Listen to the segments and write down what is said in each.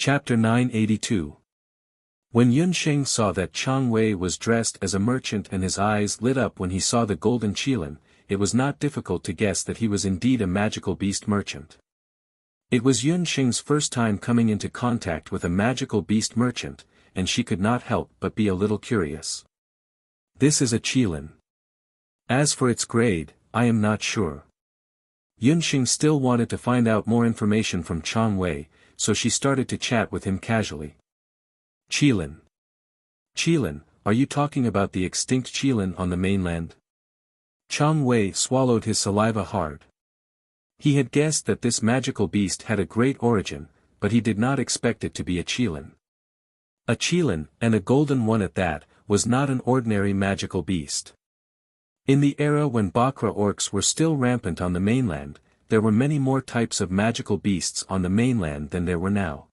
Chapter 982. When Yunsheng saw that Chang Wei was dressed as a merchant and his eyes lit up when he saw the golden qilin, it was not difficult to guess that he was indeed a magical beast merchant. It was Yunsheng's first time coming into contact with a magical beast merchant, and she could not help but be a little curious. This is a qilin. As for its grade, I am not sure. Yunsheng still wanted to find out more information from Chang Wei, so she started to chat with him casually. Qilin. Qilin, are you talking about the extinct qilin on the mainland? Chang Wei swallowed his saliva hard. He had guessed that this magical beast had a great origin, but he did not expect it to be a qilin. A qilin, and a golden one at that, was not an ordinary magical beast. In the era when Bakra orcs were still rampant on the mainland, there were many more types of magical beasts on the mainland than there were now.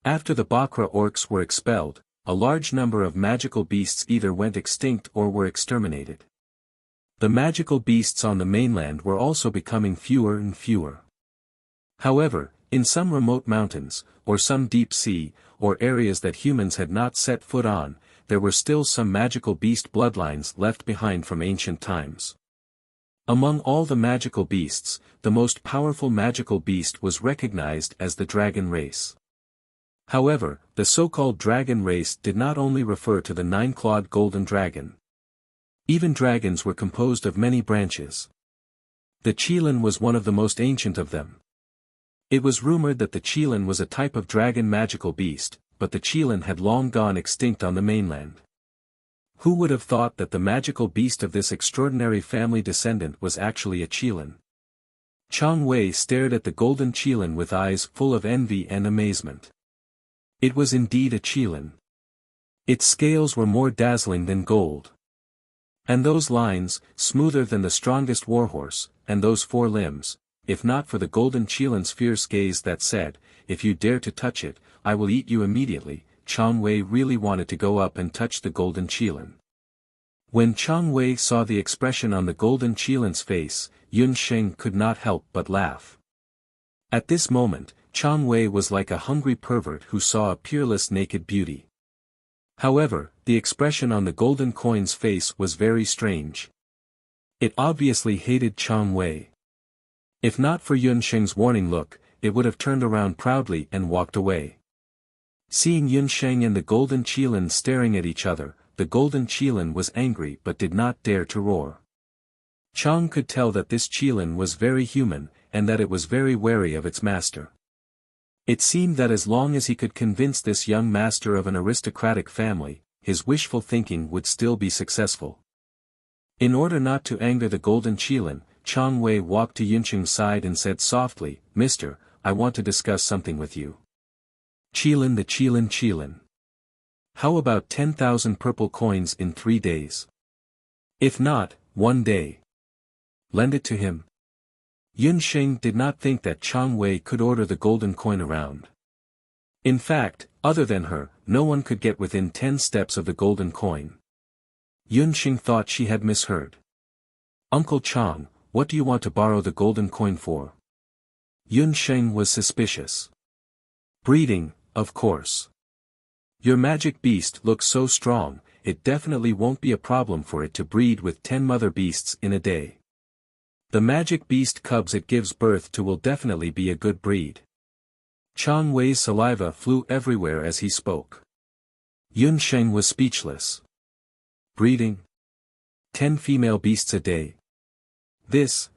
After the Bakra orcs were expelled, a large number of magical beasts either went extinct or were exterminated. The magical beasts on the mainland were also becoming fewer and fewer. However, in some remote mountains, or some deep sea, or areas that humans had not set foot on, there were still some magical beast bloodlines left behind from ancient times. Among all the magical beasts, the most powerful magical beast was recognized as the dragon race. However, the so-called dragon race did not only refer to the nine-clawed golden dragon. Even dragons were composed of many branches. The qilin was one of the most ancient of them. It was rumored that the qilin was a type of dragon magical beast, but the qilin had long gone extinct on the mainland. Who would have thought that the magical beast of this extraordinary family descendant was actually a qilin? Chang Wei stared at the golden qilin with eyes full of envy and amazement. It was indeed a qilin. Its scales were more dazzling than gold. And those lines, smoother than the strongest warhorse, and those 4 limbs, if not for the golden qilin's fierce gaze that said, "If you dare to touch it, I will eat you immediately," Chang Wei really wanted to go up and touch the golden qilin. When Chang Wei saw the expression on the golden qilin's face, Yunsheng could not help but laugh. At this moment, Chang Wei was like a hungry pervert who saw a peerless naked beauty. However, the expression on the golden coin's face was very strange. It obviously hated Chang Wei. If not for Yunsheng's warning look, it would have turned around proudly and walked away. Seeing Yunsheng and the golden qilin staring at each other, the golden qilin was angry but did not dare to roar. Chang could tell that this qilin was very human, and that it was very wary of its master. It seemed that as long as he could convince this young master of an aristocratic family, his wishful thinking would still be successful. In order not to anger the golden qilin, Chang Wei walked to Yunsheng's side and said softly, "Mister, I want to discuss something with you." "Qilin the qilin. How about 10,000 purple coins in 3 days? If not, 1 day. Lend it to him." Yunsheng did not think that Chang Wei could order the golden coin around. In fact, other than her, no one could get within 10 steps of the golden coin. Yunsheng thought she had misheard. "Uncle Chang, what do you want to borrow the golden coin for?" Yunsheng was suspicious. "Breeding, of course. Your magic beast looks so strong, it definitely won't be a problem for it to breed with 10 mother beasts in a day. The magic beast cubs it gives birth to will definitely be a good breed." Chang Wei's saliva flew everywhere as he spoke. Yunsheng was speechless. Breeding? 10 female beasts a day. This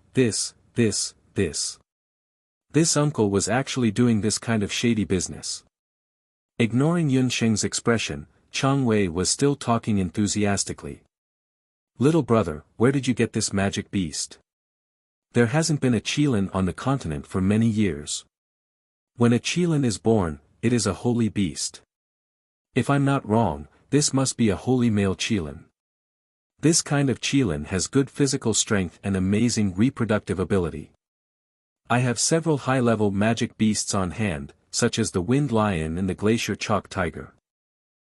uncle was actually doing this kind of shady business. Ignoring Yunsheng's expression, Chang Wei was still talking enthusiastically. "Little brother, where did you get this magic beast? There hasn't been a qilin on the continent for many years. When a qilin is born, it is a holy beast. If I'm not wrong, this must be a holy male qilin. This kind of qilin has good physical strength and amazing reproductive ability. I have several high-level magic beasts on hand, such as the wind lion and the glacier chalk tiger.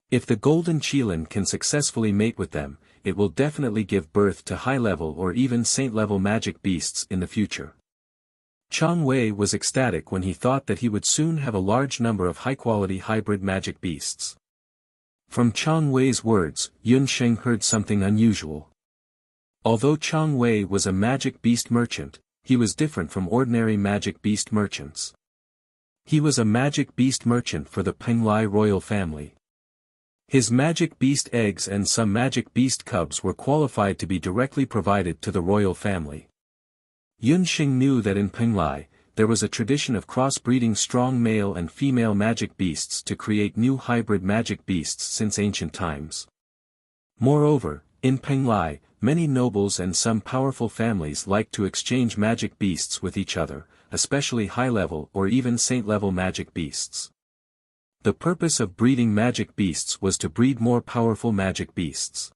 If the golden qilin can successfully mate with them, it will definitely give birth to high-level or even saint-level magic beasts in the future." Chang Wei was ecstatic when he thought that he would soon have a large number of high-quality hybrid magic beasts. From Chang Wei's words, Yun Sheng heard something unusual. Although Chang Wei was a magic beast merchant, he was different from ordinary magic beast merchants. He was a magic beast merchant for the Penglai royal family. His magic beast eggs and some magic beast cubs were qualified to be directly provided to the royal family. Yun Sheng knew that in Penglai, there was a tradition of crossbreeding strong male and female magic beasts to create new hybrid magic beasts since ancient times. Moreover, in Penglai, many nobles and some powerful families like to exchange magic beasts with each other, especially high-level or even saint-level magic beasts. The purpose of breeding magic beasts was to breed more powerful magic beasts.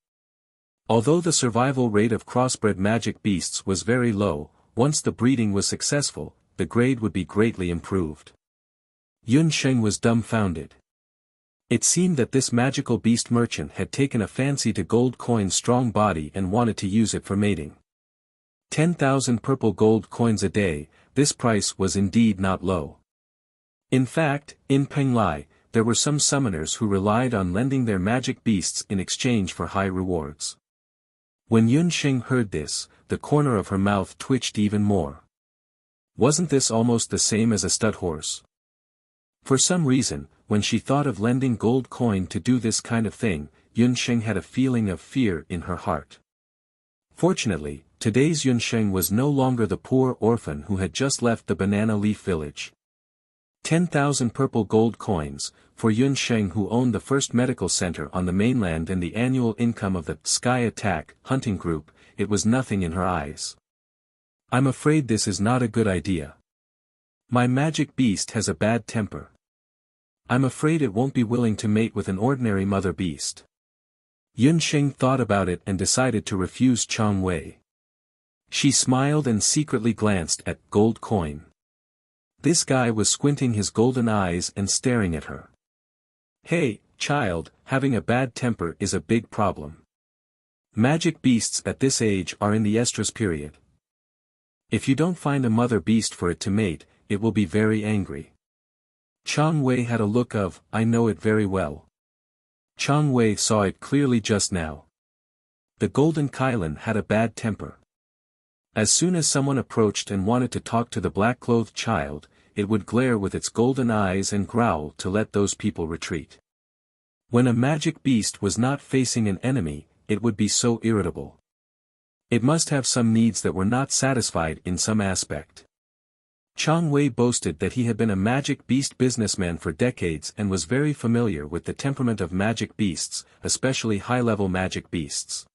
Although the survival rate of crossbred magic beasts was very low, once the breeding was successful, the grade would be greatly improved. Yun Sheng was dumbfounded. It seemed that this magical beast merchant had taken a fancy to gold coin's strong body and wanted to use it for mating. 10,000 purple gold coins a day, this price was indeed not low. In fact, in Penglai, there were some summoners who relied on lending their magic beasts in exchange for high rewards. When Yun Sheng heard this, the corner of her mouth twitched even more. Wasn't this almost the same as a stud horse? For some reason, when she thought of lending gold coin to do this kind of thing, Yun Sheng had a feeling of fear in her heart. Fortunately, today's Yun Sheng was no longer the poor orphan who had just left the banana leaf village. 10,000 purple gold coins, for Yun Sheng who owned the first medical center on the mainland and the annual income of the Sky Attack hunting group, it was nothing in her eyes. I'm afraid this is not a good idea. My magic beast has a bad temper. I'm afraid it won't be willing to mate with an ordinary mother beast. Yun Sheng thought about it and decided to refuse Chang Wei. She smiled and secretly glanced at gold coin. This guy was squinting his golden eyes and staring at her. Hey, child, having a bad temper is a big problem. Magic beasts at this age are in the estrus period. If you don't find a mother beast for it to mate, it will be very angry. Chang Wei had a look of, I know it very well. Chang Wei saw it clearly just now. The golden Kylan had a bad temper. As soon as someone approached and wanted to talk to the black-clothed child, it would glare with its golden eyes and growl to let those people retreat. When a magic beast was not facing an enemy, it would be so irritable. It must have some needs that were not satisfied in some aspect. Chang Wei boasted that he had been a magic beast businessman for decades and was very familiar with the temperament of magic beasts, especially high-level magic beasts.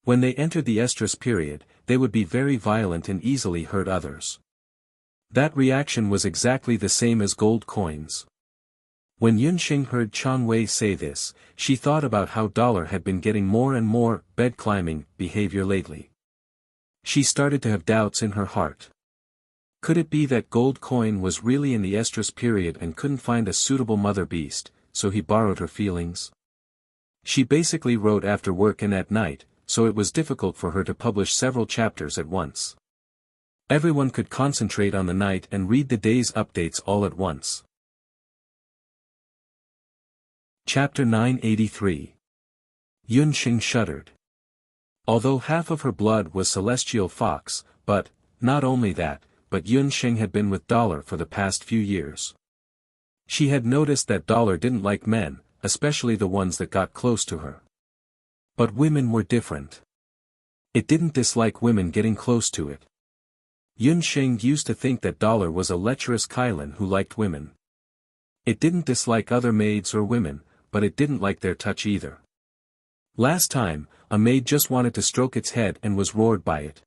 When they entered the estrus period, they would be very violent and easily hurt others. That reaction was exactly the same as gold coins. When Yun Sheng heard Chang Wei say this, she thought about how Dollar had been getting more and more bed-climbing behavior lately. She started to have doubts in her heart. Could it be that gold coin was really in the estrus period and couldn't find a suitable mother beast, so he borrowed her feelings? She basically wrote after work and at night, so it was difficult for her to publish several chapters at once. Everyone could concentrate on the night and read the day's updates all at once. Chapter 983. Yun Sheng shuddered. Although half of her blood was celestial fox, but, not only that, but Yun Sheng had been with Dollar for the past few years. She had noticed that Dollar didn't like men, especially the ones that got close to her. But women were different. It didn't dislike women getting close to it. Yun Sheng used to think that Dollar was a lecherous Kylan who liked women. It didn't dislike other maids or women, but it didn't like their touch either. Last time, a maid just wanted to stroke its head and was roared by it.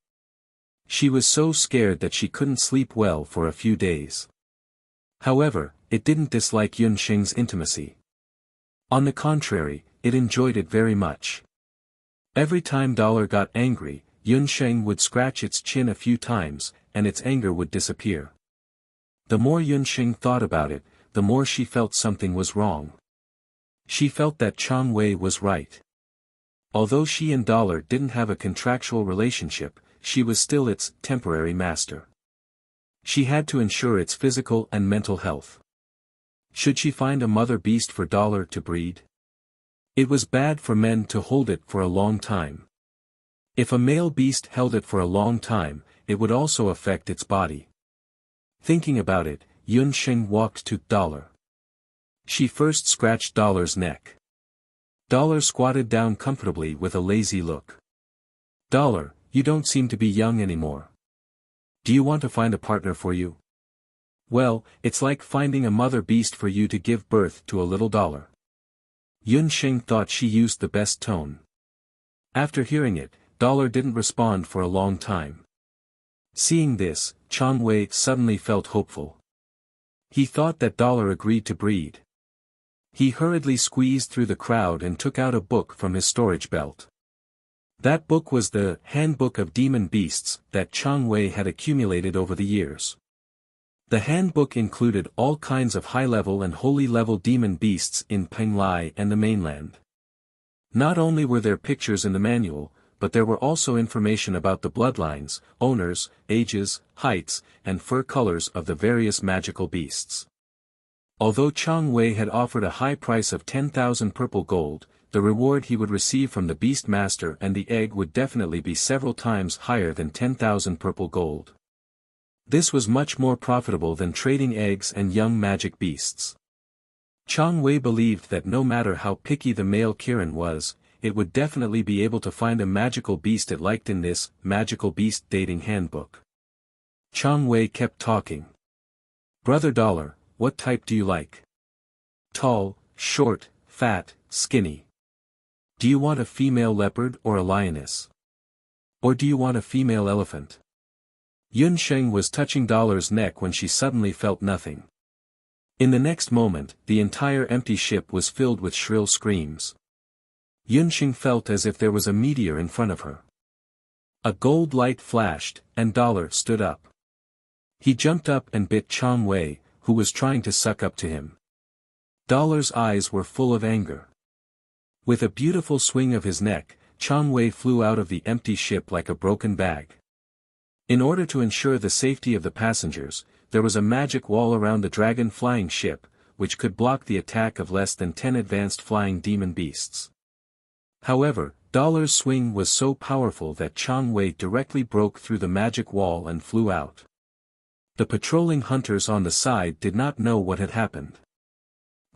She was so scared that she couldn't sleep well for a few days. However, it didn't dislike Yun Sheng's intimacy. On the contrary, it enjoyed it very much. Every time Dollar got angry, Yun Sheng would scratch its chin a few times, and its anger would disappear. The more Yun Sheng thought about it, the more she felt something was wrong. She felt that Chang Wei was right. Although she and Dollar didn't have a contractual relationship, she was still its temporary master. She had to ensure its physical and mental health. Should she find a mother beast for Dollar to breed? It was bad for men to hold it for a long time. If a male beast held it for a long time, it would also affect its body. Thinking about it, Yun Sheng walked to Dollar. She first scratched Dollar's neck. Dollar squatted down comfortably with a lazy look. Dollar, you don't seem to be young anymore. Do you want to find a partner for you? Well, it's like finding a mother beast for you to give birth to a little Dollar. Yun Sheng thought she used the best tone. After hearing it, Dollar didn't respond for a long time. Seeing this, Chang Wei suddenly felt hopeful. He thought that Dollar agreed to breed. He hurriedly squeezed through the crowd and took out a book from his storage belt. That book was the Handbook of Demon Beasts that Chang Wei had accumulated over the years. The handbook included all kinds of high-level and holy-level demon beasts in Penglai and the mainland. Not only were there pictures in the manual, but there were also information about the bloodlines, owners, ages, heights, and fur colors of the various magical beasts. Although Chang Wei had offered a high price of 10,000 purple gold, the reward he would receive from the Beast Master and the egg would definitely be several times higher than 10,000 purple gold. This was much more profitable than trading eggs and young magic beasts. Chang Wei believed that no matter how picky the male Kirin was, it would definitely be able to find a magical beast it liked in this magical beast dating handbook. Chang Wei kept talking. Brother Dollar, what type do you like? Tall, short, fat, skinny. Do you want a female leopard or a lioness? Or do you want a female elephant? Yun Sheng was touching Dollar's neck when she suddenly felt nothing. In the next moment, the entire empty ship was filled with shrill screams. Yun Sheng felt as if there was a meteor in front of her. A gold light flashed, and Dollar stood up. He jumped up and bit Chang Wei, who was trying to suck up to him. Dollar's eyes were full of anger. With a beautiful swing of his neck, Chang Wei flew out of the empty ship like a broken bag. In order to ensure the safety of the passengers, there was a magic wall around the dragon flying ship, which could block the attack of less than 10 advanced flying demon beasts. However, Dollar's swing was so powerful that Chang Wei directly broke through the magic wall and flew out. The patrolling hunters on the side did not know what had happened.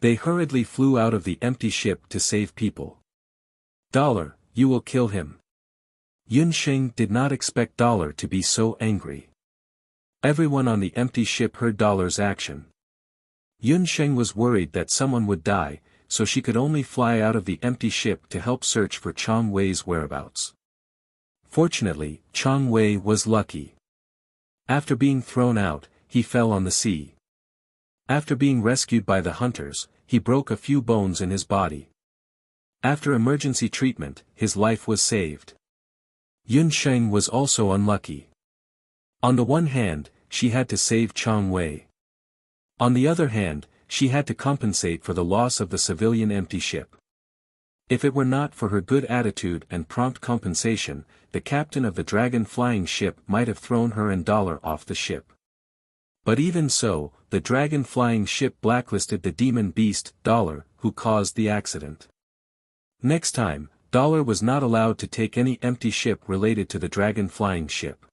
They hurriedly flew out of the empty ship to save people. Dollar, you will kill him. Yun Sheng did not expect Dollar to be so angry. Everyone on the empty ship heard Dollar's action. Yun Sheng was worried that someone would die, so she could only fly out of the empty ship to help search for Chang Wei's whereabouts. Fortunately, Chang Wei was lucky. After being thrown out, he fell on the sea. After being rescued by the hunters, he broke a few bones in his body. After emergency treatment, his life was saved. Yun Sheng was also unlucky. On the one hand, she had to save Chang Wei. On the other hand, she had to compensate for the loss of the civilian empty ship. If it were not for her good attitude and prompt compensation, the captain of the dragon flying ship might have thrown her and Dollar off the ship. But even so, the dragon flying ship blacklisted the demon beast, Dollar, who caused the accident. Next time, Dollar was not allowed to take any empty ship related to the dragon flying ship.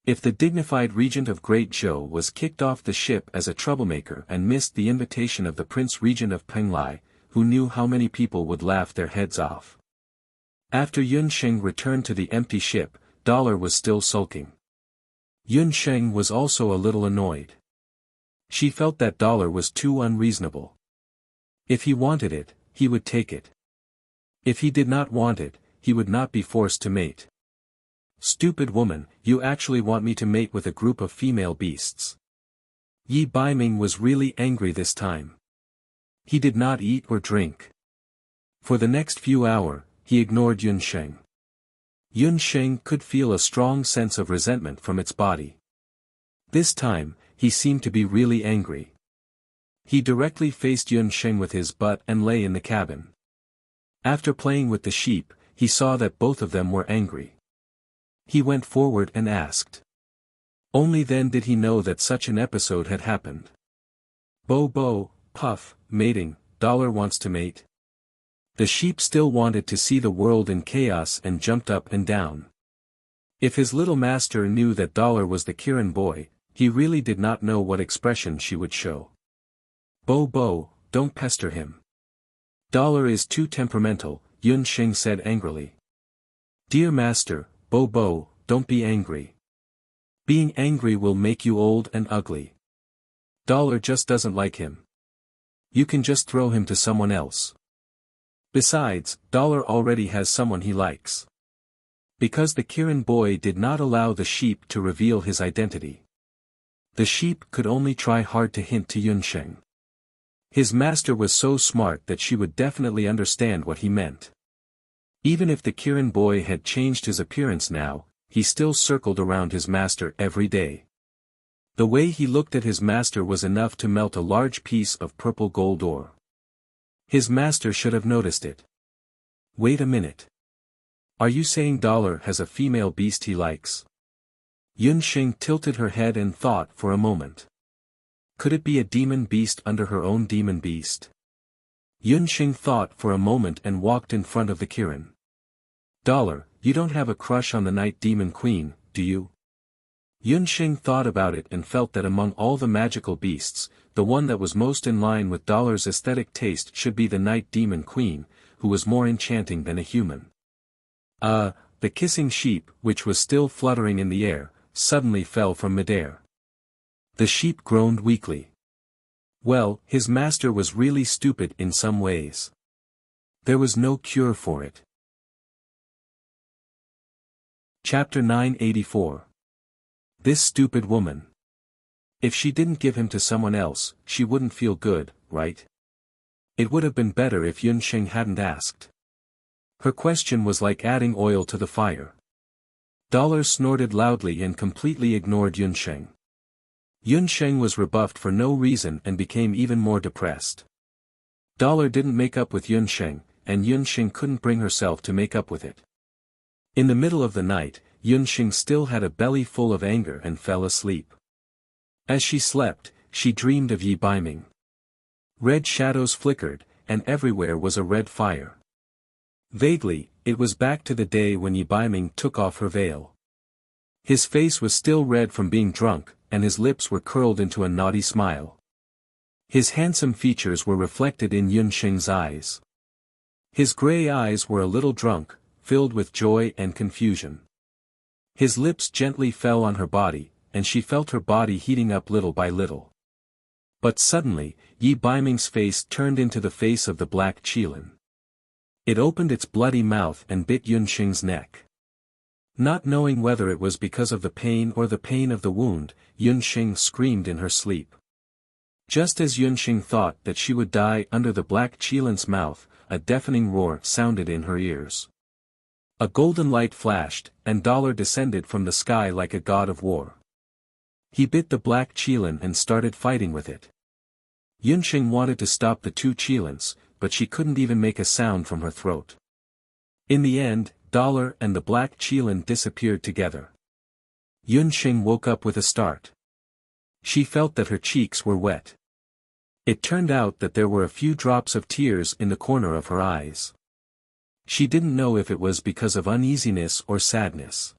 If the dignified regent of Great Zhou was kicked off the ship as a troublemaker and missed the invitation of the Prince Regent of Penglai, who knew how many people would laugh their heads off. After Yun Sheng returned to the empty ship, Dollar was still sulking. Yun Sheng was also a little annoyed. She felt that Dollar was too unreasonable. If he wanted it, he would take it. If he did not want it, he would not be forced to mate. Stupid woman, you actually want me to mate with a group of female beasts. Yi Baiming was really angry this time. He did not eat or drink. For the next few hours, he ignored Yun Sheng. Yun Sheng could feel a strong sense of resentment from its body. This time, he seemed to be really angry. He directly faced Yun Sheng with his butt and lay in the cabin. After playing with the sheep, he saw that both of them were angry. He went forward and asked. Only then did he know that such an episode had happened. Bo bo, puff, mating, Dollar wants to mate. The sheep still wanted to see the world in chaos and jumped up and down. If his little master knew that Dollar was the Kirin boy, he really did not know what expression she would show. Bo bo, don't pester him. Dollar is too temperamental, Yun Xing said angrily. Dear master, Bo bo, don't be angry. Being angry will make you old and ugly. Dollar just doesn't like him. You can just throw him to someone else. Besides, Dollar already has someone he likes. Because the Kirin boy did not allow the sheep to reveal his identity. The sheep could only try hard to hint to Yun Xing. His master was so smart that she would definitely understand what he meant. Even if the Kirin boy had changed his appearance now, he still circled around his master every day. The way he looked at his master was enough to melt a large piece of purple gold ore. His master should have noticed it. Wait a minute. Are you saying Dollar has a female beast he likes? Yun Xing tilted her head and thought for a moment. Could it be a demon beast under her own demon beast? Yun Xing thought for a moment and walked in front of the Kirin. Dollar, you don't have a crush on the Night Demon Queen, do you? Yun Xing thought about it and felt that among all the magical beasts, the one that was most in line with Dollar's aesthetic taste should be the Night Demon Queen, who was more enchanting than a human. The kissing sheep, which was still fluttering in the air, suddenly fell from midair. The sheep groaned weakly. Well, his master was really stupid in some ways. There was no cure for it. Chapter 984. This stupid woman. If she didn't give him to someone else, she wouldn't feel good, right? It would have been better if Yun Xing hadn't asked. Her question was like adding oil to the fire. Dollar snorted loudly and completely ignored Yun Xing. Yun Xing was rebuffed for no reason and became even more depressed. Dollar didn't make up with Yun Xing, and Yun Xing couldn't bring herself to make up with it. In the middle of the night, Yun Xing still had a belly full of anger and fell asleep. As she slept, she dreamed of Yi Baiming. Red shadows flickered, and everywhere was a red fire. Vaguely, it was back to the day when Yi Baiming took off her veil. His face was still red from being drunk, and his lips were curled into a naughty smile. His handsome features were reflected in Yun Xing's eyes. His gray eyes were a little drunk, filled with joy and confusion. His lips gently fell on her body, and she felt her body heating up little by little. But suddenly, Yi Baiming's face turned into the face of the black Qilin. It opened its bloody mouth and bit Yun Xing's neck. Not knowing whether it was because of the pain or the pain of the wound, Yun Xing screamed in her sleep. Just as Yun Xing thought that she would die under the black Qilin's mouth, a deafening roar sounded in her ears. A golden light flashed, and Dollar descended from the sky like a god of war. He bit the black Qilin and started fighting with it. Yun Xing wanted to stop the two Qilins, but she couldn't even make a sound from her throat. In the end, Dollar and the black Qilin disappeared together. Yun Xing woke up with a start. She felt that her cheeks were wet. It turned out that there were a few drops of tears in the corner of her eyes. She didn't know if it was because of uneasiness or sadness.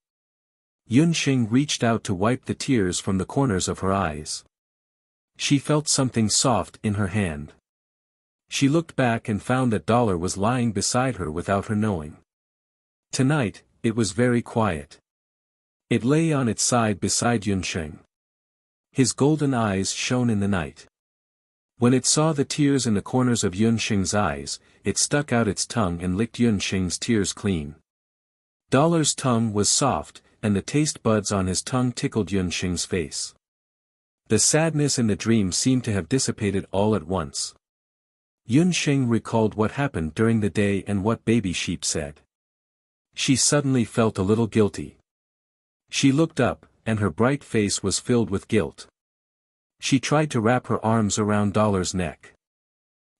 Yun Xing reached out to wipe the tears from the corners of her eyes. She felt something soft in her hand. She looked back and found that Dollar was lying beside her without her knowing. Tonight, it was very quiet. It lay on its side beside Yun Xing. His golden eyes shone in the night. When it saw the tears in the corners of Yun Xing's eyes, it stuck out its tongue and licked Yun Xing's tears clean. Dollar's tongue was soft, and the taste buds on his tongue tickled Yun Xing's face. The sadness in the dream seemed to have dissipated all at once. Yun Xing recalled what happened during the day and what Baby Sheep said. She suddenly felt a little guilty. She looked up, and her bright face was filled with guilt. She tried to wrap her arms around Dollar's neck.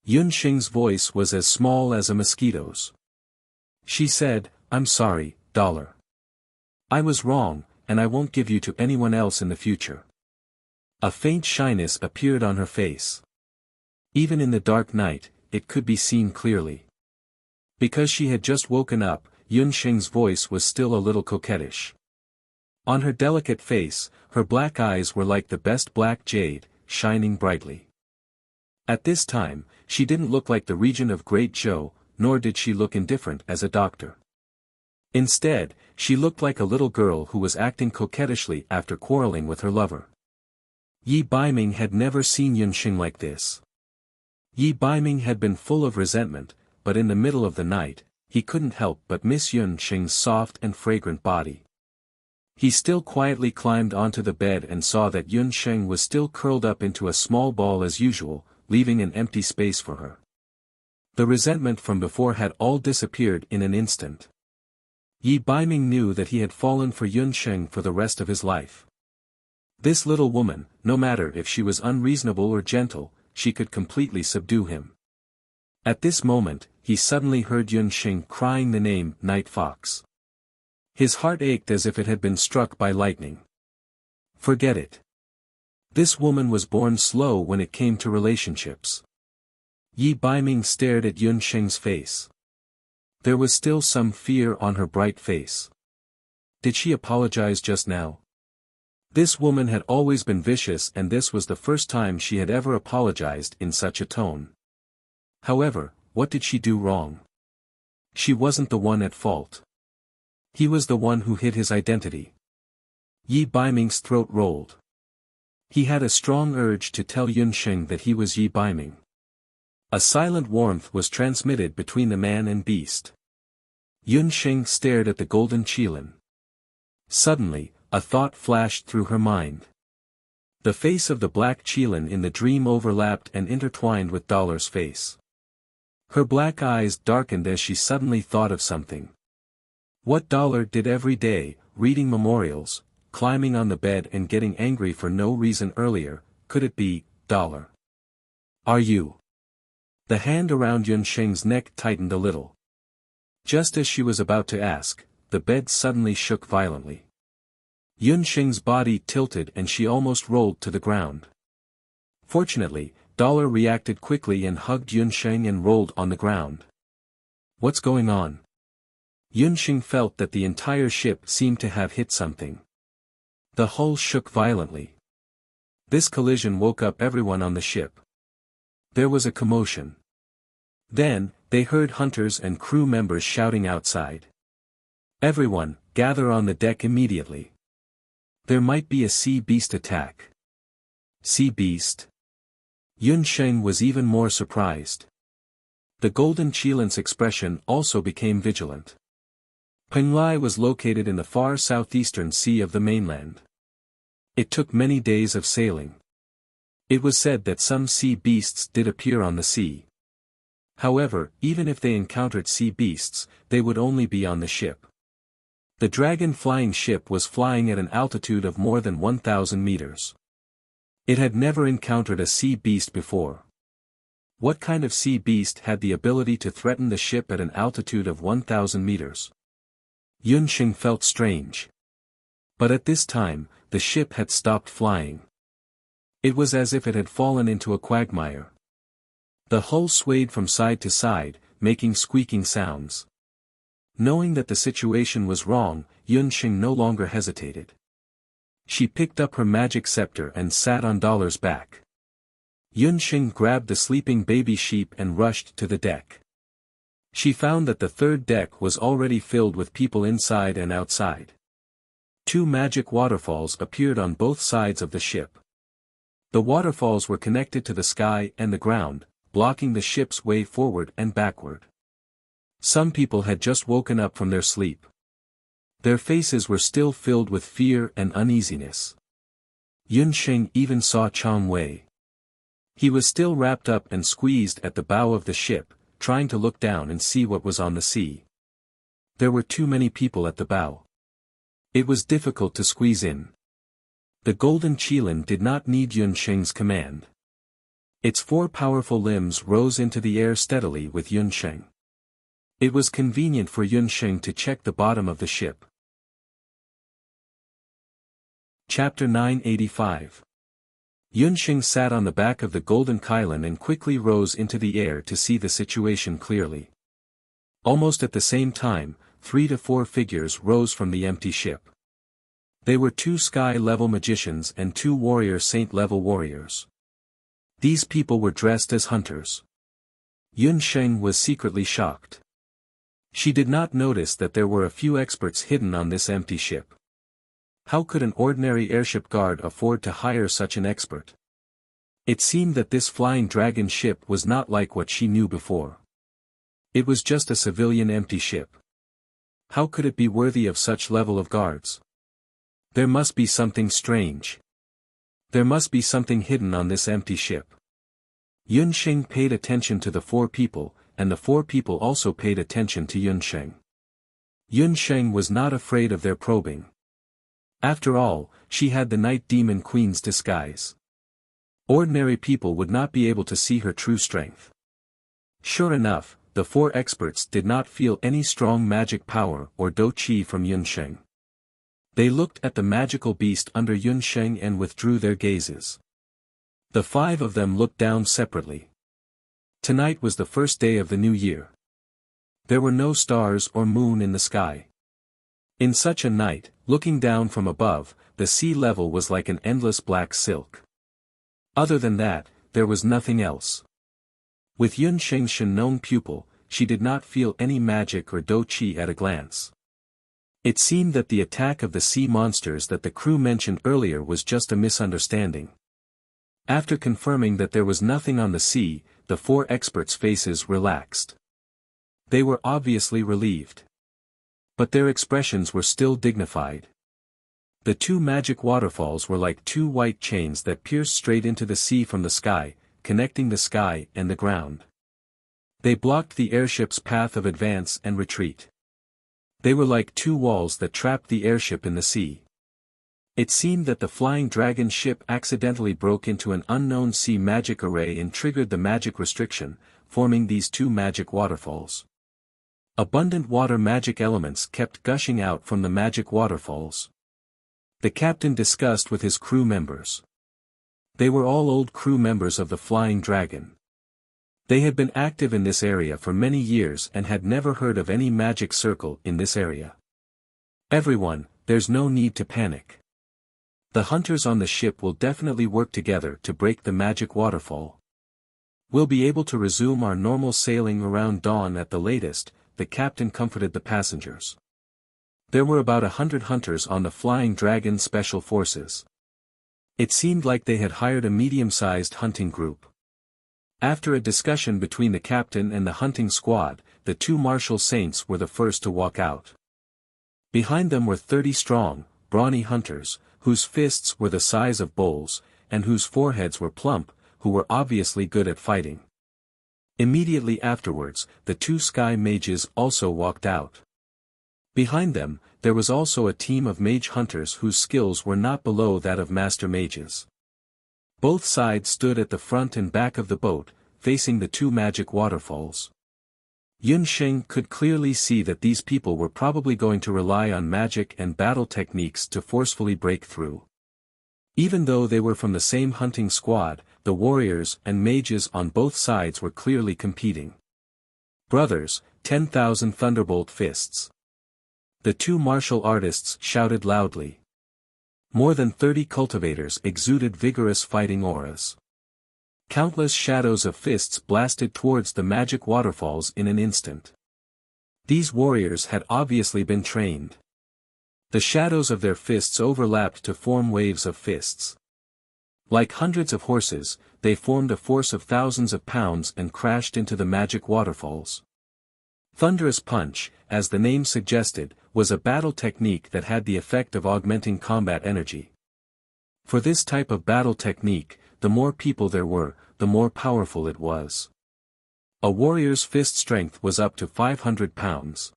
Yun Xing's voice was as small as a mosquito's. She said, "I'm sorry, Dollar. I was wrong, and I won't give you to anyone else in the future." A faint shyness appeared on her face. Even in the dark night, it could be seen clearly. Because she had just woken up, Yunsheng's voice was still a little coquettish. On her delicate face, her black eyes were like the best black jade, shining brightly. At this time, she didn't look like the regent of Great Zhou, nor did she look indifferent as a doctor. Instead, she looked like a little girl who was acting coquettishly after quarreling with her lover. Yi Baiming had never seen Yunsheng like this. Yi Baiming had been full of resentment, but in the middle of the night, he couldn't help but miss Yunsheng's soft and fragrant body. He still quietly climbed onto the bed and saw that Yunsheng was still curled up into a small ball as usual, leaving an empty space for her. The resentment from before had all disappeared in an instant. Yi Baiming knew that he had fallen for Yunsheng for the rest of his life. This little woman, no matter if she was unreasonable or gentle, she could completely subdue him. At this moment, he suddenly heard Yunsheng crying the name Night Fox. His heart ached as if it had been struck by lightning. Forget it. This woman was born slow when it came to relationships. Yi Baiming stared at Yunsheng's face. There was still some fear on her bright face. Did she apologize just now? This woman had always been vicious, and this was the first time she had ever apologized in such a tone. However, what did she do wrong? She wasn't the one at fault. He was the one who hid his identity. Yi Baiming's throat rolled. He had a strong urge to tell Yunsheng that he was Yi Baiming. A silent warmth was transmitted between the man and beast. Yunsheng stared at the golden qilin. Suddenly, a thought flashed through her mind. The face of the black qilin in the dream overlapped and intertwined with Dollar's face. Her black eyes darkened as she suddenly thought of something. What Dollar did every day, reading memorials, climbing on the bed and getting angry for no reason earlier, could it be, Dollar? Are you? The hand around Yunsheng's neck tightened a little. Just as she was about to ask, the bed suddenly shook violently. Yunsheng's body tilted and she almost rolled to the ground. Fortunately, Dollar reacted quickly and hugged Yunsheng and rolled on the ground. What's going on? Yunsheng felt that the entire ship seemed to have hit something. The hull shook violently. This collision woke up everyone on the ship. There was a commotion. Then, they heard hunters and crew members shouting outside. Everyone, gather on the deck immediately. There might be a sea beast attack. Sea beast? Yunsheng was even more surprised. The golden qilin's expression also became vigilant. Penglai was located in the far southeastern sea of the mainland. It took many days of sailing. It was said that some sea beasts did appear on the sea. However, even if they encountered sea beasts, they would only be on the ship. The dragon flying ship was flying at an altitude of more than 1,000 meters. It had never encountered a sea beast before. What kind of sea beast had the ability to threaten the ship at an altitude of 1,000 meters? Yunsheng felt strange. But at this time, the ship had stopped flying. It was as if it had fallen into a quagmire. The hull swayed from side to side, making squeaking sounds. Knowing that the situation was wrong, Yunsheng no longer hesitated. She picked up her magic scepter and sat on Dollar's back. Yunsheng grabbed the sleeping baby sheep and rushed to the deck. She found that the third deck was already filled with people inside and outside. 2 magic waterfalls appeared on both sides of the ship. The waterfalls were connected to the sky and the ground, blocking the ship's way forward and backward. Some people had just woken up from their sleep. Their faces were still filled with fear and uneasiness. Yunsheng even saw Chang Wei. He was still wrapped up and squeezed at the bow of the ship, trying to look down and see what was on the sea. There were too many people at the bow. It was difficult to squeeze in. The golden qilin did not need Yunsheng's command. Its 4 powerful limbs rose into the air steadily with Yunsheng. It was convenient for Yunsheng to check the bottom of the ship. Chapter 985. Yunxing sat on the back of the golden Kylon and quickly rose into the air to see the situation clearly. Almost at the same time, 3 to 4 figures rose from the empty ship. They were 2 sky-level magicians and 2 warrior saint-level warriors. These people were dressed as hunters. Yunxing was secretly shocked. She did not notice that there were a few experts hidden on this empty ship. How could an ordinary airship guard afford to hire such an expert? It seemed that this flying dragon ship was not like what she knew before. It was just a civilian empty ship. How could it be worthy of such level of guards? There must be something strange. There must be something hidden on this empty ship. Yunxing paid attention to the 4 people, and the 4 people also paid attention to Yunxing. Yunxing was not afraid of their probing. After all, she had the Night Demon Queen's disguise. Ordinary people would not be able to see her true strength. Sure enough, the 4 experts did not feel any strong magic power or do qi from Yunxing. They looked at the magical beast under Yunxing and withdrew their gazes. The 5 of them looked down separately. Tonight was the first day of the new year. There were no stars or moon in the sky. In such a night, looking down from above, the sea level was like an endless black silk. Other than that, there was nothing else. With Yunxing's Shenong pupil, she did not feel any magic or do qi at a glance. It seemed that the attack of the sea monsters that the crew mentioned earlier was just a misunderstanding. After confirming that there was nothing on the sea, the 4 experts' faces relaxed. They were obviously relieved. But their expressions were still dignified. The 2 magic waterfalls were like 2 white chains that pierced straight into the sea from the sky, connecting the sky and the ground. They blocked the airship's path of advance and retreat. They were like 2 walls that trapped the airship in the sea. It seemed that the flying dragon ship accidentally broke into an unknown sea magic array and triggered the magic restriction, forming these 2 magic waterfalls. Abundant water magic elements kept gushing out from the magic waterfalls. The captain discussed with his crew members. They were all old crew members of the Flying Dragon. They had been active in this area for many years and had never heard of any magic circle in this area. Everyone, there's no need to panic. The hunters on the ship will definitely work together to break the magic waterfall. We'll be able to resume our normal sailing around dawn at the latest, the captain comforted the passengers. There were about 100 hunters on the Flying Dragon Special Forces. It seemed like they had hired a medium-sized hunting group. After a discussion between the captain and the hunting squad, the 2 martial saints were the first to walk out. Behind them were 30 strong, brawny hunters, whose fists were the size of bowls, and whose foreheads were plump, who were obviously good at fighting. Immediately afterwards, the 2 sky mages also walked out. Behind them, there was also a team of mage hunters whose skills were not below that of master mages. Both sides stood at the front and back of the boat, facing the 2 magic waterfalls. Yunxing could clearly see that these people were probably going to rely on magic and battle techniques to forcefully break through. Even though they were from the same hunting squad, the warriors and mages on both sides were clearly competing. Brothers, 10,000 thunderbolt fists. The 2 martial artists shouted loudly. More than 30 cultivators exuded vigorous fighting auras. Countless shadows of fists blasted towards the magic waterfalls in an instant. These warriors had obviously been trained. The shadows of their fists overlapped to form waves of fists. Like hundreds of horses, they formed a force of thousands of pounds and crashed into the magic waterfalls. Thunderous Punch, as the name suggested, was a battle technique that had the effect of augmenting combat energy. For this type of battle technique, the more people there were, the more powerful it was. A warrior's fist strength was up to 500 pounds.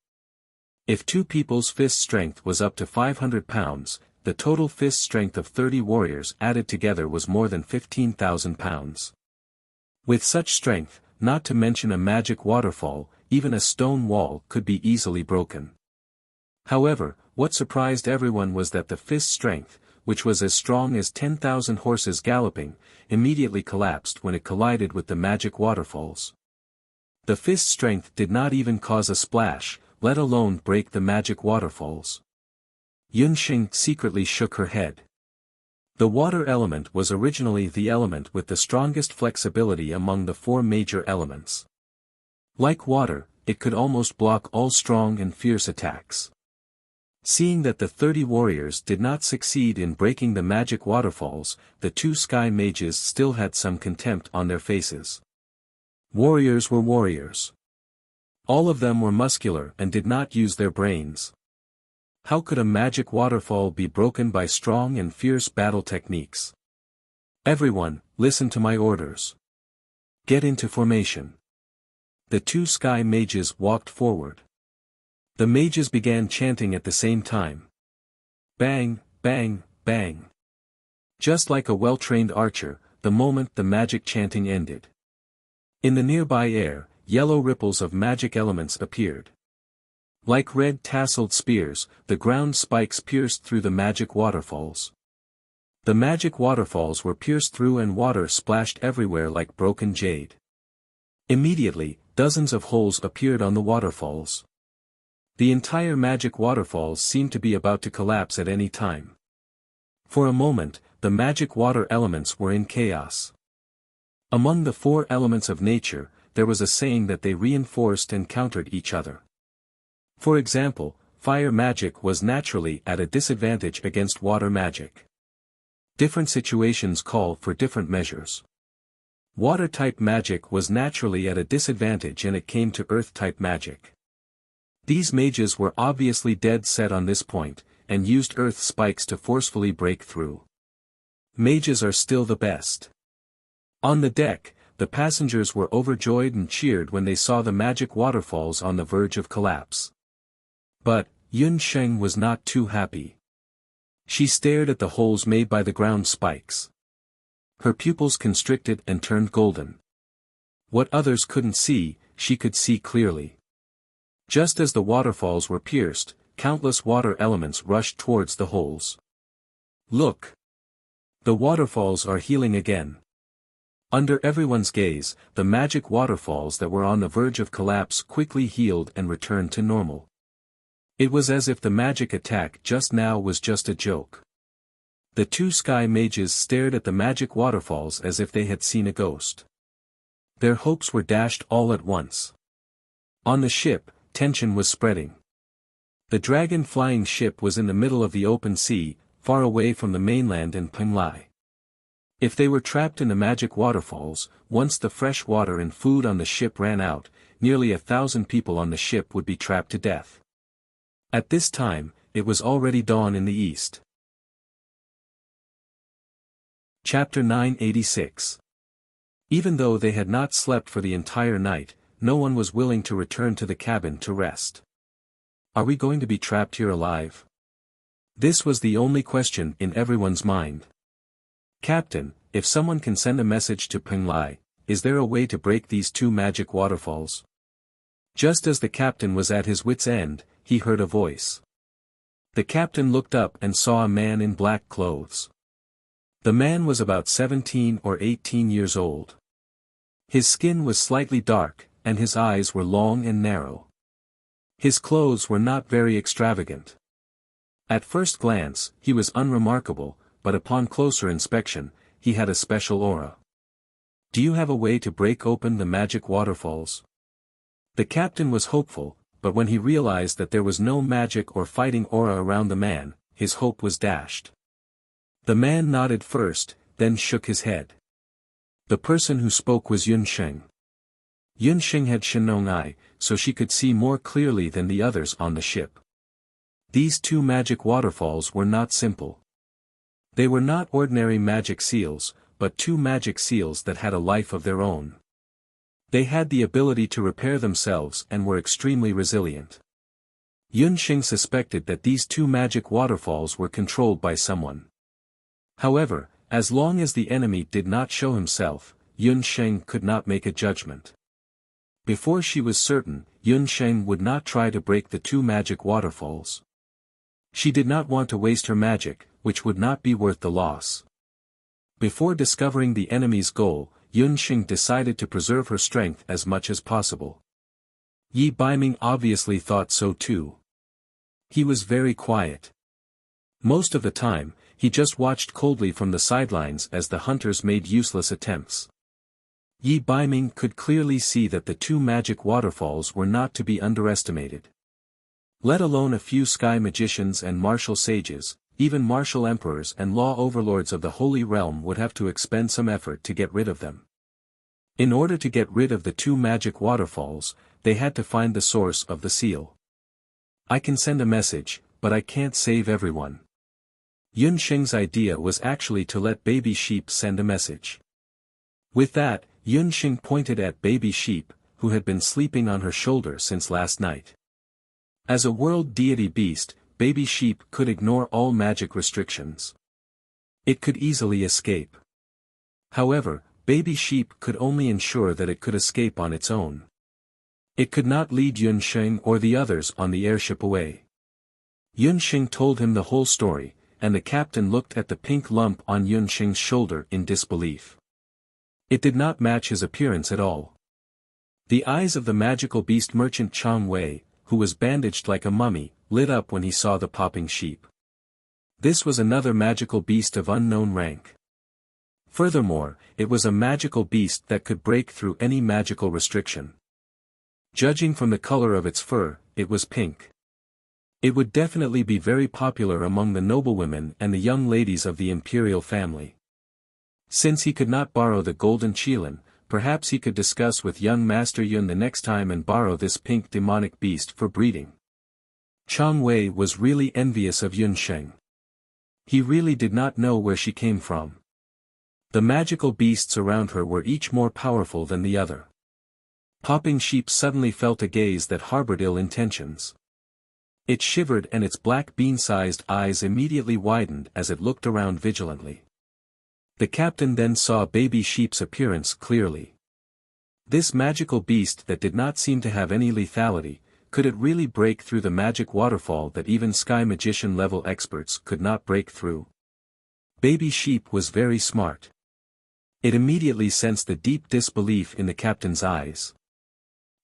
If 2 people's fist strength was up to 500 pounds, the total fist strength of 30 warriors added together was more than 15,000 pounds. With such strength, not to mention a magic waterfall, even a stone wall could be easily broken. However, what surprised everyone was that the fist strength, which was as strong as 10,000 horses galloping, immediately collapsed when it collided with the magic waterfalls. The fist's strength did not even cause a splash, let alone break the magic waterfalls. Yunxing secretly shook her head. The water element was originally the element with the strongest flexibility among the four major elements. Like water, it could almost block all strong and fierce attacks. Seeing that the 30 warriors did not succeed in breaking the magic waterfalls, the two sky mages still had some contempt on their faces. Warriors were warriors. All of them were muscular and did not use their brains. How could a magic waterfall be broken by strong and fierce battle techniques? Everyone, listen to my orders. Get into formation. The two sky mages walked forward. The mages began chanting at the same time. Bang, bang, bang. Just like a well-trained archer, the moment the magic chanting ended. In the nearby air, yellow ripples of magic elements appeared. Like red tasseled spears, the ground spikes pierced through the magic waterfalls. The magic waterfalls were pierced through and water splashed everywhere like broken jade. Immediately, dozens of holes appeared on the waterfalls. The entire magic waterfalls seemed to be about to collapse at any time. For a moment, the magic water elements were in chaos. Among the four elements of nature, there was a saying that they reinforced and countered each other. For example, fire magic was naturally at a disadvantage against water magic. Different situations call for different measures. Water-type magic was naturally at a disadvantage and it came to earth-type magic. These mages were obviously dead set on this point, and used earth spikes to forcefully break through. Mages are still the best. On the deck, the passengers were overjoyed and cheered when they saw the magic waterfalls on the verge of collapse. But, Yunxing was not too happy. She stared at the holes made by the ground spikes. Her pupils constricted and turned golden. What others couldn't see, she could see clearly. Just as the waterfalls were pierced, countless water elements rushed towards the holes. Look! The waterfalls are healing again. Under everyone's gaze, the magic waterfalls that were on the verge of collapse quickly healed and returned to normal. It was as if the magic attack just now was just a joke. The two sky mages stared at the magic waterfalls as if they had seen a ghost. Their hopes were dashed all at once. On the ship, tension was spreading. The dragon-flying ship was in the middle of the open sea, far away from the mainland and Penglai. If they were trapped in the magic waterfalls, once the fresh water and food on the ship ran out, nearly 1,000 people on the ship would be trapped to death. At this time, it was already dawn in the east. Chapter 986. Even though they had not slept for the entire night, no one was willing to return to the cabin to rest. Are we going to be trapped here alive? This was the only question in everyone's mind. Captain, if someone can send a message to Penglai, is there a way to break these two magic waterfalls? Just as the captain was at his wit's end, he heard a voice. The captain looked up and saw a man in black clothes. The man was about 17 or 18 years old. His skin was slightly dark, and his eyes were long and narrow. His clothes were not very extravagant. At first glance, he was unremarkable, but upon closer inspection, he had a special aura. Do you have a way to break open the magic waterfalls? The captain was hopeful, but when he realized that there was no magic or fighting aura around the man, his hope was dashed. The man nodded first, then shook his head. The person who spoke was Yunxing. Yunxing had Shenong Eye, so she could see more clearly than the others on the ship. These two magic waterfalls were not simple. They were not ordinary magic seals, but two magic seals that had a life of their own. They had the ability to repair themselves and were extremely resilient. Yunxing suspected that these two magic waterfalls were controlled by someone. However, as long as the enemy did not show himself, Yunxing could not make a judgment. Before she was certain, Yunxing would not try to break the two magic waterfalls. She did not want to waste her magic, which would not be worth the loss. Before discovering the enemy's goal, Yunxing decided to preserve her strength as much as possible. Yi Baiming obviously thought so too. He was very quiet. Most of the time, he just watched coldly from the sidelines as the hunters made useless attempts. Yi Baiming could clearly see that the two magic waterfalls were not to be underestimated. Let alone a few sky magicians and martial sages, even martial emperors and law overlords of the Holy Realm would have to expend some effort to get rid of them. In order to get rid of the two magic waterfalls, they had to find the source of the seal. I can send a message, but I can't save everyone. Yunxing's idea was actually to let Baby Sheep send a message. With that, Yunxing pointed at Baby Sheep, who had been sleeping on her shoulder since last night. As a world deity beast, Baby Sheep could ignore all magic restrictions. It could easily escape. However, Baby Sheep could only ensure that it could escape on its own. It could not lead Yunxing or the others on the airship away. Yunxing told him the whole story, and the captain looked at the pink lump on Yunxing's shoulder in disbelief. It did not match his appearance at all. The eyes of the magical beast merchant Chang Wei, who was bandaged like a mummy, lit up when he saw the popping sheep. This was another magical beast of unknown rank. Furthermore, it was a magical beast that could break through any magical restriction. Judging from the color of its fur, it was pink. It would definitely be very popular among the noblewomen and the young ladies of the imperial family. Since he could not borrow the golden qilin, perhaps he could discuss with young Master Yun the next time and borrow this pink demonic beast for breeding. Chang Wei was really envious of Yunxing. He really did not know where she came from. The magical beasts around her were each more powerful than the other. Popping Sheep suddenly felt a gaze that harbored ill intentions. It shivered and its black bean-sized eyes immediately widened as it looked around vigilantly. The captain then saw Baby Sheep's appearance clearly. This magical beast that did not seem to have any lethality, could it really break through the magic waterfall that even sky magician level experts could not break through? Baby Sheep was very smart. It immediately sensed the deep disbelief in the captain's eyes.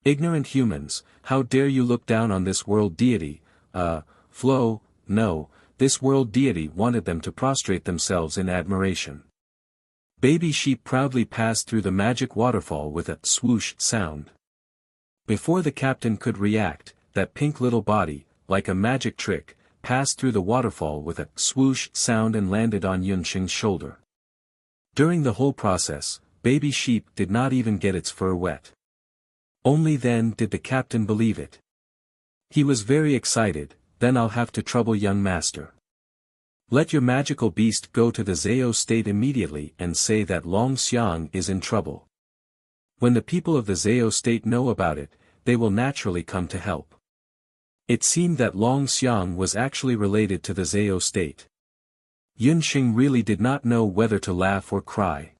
Ignorant humans, how dare you look down on this world deity? Flo, no, this world deity wanted them to prostrate themselves in admiration. Baby Sheep proudly passed through the magic waterfall with a swoosh sound. Before the captain could react, that pink little body, like a magic trick, passed through the waterfall with a swoosh sound and landed on Yunxing's shoulder. During the whole process, Baby Sheep did not even get its fur wet. Only then did the captain believe it. He was very excited. Then I'll have to trouble young master. Let your magical beast go to the Zhao state immediately and say that Long Xiang is in trouble. When the people of the Zhao state know about it, they will naturally come to help. It seemed that Long Xiang was actually related to the Zhao state. Yunxing really did not know whether to laugh or cry.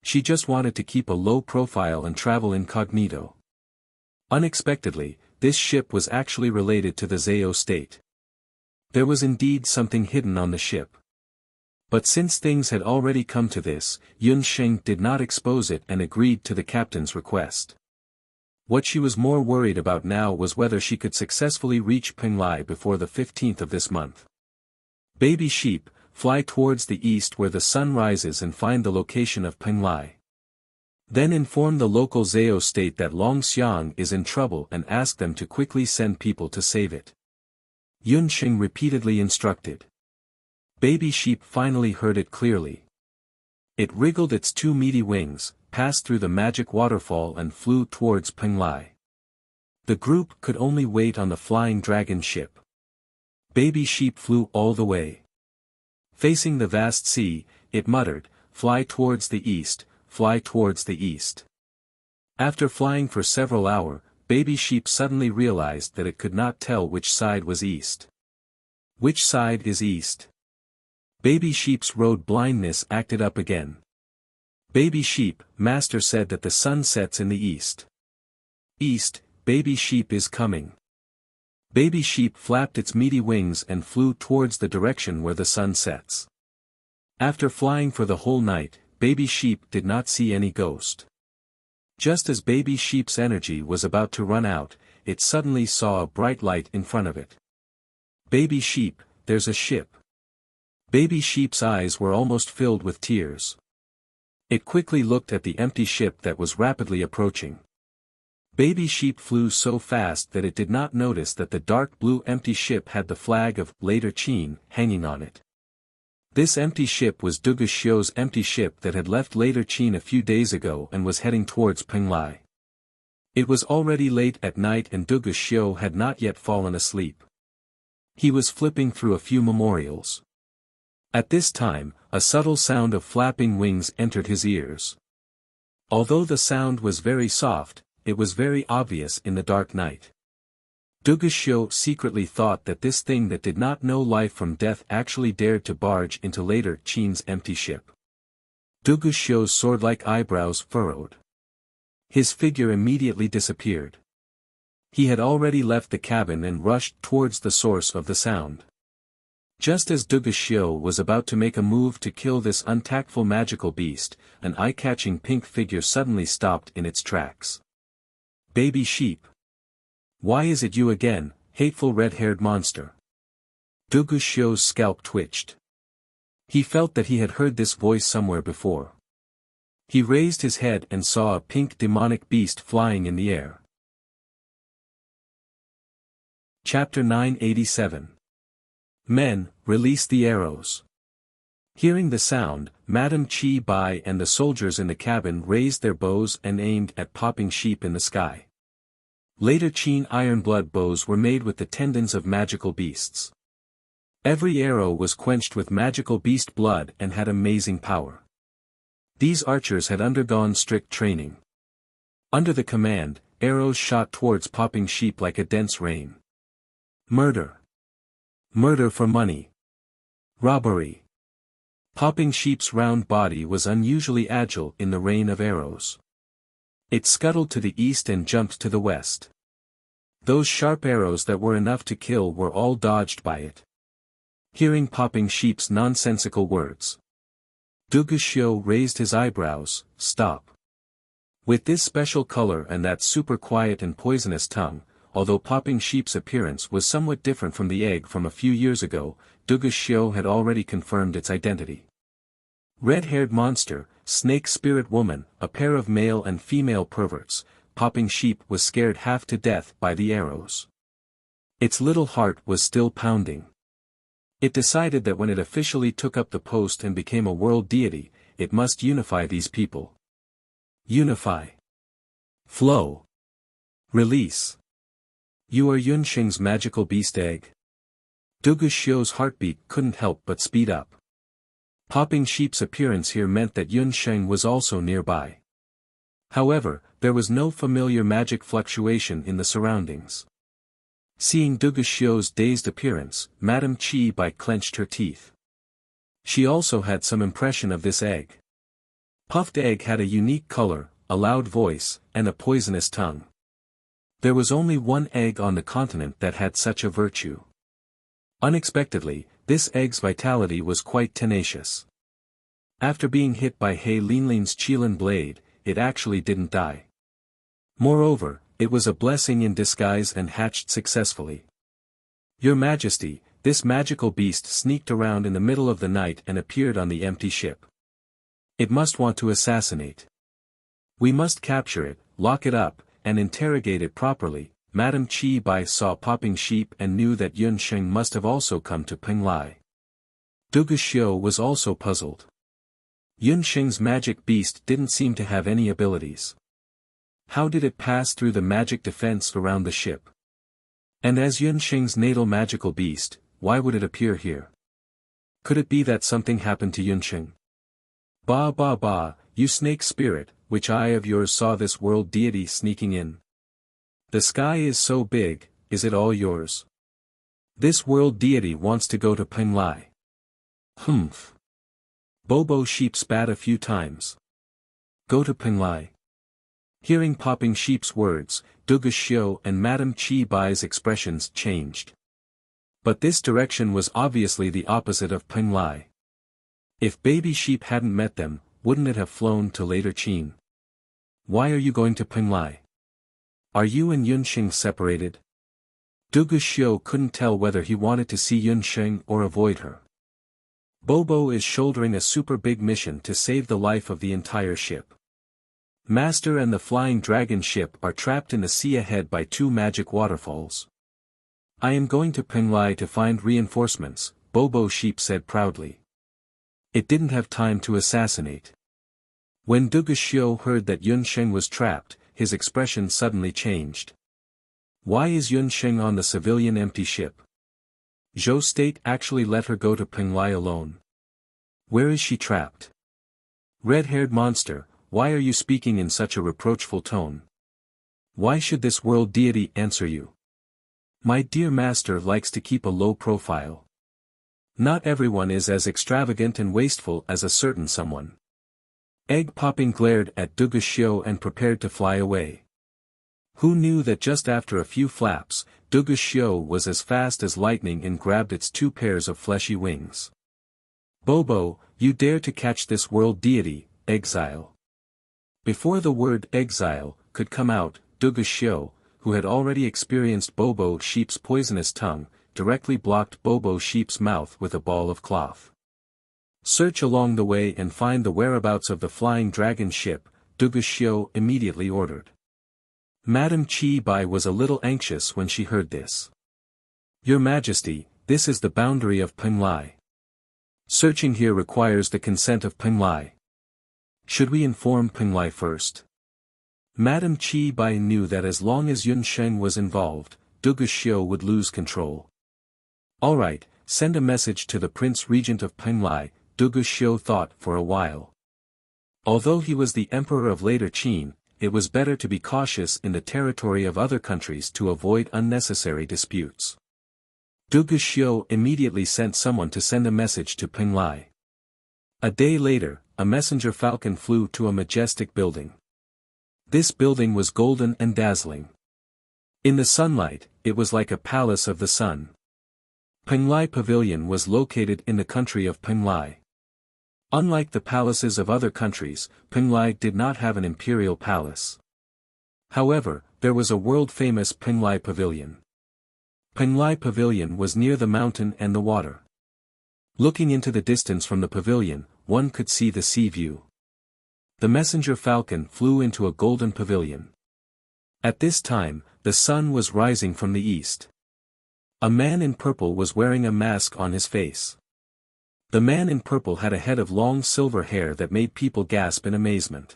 She just wanted to keep a low profile and travel incognito. Unexpectedly, this ship was actually related to the Zhao state. There was indeed something hidden on the ship. But since things had already come to this, Yunxing did not expose it and agreed to the captain's request. What she was more worried about now was whether she could successfully reach Penglai before the 15th of this month. Baby Sheep, fly towards the east where the sun rises and find the location of Penglai. Then inform the local Zhao state that Long Xiang is in trouble and ask them to quickly send people to save it. Yunxing repeatedly instructed. Baby Sheep finally heard it clearly. It wriggled its two meaty wings, passed through the magic waterfall and flew towards Penglai. The group could only wait on the flying dragon ship. Baby Sheep flew all the way. Facing the vast sea, it muttered, "Fly towards the east, fly towards the east." After flying for several hours, Baby Sheep suddenly realized that it could not tell which side was east. Which side is east? Baby Sheep's road blindness acted up again. Baby Sheep, Master said that the sun sets in the east. East, Baby Sheep is coming. Baby sheep flapped its meaty wings and flew towards the direction where the sun sets. After flying for the whole night, baby sheep did not see any ghost. Just as baby sheep's energy was about to run out, it suddenly saw a bright light in front of it. Baby sheep, there's a ship. Baby sheep's eyes were almost filled with tears. It quickly looked at the empty ship that was rapidly approaching. Baby sheep flew so fast that it did not notice that the dark blue empty ship had the flag of Later Qin hanging on it. This empty ship was Dugu Xiu's empty ship that had left Later Qin a few days ago and was heading towards Penglai. It was already late at night and Dugu Xiu had not yet fallen asleep. He was flipping through a few memorials. At this time, a subtle sound of flapping wings entered his ears. Although the sound was very soft, it was very obvious in the dark night. Dugu Xiu secretly thought that this thing that did not know life from death actually dared to barge into Later Qin's empty ship. Dugu Xiu's sword-like eyebrows furrowed. His figure immediately disappeared. He had already left the cabin and rushed towards the source of the sound. Just as Dugu Xiu was about to make a move to kill this untactful magical beast, an eye-catching pink figure suddenly stopped in its tracks. Baby sheep. Why is it you again, hateful red-haired monster? Dugu Xiu's scalp twitched. He felt that he had heard this voice somewhere before. He raised his head and saw a pink demonic beast flying in the air. Chapter 987. Men, release the arrows. Hearing the sound, Madame Chi Bai and the soldiers in the cabin raised their bows and aimed at popping sheep in the sky. Later Qin iron-blood bows were made with the tendons of magical beasts. Every arrow was quenched with magical beast blood and had amazing power. These archers had undergone strict training. Under the command, arrows shot towards popping sheep like a dense rain. Murder. Murder for money. Robbery. Popping sheep's round body was unusually agile in the rain of arrows. It scuttled to the east and jumped to the west. Those sharp arrows that were enough to kill were all dodged by it. Hearing popping sheep's nonsensical words, Dugu Xiu raised his eyebrows. Stop. With this special color and that super quiet and poisonous tongue, although popping sheep's appearance was somewhat different from the egg from a few years ago, Dugu Xiu had already confirmed its identity. Red-haired monster, snake spirit woman, a pair of male and female perverts, popping sheep was scared half to death by the arrows. Its little heart was still pounding. It decided that when it officially took up the post and became a world deity, it must unify these people. Unify. Flow. Release. You are Yunsheng's magical beast egg? Dugu Xiu's heartbeat couldn't help but speed up. Popping sheep's appearance here meant that Yunsheng was also nearby. However, there was no familiar magic fluctuation in the surroundings. Seeing Dugu Xiu's dazed appearance, Madame Chi Bai clenched her teeth. She also had some impression of this egg. Puffed egg had a unique color, a loud voice, and a poisonous tongue. There was only one egg on the continent that had such a virtue. Unexpectedly, this egg's vitality was quite tenacious. After being hit by He Linling's Qilin blade, it actually didn't die. Moreover, it was a blessing in disguise and hatched successfully. Your Majesty, this magical beast sneaked around in the middle of the night and appeared on the empty ship. It must want to assassinate. We must capture it, lock it up, and interrogate it properly. Madame Chi Bai saw popping sheep and knew that Yunsheng must have also come to Penglai. Dugu Xiu was also puzzled. Yunsheng's magic beast didn't seem to have any abilities. How did it pass through the magic defense around the ship? And as Yunsheng's natal magical beast, why would it appear here? Could it be that something happened to Yunsheng? Ba ba ba, you snake spirit, which eye of yours saw this world deity sneaking in? The sky is so big, is it all yours? This world deity wants to go to Penglai. Humph. Bobo sheep spat a few times. Go to Penglai. Hearing Popping Sheep's words, Dugu Xiu and Madame Chi Bai's expressions changed. But this direction was obviously the opposite of Peng Lai. If Baby Sheep hadn't met them, wouldn't it have flown to later Qin? Why are you going to Peng Lai? Are you and Yunxing separated? Dugu Xiu couldn't tell whether he wanted to see Yunxing or avoid her. Bobo is shouldering a super big mission to save the life of the entire ship. Master and the flying dragon ship are trapped in the sea ahead by 2 magic waterfalls. I am going to Peng Lai to find reinforcements, Bobo Sheep said proudly. It didn't have time to assassinate. When Dugu Xiu heard that Yunxing was trapped, his expression suddenly changed. Why is Yunxing on the civilian empty ship? Zhou State actually let her go to Peng Lai alone. Where is she trapped? Red-haired monster, why are you speaking in such a reproachful tone? Why should this world deity answer you? My dear master likes to keep a low profile. Not everyone is as extravagant and wasteful as a certain someone. Egg Popping glared at Dugu Xiu and prepared to fly away. Who knew that just after a few flaps, Dugu Xiu was as fast as lightning and grabbed its 2 pairs of fleshy wings. Bobo, you dare to catch this world deity, exile. Before the word exile could come out, Dugu Xiu, who had already experienced Bobo Sheep's poisonous tongue, directly blocked Bobo Sheep's mouth with a ball of cloth. Search along the way and find the whereabouts of the flying dragon ship, Dugu Xiu immediately ordered. Madame Chi Bai was a little anxious when she heard this. Your Majesty, this is the boundary of Peng Lai. Searching here requires the consent of Peng Lai. Should we inform Peng Lai first? Madame Chi Bai knew that as long as Yunxing was involved, Dugu Xiu would lose control. Alright, send a message to the Prince Regent of Peng Lai, Dugu Xiu thought for a while. Although he was the Emperor of Later Qin, it was better to be cautious in the territory of other countries to avoid unnecessary disputes. Dugu Xiu immediately sent someone to send a message to Peng Lai. A day later, a messenger falcon flew to a majestic building. This building was golden and dazzling. In the sunlight, it was like a palace of the sun. Peng Lai Pavilion was located in the country of Peng Lai. Unlike the palaces of other countries, Peng Lai did not have an imperial palace. However, there was a world-famous Peng Lai Pavilion. Peng Lai Pavilion was near the mountain and the water. Looking into the distance from the pavilion, one could see the sea view. The messenger falcon flew into a golden pavilion. At this time, the sun was rising from the east. A man in purple was wearing a mask on his face. The man in purple had a head of long silver hair that made people gasp in amazement.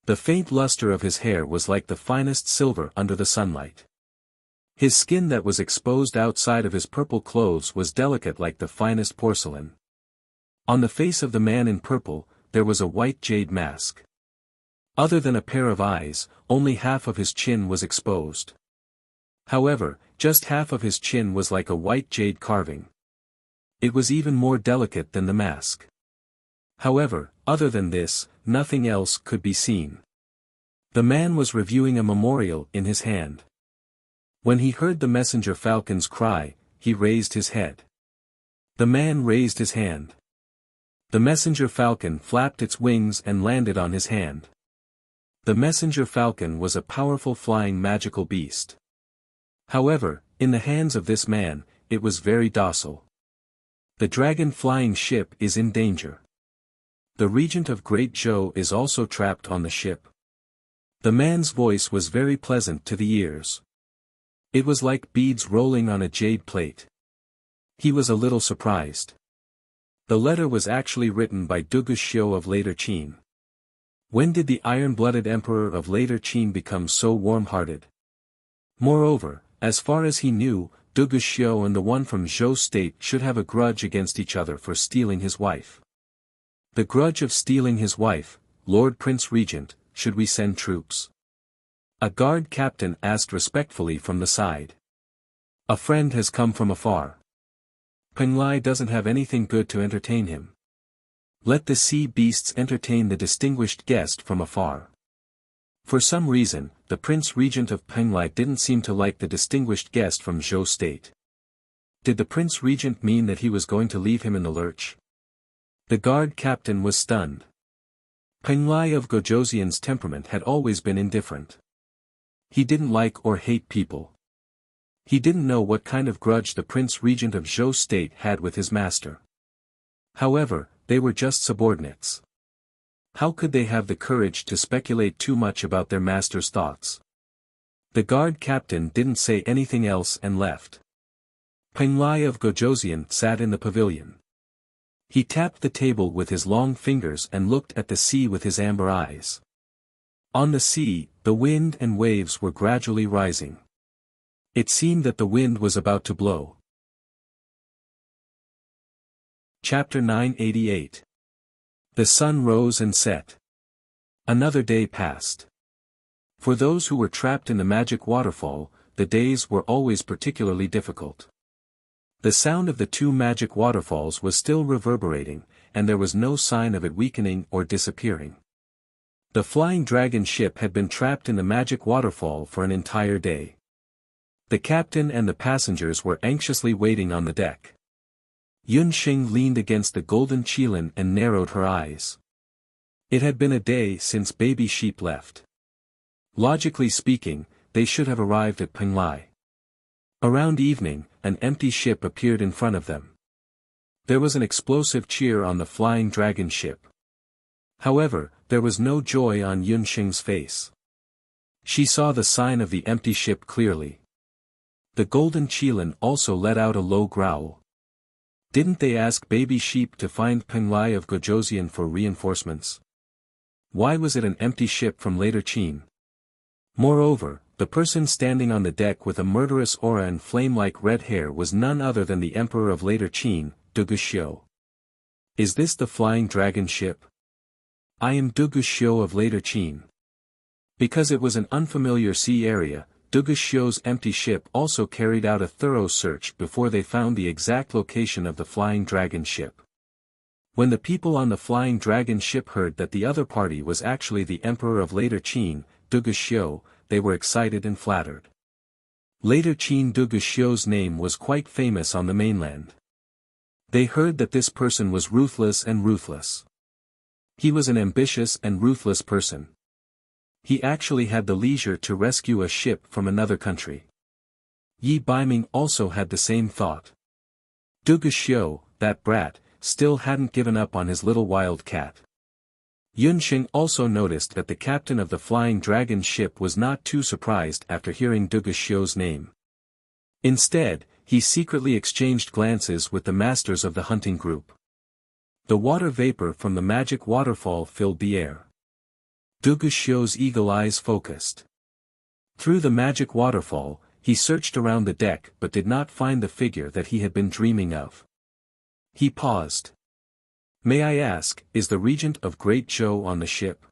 The faint luster of his hair was like the finest silver under the sunlight. His skin that was exposed outside of his purple clothes was delicate like the finest porcelain. On the face of the man in purple, there was a white jade mask. Other than a pair of eyes, only half of his chin was exposed. However, just half of his chin was like a white jade carving. It was even more delicate than the mask. However, other than this, nothing else could be seen. The man was reviewing a memorial in his hand. When he heard the messenger falcon's cry, he raised his head. The man raised his hand. The messenger falcon flapped its wings and landed on his hand. The messenger falcon was a powerful flying magical beast. However, in the hands of this man, it was very docile. The dragon flying ship is in danger. The regent of Great Zhou is also trapped on the ship. The man's voice was very pleasant to the ears. It was like beads rolling on a jade plate. He was a little surprised. The letter was actually written by Dugu Xiu of Later Qin. When did the iron-blooded emperor of Later Qin become so warm-hearted? Moreover, as far as he knew, Dugu Xiu and the one from Zhou State should have a grudge against each other for stealing his wife. The grudge of stealing his wife, Lord Prince Regent, should we send troops? A guard captain asked respectfully from the side. A friend has come from afar. Peng Lai doesn't have anything good to entertain him. Let the sea beasts entertain the distinguished guest from afar. For some reason, the Prince Regent of Penglai didn't seem to like the distinguished guest from Zhou State. Did the Prince Regent mean that he was going to leave him in the lurch? The guard captain was stunned. Penglai of Gojoseon's temperament had always been indifferent. He didn't like or hate people. He didn't know what kind of grudge the Prince Regent of Zhou State had with his master. However, they were just subordinates. How could they have the courage to speculate too much about their master's thoughts? The guard captain didn't say anything else and left. Penglai of Gojoseon sat in the pavilion. He tapped the table with his long fingers and looked at the sea with his amber eyes. On the sea, the wind and waves were gradually rising. It seemed that the wind was about to blow. Chapter 988. The sun rose and set. Another day passed. For those who were trapped in the magic waterfall, the days were always particularly difficult. The sound of the two magic waterfalls was still reverberating, and there was no sign of it weakening or disappearing. The flying dragon ship had been trapped in the magic waterfall for an entire day. The captain and the passengers were anxiously waiting on the deck. Yunxing leaned against the golden qilin and narrowed her eyes. It had been a day since baby sheep left. Logically speaking, they should have arrived at Penglai. Around evening, an empty ship appeared in front of them. There was an explosive cheer on the flying dragon ship. However, there was no joy on Yunxing's face. She saw the sign of the empty ship clearly. The golden qilin also let out a low growl. Didn't they ask baby sheep to find Penglai of Gojoseon for reinforcements? Why was it an empty ship from later Qin? Moreover, the person standing on the deck with a murderous aura and flame-like red hair was none other than the emperor of later Qin, Duguxiu. Is this the flying dragon ship? I am Duguxiu of later Qin. Because it was an unfamiliar sea area, Duguxiu's empty ship also carried out a thorough search before they found the exact location of the flying dragon ship. When the people on the flying dragon ship heard that the other party was actually the emperor of later Qin, Duguxiu, they were excited and flattered. Later Qin Duguxiu's name was quite famous on the mainland. They heard that this person was ruthless and ruthless. He was an ambitious and ruthless person. He actually had the leisure to rescue a ship from another country. Yi Baiming also had the same thought. Duguxiu, that brat, still hadn't given up on his little wild cat. Yunxing also noticed that the captain of the flying dragon ship was not too surprised after hearing Duguxiu's name. Instead, he secretly exchanged glances with the masters of the hunting group. The water vapor from the magic waterfall filled the air. Duguxiu's eagle eyes focused. Through the magic waterfall, he searched around the deck but did not find the figure that he had been dreaming of. He paused. May I ask, is the regent of Great Zhou on the ship?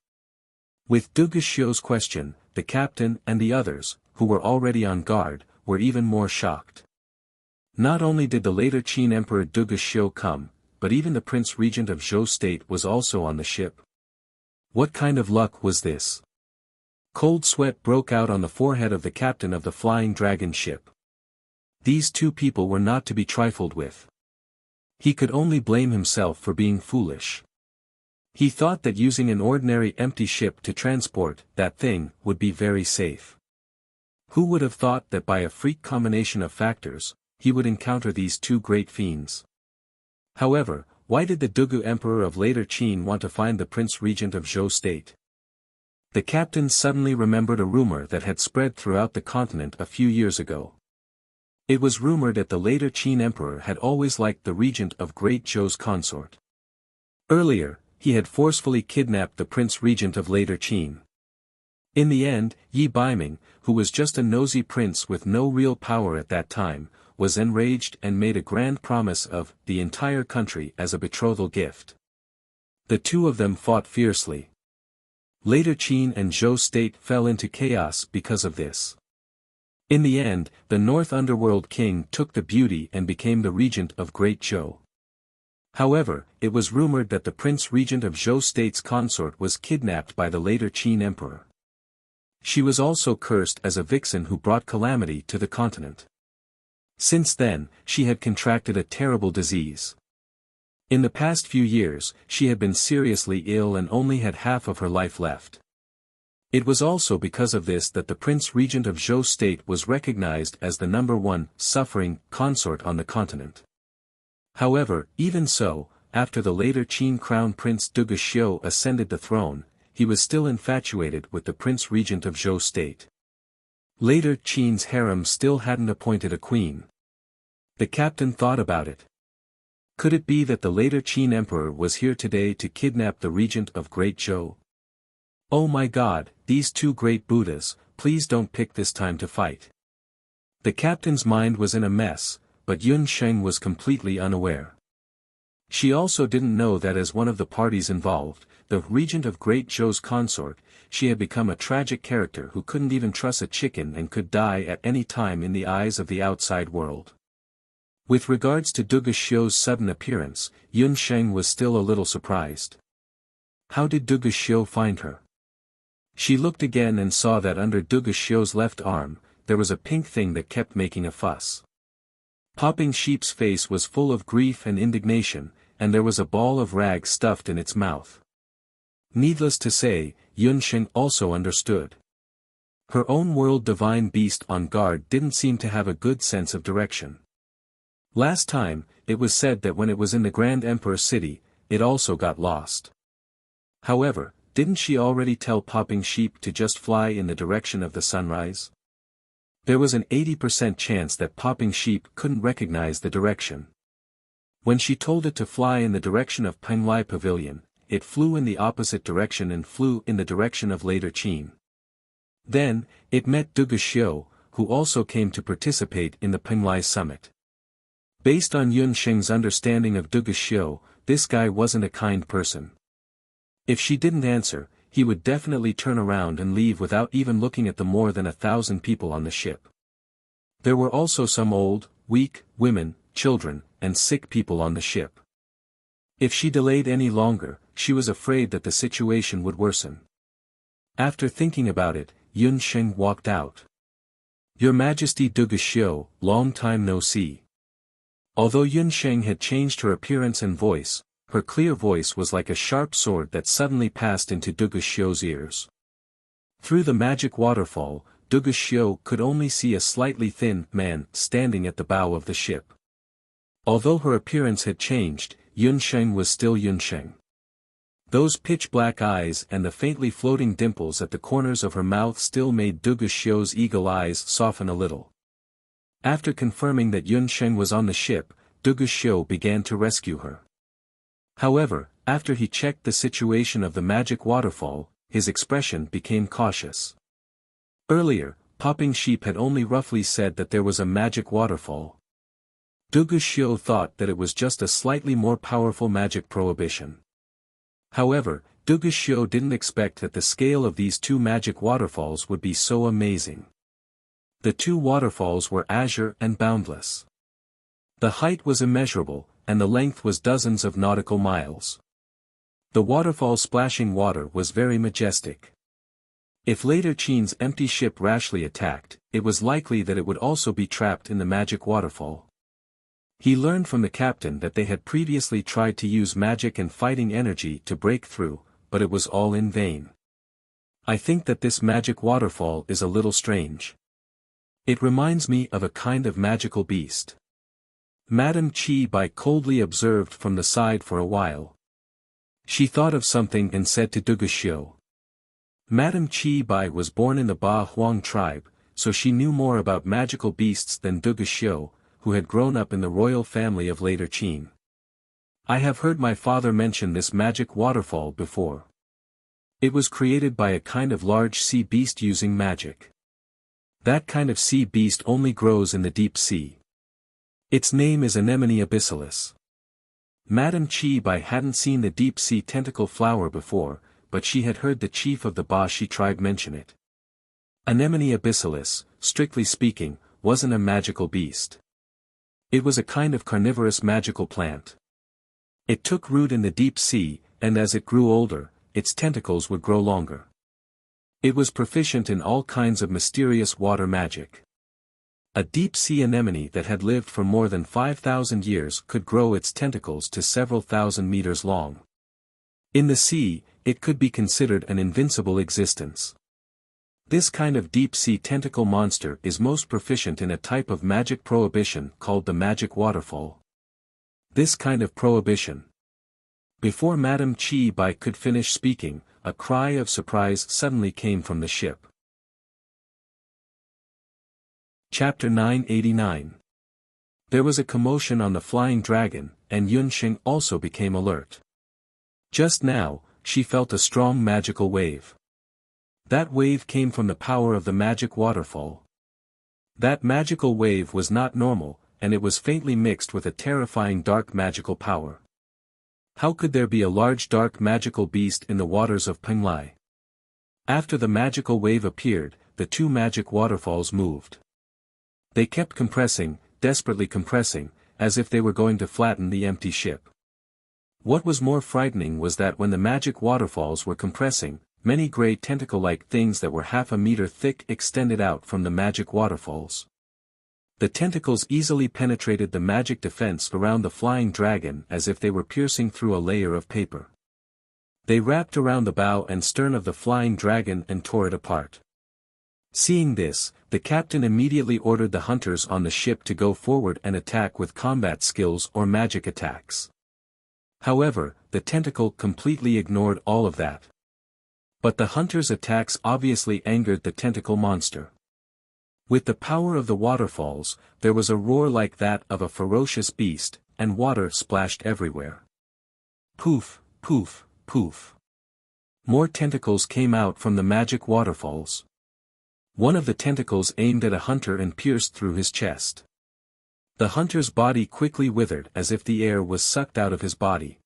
With Duguxiu's question, the captain and the others, who were already on guard, were even more shocked. Not only did the later Qin Emperor Duguxiu come, but even the Prince Regent of Zhou State was also on the ship. What kind of luck was this? Cold sweat broke out on the forehead of the captain of the flying dragon ship. These two people were not to be trifled with. He could only blame himself for being foolish. He thought that using an ordinary empty ship to transport that thing would be very safe. Who would have thought that by a freak combination of factors, he would encounter these two great fiends? However, why did the Dugu Emperor of later Qin want to find the Prince Regent of Zhou State? The captain suddenly remembered a rumor that had spread throughout the continent a few years ago. It was rumored that the later Qin Emperor had always liked the regent of Great Zhou's consort. Earlier, he had forcefully kidnapped the Prince Regent of later Qin. In the end, Yi Baiming, who was just a nosy prince with no real power at that time, was enraged and made a grand promise of the entire country as a betrothal gift. The two of them fought fiercely. Later Qin and Zhou State fell into chaos because of this. In the end, the North Underworld King took the beauty and became the regent of Great Zhou. However, it was rumored that the Prince Regent of Zhou State's consort was kidnapped by the later Qin Emperor. She was also cursed as a vixen who brought calamity to the continent. Since then, she had contracted a terrible disease. In the past few years, she had been seriously ill and only had half of her life left. It was also because of this that the Prince Regent of Zhou State was recognized as the #1 suffering consort on the continent. However, even so, after the later Qin Crown Prince Duge Xiu ascended the throne, he was still infatuated with the Prince Regent of Zhou State. Later Qin's harem still hadn't appointed a queen. The captain thought about it. Could it be that the later Qin emperor was here today to kidnap the regent of Great Zhou? Oh my God, these two great Buddhas, please don't pick this time to fight. The captain's mind was in a mess, but Yun Sheng was completely unaware. She also didn't know that as one of the parties involved, the regent of Great Zhou's consort, she had become a tragic character who couldn't even trust a chicken and could die at any time in the eyes of the outside world. With regards to Duge Xiu's sudden appearance, Yun Sheng was still a little surprised. How did Duge Xiu find her? She looked again and saw that under Duge Xiu's left arm, there was a pink thing that kept making a fuss. Popping Sheep's face was full of grief and indignation, and there was a ball of rag stuffed in its mouth. Needless to say, Yun Sheng also understood. Her own world divine beast on guard didn't seem to have a good sense of direction. Last time, it was said that when it was in the Grand Emperor city, it also got lost. However, didn't she already tell Popping Sheep to just fly in the direction of the sunrise? There was an 80% chance that Popping Sheep couldn't recognize the direction. When she told it to fly in the direction of Penglai Pavilion, it flew in the opposite direction and flew in the direction of later Qin. Then, it met Duge Xiu, who also came to participate in the Penglai summit. Based on Yun Sheng's understanding of Duge Xiu, this guy wasn't a kind person. If she didn't answer, he would definitely turn around and leave without even looking at the more than 1,000 people on the ship. There were also some old, weak, women, children, and sick people on the ship. If she delayed any longer, she was afraid that the situation would worsen. After thinking about it, Yun Sheng walked out. Your Majesty Duge Xiu, long time no see. Although Yun Sheng had changed her appearance and voice, her clear voice was like a sharp sword that suddenly passed into Duge Xiu's ears. Through the magic waterfall, Duge Xiu could only see a slightly thin man standing at the bow of the ship. Although her appearance had changed, Yun Sheng was still Yun Sheng. Those pitch-black eyes and the faintly floating dimples at the corners of her mouth still made Duge Xiu's eagle eyes soften a little. After confirming that Yun Sheng was on the ship, Duge Xiu began to rescue her. However, after he checked the situation of the magic waterfall, his expression became cautious. Earlier, Popping Sheep had only roughly said that there was a magic waterfall. Duge Xiu thought that it was just a slightly more powerful magic prohibition. However, Duge Xiu didn't expect that the scale of these two magic waterfalls would be so amazing. The two waterfalls were azure and boundless. The height was immeasurable, and the length was dozens of nautical miles. The waterfall splashing water was very majestic. If later Qin's empty ship rashly attacked, it was likely that it would also be trapped in the magic waterfall. He learned from the captain that they had previously tried to use magic and fighting energy to break through, but it was all in vain. I think that this magic waterfall is a little strange. It reminds me of a kind of magical beast. Madame Qi Bai coldly observed from the side for a while. She thought of something and said to Duge Xiu. Madame Qi Bai was born in the Ba Huang tribe, so she knew more about magical beasts than Duge Xiu, who had grown up in the royal family of later Qin. I have heard my father mention this magic waterfall before. It was created by a kind of large sea beast using magic. That kind of sea beast only grows in the deep sea. Its name is Anemone abyssalis. Madame Qi Bai hadn't seen the deep sea tentacle flower before, but she had heard the chief of the Ba Shi tribe mention it. Anemone abyssalis, strictly speaking, wasn't a magical beast. It was a kind of carnivorous magical plant. It took root in the deep sea, and as it grew older, its tentacles would grow longer. It was proficient in all kinds of mysterious water magic. A deep-sea anemone that had lived for more than 5,000 years could grow its tentacles to several thousand meters long. In the sea, it could be considered an invincible existence. This kind of deep-sea tentacle monster is most proficient in a type of magic prohibition called the magic waterfall. This kind of prohibition. Before Madame Chi Bai could finish speaking, a cry of surprise suddenly came from the ship. Chapter 989. There was a commotion on the flying dragon, and Yunxing also became alert. Just now, she felt a strong magical wave. That wave came from the power of the magic waterfall. That magical wave was not normal, and it was faintly mixed with a terrifying dark magical power. How could there be a large dark magical beast in the waters of Penglai? After the magical wave appeared, the two magic waterfalls moved. They kept compressing, desperately compressing, as if they were going to flatten the empty ship. What was more frightening was that when the magic waterfalls were compressing, many gray tentacle-like things that were half a meter thick extended out from the magic waterfalls. The tentacles easily penetrated the magic defense around the flying dragon as if they were piercing through a layer of paper. They wrapped around the bow and stern of the flying dragon and tore it apart. Seeing this, the captain immediately ordered the hunters on the ship to go forward and attack with combat skills or magic attacks. However, the tentacle completely ignored all of that. But the hunters' attacks obviously angered the tentacle monster. With the power of the waterfalls, there was a roar like that of a ferocious beast, and water splashed everywhere. Poof, poof, poof. More tentacles came out from the magic waterfalls. One of the tentacles aimed at a hunter and pierced through his chest. The hunter's body quickly withered as if the air was sucked out of his body.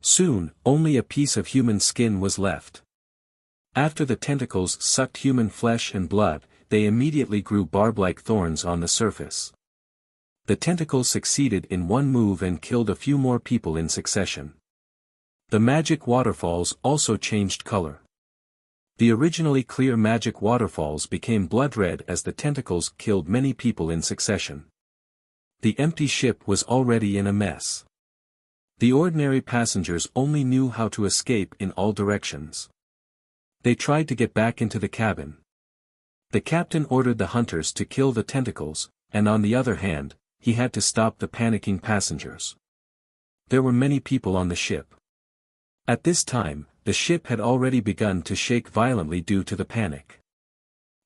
Soon, only a piece of human skin was left. After the tentacles sucked human flesh and blood, they immediately grew barb-like thorns on the surface. The tentacles succeeded in one move and killed a few more people in succession. The magic waterfalls also changed color. The originally clear magic waterfalls became blood-red as the tentacles killed many people in succession. The empty ship was already in a mess. The ordinary passengers only knew how to escape in all directions. They tried to get back into the cabin. The captain ordered the hunters to kill the tentacles, and on the other hand, he had to stop the panicking passengers. There were many people on the ship. At this time, the ship had already begun to shake violently due to the panic.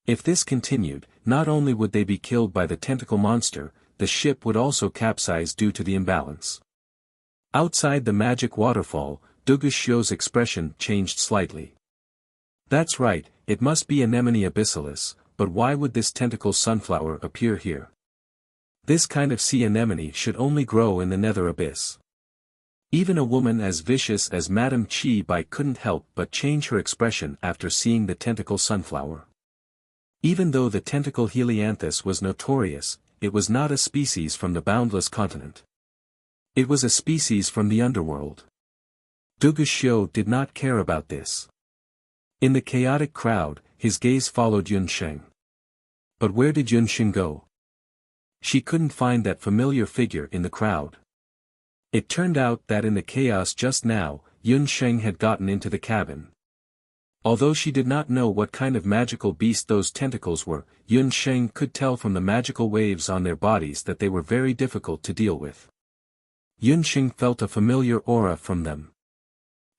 If this continued, not only would they be killed by the tentacle monster, the ship would also capsize due to the imbalance. Outside the magic waterfall, Duguxiu's expression changed slightly. That's right, it must be Anemone abyssalis, but why would this tentacle sunflower appear here? This kind of sea anemone should only grow in the nether abyss. Even a woman as vicious as Madame Chi Bai couldn't help but change her expression after seeing the tentacle sunflower. Even though the tentacle helianthus was notorious, it was not a species from the boundless continent. It was a species from the underworld. Duguxiu did not care about this. In the chaotic crowd, his gaze followed Yunxing. But where did Yunxing go? She couldn't find that familiar figure in the crowd. It turned out that in the chaos just now, Yunxing had gotten into the cabin. Although she did not know what kind of magical beast those tentacles were, Yunxing could tell from the magical waves on their bodies that they were very difficult to deal with. Yunxing felt a familiar aura from them.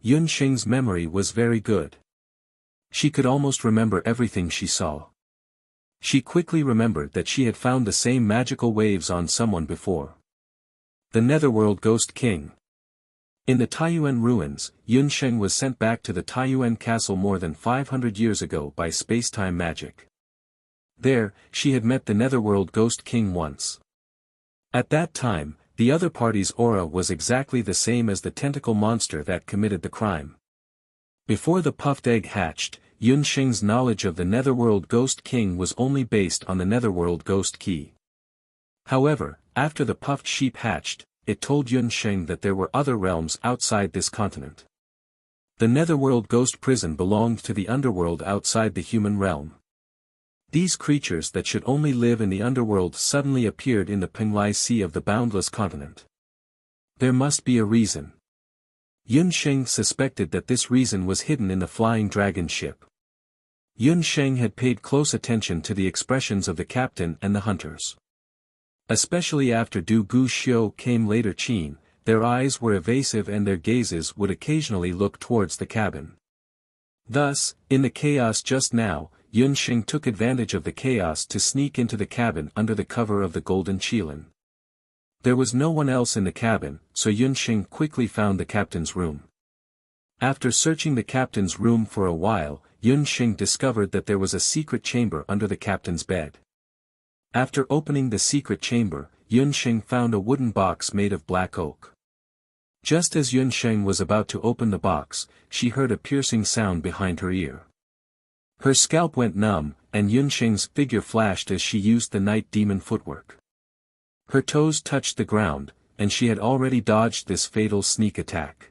Yunxing's memory was very good. She could almost remember everything she saw. She quickly remembered that she had found the same magical waves on someone before. The Netherworld Ghost King. In the Taiyuan ruins, Yunxing was sent back to the Taiyuan castle more than 500 years ago by space-time magic. There, she had met the Netherworld Ghost King once. At that time, the other party's aura was exactly the same as the tentacle monster that committed the crime. Before the puffed egg hatched, Yunxing's knowledge of the Netherworld Ghost King was only based on the Netherworld Ghost Key. However, after the puffed sheep hatched, it told Yunxing that there were other realms outside this continent. The netherworld ghost prison belonged to the underworld outside the human realm. These creatures that should only live in the underworld suddenly appeared in the Penglai Sea of the boundless continent. There must be a reason. Yun Sheng suspected that this reason was hidden in the flying dragon ship. Yun Sheng had paid close attention to the expressions of the captain and the hunters. Especially after Du Gu Xiu came later Qin, their eyes were evasive and their gazes would occasionally look towards the cabin. Thus, in the chaos just now, Yun Sheng took advantage of the chaos to sneak into the cabin under the cover of the golden qilin. There was no one else in the cabin, so Yun Sheng quickly found the captain's room. After searching the captain's room for a while, Yun Sheng discovered that there was a secret chamber under the captain's bed. After opening the secret chamber, Yun Sheng found a wooden box made of black oak. Just as Yun Sheng was about to open the box, she heard a piercing sound behind her ear. Her scalp went numb, and Yun Sheng's figure flashed as she used the night demon footwork. Her toes touched the ground, and she had already dodged this fatal sneak attack.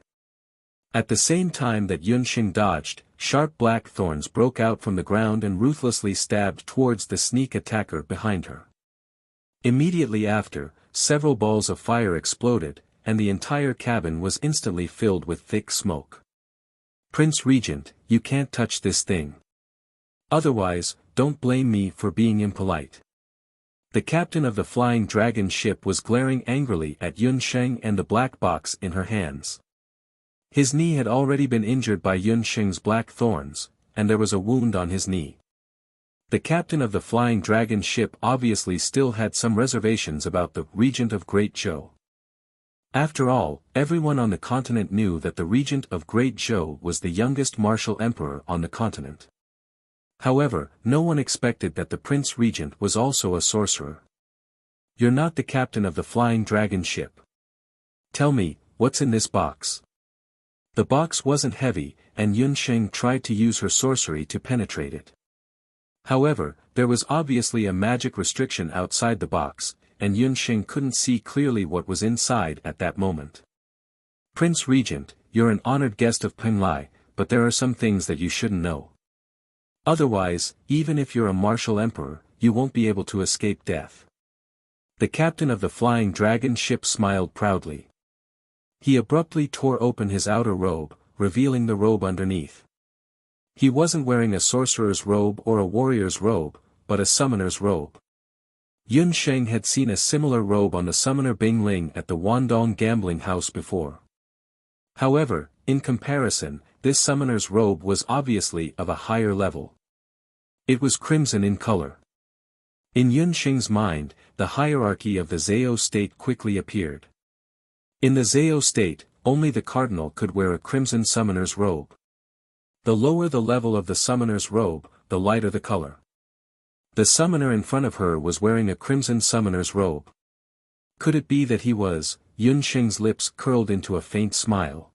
At the same time that Yun Sheng dodged, sharp black thorns broke out from the ground and ruthlessly stabbed towards the sneak attacker behind her. Immediately after, several balls of fire exploded, and the entire cabin was instantly filled with thick smoke. "Prince Regent, you can't touch this thing. Otherwise, don't blame me for being impolite." The captain of the flying dragon ship was glaring angrily at Yun Sheng and the black box in her hands. His knee had already been injured by Yun Sheng's black thorns, and there was a wound on his knee. The captain of the flying dragon ship obviously still had some reservations about the Regent of Great Zhou. After all, everyone on the continent knew that the Regent of Great Zhou was the youngest martial emperor on the continent. However, no one expected that the Prince Regent was also a sorcerer. "You're not the captain of the flying dragon ship. Tell me, what's in this box?" The box wasn't heavy, and Yun Sheng tried to use her sorcery to penetrate it. However, there was obviously a magic restriction outside the box, and Yun Sheng couldn't see clearly what was inside at that moment. "Prince Regent, you're an honored guest of Penglai, but there are some things that you shouldn't know. Otherwise, even if you're a martial emperor, you won't be able to escape death." The captain of the flying dragon ship smiled proudly. He abruptly tore open his outer robe, revealing the robe underneath. He wasn't wearing a sorcerer's robe or a warrior's robe, but a summoner's robe. Yun Sheng had seen a similar robe on the summoner Bing Ling at the Wandong gambling house before. However, in comparison, this summoner's robe was obviously of a higher level. It was crimson in color. In Yun Sheng's mind, the hierarchy of the Zhao state quickly appeared. In the Zhao state, only the cardinal could wear a crimson summoner's robe. The lower the level of the summoner's robe, the lighter the color. The summoner in front of her was wearing a crimson summoner's robe. Could it be that he was? Yun Sheng's lips curled into a faint smile.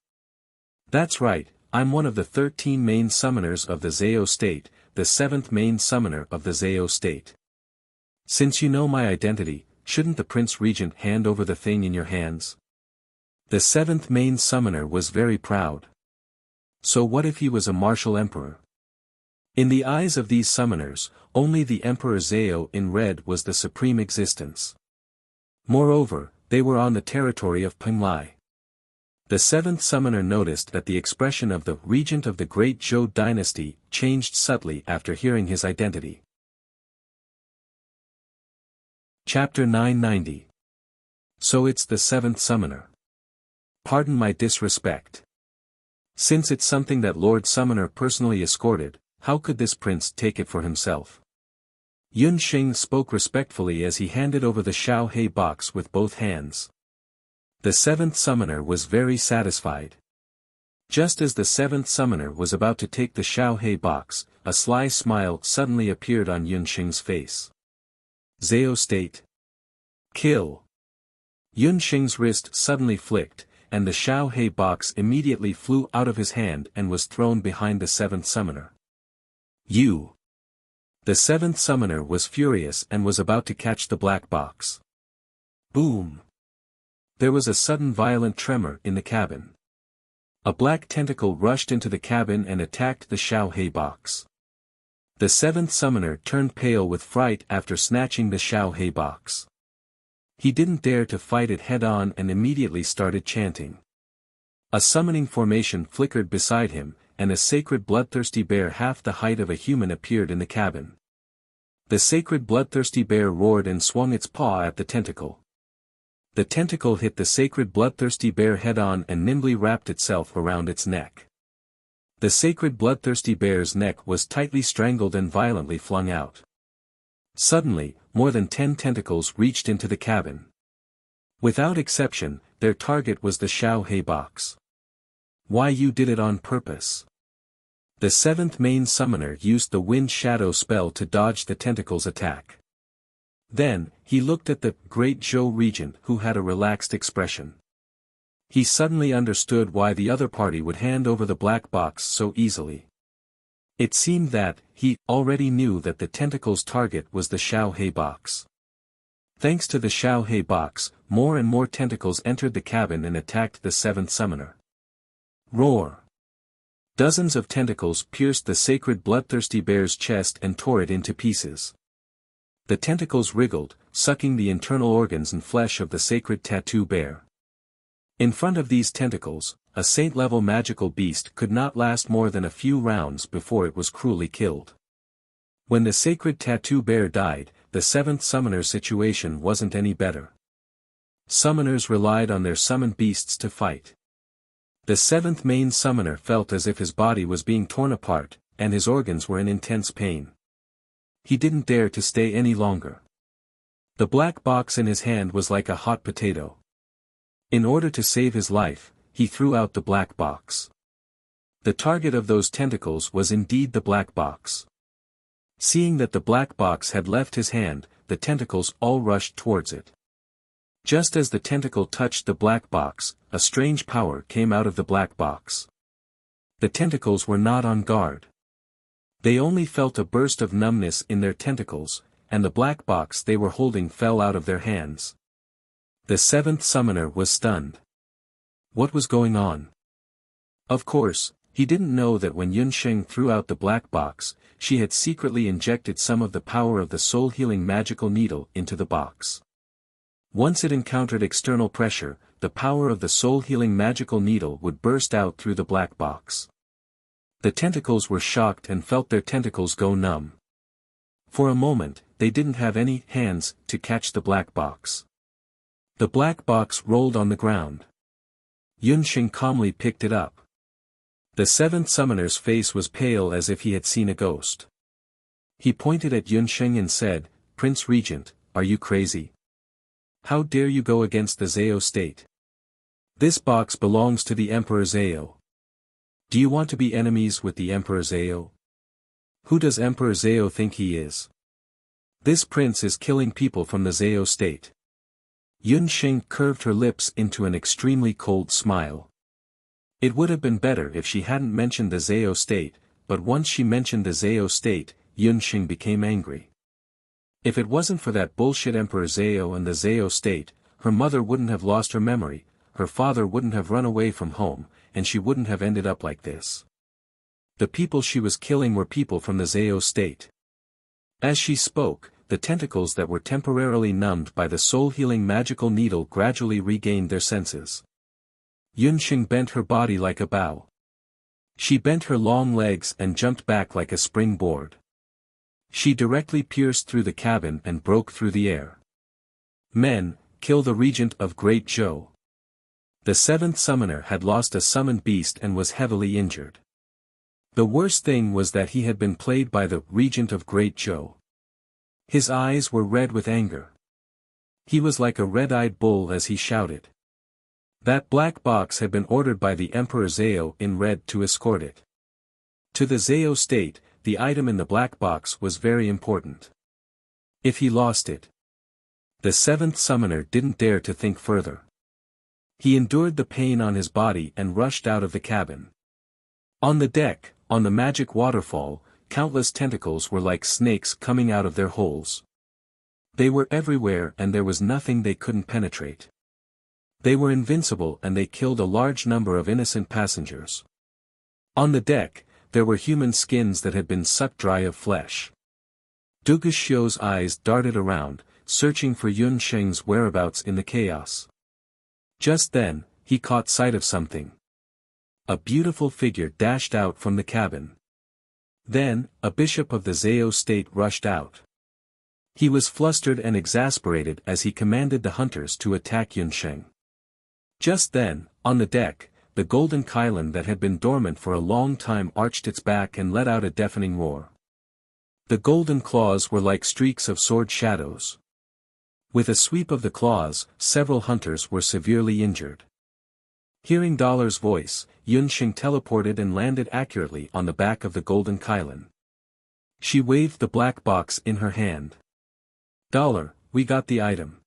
"That's right, I'm one of the 13 main summoners of the Zhao state, the 7th main summoner of the Zhao state. Since you know my identity, shouldn't the Prince Regent hand over the thing in your hands?" The 7th main summoner was very proud. So what if he was a martial emperor? In the eyes of these summoners, only the Emperor Zhao in red was the supreme existence. Moreover, they were on the territory of Penglai. The 7th summoner noticed that the expression of the Regent of the Great Zhou dynasty changed subtly after hearing his identity. Chapter 990. So it's the 7th summoner. Pardon my disrespect. Since it's something that Lord Summoner personally escorted, how could this prince take it for himself? Yun Sheng spoke respectfully as he handed over the Xiao Hei box with both hands. The 7th summoner was very satisfied. Just as the 7th summoner was about to take the Xiao Hei box, a sly smile suddenly appeared on Yun Sheng's face. "Zhao state. Kill." Yun Sheng's wrist suddenly flicked, and the Xiao Hei box immediately flew out of his hand and was thrown behind the 7th summoner. "You!" The 7th summoner was furious and was about to catch the black box. Boom! There was a sudden violent tremor in the cabin. A black tentacle rushed into the cabin and attacked the Xiaohei box. The seventh summoner turned pale with fright after snatching the Xiaohei box. He didn't dare to fight it head-on and immediately started chanting. A summoning formation flickered beside him, and a sacred bloodthirsty bear half the height of a human appeared in the cabin. The sacred bloodthirsty bear roared and swung its paw at the tentacle. The tentacle hit the sacred bloodthirsty bear head-on and nimbly wrapped itself around its neck. The sacred bloodthirsty bear's neck was tightly strangled and violently flung out. Suddenly, more than 10 tentacles reached into the cabin. Without exception, their target was the Xiaohei box. Why you did it on purpose? The seventh main summoner used the Wind Shadow spell to dodge the tentacle's attack. Then, he looked at the Great Zhou Regent who had a relaxed expression. He suddenly understood why the other party would hand over the black box so easily. It seemed that, he already knew that the tentacle's target was the Xiaohei box. Thanks to the Xiaohei box, more and more tentacles entered the cabin and attacked the seventh summoner. Roar! Dozens of tentacles pierced the sacred bloodthirsty bear's chest and tore it into pieces. The tentacles wriggled, sucking the internal organs and flesh of the sacred tattoo bear. In front of these tentacles, a saint-level magical beast could not last more than a few rounds before it was cruelly killed. When the sacred tattoo bear died, the seventh summoner's situation wasn't any better. Summoners relied on their summoned beasts to fight. The seventh main summoner felt as if his body was being torn apart, and his organs were in intense pain. He didn't dare to stay any longer. The black box in his hand was like a hot potato. In order to save his life, he threw out the black box. The target of those tentacles was indeed the black box. Seeing that the black box had left his hand, the tentacles all rushed towards it. Just as the tentacle touched the black box, a strange power came out of the black box. The tentacles were not on guard. They only felt a burst of numbness in their tentacles, and the black box they were holding fell out of their hands. The seventh summoner was stunned. What was going on? Of course, he didn't know that when Yunsheng threw out the black box, she had secretly injected some of the power of the soul-healing magical needle into the box. Once it encountered external pressure, the power of the soul-healing magical needle would burst out through the black box. The tentacles were shocked and felt their tentacles go numb. For a moment, they didn't have any hands to catch the black box. The black box rolled on the ground. Yunsheng calmly picked it up. The seventh summoner's face was pale as if he had seen a ghost. He pointed at Yunsheng and said, "Prince Regent, are you crazy? How dare you go against the Zhao state? This box belongs to the Emperor Zhao. Do you want to be enemies with the Emperor Zhao? Who does Emperor Zhao think he is? This prince is killing people from the Zhao state." Yunsheng curved her lips into an extremely cold smile. It would have been better if she hadn't mentioned the Zhao state, but once she mentioned the Zhao state, Yunsheng became angry. If it wasn't for that bullshit Emperor Zhao and the Zhao state, her mother wouldn't have lost her memory, her father wouldn't have run away from home, and she wouldn't have ended up like this. The people she was killing were people from the Zhao state. As she spoke, the tentacles that were temporarily numbed by the soul-healing magical needle gradually regained their senses. Yunsheng bent her body like a bow. She bent her long legs and jumped back like a springboard. She directly pierced through the cabin and broke through the air. Men, kill the regent of Great Zhou. The seventh summoner had lost a summoned beast and was heavily injured. The worst thing was that he had been played by the regent of Great Zhou. His eyes were red with anger. He was like a red-eyed bull as he shouted. That black box had been ordered by the Emperor Zhao in red to escort it. To the Zhao state, the item in the black box was very important. If he lost it, the seventh summoner didn't dare to think further. He endured the pain on his body and rushed out of the cabin. On the deck, on the magic waterfall, countless tentacles were like snakes coming out of their holes. They were everywhere and there was nothing they couldn't penetrate. They were invincible and they killed a large number of innocent passengers. On the deck, there were human skins that had been sucked dry of flesh. Duguxiu's eyes darted around, searching for Yun Sheng's whereabouts in the chaos. Just then, he caught sight of something. A beautiful figure dashed out from the cabin. Then, a bishop of the Zhao state rushed out. He was flustered and exasperated as he commanded the hunters to attack Yun Sheng. Just then, on the deck, the golden Kylin that had been dormant for a long time arched its back and let out a deafening roar. The golden claws were like streaks of sword shadows. With a sweep of the claws, several hunters were severely injured. Hearing Dollar's voice, Yun Sheng teleported and landed accurately on the back of the golden Kylin. She waved the black box in her hand. "Dollar, we got the item.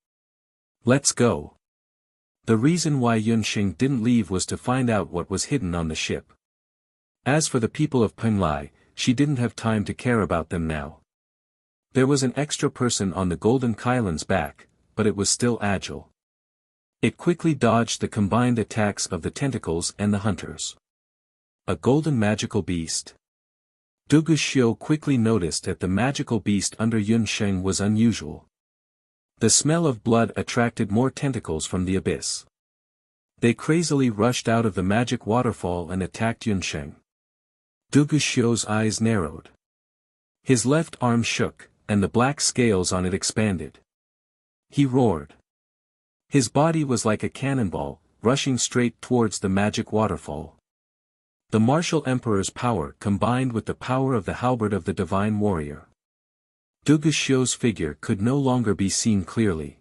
Let's go." The reason why Yun Sheng didn't leave was to find out what was hidden on the ship. As for the people of Penglai, she didn't have time to care about them now. There was an extra person on the golden Kylin's back, but it was still agile. It quickly dodged the combined attacks of the tentacles and the hunters. A golden magical beast. Duguxiu quickly noticed that the magical beast under Yun Sheng was unusual. The smell of blood attracted more tentacles from the abyss. They crazily rushed out of the magic waterfall and attacked Yun Sheng. Duguxiu's eyes narrowed. His left arm shook, and the black scales on it expanded. He roared. His body was like a cannonball, rushing straight towards the magic waterfall. The martial emperor's power combined with the power of the halberd of the divine warrior. Duguxiu's figure could no longer be seen clearly.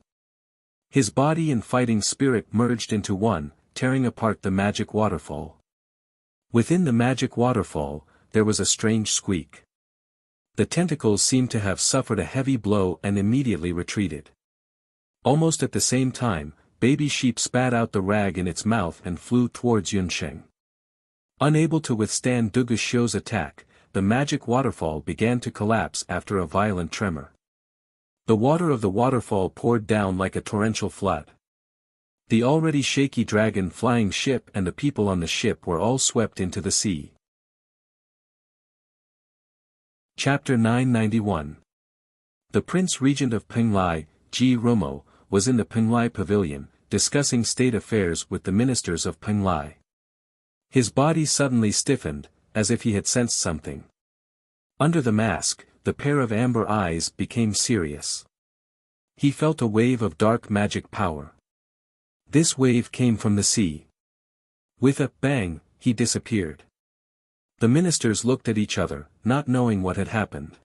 His body and fighting spirit merged into one, tearing apart the magic waterfall. Within the magic waterfall, there was a strange squeak. The tentacles seemed to have suffered a heavy blow and immediately retreated. Almost at the same time, baby sheep spat out the rag in its mouth and flew towards Yun Sheng. Unable to withstand Duguxiu's attack, the magic waterfall began to collapse after a violent tremor. The water of the waterfall poured down like a torrential flood. The already shaky dragon flying ship and the people on the ship were all swept into the sea. Chapter 991. The Prince Regent of Penglai, Ji Romo, was in the Penglai pavilion, discussing state affairs with the ministers of Penglai. His body suddenly stiffened, as if he had sensed something. Under the mask, the pair of amber eyes became serious. He felt a wave of dark magic power. This wave came from the sea. With a bang, he disappeared. The ministers looked at each other, not knowing what had happened.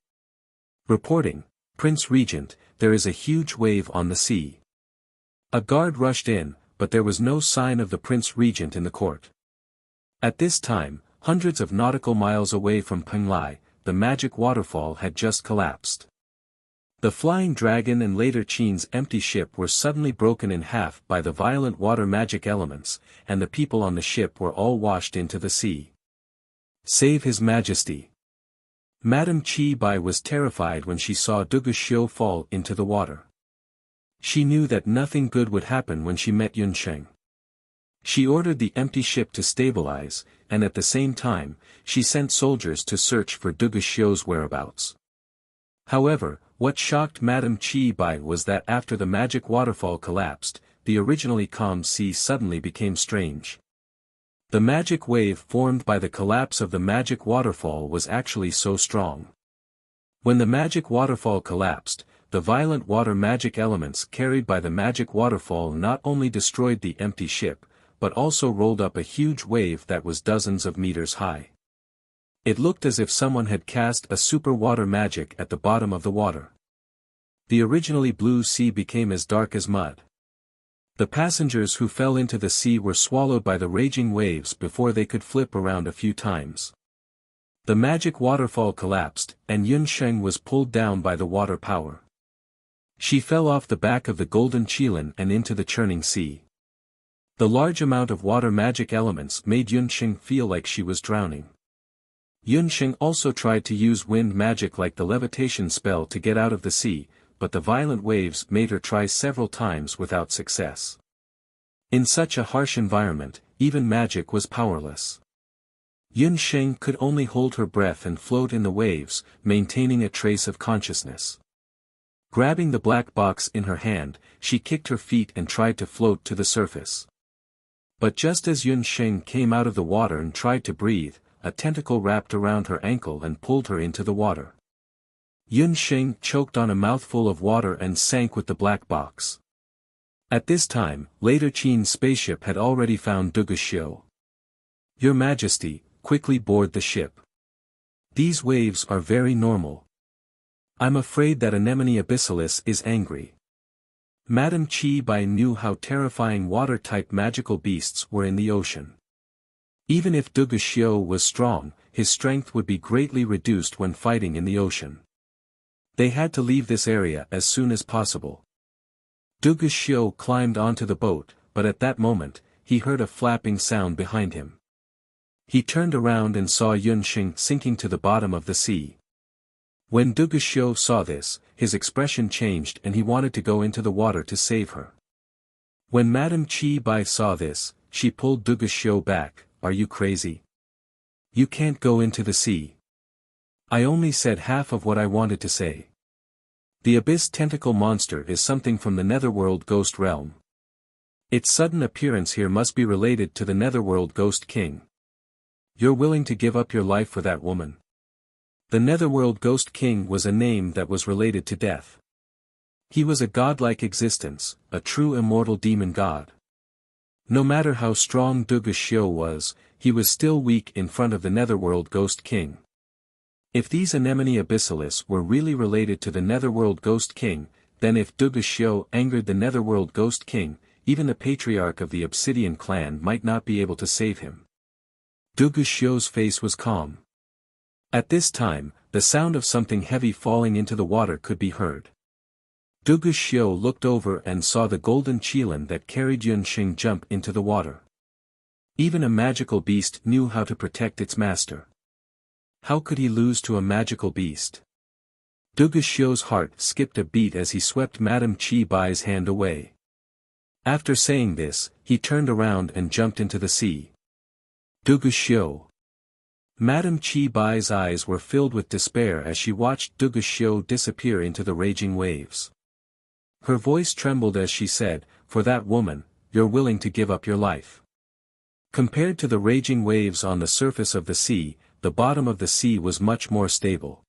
Reporting, "Prince Regent, there is a huge wave on the sea." A guard rushed in, but there was no sign of the Prince Regent in the court. At this time, hundreds of nautical miles away from Penglai, the magic waterfall had just collapsed. The flying dragon and later Qin's empty ship were suddenly broken in half by the violent water magic elements, and the people on the ship were all washed into the sea. Save His Majesty. Madame Qi Bai was terrified when she saw Duguxiu fall into the water. She knew that nothing good would happen when she met Yun Sheng. She ordered the empty ship to stabilize, and at the same time, she sent soldiers to search for Duguxiu's whereabouts. However, what shocked Madame Qi Bai was that after the magic waterfall collapsed, the originally calm sea suddenly became strange. The magic wave formed by the collapse of the magic waterfall was actually so strong. When the magic waterfall collapsed, the violent water magic elements carried by the magic waterfall not only destroyed the empty ship, but also rolled up a huge wave that was dozens of meters high. It looked as if someone had cast a super water magic at the bottom of the water. The originally blue sea became as dark as mud. The passengers who fell into the sea were swallowed by the raging waves before they could flip around a few times. The magic waterfall collapsed, and Yun Sheng was pulled down by the water power. She fell off the back of the golden Qilin and into the churning sea. The large amount of water magic elements made Yun Sheng feel like she was drowning. Yun Sheng also tried to use wind magic like the levitation spell to get out of the sea, but the violent waves made her try several times without success. In such a harsh environment, even magic was powerless. Yun Sheng could only hold her breath and float in the waves, maintaining a trace of consciousness. Grabbing the black box in her hand, she kicked her feet and tried to float to the surface. But just as Yun Sheng came out of the water and tried to breathe, a tentacle wrapped around her ankle and pulled her into the water. Yun Sheng choked on a mouthful of water and sank with the black box. At this time, later Qin's spaceship had already found Wuxia. Your Majesty, quickly board the ship. These waves are very normal. I'm afraid that Anemone Abyssalis is angry. Madame Qi Bai knew how terrifying water-type magical beasts were in the ocean. Even if Wuxia was strong, his strength would be greatly reduced when fighting in the ocean. They had to leave this area as soon as possible. Wuxia climbed onto the boat, but at that moment, he heard a flapping sound behind him. He turned around and saw Yun Sheng sinking to the bottom of the sea. When Wuxia saw this, his expression changed and he wanted to go into the water to save her. When Madame Qi Bai saw this, she pulled Wuxia back. Are you crazy? You can't go into the sea. I only said half of what I wanted to say. The Abyss Tentacle Monster is something from the Netherworld Ghost Realm. Its sudden appearance here must be related to the Netherworld Ghost King. You're willing to give up your life for that woman? The Netherworld Ghost King was a name that was related to death. He was a godlike existence, a true immortal demon god. No matter how strong Wuxia was, he was still weak in front of the Netherworld Ghost King. If these Anemone Abyssalis were really related to the Netherworld Ghost King, then if Wuxia angered the Netherworld Ghost King, even the patriarch of the Obsidian clan might not be able to save him. Wuxia's face was calm. At this time, the sound of something heavy falling into the water could be heard. Wuxia looked over and saw the golden qilin that carried Yun Sheng jump into the water. Even a magical beast knew how to protect its master. How could he lose to a magical beast? Wuxia's heart skipped a beat as he swept Madame Qi Bai's hand away. After saying this, he turned around and jumped into the sea. Wuxia. Madame Qi Bai's eyes were filled with despair as she watched Wuxia disappear into the raging waves. Her voice trembled as she said, "For that woman, you're willing to give up your life." Compared to the raging waves on the surface of the sea, the bottom of the sea was much more stable.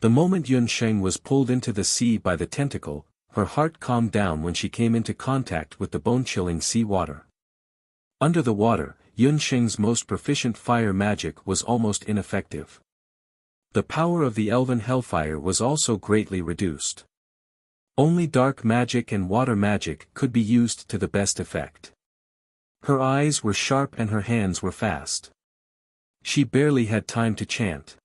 The moment Yun Sheng was pulled into the sea by the tentacle, her heart calmed down when she came into contact with the bone-chilling sea water. Under the water, Yun Sheng's most proficient fire magic was almost ineffective. The power of the elven hellfire was also greatly reduced. Only dark magic and water magic could be used to the best effect. Her eyes were sharp and her hands were fast. She barely had time to chant.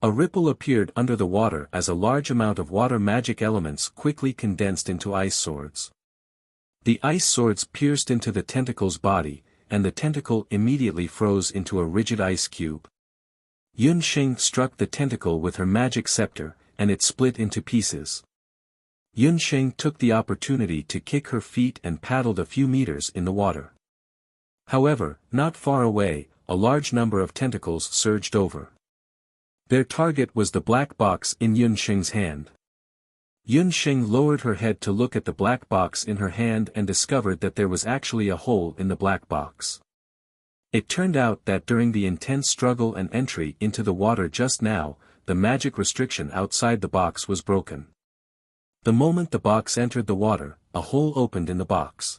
A ripple appeared under the water as a large amount of water magic elements quickly condensed into ice swords. The ice swords pierced into the tentacle's body, and the tentacle immediately froze into a rigid ice cube. Yun Sheng struck the tentacle with her magic scepter, and it split into pieces. Yun Sheng took the opportunity to kick her feet and paddled a few meters in the water. However, not far away, a large number of tentacles surged over. Their target was the black box in Yun Sheng's hand. Yun Sheng lowered her head to look at the black box in her hand and discovered that there was actually a hole in the black box. It turned out that during the intense struggle and entry into the water just now, the magic restriction outside the box was broken. The moment the box entered the water, a hole opened in the box.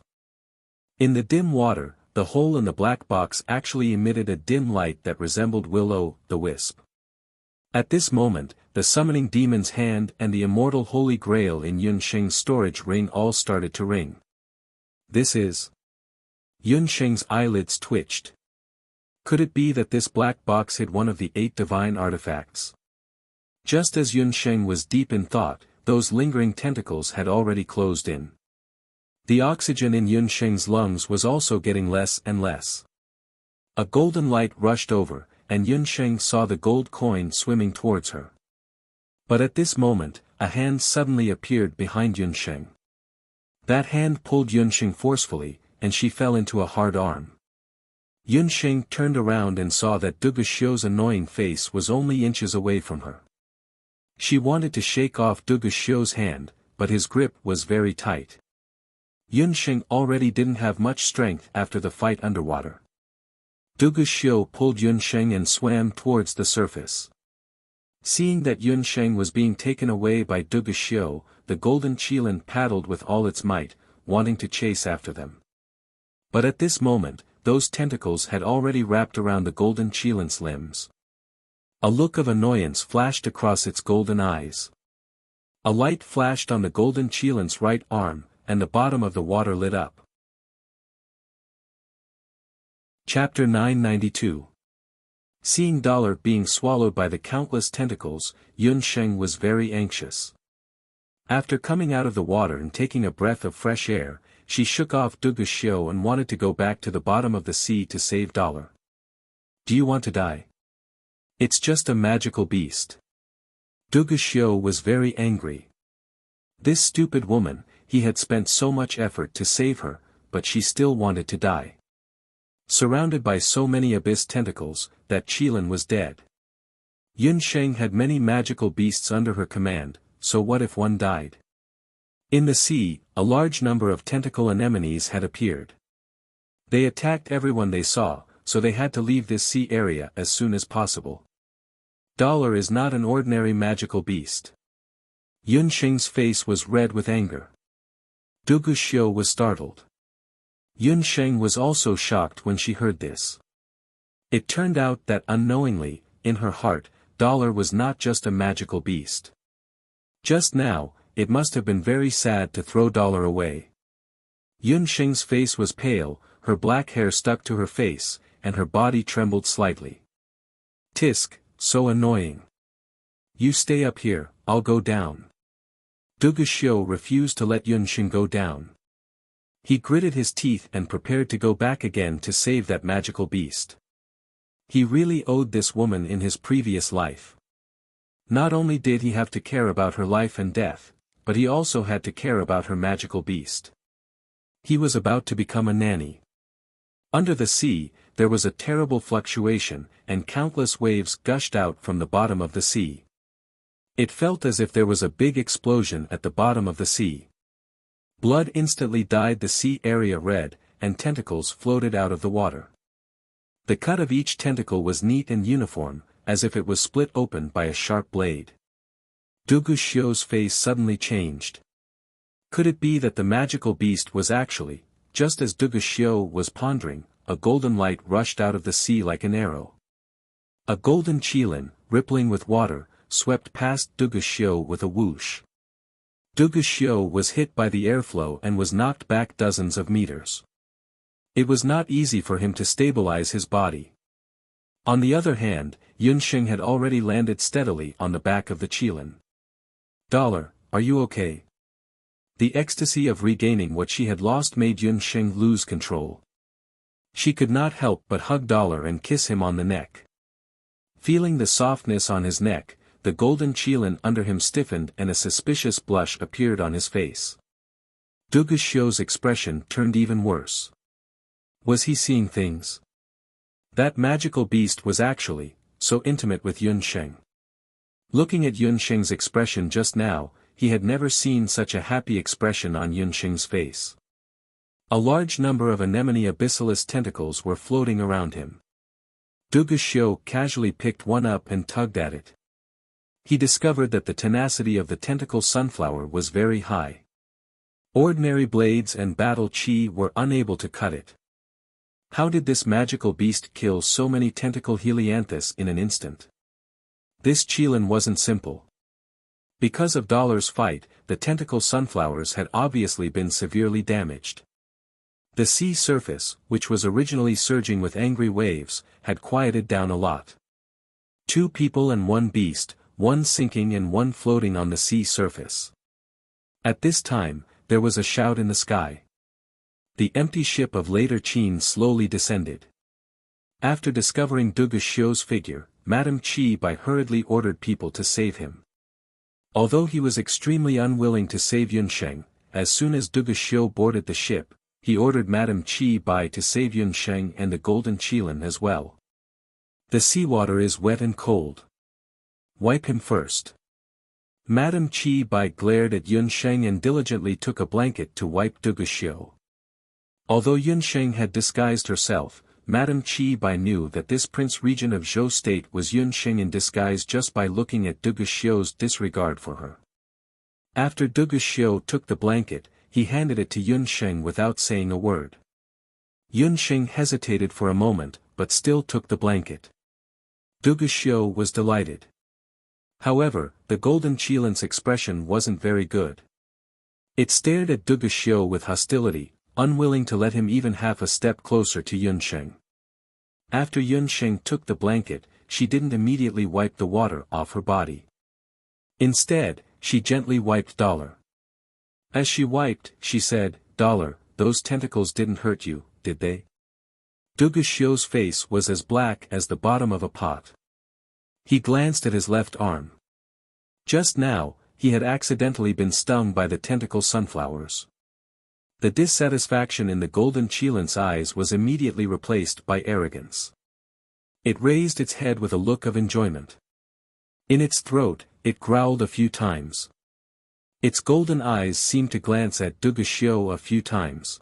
In the dim water, the hole in the black box actually emitted a dim light that resembled Will-o'-the-Wisp. At this moment, the summoning demon's hand and the immortal holy grail in Yun Sheng's storage ring all started to ring. This is... Yun Sheng's eyelids twitched. Could it be that this black box hid one of the 8 divine artifacts? Just as Yun Sheng was deep in thought, those lingering tentacles had already closed in. The oxygen in Yun Sheng's lungs was also getting less and less. A golden light rushed over, and Yun Sheng saw the gold coin swimming towards her. But at this moment, a hand suddenly appeared behind Yun Sheng. That hand pulled Yun Sheng forcefully, and she fell into a hard arm. Yunsheng turned around and saw that Duguxiu's annoying face was only inches away from her. She wanted to shake off Duguxiu's hand, but his grip was very tight. Yunsheng already didn't have much strength after the fight underwater. Duguxiu pulled Yunsheng and swam towards the surface. Seeing that Yunsheng was being taken away by Duguxiu, the golden qilin paddled with all its might, wanting to chase after them. But at this moment, those tentacles had already wrapped around the golden qilin's limbs. A look of annoyance flashed across its golden eyes. A light flashed on the golden qilin's right arm, and the bottom of the water lit up. Chapter 992. Seeing Dollar being swallowed by the countless tentacles, Yunsheng was very anxious. After coming out of the water and taking a breath of fresh air, she shook off Duguxiu and wanted to go back to the bottom of the sea to save Dollar. Do you want to die? It's just a magical beast. Duguxiu was very angry. This stupid woman, he had spent so much effort to save her, but she still wanted to die. Surrounded by so many abyss tentacles, that qilin was dead. Yunsheng had many magical beasts under her command, so what if one died? In the sea, a large number of tentacle anemones had appeared. They attacked everyone they saw, so they had to leave this sea area as soon as possible. Dollar is not an ordinary magical beast. Yunsheng's face was red with anger. Duguxiu was startled. Yunsheng was also shocked when she heard this. It turned out that unknowingly, in her heart, Dollar was not just a magical beast. Just now, it must have been very sad to throw Dollar away. Yunsheng's face was pale, her black hair stuck to her face, and her body trembled slightly. Tisk, so annoying. You stay up here, I'll go down. Duguxiu refused to let Yunsheng go down. He gritted his teeth and prepared to go back again to save that magical beast. He really owed this woman in his previous life. Not only did he have to care about her life and death, but he also had to care about her magical beast. He was about to become a nanny. Under the sea, there was a terrible fluctuation, and countless waves gushed out from the bottom of the sea. It felt as if there was a big explosion at the bottom of the sea. Blood instantly dyed the sea area red, and tentacles floated out of the water. The cut of each tentacle was neat and uniform, as if it was split open by a sharp blade. Duguxiu's face suddenly changed. Could it be that the magical beast was actually, just as Duguxiu was pondering, a golden light rushed out of the sea like an arrow. A golden qilin, rippling with water, swept past Duguxiu with a whoosh. Duguxiu was hit by the airflow and was knocked back dozens of meters. It was not easy for him to stabilize his body. On the other hand, Yunsheng had already landed steadily on the back of the qilin. Dollar, are you okay? The ecstasy of regaining what she had lost made Yunsheng lose control. She could not help but hug Dollar and kiss him on the neck. Feeling the softness on his neck, the golden qilin under him stiffened and a suspicious blush appeared on his face. Duguxiu's expression turned even worse. Was he seeing things? That magical beast was actually, so intimate with Yunsheng. Looking at Yunsheng's expression just now, he had never seen such a happy expression on Yunsheng's face. A large number of anemone abyssalis tentacles were floating around him. Duguxiu casually picked one up and tugged at it. He discovered that the tenacity of the tentacle sunflower was very high. Ordinary blades and battle chi were unable to cut it. How did this magical beast kill so many tentacle helianthus in an instant? This qilin wasn't simple. Because of Dollar's fight, the tentacle sunflowers had obviously been severely damaged. The sea surface, which was originally surging with angry waves, had quieted down a lot. 2 people and 1 beast, one sinking and one floating on the sea surface. At this time, there was a shout in the sky. The empty ship of later Qin slowly descended. After discovering Duguxiu's figure, Madame Qi Bai hurriedly ordered people to save him. Although he was extremely unwilling to save Yunsheng, as soon as Duguxiu boarded the ship, he ordered Madame Chi Bai to save Yun Sheng and the golden Qilin as well. The seawater is wet and cold. Wipe him first. Madame Chi Bai glared at Yun Sheng and diligently took a blanket to wipe Du Guxiu. Although Yun Sheng had disguised herself, Madame Chi Bai knew that this Prince Regent of Zhou State was Yun Sheng in disguise just by looking at Du Guxiu's disregard for her. After Du Guxiu took the blanket, he handed it to Yun Sheng without saying a word. Yun Sheng hesitated for a moment, but still took the blanket. Du Guxiu was delighted. However, the golden Qilin's expression wasn't very good. It stared at Du Guxiu with hostility, unwilling to let him even half a step closer to Yun Sheng. After Yun Sheng took the blanket, she didn't immediately wipe the water off her body. Instead, she gently wiped Dollar. As she wiped, she said, "Dollar, those tentacles didn't hurt you, did they?" Du Guxiu's face was as black as the bottom of a pot. He glanced at his left arm. Just now, he had accidentally been stung by the tentacle sunflowers. The dissatisfaction in the golden Qilin's eyes was immediately replaced by arrogance. It raised its head with a look of enjoyment. In its throat, it growled a few times. Its golden eyes seemed to glance at Du Guxiu a few times.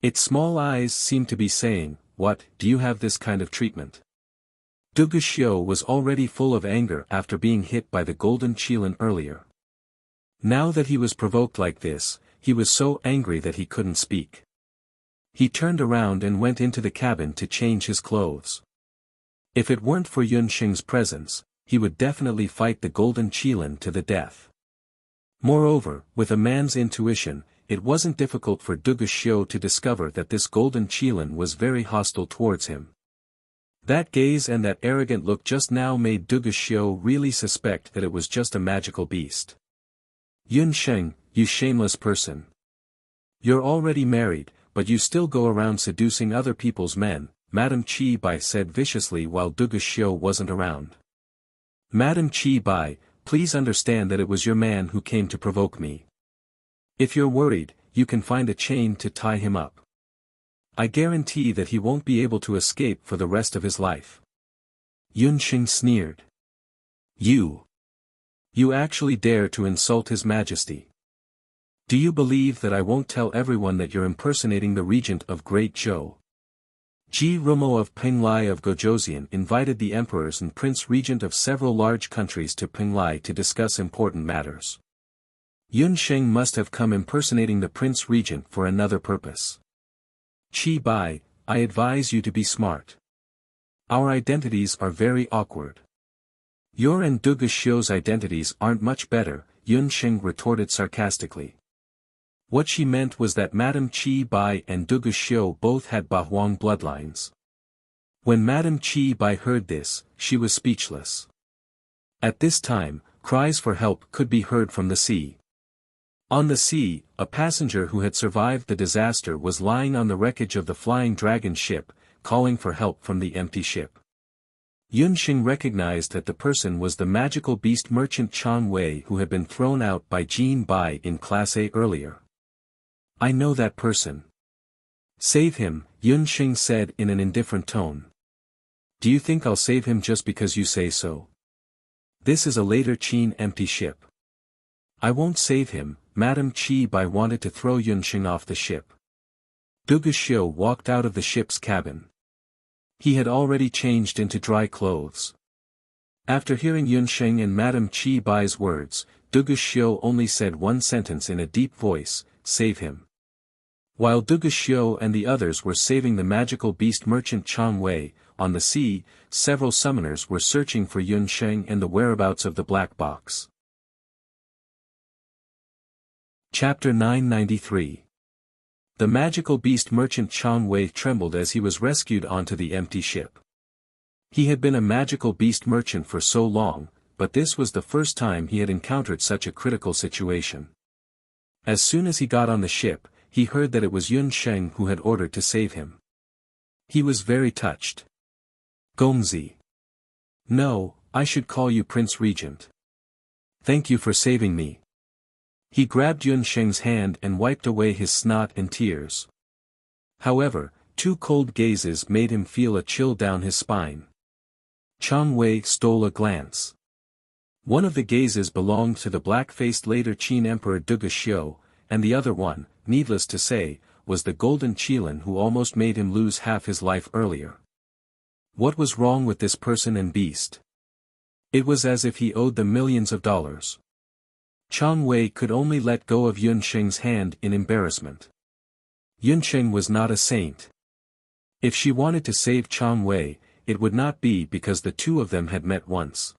Its small eyes seemed to be saying, "What, do you have this kind of treatment?" Du Guxiu was already full of anger after being hit by the golden Qilin earlier. Now that he was provoked like this, he was so angry that he couldn't speak. He turned around and went into the cabin to change his clothes. If it weren't for Yun Sheng's presence, he would definitely fight the golden Qilin to the death. Moreover, with a man's intuition, it wasn't difficult for Du Guxiu to discover that this golden Qilin was very hostile towards him. That gaze and that arrogant look just now made Du Guxiu really suspect that it was just a magical beast. "Yun Sheng, you shameless person. You're already married, but you still go around seducing other people's men," Madame Chi Bai said viciously while Du Guxiu wasn't around. "Madame Chi Bai, please understand that it was your man who came to provoke me. If you're worried, you can find a chain to tie him up. I guarantee that he won't be able to escape for the rest of his life." Yun Sheng sneered. You actually dare to insult His Majesty. Do you believe that I won't tell everyone that you're impersonating the regent of Great Zhou?" Ji Rumo of Penglai of Gojoseon invited the emperors and prince regent of several large countries to Penglai to discuss important matters. Yun Sheng must have come impersonating the prince regent for another purpose. "Chi Bai, I advise you to be smart. Our identities are very awkward." "Your and Du Guxiu's identities aren't much better," Yun Sheng retorted sarcastically. What she meant was that Madame Chi Bai and Du Guxiu both had Bahuang bloodlines. When Madame Chi Bai heard this, she was speechless. At this time, cries for help could be heard from the sea. On the sea, a passenger who had survived the disaster was lying on the wreckage of the Flying Dragon ship, calling for help from the empty ship. Yun Sheng recognized that the person was the magical beast merchant Chang Wei who had been thrown out by Jin Bai in Class A earlier. "I know that person. Save him," Yun Sheng said in an indifferent tone. "Do you think I'll save him just because you say so? This is a later Qin empty ship. I won't save him." Madame Chi Bai wanted to throw Yun Sheng off the ship. Du Guxiu walked out of the ship's cabin. He had already changed into dry clothes. After hearing Yun Sheng and Madame Chi Bai's words, Du Guxiu only said one sentence in a deep voice, "Save him." While Du Guxiu and the others were saving the magical beast merchant Chang Wei, on the sea, several summoners were searching for Yun Sheng and the whereabouts of the black box. Chapter 993. The magical beast merchant Chang Wei trembled as he was rescued onto the empty ship. He had been a magical beast merchant for so long, but this was the first time he had encountered such a critical situation. As soon as he got on the ship, he heard that it was Yun Sheng who had ordered to save him. He was very touched. "Gongzi. No, I should call you Prince Regent. Thank you for saving me." He grabbed Yun Sheng's hand and wiped away his snot and tears. However, two cold gazes made him feel a chill down his spine. Chang Wei stole a glance. One of the gazes belonged to the black-faced later Qin Emperor Duguxiu, and the other one, needless to say, was the golden Qilin who almost made him lose half his life earlier. What was wrong with this person and beast? It was as if he owed them millions of dollars. Chang Wei could only let go of Yun Sheng's hand in embarrassment. Yun Sheng was not a saint. If she wanted to save Chang Wei, it would not be because the two of them had met once.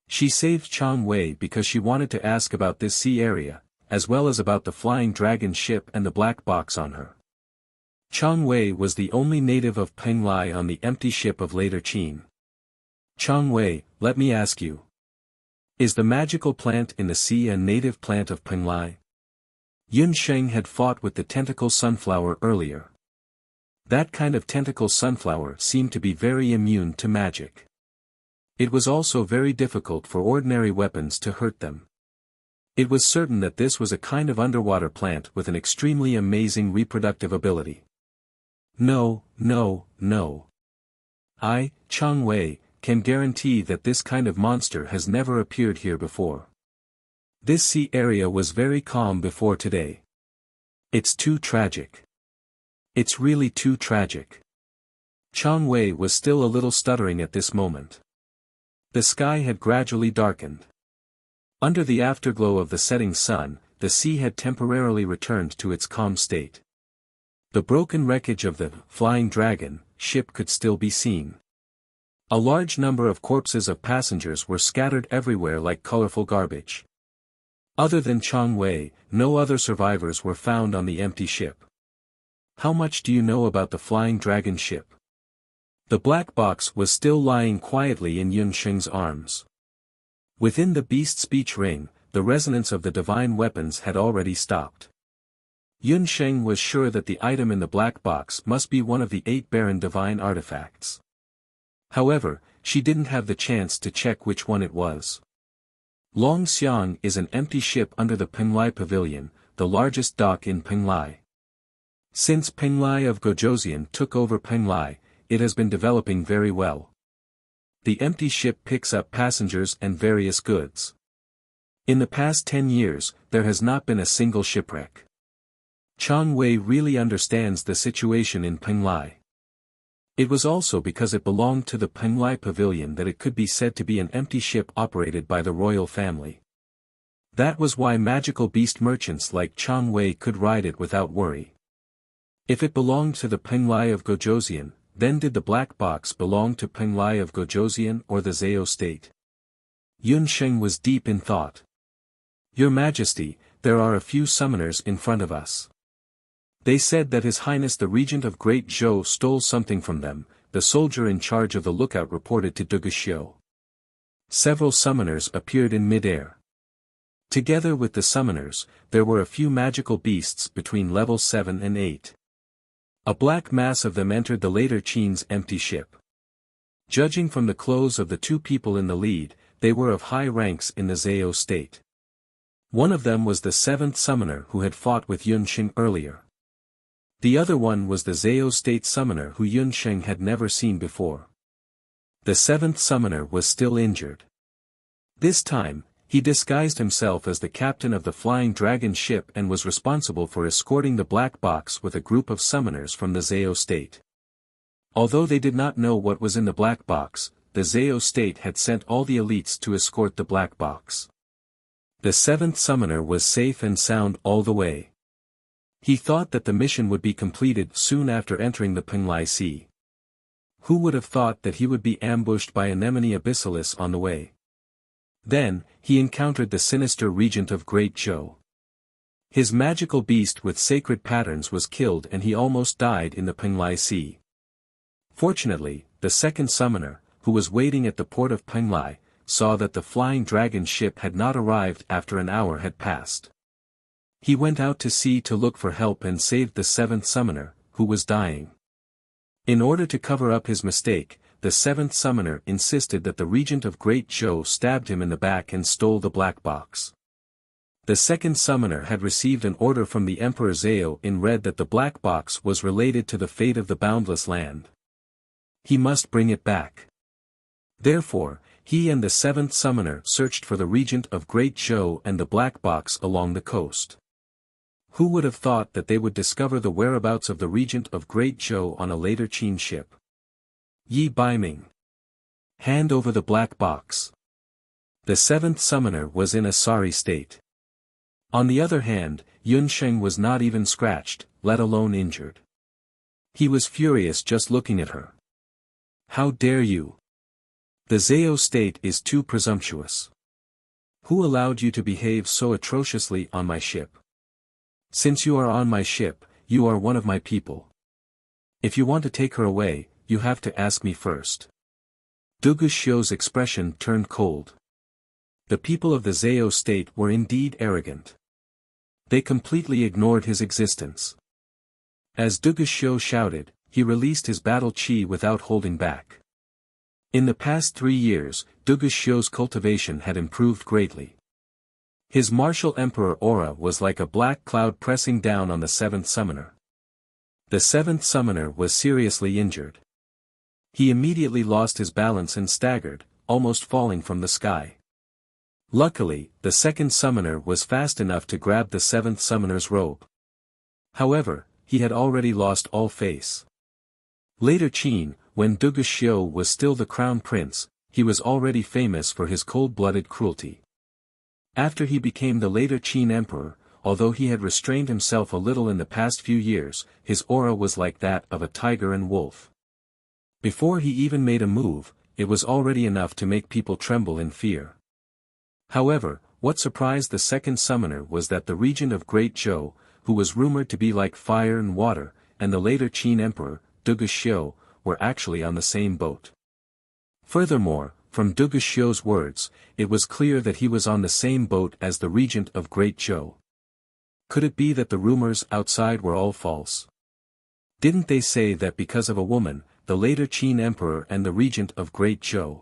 She saved Chang Wei because she wanted to ask about this sea area, as well as about the flying dragon ship and the black box on her. Chang Wei was the only native of Penglai on the empty ship of later Qin. Chang Wei, let me ask you. Is the magical plant in the sea a native plant of Penglai? Yun Sheng had fought with the tentacle sunflower earlier. That kind of tentacle sunflower seemed to be very immune to magic. It was also very difficult for ordinary weapons to hurt them. It was certain that this was a kind of underwater plant with an extremely amazing reproductive ability. No. I, Chang Wei, can guarantee that this kind of monster has never appeared here before. This sea area was very calm before today. It's too tragic. It's really too tragic. Chang Wei was still a little stuttering at this moment. The sky had gradually darkened. Under the afterglow of the setting sun, the sea had temporarily returned to its calm state. The broken wreckage of the flying dragon ship could still be seen. A large number of corpses of passengers were scattered everywhere like colorful garbage. Other than Chang Wei, no other survivors were found on the empty ship. How much do you know about the flying dragon ship? The black box was still lying quietly in Yun Sheng's arms. Within the beast's speech ring, the resonance of the divine weapons had already stopped. Yun Sheng was sure that the item in the black box must be one of the 8 barren divine artifacts. However, she didn't have the chance to check which one it was. Long Xiang is an empty ship under the Penglai Pavilion, the largest dock in Penglai. Since Penglai of Gojoseon took over Penglai, it has been developing very well. The empty ship picks up passengers and various goods. In the past 10 years, there has not been a single shipwreck. Chang Wei really understands the situation in Penglai. It was also because it belonged to the Penglai Pavilion that it could be said to be an empty ship operated by the royal family. That was why magical beast merchants like Chang Wei could ride it without worry. If it belonged to the Penglai of Gojoseon, then did the black box belong to Penglai of Gojoseon or the Zhao state? Yun Sheng was deep in thought. Your Majesty, there are a few summoners in front of us. They said that His Highness the Regent of Great Zhou stole something from them, the soldier in charge of the lookout reported to Duguxiu. Several summoners appeared in mid-air. Together with the summoners, there were a few magical beasts between level 7 and 8. A black mass of them entered the later Qin's empty ship. Judging from the clothes of the two people in the lead, they were of high ranks in the Zhao state. One of them was the 7th summoner who had fought with Yun Sheng earlier. The other one was the Zhao state summoner who Yun Sheng had never seen before. The 7th summoner was still injured. This time, he disguised himself as the captain of the flying dragon ship and was responsible for escorting the black box with a group of summoners from the Zhao state. Although they did not know what was in the black box, the Zhao state had sent all the elites to escort the black box. The 7th summoner was safe and sound all the way. He thought that the mission would be completed soon after entering the Penglai Sea. Who would have thought that he would be ambushed by Anemone Abyssalis on the way? Then, he encountered the sinister regent of Great Zhou. His magical beast with sacred patterns was killed and he almost died in the Penglai Sea. Fortunately, the 2nd summoner, who was waiting at the port of Penglai, saw that the flying dragon ship had not arrived after an hour had passed. He went out to sea to look for help and saved the 7th summoner, who was dying. In order to cover up his mistake, the 7th summoner insisted that the regent of Great Zhou stabbed him in the back and stole the black box. The second summoner had received an order from the Emperor Zhao in red that the black box was related to the fate of the boundless land. He must bring it back. Therefore, he and the seventh summoner searched for the regent of Great Zhou and the black box along the coast. Who would have thought that they would discover the whereabouts of the regent of Great Zhou on a later Qin ship? Yi Baiming. Hand over the black box. The seventh summoner was in a sorry state. On the other hand, Yunsheng was not even scratched, let alone injured. He was furious just looking at her. How dare you? The Zhao state is too presumptuous. Who allowed you to behave so atrociously on my ship? Since you are on my ship, you are one of my people. If you want to take her away, you have to ask me first. Du Guxiu's expression turned cold. The people of the Zhao state were indeed arrogant. They completely ignored his existence. As Du Guxiu shouted, he released his battle chi without holding back. In the past 3 years, Du Guxiu's cultivation had improved greatly. His martial emperor aura was like a black cloud pressing down on the seventh summoner. The seventh summoner was seriously injured. He immediately lost his balance and staggered, almost falling from the sky. Luckily, the second summoner was fast enough to grab the seventh summoner's robe. However, he had already lost all face. Later Qin, when Du Guxiu was still the crown prince, he was already famous for his cold-blooded cruelty. After he became the later Qin emperor, although he had restrained himself a little in the past few years, his aura was like that of a tiger and wolf. Before he even made a move, it was already enough to make people tremble in fear. However, what surprised the second summoner was that the regent of Great Zhou, who was rumored to be like fire and water, and the later Qin emperor, Du Guxiu, were actually on the same boat. Furthermore, from Du Guxiu's words, it was clear that he was on the same boat as the regent of Great Zhou. Could it be that the rumors outside were all false? Didn't they say that because of a woman, the later Qin emperor and the regent of Great Zhou?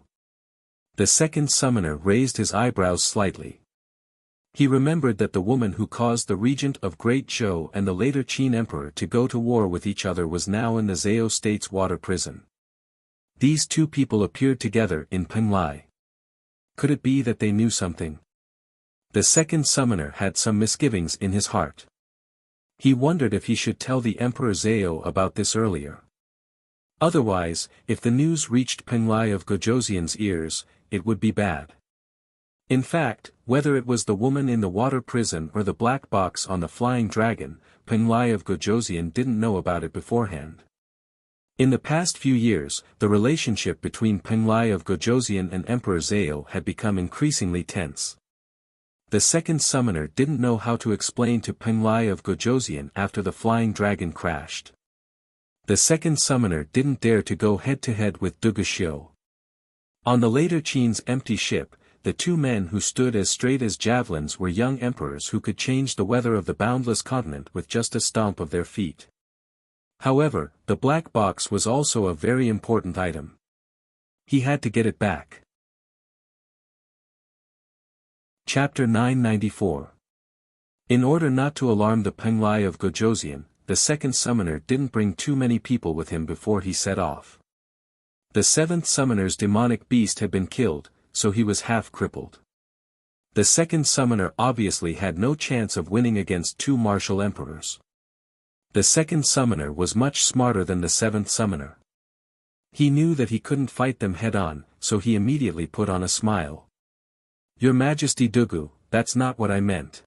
The second summoner raised his eyebrows slightly. He remembered that the woman who caused the regent of Great Zhou and the later Qin emperor to go to war with each other was now in the Zhao state's water prison. These two people appeared together in Penglai. Could it be that they knew something? The second summoner had some misgivings in his heart. He wondered if he should tell the Emperor Zhao about this earlier. Otherwise, if the news reached Penglai of Gojoseon's ears, it would be bad. In fact, whether it was the woman in the water prison or the black box on the flying dragon, Penglai of Gojoseon didn't know about it beforehand. In the past few years, the relationship between Penglai of Gojoseon and Emperor Zhao had become increasingly tense. The second summoner didn't know how to explain to Penglai of Gojoseon after the flying dragon crashed. The second summoner didn't dare to go head-to-head with Du Guxiu. On the later Qin's empty ship, the two men who stood as straight as javelins were young emperors who could change the weather of the boundless continent with just a stomp of their feet. However, the black box was also a very important item. He had to get it back. Chapter 994. In order not to alarm the Penglai of Gojoseon, the second summoner didn't bring too many people with him before he set off. The seventh summoner's demonic beast had been killed, so he was half crippled. The second summoner obviously had no chance of winning against two martial emperors. The second summoner was much smarter than the seventh summoner. He knew that he couldn't fight them head-on, so he immediately put on a smile. Your Majesty Dugu, that's not what I meant.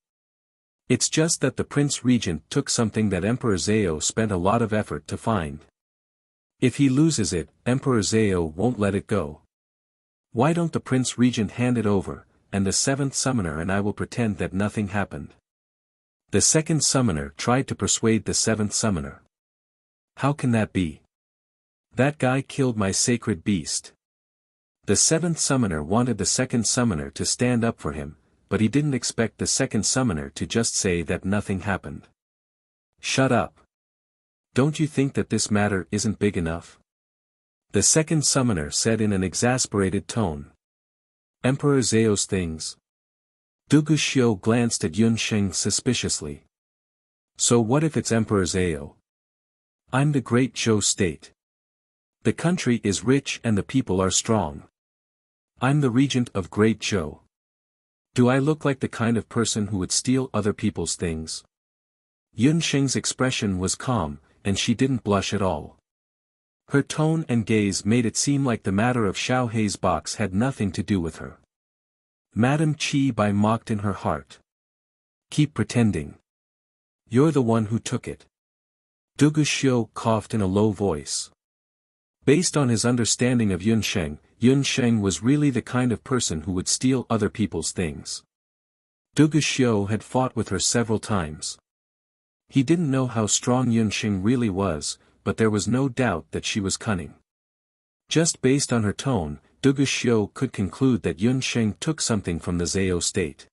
It's just that the Prince Regent took something that Emperor Zhao spent a lot of effort to find. If he loses it, Emperor Zhao won't let it go. Why don't the Prince Regent hand it over, and the seventh summoner and I will pretend that nothing happened. The second summoner tried to persuade the seventh summoner. How can that be? That guy killed my sacred beast. The seventh summoner wanted the second summoner to stand up for him, but he didn't expect the second summoner to just say that nothing happened. Shut up. Don't you think that this matter isn't big enough? The second summoner said in an exasperated tone. Emperor Zhao's things. Duguxiu glanced at Yun Sheng suspiciously. So what if it's Emperor Zhao? I'm the Great Zhou state. The country is rich and the people are strong. I'm the regent of Great Zhou. Do I look like the kind of person who would steal other people's things? Yun Sheng's expression was calm, and she didn't blush at all. Her tone and gaze made it seem like the matter of Xiao Hei's box had nothing to do with her. Madame Qi Bai mocked in her heart. Keep pretending. You're the one who took it. Duguxiu coughed in a low voice. Based on his understanding of Yun Sheng was really the kind of person who would steal other people's things. Duguxiu had fought with her several times. He didn't know how strong Yun Sheng really was, but there was no doubt that she was cunning. Just based on her tone, Duguxiu could conclude that Yun Sheng took something from the Zhao state.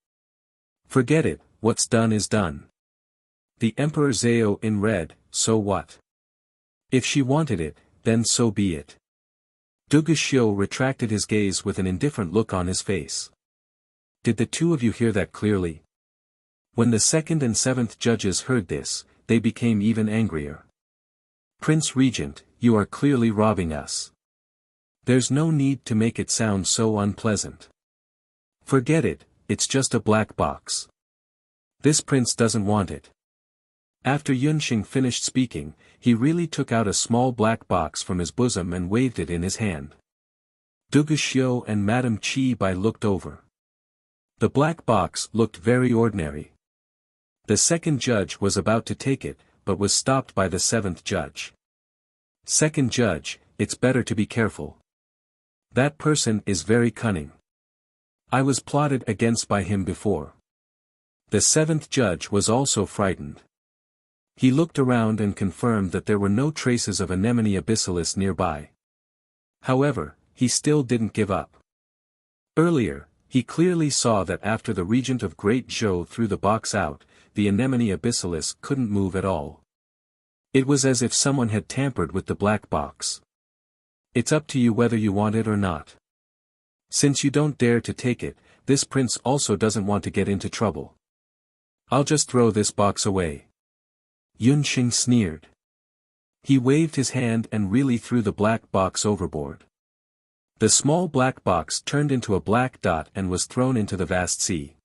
Forget it, what's done is done. The Emperor Zhao in red, so what? If she wanted it, then so be it. Duguxiu retracted his gaze with an indifferent look on his face. Did the two of you hear that clearly? When the second and seventh judges heard this, they became even angrier. Prince Regent, you are clearly robbing us. There's no need to make it sound so unpleasant. Forget it, it's just a black box. This prince doesn't want it. After Yun Sheng finished speaking, he really took out a small black box from his bosom and waved it in his hand. Duguxiu and Madame Qi Bai looked over. The black box looked very ordinary. The second judge was about to take it, but was stopped by the seventh judge. Second judge, it's better to be careful. That person is very cunning. I was plotted against by him before. The seventh judge was also frightened. He looked around and confirmed that there were no traces of Anemone abyssalis nearby. However, he still didn't give up. Earlier, he clearly saw that after the regent of Great Zhou threw the box out, the Anemone abyssalis couldn't move at all. It was as if someone had tampered with the black box. It's up to you whether you want it or not. Since you don't dare to take it, this prince also doesn't want to get into trouble. I'll just throw this box away. Yun Sheng sneered. He waved his hand and really threw the black box overboard. The small black box turned into a black dot and was thrown into the vast sea.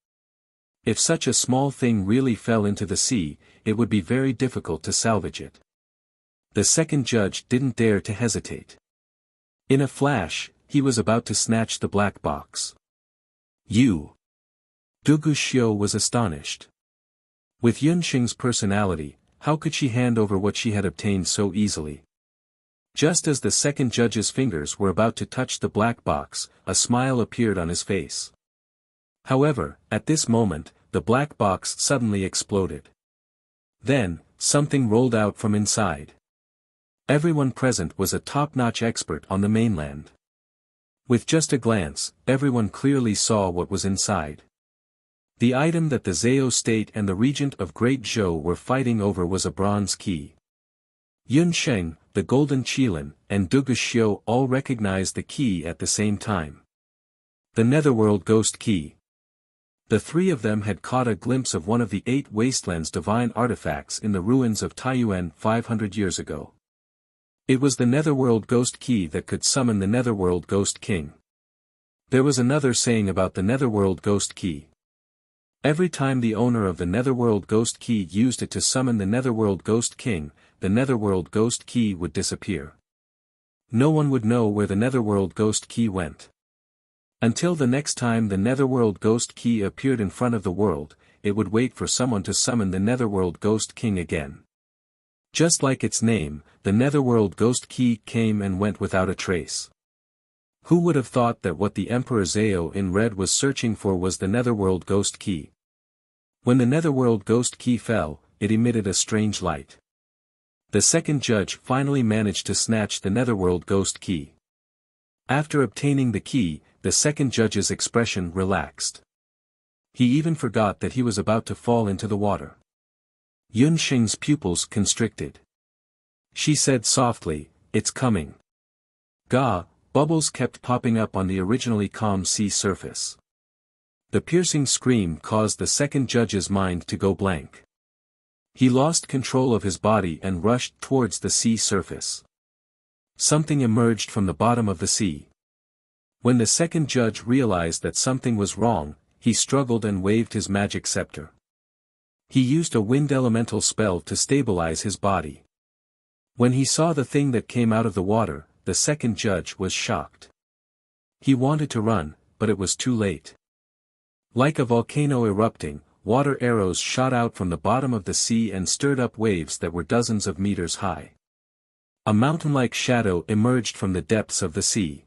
If such a small thing really fell into the sea, it would be very difficult to salvage it. The second judge didn't dare to hesitate. In a flash, he was about to snatch the black box. You! Duguxiu was astonished. With Yun Sheng's personality, how could she hand over what she had obtained so easily? Just as the second judge's fingers were about to touch the black box, a smile appeared on his face. However, at this moment, the black box suddenly exploded. Then, something rolled out from inside. Everyone present was a top-notch expert on the mainland. With just a glance, everyone clearly saw what was inside. The item that the Zhao state and the regent of Great Zhou were fighting over was a bronze key. Yun Sheng, the golden qilin, and Duguxiu all recognized the key at the same time. The Netherworld Ghost Key. The three of them had caught a glimpse of one of the 8 Wastelands divine artifacts in the ruins of Taiyuan 500 years ago. It was the Netherworld Ghost Key that could summon the Netherworld Ghost King. There was another saying about the Netherworld Ghost Key. Every time the owner of the Netherworld Ghost Key used it to summon the Netherworld Ghost King, the Netherworld Ghost Key would disappear. No one would know where the Netherworld Ghost Key went. Until the next time the Netherworld Ghost Key appeared in front of the world, it would wait for someone to summon the Netherworld Ghost King again. Just like its name, the Netherworld Ghost Key came and went without a trace. Who would have thought that what the Emperor Zhao in red was searching for was the Netherworld Ghost Key? When the Netherworld Ghost Key fell, it emitted a strange light. The second judge finally managed to snatch the Netherworld Ghost Key. After obtaining the key, the second judge's expression relaxed. He even forgot that he was about to fall into the water. Yun Sheng's pupils constricted. She said softly, "It's coming." Bubbles kept popping up on the originally calm sea surface. The piercing scream caused the second judge's mind to go blank. He lost control of his body and rushed towards the sea surface. Something emerged from the bottom of the sea. When the second judge realized that something was wrong, he struggled and waved his magic scepter. He used a wind elemental spell to stabilize his body. When he saw the thing that came out of the water, the second judge was shocked. He wanted to run, but it was too late. Like a volcano erupting, water arrows shot out from the bottom of the sea and stirred up waves that were dozens of meters high. A mountain-like shadow emerged from the depths of the sea.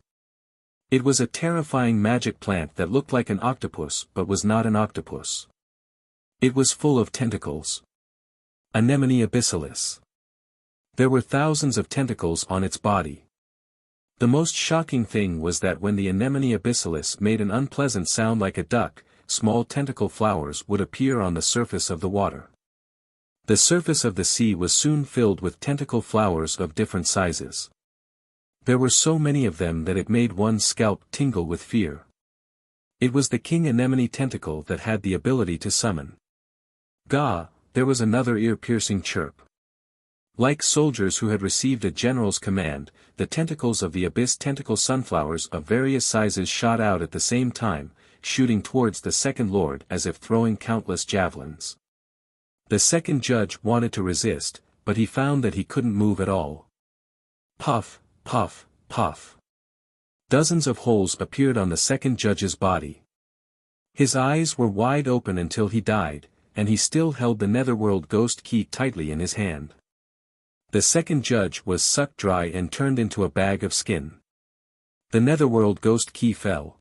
It was a terrifying magic plant that looked like an octopus but was not an octopus. It was full of tentacles. Anemone abyssalis. There were thousands of tentacles on its body. The most shocking thing was that when the anemone abyssalis made an unpleasant sound like a duck, small tentacle flowers would appear on the surface of the water. The surface of the sea was soon filled with tentacle flowers of different sizes. There were so many of them that it made one's scalp tingle with fear. It was the king anemone tentacle that had the ability to summon. Gah! There was another ear-piercing chirp. Like soldiers who had received a general's command, the tentacles of the abyss tentacle sunflowers of various sizes shot out at the same time, shooting towards the second lord as if throwing countless javelins. The second judge wanted to resist, but he found that he couldn't move at all. Puff, puff, puff. Dozens of holes appeared on the second judge's body. His eyes were wide open until he died, and he still held the netherworld ghost key tightly in his hand. The second judge was sucked dry and turned into a bag of skin. The netherworld ghost key fell.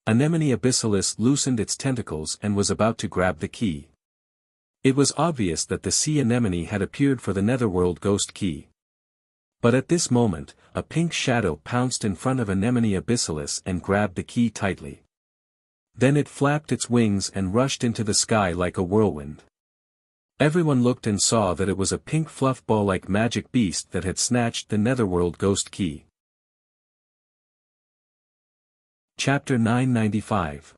Anemone abyssalis loosened its tentacles and was about to grab the key. It was obvious that the sea anemone had appeared for the netherworld ghost key. But at this moment, a pink shadow pounced in front of anemone abyssalis and grabbed the key tightly. Then it flapped its wings and rushed into the sky like a whirlwind. Everyone looked and saw that it was a pink fluffball-like magic beast that had snatched the netherworld ghost key. Chapter 995.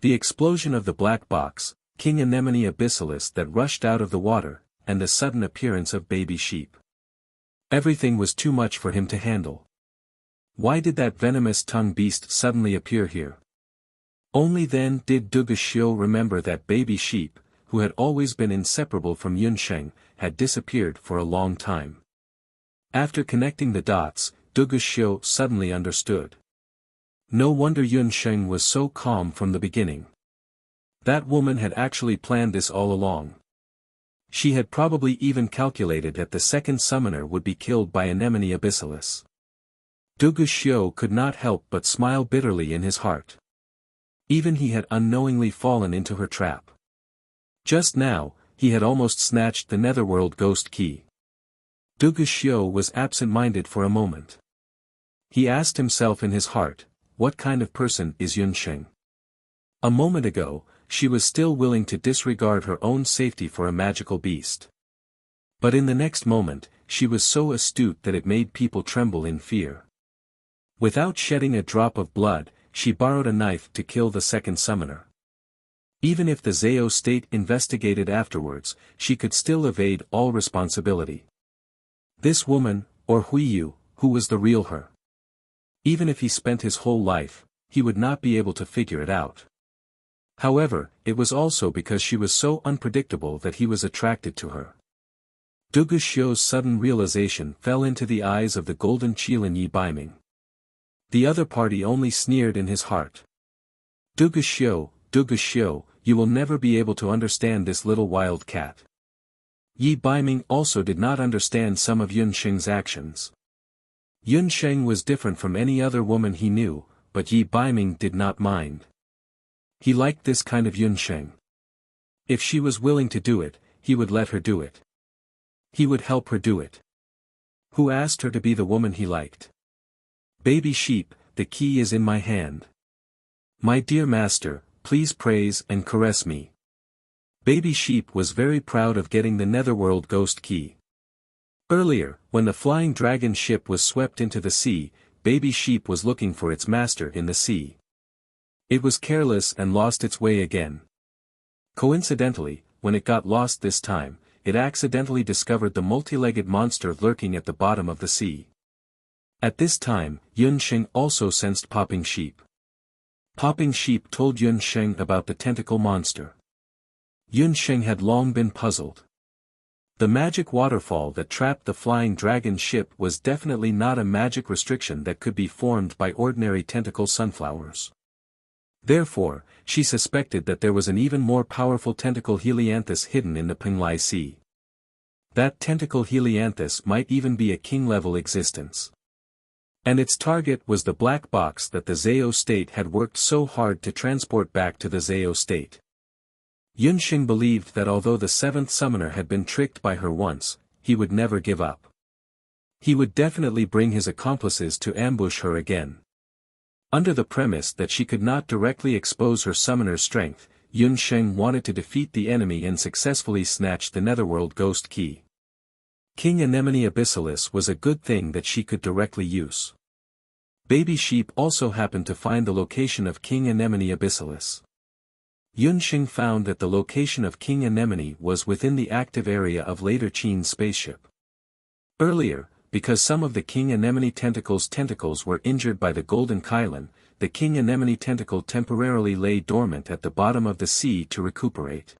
The explosion of the black box, King Anemone abyssalis that rushed out of the water, and the sudden appearance of baby sheep. Everything was too much for him to handle. Why did that venomous tongue beast suddenly appear here? Only then did Wuxia remember that baby sheep, who had always been inseparable from Yunsheng, had disappeared for a long time. After connecting the dots, Wuxia suddenly understood. No wonder Yunsheng was so calm from the beginning. That woman had actually planned this all along. She had probably even calculated that the second summoner would be killed by Anemone abyssalis. Wuxia could not help but smile bitterly in his heart. Even he had unknowingly fallen into her trap. Just now, he had almost snatched the netherworld ghost key. Wuxia was absent-minded for a moment. He asked himself in his heart, what kind of person is Yunsheng? A moment ago, she was still willing to disregard her own safety for a magical beast. But in the next moment, she was so astute that it made people tremble in fear. Without shedding a drop of blood, she borrowed a knife to kill the second summoner. Even if the Zhao state investigated afterwards, she could still evade all responsibility. This woman, or Huiyu, who was the real her? Even if he spent his whole life, he would not be able to figure it out. However, it was also because she was so unpredictable that he was attracted to her. Wuxia's sudden realization fell into the eyes of the golden Qilin Yi Baiming. The other party only sneered in his heart. Wuxia, you will never be able to understand this little wild cat. Yi Baiming also did not understand some of Yunsheng's actions. Yunsheng was different from any other woman he knew, but Yi Baiming did not mind. He liked this kind of Yunsheng. If she was willing to do it, he would let her do it. He would help her do it. Who asked her to be the woman he liked? Baby sheep, the key is in my hand. My dear master, please praise and caress me. Baby sheep was very proud of getting the netherworld ghost key. Earlier, when the flying dragon ship was swept into the sea, baby sheep was looking for its master in the sea. It was careless and lost its way again. Coincidentally, when it got lost this time, it accidentally discovered the multi-legged monster lurking at the bottom of the sea. At this time, Yun Sheng also sensed Popping Sheep. Popping Sheep told Yun Sheng about the tentacle monster. Yun Sheng had long been puzzled. The magic waterfall that trapped the flying dragon ship was definitely not a magic restriction that could be formed by ordinary tentacle sunflowers. Therefore, she suspected that there was an even more powerful tentacle helianthus hidden in the Penglai Sea. That tentacle helianthus might even be a king-level existence. And its target was the black box that the Zao state had worked so hard to transport back to the Zao state. Yun Sheng believed that although the seventh summoner had been tricked by her once, he would never give up. He would definitely bring his accomplices to ambush her again. Under the premise that she could not directly expose her summoner's strength, Yun Sheng wanted to defeat the enemy and successfully snatch the Netherworld Ghost Key. King Anemone Abyssalis was a good thing that she could directly use. Baby Sheep also happened to find the location of King Anemone Abyssalis. Yun Sheng found that the location of King Anemone was within the active area of Later Qin's spaceship. Earlier, because some of the King Anemone tentacles were injured by the Golden Kylin, the King Anemone tentacle temporarily lay dormant at the bottom of the sea to recuperate.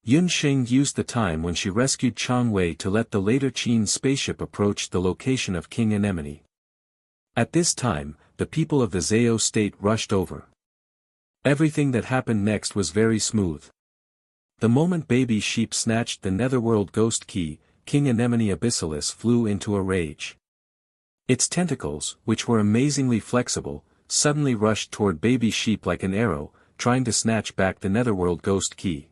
Yun Sheng used the time when she rescued Chang Wei to let the Later Qin spaceship approach the location of King Anemone. At this time, the people of the Zao state rushed over. Everything that happened next was very smooth. The moment Baby Sheep snatched the Netherworld Ghost Key, King Anemone Abyssalis flew into a rage. Its tentacles, which were amazingly flexible, suddenly rushed toward Baby Sheep like an arrow, trying to snatch back the Netherworld Ghost Key.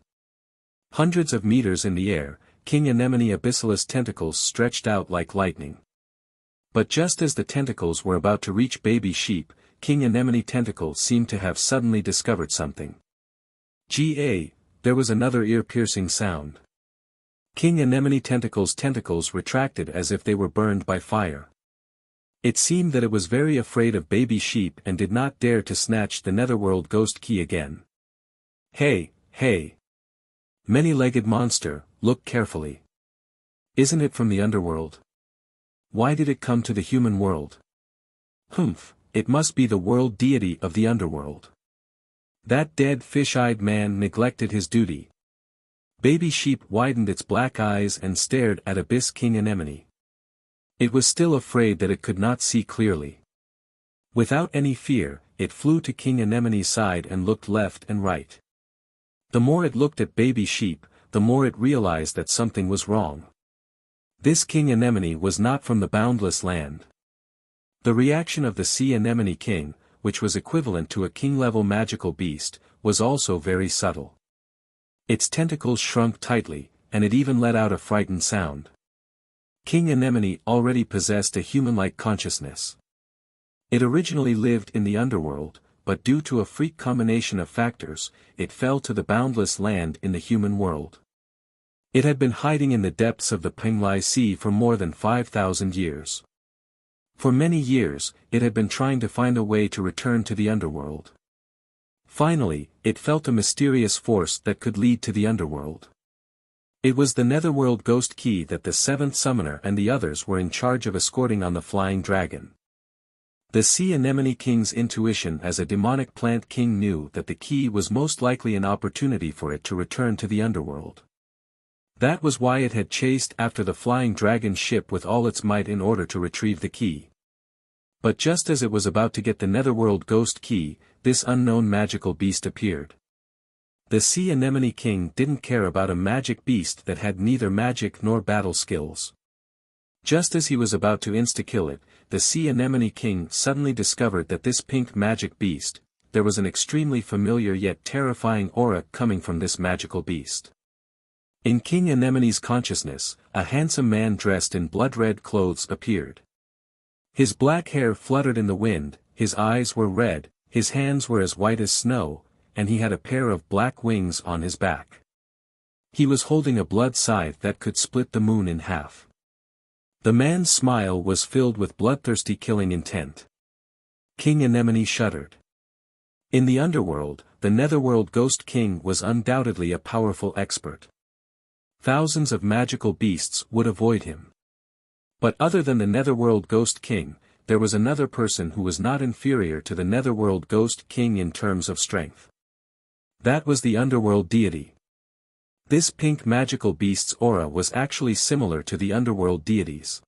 Hundreds of meters in the air, King Anemone Abyssalis' tentacles stretched out like lightning. But just as the tentacles were about to reach Baby Sheep, King Anemone Tentacle seemed to have suddenly discovered something. There was another ear-piercing sound. King Anemone Tentacle's tentacles retracted as if they were burned by fire. It seemed that it was very afraid of Baby Sheep and did not dare to snatch the Netherworld Ghost Key again. Hey! Many-legged monster, look carefully. Isn't it from the underworld? Why did it come to the human world? Humph, it must be the world deity of the underworld. That dead fish-eyed man neglected his duty. Baby Sheep widened its black eyes and stared at Abyss King Anemone. It was still afraid that it could not see clearly. Without any fear, it flew to King Anemone's side and looked left and right. The more it looked at Baby Sheep, the more it realized that something was wrong. This King Anemone was not from the boundless land. The reaction of the Sea Anemone King, which was equivalent to a king-level magical beast, was also very subtle. Its tentacles shrunk tightly, and it even let out a frightened sound. King Anemone already possessed a human-like consciousness. It originally lived in the underworld, but due to a freak combination of factors, it fell to the boundless land in the human world. It had been hiding in the depths of the Penglai Sea for more than 5,000 years. For many years, it had been trying to find a way to return to the underworld. Finally, it felt a mysterious force that could lead to the underworld. It was the Netherworld Ghost Key that the seventh summoner and the others were in charge of escorting on the flying dragon. The Sea Anemone King's intuition as a demonic plant king knew that the key was most likely an opportunity for it to return to the underworld. That was why it had chased after the flying dragon ship with all its might in order to retrieve the key. But just as it was about to get the Netherworld Ghost Key, this unknown magical beast appeared. The Sea Anemone King didn't care about a magic beast that had neither magic nor battle skills. Just as he was about to insta-kill it, the Sea Anemone King suddenly discovered that this pink magic beast, there was an extremely familiar yet terrifying aura coming from this magical beast. In King Anemone's consciousness, a handsome man dressed in blood-red clothes appeared. His black hair fluttered in the wind, his eyes were red, his hands were as white as snow, and he had a pair of black wings on his back. He was holding a blood scythe that could split the moon in half. The man's smile was filled with bloodthirsty killing intent. King Anemone shuddered. In the underworld, the Netherworld Ghost King was undoubtedly a powerful expert. Thousands of magical beasts would avoid him. But other than the Netherworld Ghost King, there was another person who was not inferior to the Netherworld Ghost King in terms of strength. That was the underworld deity. This pink magical beast's aura was actually similar to the underworld deities.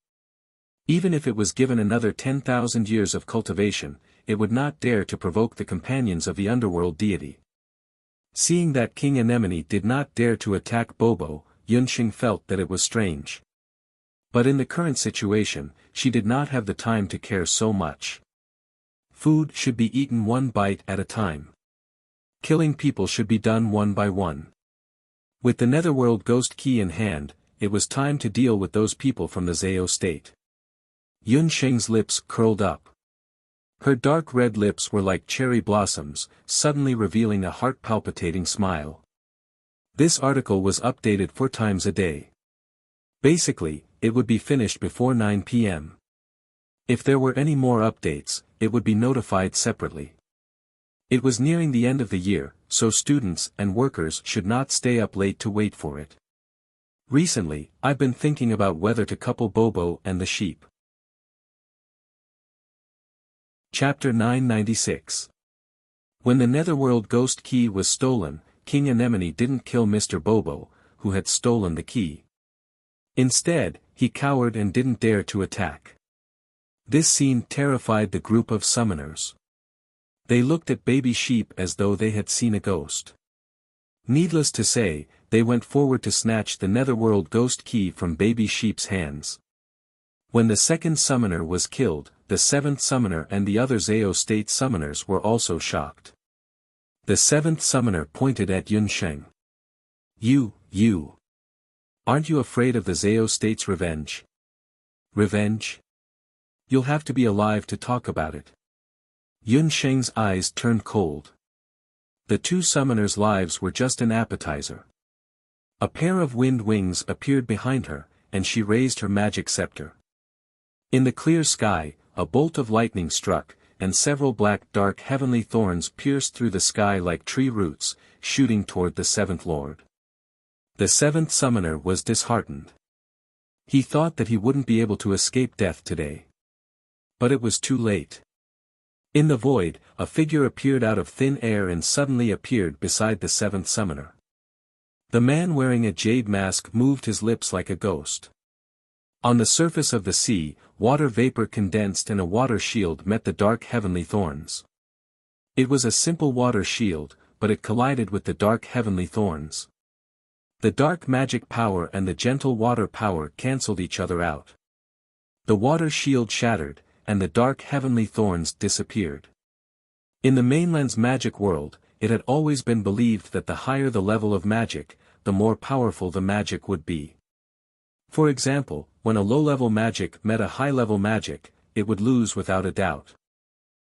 Even if it was given another 10,000 years of cultivation, it would not dare to provoke the companions of the underworld deity. Seeing that King Anemone did not dare to attack Bobo, Yunxing felt that it was strange. But in the current situation, she did not have the time to care so much. Food should be eaten one bite at a time. Killing people should be done one by one. With the Netherworld Ghost Key in hand, it was time to deal with those people from the Zao state. Yunxing's lips curled up. Her dark red lips were like cherry blossoms, suddenly revealing a heart-palpitating smile. This article was updated 4 times a day. Basically, it would be finished before 9 p.m. If there were any more updates, it would be notified separately. It was nearing the end of the year, so students and workers should not stay up late to wait for it. Recently, I've been thinking about whether to couple Bobo and the sheep. Chapter 996. When the Netherworld Ghost Key was stolen, King Anemone didn't kill Mr. Bobo, who had stolen the key. Instead, he cowered and didn't dare to attack. This scene terrified the group of summoners. They looked at baby sheep as though they had seen a ghost. Needless to say, they went forward to snatch the Netherworld Ghost Key from baby sheep's hands. When the second summoner was killed, the seventh summoner and the other Zao state summoners were also shocked. The seventh summoner pointed at Yunxing. You. Aren't you afraid of the Zao state's revenge? Revenge? You'll have to be alive to talk about it. Yunxing's eyes turned cold. The 2 summoners' lives were just an appetizer. A pair of wind wings appeared behind her, and she raised her magic scepter. In the clear sky, a bolt of lightning struck, and several black dark heavenly thorns pierced through the sky like tree roots, shooting toward the 7th Lord. The 7th summoner was disheartened. He thought that he wouldn't be able to escape death today. But it was too late. In the void, a figure appeared out of thin air and suddenly appeared beside the 7th summoner. The man wearing a jade mask moved his lips like a ghost. On the surface of the sea, water vapor condensed and a water shield met the dark heavenly thorns. It was a simple water shield, but it collided with the dark heavenly thorns. The dark magic power and the gentle water power cancelled each other out. The water shield shattered, and the dark heavenly thorns disappeared. In the mainland's magic world, it had always been believed that the higher the level of magic, the more powerful the magic would be. For example, when a low-level magic met a high-level magic, it would lose without a doubt.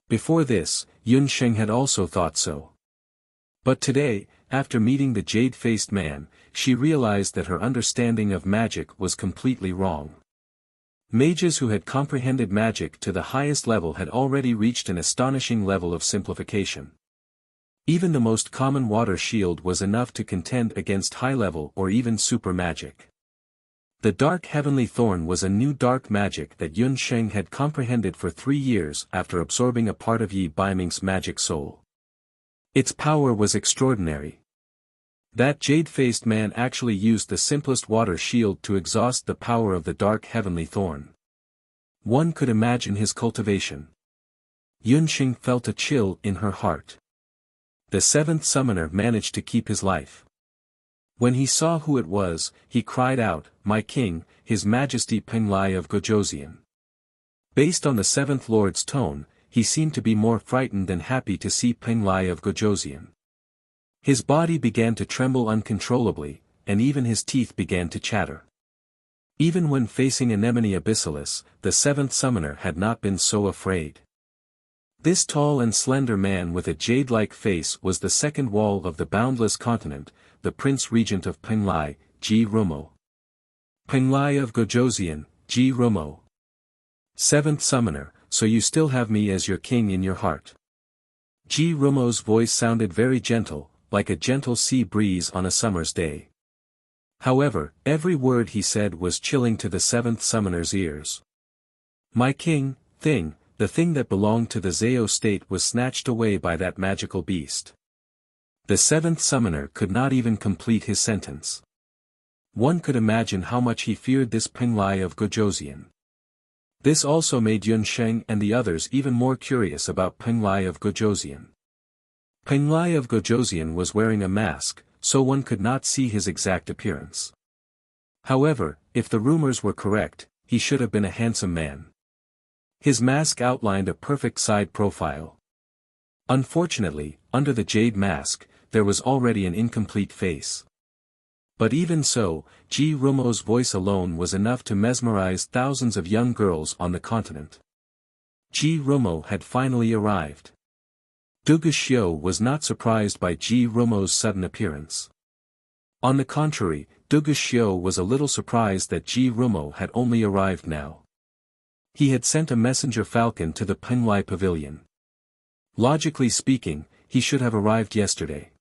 Before this, Yunxing had also thought so. But today, after meeting the jade-faced man, she realized that her understanding of magic was completely wrong. Mages who had comprehended magic to the highest level had already reached an astonishing level of simplification. Even the most common water shield was enough to contend against high-level or even super magic. The dark heavenly thorn was a new dark magic that Yunxing had comprehended for 3 years after absorbing a part of Yi Baiming's magic soul. Its power was extraordinary. That jade-faced man actually used the simplest water shield to exhaust the power of the dark heavenly thorn. One could imagine his cultivation. Yunxing felt a chill in her heart. The 7th summoner managed to keep his life. When he saw who it was, he cried out, "My king, His Majesty Penglai of Gojoseon." Based on the 7th Lord's tone, he seemed to be more frightened than happy to see Penglai of Gojoseon. His body began to tremble uncontrollably, and even his teeth began to chatter. Even when facing Anemone Abyssalis, the 7th summoner had not been so afraid. This tall and slender man with a jade-like face was the second wall of the boundless continent, the Prince Regent of Penglai, Ji Rumo. Penglai of Gojoseon, Ji Rumo. 7th Summoner, so you still have me as your king in your heart. Ji Rumo's voice sounded very gentle, like a gentle sea breeze on a summer's day. However, every word he said was chilling to the seventh summoner's ears. My king, the thing that belonged to the Zao state was snatched away by that magical beast. The seventh summoner could not even complete his sentence. One could imagine how much he feared this Penglai of Gojoseon. This also made Yun Sheng and the others even more curious about Penglai of Gojoseon. Penglai of Gojoseon was wearing a mask, so one could not see his exact appearance. However, if the rumors were correct, he should have been a handsome man. His mask outlined a perfect side profile. Unfortunately, under the jade mask, there was already an incomplete face. But even so, Ji Rumo's voice alone was enough to mesmerize thousands of young girls on the continent. Ji Rumo had finally arrived. Dugu Xiu was not surprised by Ji Rumo's sudden appearance. On the contrary, Dugu Xiu was a little surprised that Ji Rumo had only arrived now. He had sent a messenger falcon to the Penglai pavilion. Logically speaking, he should have arrived yesterday.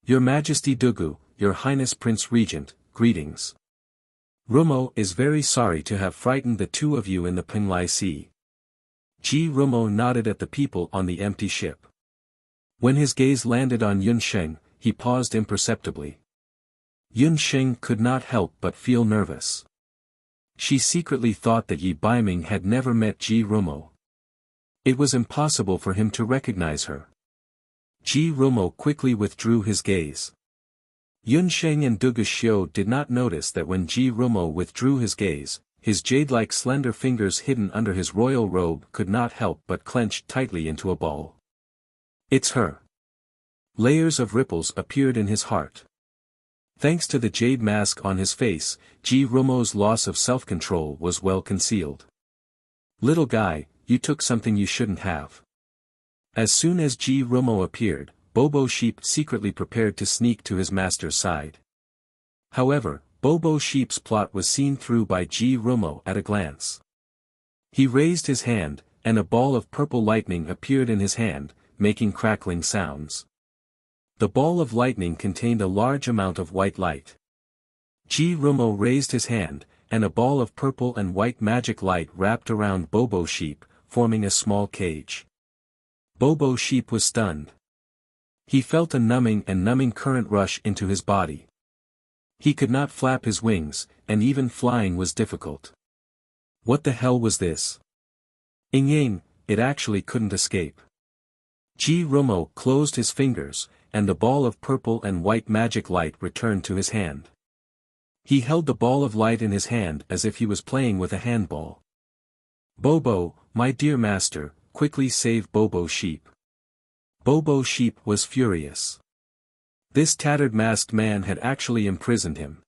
Your Majesty Dugu, Your Highness Prince Regent, greetings. Rumo is very sorry to have frightened the two of you in the Penglai Sea. Ji Rumo nodded at the people on the empty ship. When his gaze landed on Yun Sheng, he paused imperceptibly. Yun Sheng could not help but feel nervous. She secretly thought that Yi Baiming had never met Ji Rumo. It was impossible for him to recognize her. Ji Rumo quickly withdrew his gaze. Yun Sheng and Dugu Xiu did not notice that when Ji Rumo withdrew his gaze, his jade-like slender fingers hidden under his royal robe could not help but clench tightly into a ball. It's her. Layers of ripples appeared in his heart. Thanks to the jade mask on his face, Ji Rumo's loss of self-control was well concealed. Little guy, you took something you shouldn't have. As soon as Ji Rumo appeared, Bobo Sheep secretly prepared to sneak to his master's side. However, Bobo Sheep's plot was seen through by Ji Rumo at a glance. He raised his hand, and a ball of purple lightning appeared in his hand, making crackling sounds. The ball of lightning contained a large amount of white light. Ji Rumo raised his hand, and a ball of purple and white magic light wrapped around Bobo Sheep, forming a small cage. Bobo Sheep was stunned. He felt a numbing current rush into his body. He could not flap his wings, and even flying was difficult. What the hell was this? Ing-yang, it actually couldn't escape. Ji Rumo closed his fingers, and the ball of purple and white magic light returned to his hand. He held the ball of light in his hand as if he was playing with a handball. Bobo, my dear master, quickly save Bobo Sheep. Bobo Sheep was furious. This tattered masked man had actually imprisoned him.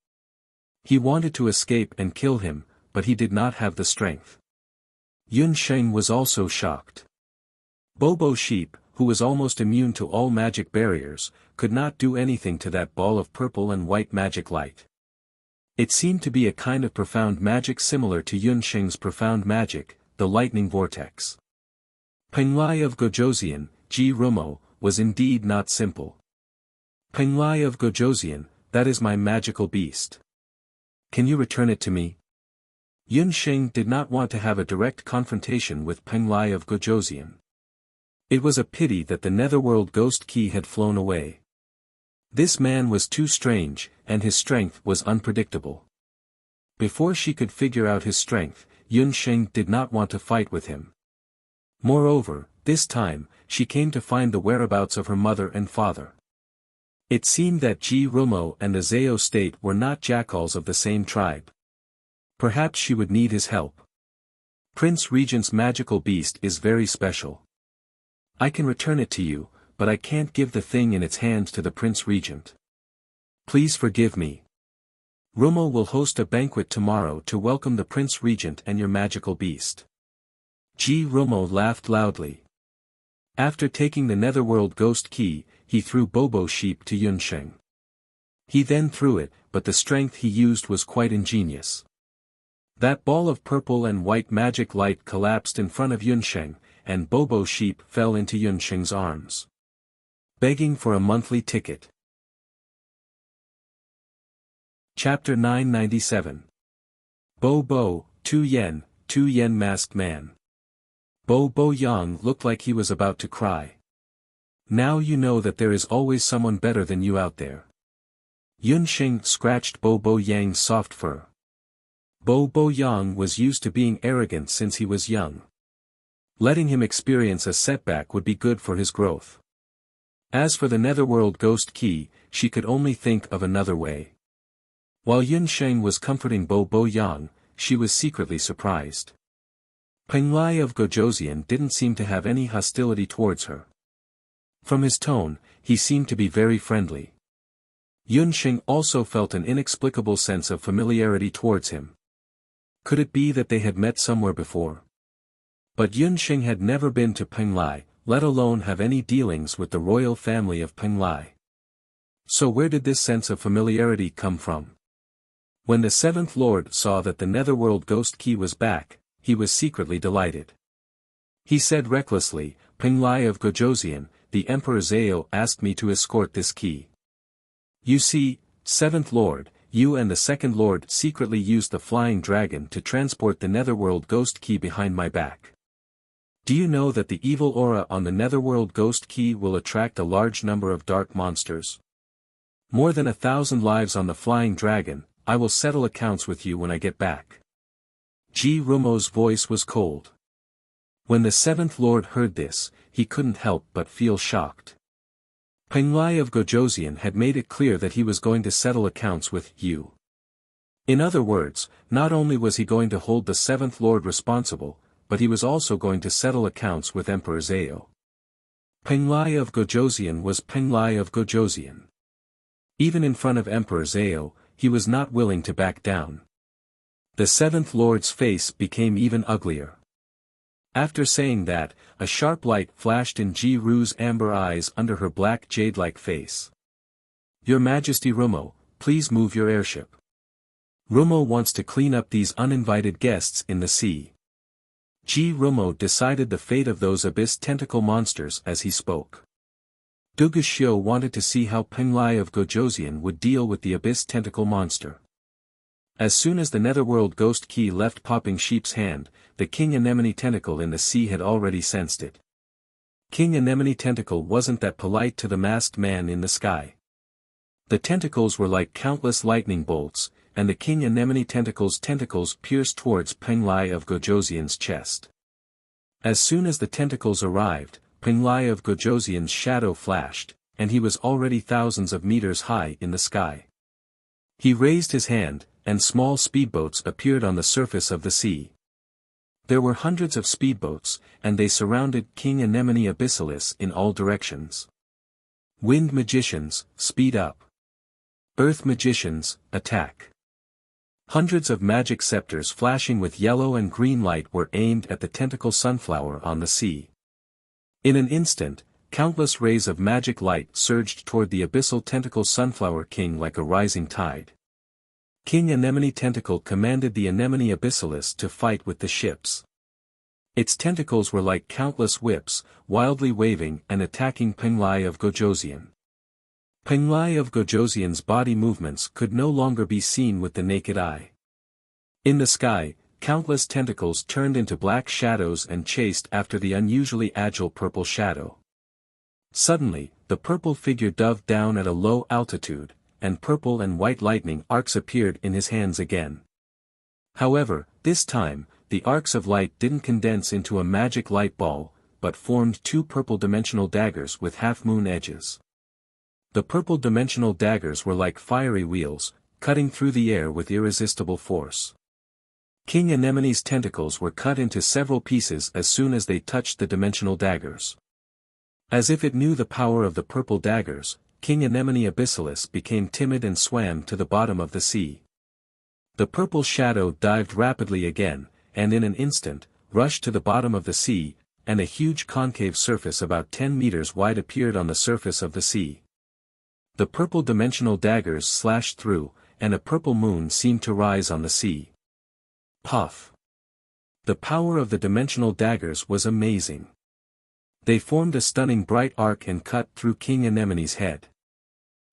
He wanted to escape and kill him, but he did not have the strength. Yun Sheng was also shocked. Bobo Sheep, who was almost immune to all magic barriers, could not do anything to that ball of purple and white magic light. It seemed to be a kind of profound magic similar to Yun Sheng's profound magic, the lightning vortex. Penglai of Gojoseon, Ji Rumo, was indeed not simple. Penglai of Gojoseon, that is my magical beast. Can you return it to me? Yun Sheng did not want to have a direct confrontation with Penglai of Gojoseon. It was a pity that the Netherworld Ghost Key had flown away. This man was too strange, and his strength was unpredictable. Before she could figure out his strength, Yun Sheng did not want to fight with him. Moreover, this time, she came to find the whereabouts of her mother and father. It seemed that Ji Rumo and the Zao state were not jackals of the same tribe. Perhaps she would need his help. Prince Regent's magical beast is very special. I can return it to you, but I can't give the thing in its hands to the Prince Regent. Please forgive me. Rumo will host a banquet tomorrow to welcome the Prince Regent and your magical beast. Ji Rumo laughed loudly. After taking the Netherworld Ghost Key, he threw Bobo Sheep to Yun Sheng. He then threw it, but the strength he used was quite ingenious. That ball of purple and white magic light collapsed in front of Yun Sheng, and Bobo Sheep fell into Yunsheng's arms, begging for a monthly ticket. Chapter 997. Bo, 2 yen, 2 yen masked man. Bo Yang looked like he was about to cry. Now you know that there is always someone better than you out there. Yunsheng scratched Bo Yang's soft fur. Bo Yang was used to being arrogant since he was young. Letting him experience a setback would be good for his growth. As for the Netherworld Ghost Key, she could only think of another way. While Yunsheng was comforting Bo Yang, she was secretly surprised. Penglai of Gojoseon didn't seem to have any hostility towards her. From his tone, he seemed to be very friendly. Yunsheng also felt an inexplicable sense of familiarity towards him. Could it be that they had met somewhere before? But Yunsheng had never been to Penglai, let alone have any dealings with the royal family of Penglai. So where did this sense of familiarity come from? When the Seventh Lord saw that the Netherworld Ghost Key was back, he was secretly delighted. He said recklessly, "Penglai of Gojoseon, the Emperor Zhao asked me to escort this key. You see, Seventh Lord, you and the Second Lord secretly used the Flying Dragon to transport the Netherworld Ghost Key behind my back. Do you know that the evil aura on the Netherworld Ghost Key will attract a large number of dark monsters? More than 1,000 lives on the Flying Dragon. I will settle accounts with you when I get back." Ji Rumo's voice was cold. When the Seventh Lord heard this, he couldn't help but feel shocked. Penglai of Gojoseon had made it clear that he was going to settle accounts with you. In other words, not only was he going to hold the Seventh Lord responsible, but he was also going to settle accounts with Emperor Zhao. Penglai of Gojoseon was Penglai of Gojoseon. Even in front of Emperor Zhao, he was not willing to back down. The Seventh Lord's face became even uglier. After saying that, a sharp light flashed in Ji Ru's amber eyes under her black jade-like face. "Your Majesty Rumo, please move your airship. Rumo wants to clean up these uninvited guests in the sea." Ji Rumo decided the fate of those abyss tentacle monsters as he spoke. Dugushio wanted to see how Penglai of Gojoseon would deal with the abyss tentacle monster. As soon as the Netherworld Ghost Key left Popping Sheep's hand, the King Anemone Tentacle in the sea had already sensed it. King Anemone Tentacle wasn't that polite to the masked man in the sky. The tentacles were like countless lightning bolts, and the King Anemone Tentacle's tentacles pierced towards Penglai of Gojoseon's chest. As soon as the tentacles arrived, Penglai of Gojoseon's shadow flashed, and he was already thousands of meters high in the sky. He raised his hand, and small speedboats appeared on the surface of the sea. There were hundreds of speedboats, and they surrounded King Anemone Abyssalis in all directions. Wind magicians, speed up. Earth magicians, attack. Hundreds of magic scepters flashing with yellow and green light were aimed at the tentacle sunflower on the sea. In an instant, countless rays of magic light surged toward the abyssal tentacle sunflower king like a rising tide. King Anemone Tentacle commanded the Anemone Abyssalis to fight with the ships. Its tentacles were like countless whips, wildly waving and attacking Penglai of Gojoseon. Penglai of Gojoseon's body movements could no longer be seen with the naked eye. In the sky, countless tentacles turned into black shadows and chased after the unusually agile purple shadow. Suddenly, the purple figure dove down at a low altitude, and purple and white lightning arcs appeared in his hands again. However, this time, the arcs of light didn't condense into a magic light ball, but formed two purple dimensional daggers with half-moon edges. The purple dimensional daggers were like fiery wheels, cutting through the air with irresistible force. King Anemone's tentacles were cut into several pieces as soon as they touched the dimensional daggers. As if it knew the power of the purple daggers, King Anemone Abyssalis became timid and swam to the bottom of the sea. The purple shadow dived rapidly again, and in an instant, rushed to the bottom of the sea, and a huge concave surface about 10 meters wide appeared on the surface of the sea. The purple dimensional daggers slashed through, and a purple moon seemed to rise on the sea. Puff! The power of the dimensional daggers was amazing. They formed a stunning bright arc and cut through King Anemone's head.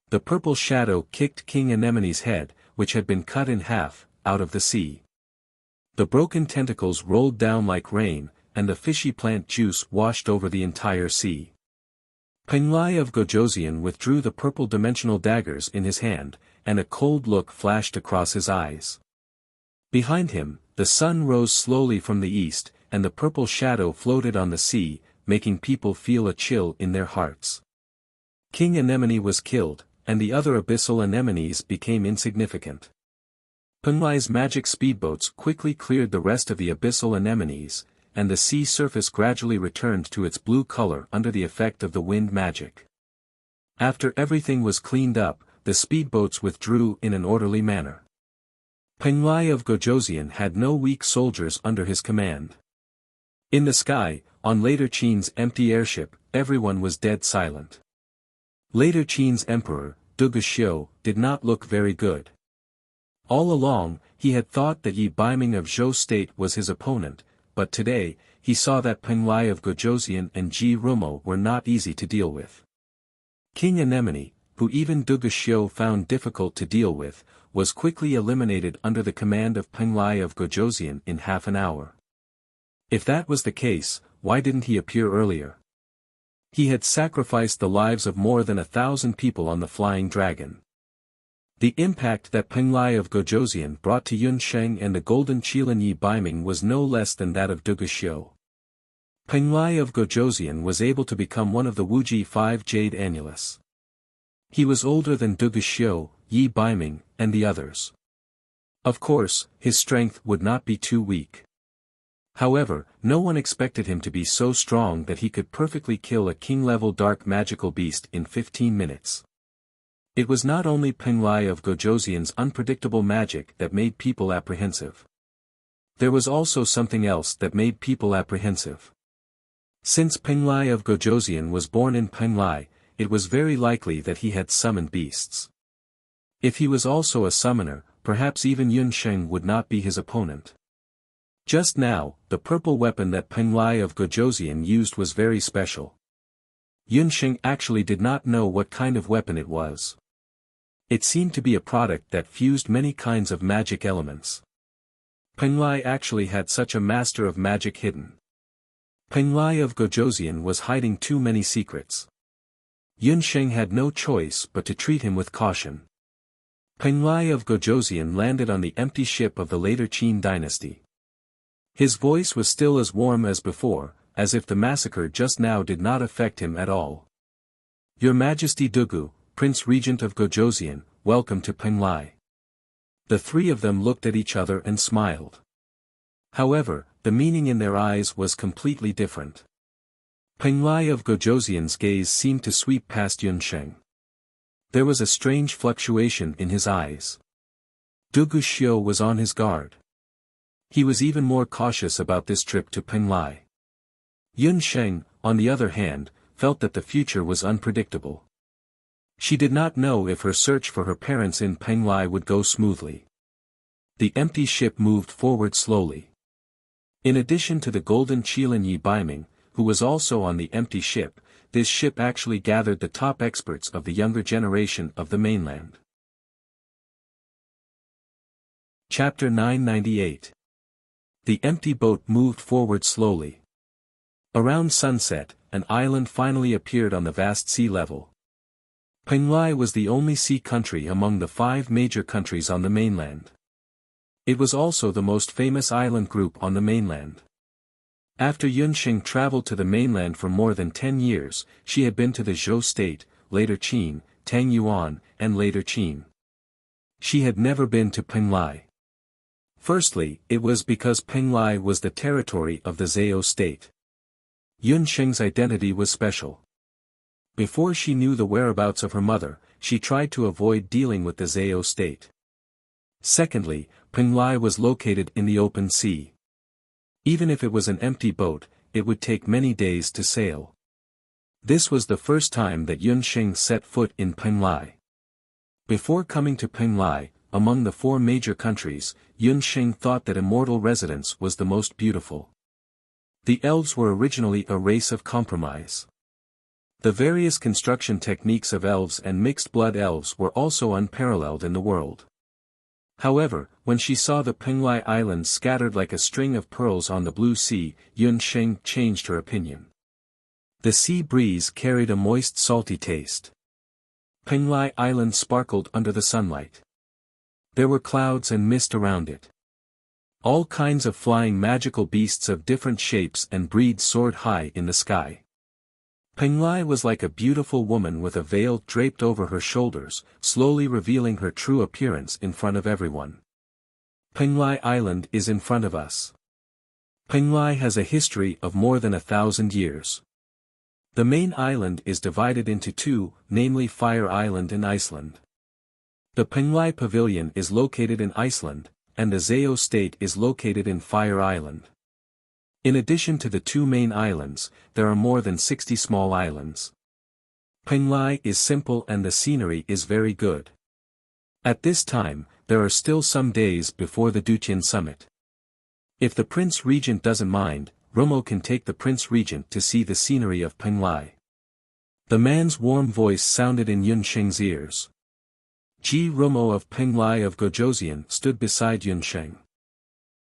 The purple shadow kicked King Anemone's head, which had been cut in half, out of the sea. The broken tentacles rolled down like rain, and the fishy plant juice washed over the entire sea. Penglai of Gojosian withdrew the purple dimensional daggers in his hand, and a cold look flashed across his eyes. Behind him, the sun rose slowly from the east, and the purple shadow floated on the sea, making people feel a chill in their hearts. King Anemone was killed, and the other abyssal anemones became insignificant. Penglai's magic speedboats quickly cleared the rest of the abyssal anemones, and the sea surface gradually returned to its blue color under the effect of the wind magic. After everything was cleaned up, the speedboats withdrew in an orderly manner. Penglai of Gojosian had no weak soldiers under his command. In the sky, on Later Qin's empty airship, everyone was dead silent. Later Qin's emperor, Duguxiu, did not look very good. All along, he had thought that Yi Baiming of Zhou State was his opponent, but today, he saw that Penglai of Gojosian and Ji Rumo were not easy to deal with. King Anemone, who even Duguxiu found difficult to deal with, was quickly eliminated under the command of Penglai of Gojosian in half an hour. If that was the case, why didn't he appear earlier? He had sacrificed the lives of more than 1,000 people on the flying dragon. The impact that Penglai of Gojosian brought to Yunsheng and the golden Qilin Yi Baiming was no less than that of Duguxiu. Penglai of Gojosian was able to become one of the Wuji 5 Jade Annulus. He was older than Duguxiu, Yi Baiming, and the others. Of course, his strength would not be too weak. However, no one expected him to be so strong that he could perfectly kill a king-level dark magical beast in 15 minutes. It was not only Penglai of Gojosian's unpredictable magic that made people apprehensive. There was also something else that made people apprehensive. Since Penglai of Gojosian was born in Penglai, it was very likely that he had summoned beasts. If he was also a summoner, perhaps even Yunsheng would not be his opponent. Just now, the purple weapon that Penglai of Gojosian used was very special. Yunsheng actually did not know what kind of weapon it was. It seemed to be a product that fused many kinds of magic elements. Penglai actually had such a master of magic hidden. Penglai of Gojosian was hiding too many secrets. Yunsheng had no choice but to treat him with caution. Penglai of Gojosian landed on the empty ship of the later Qin dynasty. His voice was still as warm as before, as if the massacre just now did not affect him at all. Your Majesty Dugu, Prince Regent of Gojosian, welcome to Penglai. The three of them looked at each other and smiled. However, the meaning in their eyes was completely different. Penglai of Gojosian's gaze seemed to sweep past Yunsheng. There was a strange fluctuation in his eyes. Duguxiu was on his guard. He was even more cautious about this trip to Penglai. Yunsheng, on the other hand, felt that the future was unpredictable. She did not know if her search for her parents in Penglai would go smoothly. The empty ship moved forward slowly. In addition to the golden Qilin Yi Baiming, who was also on the empty ship, this ship actually gathered the top experts of the younger generation of the mainland. Chapter 998. The empty boat moved forward slowly. Around sunset, an island finally appeared on the vast sea level. Penglai was the only sea country among the 5 major countries on the mainland. It was also the most famous island group on the mainland. After Yunsheng traveled to the mainland for more than 10 years, she had been to the Zhou State, later Qin, Tang Yuan, and later Qin. She had never been to Penglai. Firstly, it was because Penglai was the territory of the Zhou State. Yunsheng's identity was special. Before she knew the whereabouts of her mother, she tried to avoid dealing with the Zhou State. Secondly, Penglai was located in the open sea. Even if it was an empty boat, it would take many days to sail. This was the first time that Yunsheng set foot in Penglai. Before coming to Penglai, among the 4 major countries, Yunsheng thought that immortal residence was the most beautiful. The elves were originally a race of compromise. The various construction techniques of elves and mixed-blood elves were also unparalleled in the world. However, when she saw the Penglai Islands scattered like a string of pearls on the blue sea, Yun Sheng changed her opinion. The sea breeze carried a moist salty taste. Penglai Island sparkled under the sunlight. There were clouds and mist around it. All kinds of flying magical beasts of different shapes and breeds soared high in the sky. Penglai was like a beautiful woman with a veil draped over her shoulders, slowly revealing her true appearance in front of everyone. Penglai Island is in front of us. Penglai has a history of more than 1,000 years. The main island is divided into two, namely Fire Island and Iceland. The Penglai Pavilion is located in Iceland, and the Zao State is located in Fire Island. In addition to the two main islands, there are more than 60 small islands. Penglai is simple and the scenery is very good. At this time, there are still some days before the Duqian summit. If the Prince Regent doesn't mind, Romo can take the Prince Regent to see the scenery of Penglai. The man's warm voice sounded in Yun Sheng's ears. Ji Romo of Penglai of Gojoseon stood beside Yun Sheng.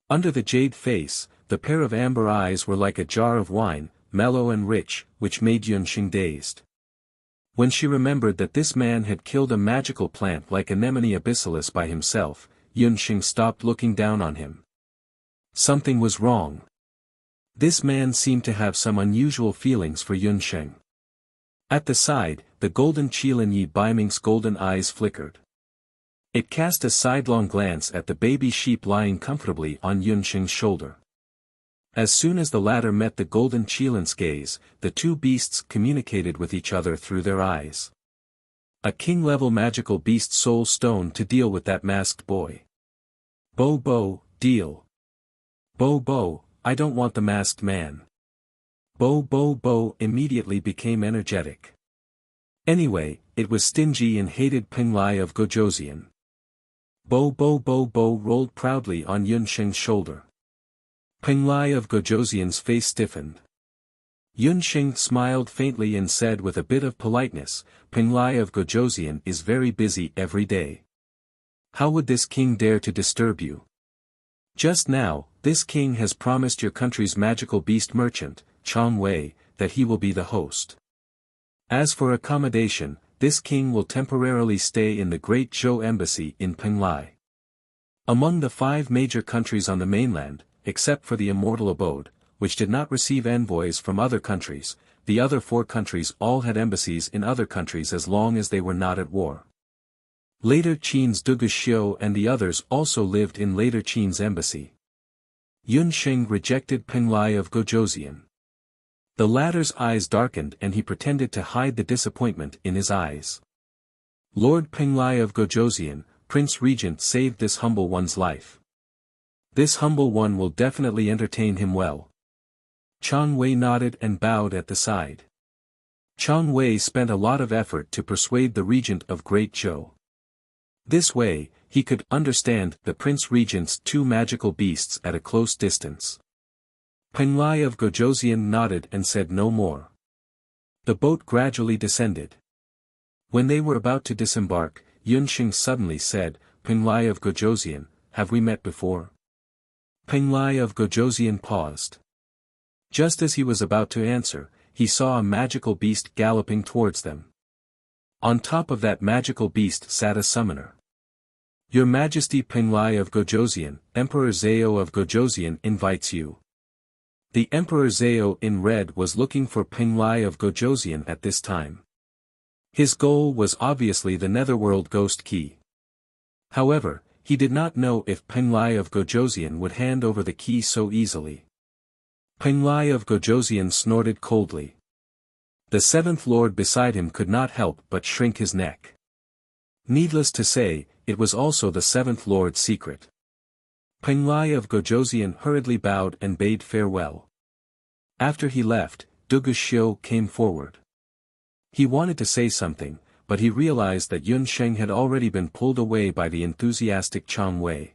Under the jade face, the pair of amber eyes were like a jar of wine, mellow and rich, which made Yun Sheng dazed. When she remembered that this man had killed a magical plant like Anemone abyssalis by himself, Yun Sheng stopped looking down on him. Something was wrong. This man seemed to have some unusual feelings for Yun Sheng. At the side, the golden Qilin Yi Baiming's golden eyes flickered. It cast a sidelong glance at the baby sheep lying comfortably on Yun Sheng's shoulder. As soon as the latter met the golden Qilin's gaze, the two beasts communicated with each other through their eyes. A king-level magical beast soul stone to deal with that masked boy. Bo Bo, deal. Bo Bo, I don't want the masked man. Bo Bo Bo immediately became energetic. Anyway, it was stingy and hated Penglai of Gojoseon. Bo Bo Bo Bo rolled proudly on Yun Sheng's shoulder. Penglai of Gojoseon's face stiffened. Yun Sheng smiled faintly and said with a bit of politeness, Penglai of Gojoseon is very busy every day. How would this king dare to disturb you? Just now, this king has promised your country's magical beast merchant, Chang Wei, that he will be the host. As for accommodation, this king will temporarily stay in the Great Zhou Embassy in Penglai. Among the 5 major countries on the mainland, except for the Immortal Abode, which did not receive envoys from other countries, the other 4 countries all had embassies in other countries as long as they were not at war. Later Qin's Duguxiu and the others also lived in later Qin's embassy. Yun Sheng rejected Penglai of Gojoseon. The latter's eyes darkened and he pretended to hide the disappointment in his eyes. Lord Penglai of Gojoseon, Prince Regent saved this humble one's life. This humble one will definitely entertain him well. Chang Wei nodded and bowed at the side. Chang Wei spent a lot of effort to persuade the regent of Great Zhou. This way, he could understand the Prince Regent's 2 magical beasts at a close distance. Penglai of Gojoseon nodded and said no more. The boat gradually descended. When they were about to disembark, Yun Sheng suddenly said, Penglai of Gojoseon, have we met before? Penglai of Gojoseon paused. Just as he was about to answer, he saw a magical beast galloping towards them. On top of that magical beast sat a summoner. Your Majesty Penglai of Gojoseon, Emperor Zao of Gojoseon invites you. The Emperor Zao in red was looking for Penglai of Gojoseon at this time. His goal was obviously the Netherworld Ghost Key. However, he did not know if Penglai of Gojoseon would hand over the key so easily. Penglai of Gojoseon snorted coldly. The 7th Lord beside him could not help but shrink his neck. Needless to say, it was also the 7th Lord's secret. Penglai of Gojoseon hurriedly bowed and bade farewell. After he left, Duguxiu came forward. He wanted to say something, but he realized that Yun Sheng had already been pulled away by the enthusiastic Chang Wei.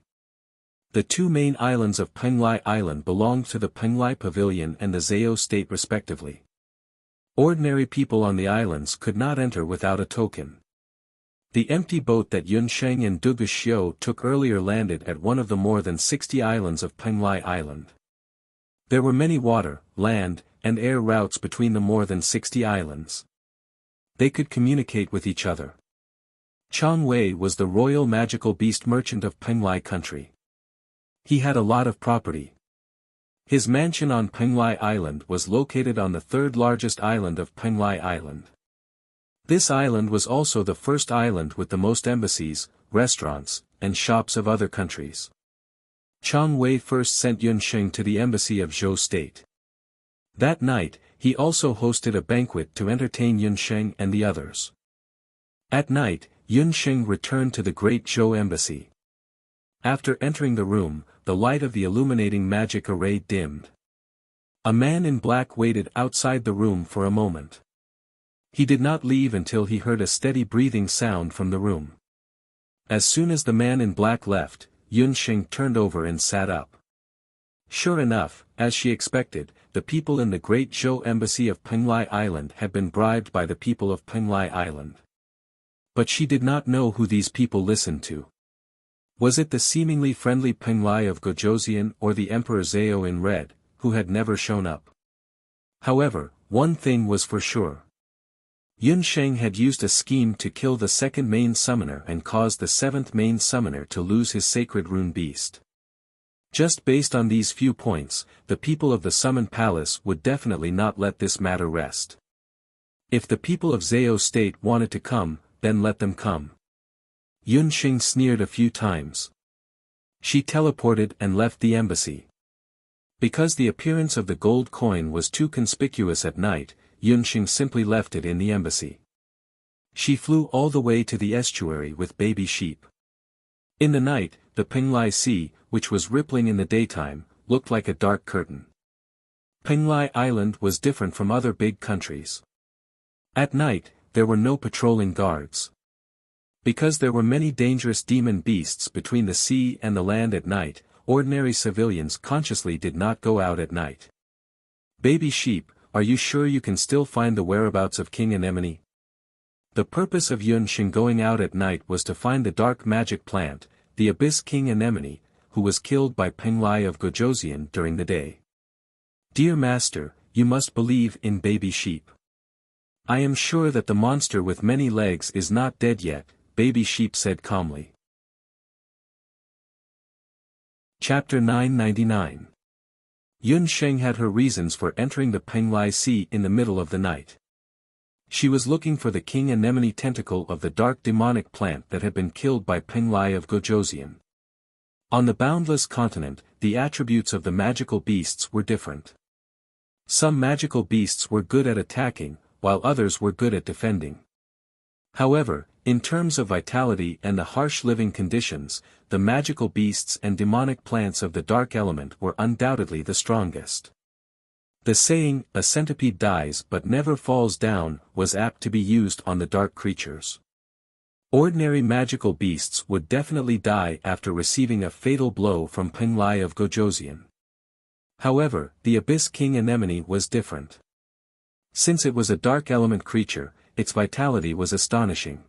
The two main islands of Penglai Island belonged to the Penglai Pavilion and the Zhao state respectively. Ordinary people on the islands could not enter without a token. The empty boat that Yunsheng and Dugu Xiu took earlier landed at one of the more than 60 islands of Penglai Island. There were many water, land, and air routes between the more than 60 islands. They could communicate with each other. Chang Wei was the royal magical beast merchant of Penglai country. He had a lot of property. His mansion on Penglai Island was located on the third largest island of Penglai Island. This island was also the first island with the most embassies, restaurants, and shops of other countries. Chang Wei first sent Yunsheng to the embassy of Zhou state. That night, he also hosted a banquet to entertain Yunsheng and the others. At night, Yunsheng returned to the Great Zhou embassy. After entering the room, the light of the illuminating magic array dimmed. A man in black waited outside the room for a moment. He did not leave until he heard a steady breathing sound from the room. As soon as the man in black left, Yunsheng turned over and sat up. Sure enough, as she expected, the people in the Great Zhou embassy of Penglai Island had been bribed by the people of Penglai Island. But she did not know who these people listened to. Was it the seemingly friendly Penglai of Gojoseon or the Emperor Zhao in red, who had never shown up? However, one thing was for sure. Yunsheng had used a scheme to kill the second main summoner and caused the seventh main summoner to lose his sacred rune beast. Just based on these few points, the people of the Summon Palace would definitely not let this matter rest. If the people of Zhao State wanted to come, then let them come. Yunsheng sneered a few times. She teleported and left the embassy. Because the appearance of the gold coin was too conspicuous at night, Yunsheng simply left it in the embassy. She flew all the way to the estuary with baby sheep. In the night, the Penglai Sea, which was rippling in the daytime, looked like a dark curtain. Penglai Island was different from other big countries. At night, there were no patrolling guards. Because there were many dangerous demon beasts between the sea and the land at night, ordinary civilians consciously did not go out at night. Baby sheep, are you sure you can still find the whereabouts of King Anemone? The purpose of Yunsheng going out at night was to find the dark magic plant, the Abyss King Anemone, who was killed by Penglai of Gojoseon during the day. Dear Master, you must believe in baby sheep. I am sure that the monster with many legs is not dead yet, Baby Sheep said calmly. Chapter 999. Yunsheng had her reasons for entering the Penglai Sea in the middle of the night. She was looking for the King Anemone tentacle of the dark demonic plant that had been killed by Penglai of Gojoseon. On the boundless continent, the attributes of the magical beasts were different. Some magical beasts were good at attacking, while others were good at defending. However, in terms of vitality and the harsh living conditions, the magical beasts and demonic plants of the dark element were undoubtedly the strongest. The saying, "A centipede dies but never falls down," was apt to be used on the dark creatures. Ordinary magical beasts would definitely die after receiving a fatal blow from Penglai of Gojoseon. However, the Abyss King Anemone was different. Since it was a dark element creature, its vitality was astonishing.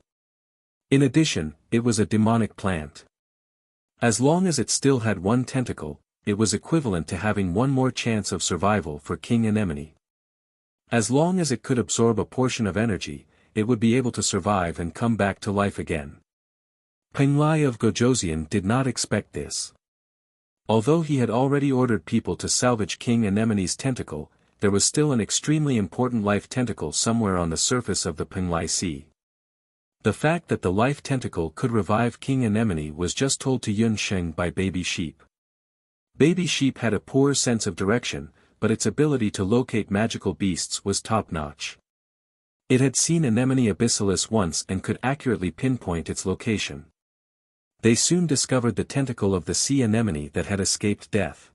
In addition, it was a demonic plant. As long as it still had one tentacle, it was equivalent to having one more chance of survival for King Anemone. As long as it could absorb a portion of energy, it would be able to survive and come back to life again. Penglai of Gojoseon did not expect this. Although he had already ordered people to salvage King Anemone's tentacle, there was still an extremely important life tentacle somewhere on the surface of the Penglai Sea. The fact that the life tentacle could revive King Anemone was just told to Yunsheng by Baby Sheep. Baby Sheep had a poor sense of direction, but its ability to locate magical beasts was top-notch. It had seen Anemone abyssalis once and could accurately pinpoint its location. They soon discovered the tentacle of the sea anemone that had escaped death.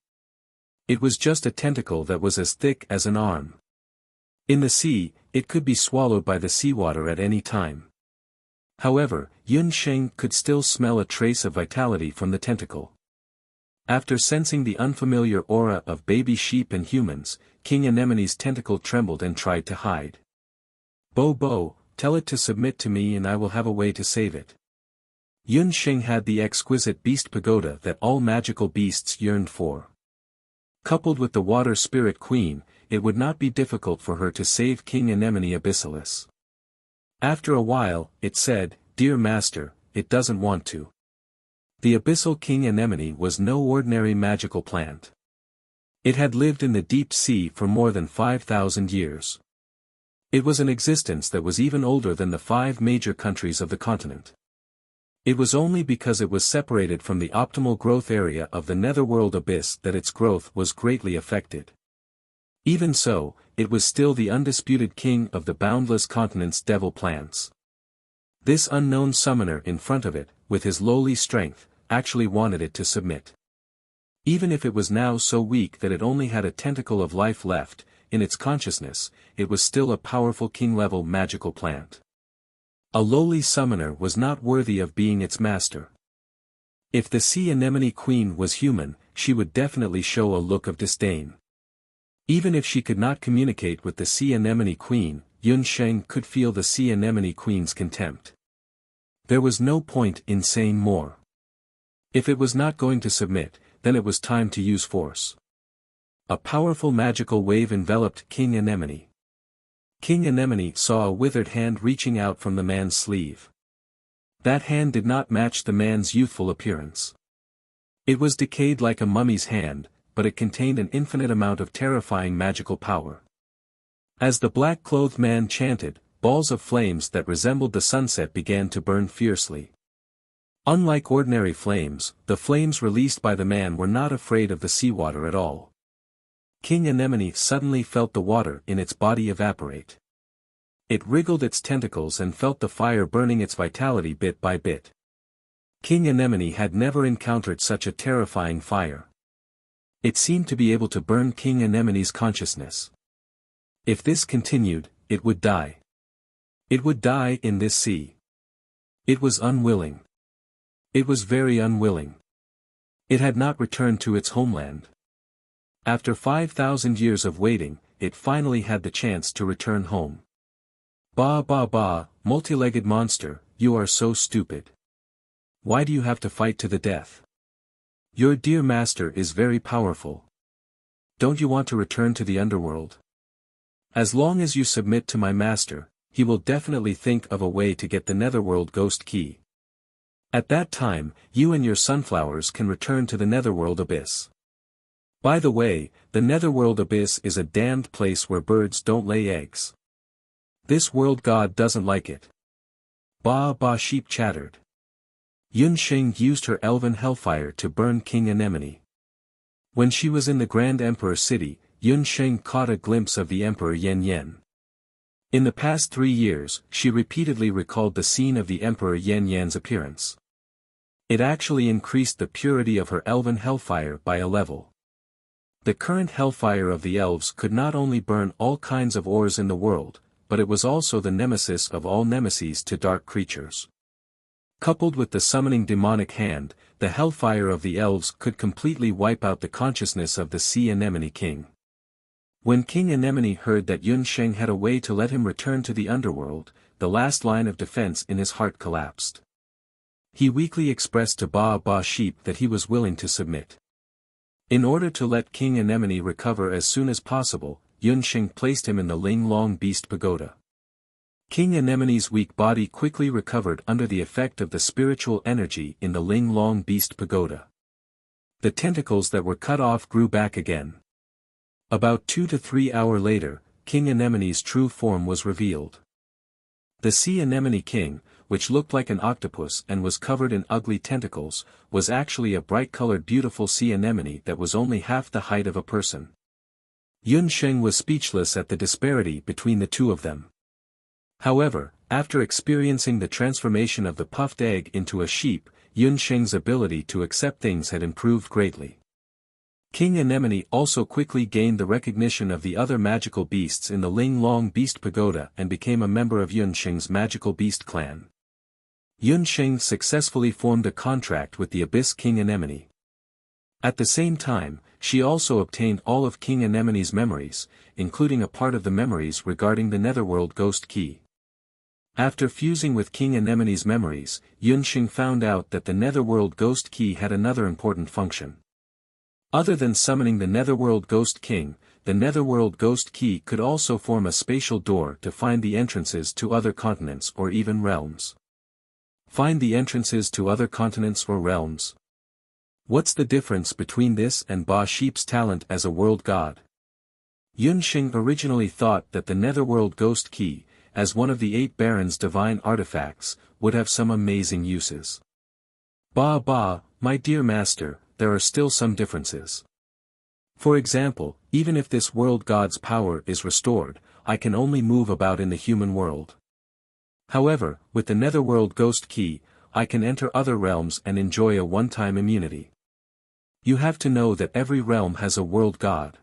It was just a tentacle that was as thick as an arm. In the sea, it could be swallowed by the seawater at any time. However, Yunsheng could still smell a trace of vitality from the tentacle. After sensing the unfamiliar aura of baby sheep and humans, King Anemone's tentacle trembled and tried to hide. "Bo Bo, tell it to submit to me and I will have a way to save it." Yun Sheng had the exquisite beast pagoda that all magical beasts yearned for. Coupled with the water spirit queen, it would not be difficult for her to save King Anemone Abyssalis. After a while, it said, "Dear master, it doesn't want to." The abyssal king anemone was no ordinary magical plant. It had lived in the deep sea for more than 5,000 years. It was an existence that was even older than the 5 major countries of the continent. It was only because it was separated from the optimal growth area of the netherworld abyss that its growth was greatly affected. Even so, it was still the undisputed king of the boundless continent's devil plants. This unknown summoner in front of it, with his lowly strength, actually wanted it to submit. Even if it was now so weak that it only had a tentacle of life left, in its consciousness, it was still a powerful king-level magical plant. A lowly summoner was not worthy of being its master. If the sea anemone queen was human, she would definitely show a look of disdain. Even if she could not communicate with the sea anemone queen, Yun Sheng could feel the sea anemone queen's contempt. There was no point in saying more. If it was not going to submit, then it was time to use force. A powerful magical wave enveloped King Anemone. King Anemone saw a withered hand reaching out from the man's sleeve. That hand did not match the man's youthful appearance. It was decayed like a mummy's hand, but it contained an infinite amount of terrifying magical power. As the black-clothed man chanted, balls of flames that resembled the sunset began to burn fiercely. Unlike ordinary flames, the flames released by the man were not afraid of the seawater at all. King Anemone suddenly felt the water in its body evaporate. It wriggled its tentacles and felt the fire burning its vitality bit by bit. King Anemone had never encountered such a terrifying fire. It seemed to be able to burn King Anemone's consciousness. If this continued, it would die. It would die in this sea. It was unwilling. It was very unwilling. It had not returned to its homeland. After 5,000 years of waiting, it finally had the chance to return home. "Ba ba ba, multi-legged monster, you are so stupid. Why do you have to fight to the death? Your dear master is very powerful. Don't you want to return to the underworld? As long as you submit to my master, he will definitely think of a way to get the netherworld ghost key. At that time, you and your sunflowers can return to the netherworld abyss. By the way, the netherworld abyss is a damned place where birds don't lay eggs. This world god doesn't like it." Ba ba sheep chattered. Yun Sheng used her elven hellfire to burn King Anemone. When she was in the Grand Emperor city, Yun Sheng caught a glimpse of the Emperor Yen Yen. In the past 3 years, she repeatedly recalled the scene of the Emperor Yen Yan's appearance. It actually increased the purity of her elven hellfire by a level. The current hellfire of the elves could not only burn all kinds of ores in the world, but it was also the nemesis of all nemeses to dark creatures. Coupled with the summoning demonic hand, the hellfire of the elves could completely wipe out the consciousness of the sea anemone king. When King Anemone heard that Yun Sheng had a way to let him return to the underworld, the last line of defense in his heart collapsed. He weakly expressed to Ba Ba Sheep that he was willing to submit. In order to let King Anemone recover as soon as possible, Yun Sheng placed him in the Ling Long Beast Pagoda. King Anemone's weak body quickly recovered under the effect of the spiritual energy in the Ling Long Beast Pagoda. The tentacles that were cut off grew back again. About 2 to 3 hours later, King Anemone's true form was revealed. The sea anemone king, which looked like an octopus and was covered in ugly tentacles, was actually a bright-colored beautiful sea anemone that was only half the height of a person. Yun Sheng was speechless at the disparity between the two of them. However, after experiencing the transformation of the puffed egg into a sheep, Yun Sheng's ability to accept things had improved greatly. King Anemone also quickly gained the recognition of the other magical beasts in the Ling Long Beast Pagoda and became a member of Yun Sheng's magical beast clan. Yun Sheng successfully formed a contract with the Abyss King Anemone. At the same time, she also obtained all of King Anemone's memories, including a part of the memories regarding the Netherworld Ghost Key. After fusing with King Anemone's memories, Yunxing found out that the Netherworld Ghost Key had another important function. Other than summoning the Netherworld Ghost King, the Netherworld Ghost Key could also form a spatial door to find the entrances to other continents or even realms. Find the entrances to other continents or realms. What's the difference between this and Ba Sheep's talent as a world god? Yunxing originally thought that the Netherworld Ghost Key, as one of the 8 Barons' divine artifacts, would have some amazing uses. Ba, my dear master, there are still some differences. For example, even if this world god's power is restored, I can only move about in the human world. However, with the Netherworld Ghost Key, I can enter other realms and enjoy a one-time immunity. You have to know that every realm has a world god.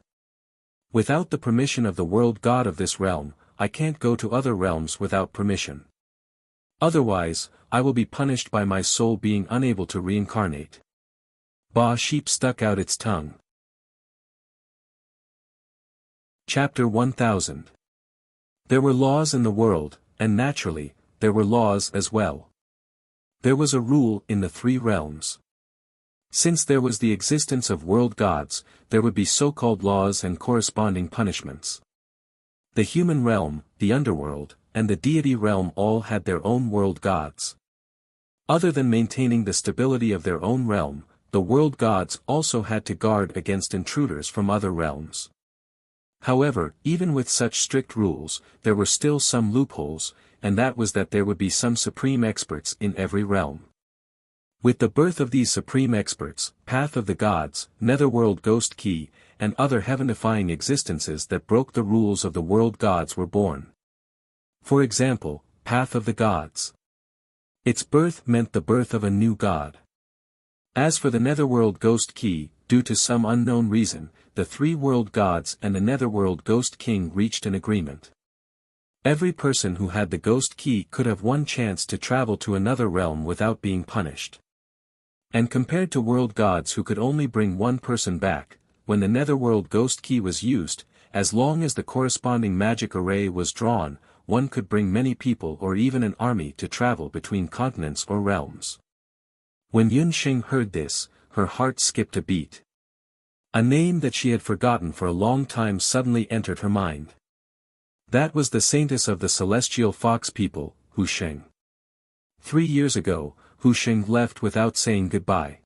Without the permission of the world god of this realm, I can't go to other realms without permission. Otherwise, I will be punished by my soul being unable to reincarnate. Ba Sheep stuck out its tongue. Chapter 1000. There were laws in the world, and naturally, there were laws as well. There was a rule in the 3 realms. Since there was the existence of world gods, there would be so-called laws and corresponding punishments. The human realm, the underworld, and the deity realm all had their own world gods. Other than maintaining the stability of their own realm, the world gods also had to guard against intruders from other realms. However, even with such strict rules, there were still some loopholes, and that was that there would be some supreme experts in every realm. With the birth of these supreme experts, Path of the Gods, Netherworld Ghost Key, and other heaven-defying existences that broke the rules of the world gods were born. For example, Path of the Gods. Its birth meant the birth of a new god. As for the Netherworld Ghost Key, due to some unknown reason, the 3 world gods and the Netherworld Ghost King reached an agreement. Every person who had the Ghost Key could have one chance to travel to another realm without being punished. And compared to world gods who could only bring one person back, when the Netherworld Ghost Key was used, as long as the corresponding magic array was drawn, one could bring many people or even an army to travel between continents or realms. When Yunxing heard this, her heart skipped a beat. A name that she had forgotten for a long time suddenly entered her mind. That was the saintess of the celestial fox people, Wuxia. 3 years ago, Wuxia left without saying goodbye.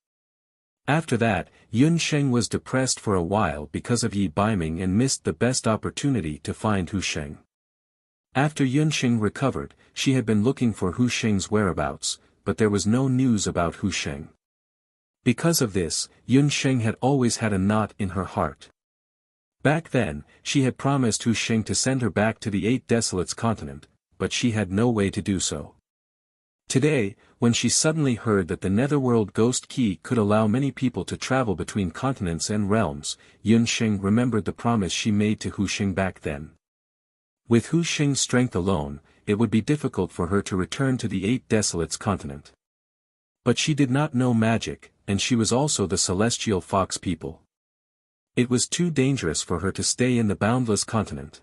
After that, Yunxing was depressed for a while because of Yi Baiming and missed the best opportunity to find Wuxia. After Yunxing recovered, she had been looking for Wuxia's whereabouts, but there was no news about Wuxia. Because of this, Yunxing had always had a knot in her heart. Back then, she had promised Wuxia to send her back to the 8 Desolates continent, but she had no way to do so. Today, when she suddenly heard that the Netherworld Ghost Key could allow many people to travel between continents and realms, Yunxing remembered the promise she made to Wuxia back then. With Wuxia's strength alone, it would be difficult for her to return to the 8 Desolates continent. But she did not know magic, and she was also the celestial fox people. It was too dangerous for her to stay in the boundless continent.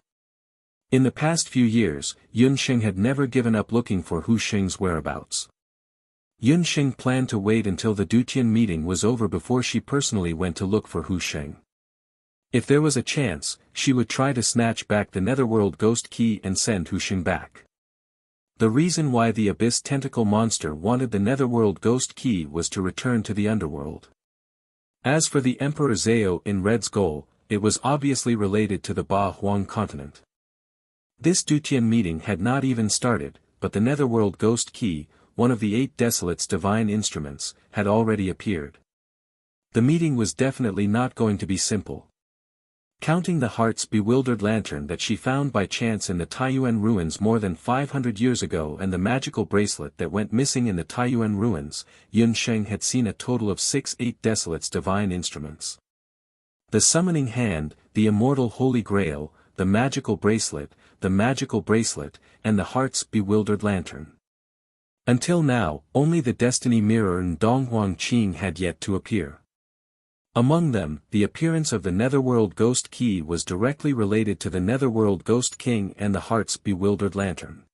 In the past few years, Yunxing had never given up looking for Wuxia's whereabouts. Yunxing planned to wait until the Dutian meeting was over before she personally went to look for Wuxia. If there was a chance, she would try to snatch back the Netherworld Ghost Key and send Wuxia back. The reason why the Abyss Tentacle Monster wanted the Netherworld Ghost Key was to return to the underworld. As for the Emperor Zhao in Red's goal, it was obviously related to the Ba Huang continent. This Dutian meeting had not even started, but the Netherworld Ghost Key, one of the 8 Desolates' divine instruments, had already appeared. The meeting was definitely not going to be simple. Counting the heart's bewildered lantern that she found by chance in the Taiyuan ruins more than 500 years ago and the magical bracelet that went missing in the Taiyuan ruins, Yunxing had seen a total of 6 8 Desolates' divine instruments. The summoning hand, the immortal Holy Grail, the magical bracelet, and the heart's bewildered lantern. Until now, only the Destiny Mirror and Donghuang Qing had yet to appear. Among them, the appearance of the Netherworld Ghost Key was directly related to the Netherworld Ghost King and the Heart's Bewildered Lantern.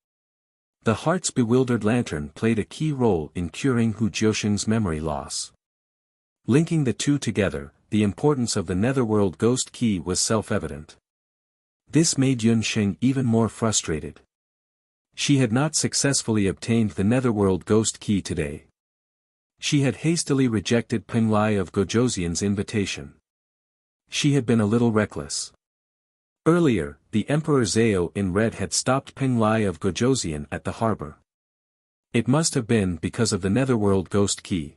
The Heart's Bewildered Lantern played a key role in curing Hu Jiusheng's memory loss. Linking the two together, the importance of the Netherworld Ghost Key was self-evident. This made Yunsheng even more frustrated. She had not successfully obtained the Netherworld Ghost Key today. She had hastily rejected Peng Lai of Gojoseon's invitation. She had been a little reckless. Earlier, the Emperor Zhao in red had stopped Peng Lai of Gojoseon at the harbor. It must have been because of the Netherworld Ghost Key.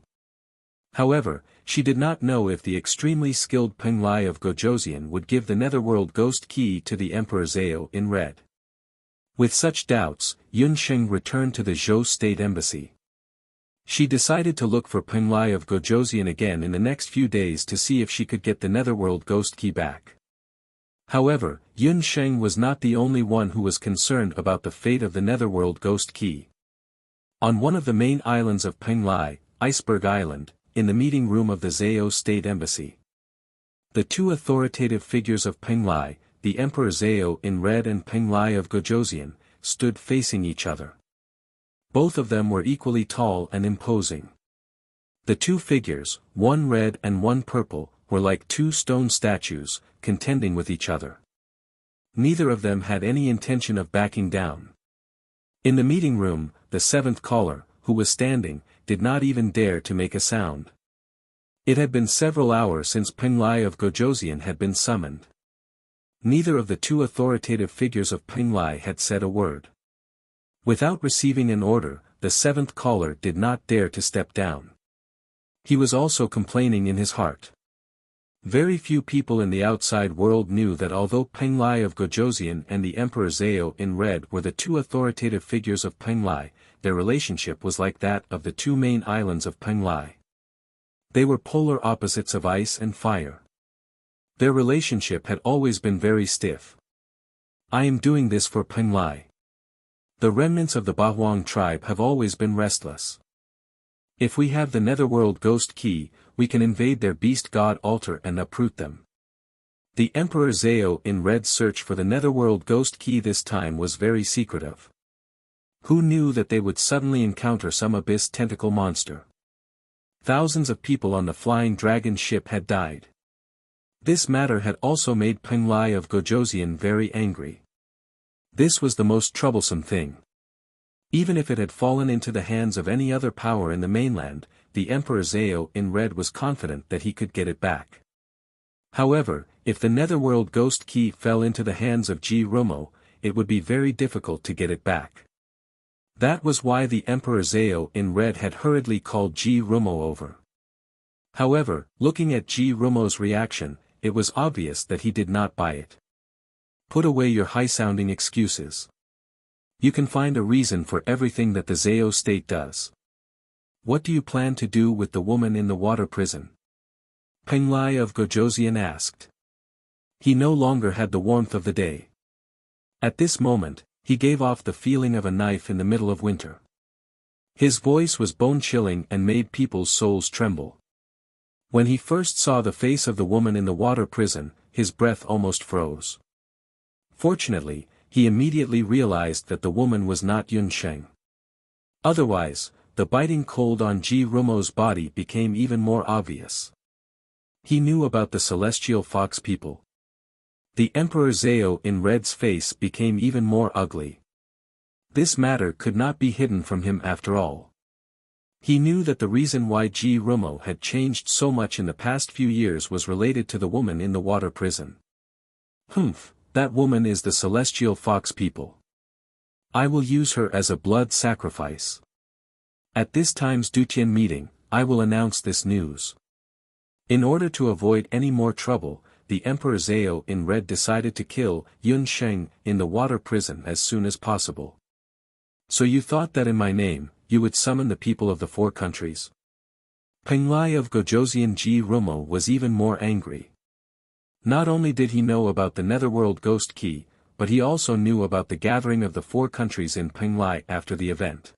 However, she did not know if the extremely skilled Peng Lai of Gojoseon would give the Netherworld Ghost Key to the Emperor Zhao in red. With such doubts, Yunsheng returned to the Zhou State Embassy. She decided to look for Peng Lai of Gojoseon again in the next few days to see if she could get the Netherworld Ghost Key back. However, Yunsheng was not the only one who was concerned about the fate of the Netherworld Ghost Key. On one of the main islands of Peng Lai, Iceberg Island, in the meeting room of the Zhao State Embassy, the two authoritative figures of Peng Lai, the Emperor Zhao in red and Peng Lai of Gojoseon, stood facing each other. Both of them were equally tall and imposing. The two figures, one red and one purple, were like two stone statues, contending with each other. Neither of them had any intention of backing down. In the meeting room, the seventh caller, who was standing, did not even dare to make a sound. It had been several hours since Peng Lai of Gojoseon had been summoned. Neither of the two authoritative figures of Peng Lai had said a word. Without receiving an order, the seventh caller did not dare to step down. He was also complaining in his heart. Very few people in the outside world knew that although Peng Lai of Gojoseon and the Emperor Zhao in red were the two authoritative figures of Peng Lai, their relationship was like that of the two main islands of Peng Lai. They were polar opposites of ice and fire. Their relationship had always been very stiff. I am doing this for Peng Lai. The remnants of the Bahuang tribe have always been restless. If we have the Netherworld Ghost Key, we can invade their beast god altar and uproot them. The Emperor Zhao in red's search for the Netherworld Ghost Key this time was very secretive. Who knew that they would suddenly encounter some abyss tentacle monster? Thousands of people on the flying dragon ship had died. This matter had also made Peng Lai of Gojoseon very angry. This was the most troublesome thing. Even if it had fallen into the hands of any other power in the mainland, the Emperor Zhao in red was confident that he could get it back. However, if the Netherworld Ghost Key fell into the hands of Ji Romo, it would be very difficult to get it back. That was why the Emperor Zhao in red had hurriedly called Ji Romo over. However, looking at Ji Romo's reaction, it was obvious that he did not buy it. Put away your high-sounding excuses. You can find a reason for everything that the Zhao state does. What do you plan to do with the woman in the water prison? Peng Lai of Gojoseon asked. He no longer had the warmth of the day. At this moment, he gave off the feeling of a knife in the middle of winter. His voice was bone-chilling and made people's souls tremble. When he first saw the face of the woman in the water prison, his breath almost froze. Fortunately, he immediately realized that the woman was not Yunsheng. Otherwise, the biting cold on Ji Romo's body became even more obvious. He knew about the celestial fox people. The Emperor Zhao in red's face became even more ugly. This matter could not be hidden from him after all. He knew that the reason why Ji Romo had changed so much in the past few years was related to the woman in the water prison. Humph, that woman is the celestial fox people. I will use her as a blood sacrifice. At this time's Dutian meeting, I will announce this news. In order to avoid any more trouble, the Emperor Zhao in red decided to kill Yunsheng in the water prison as soon as possible. So you thought that in my name, you would summon the people of the four countries? Peng Lai of Gojoseon Ji Romo was even more angry. Not only did he know about the Netherworld Ghost Key, but he also knew about the gathering of the four countries in Peng Lai after the event.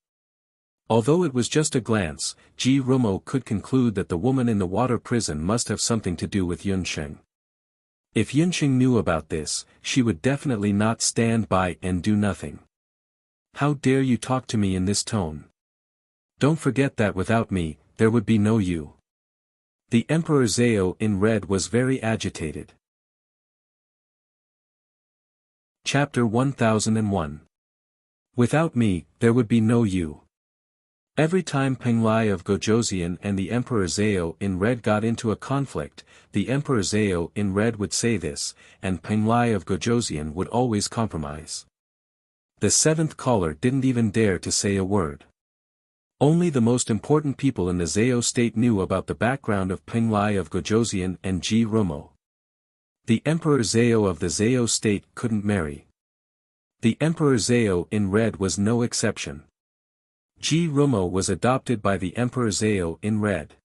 Although it was just a glance, Ji Rumo could conclude that the woman in the water prison must have something to do with Yunsheng. If Yunsheng knew about this, she would definitely not stand by and do nothing. How dare you talk to me in this tone? Don't forget that without me, there would be no you. The Emperor Zhao in red was very agitated. Chapter 1001. Without me, there would be no you. Every time Peng Lai of Gojoseon and the Emperor Zhao in red got into a conflict, the Emperor Zhao in red would say this, and Peng Lai of Gojoseon would always compromise. The seventh caller didn't even dare to say a word. Only the most important people in the Zhao state knew about the background of Peng Lai of Gojoseon and Ji Rumo. The Emperor Zhao of the Zhao state couldn't marry. The Emperor Zhao in red was no exception. Ji Rumo was adopted by the Emperor Zhao in red.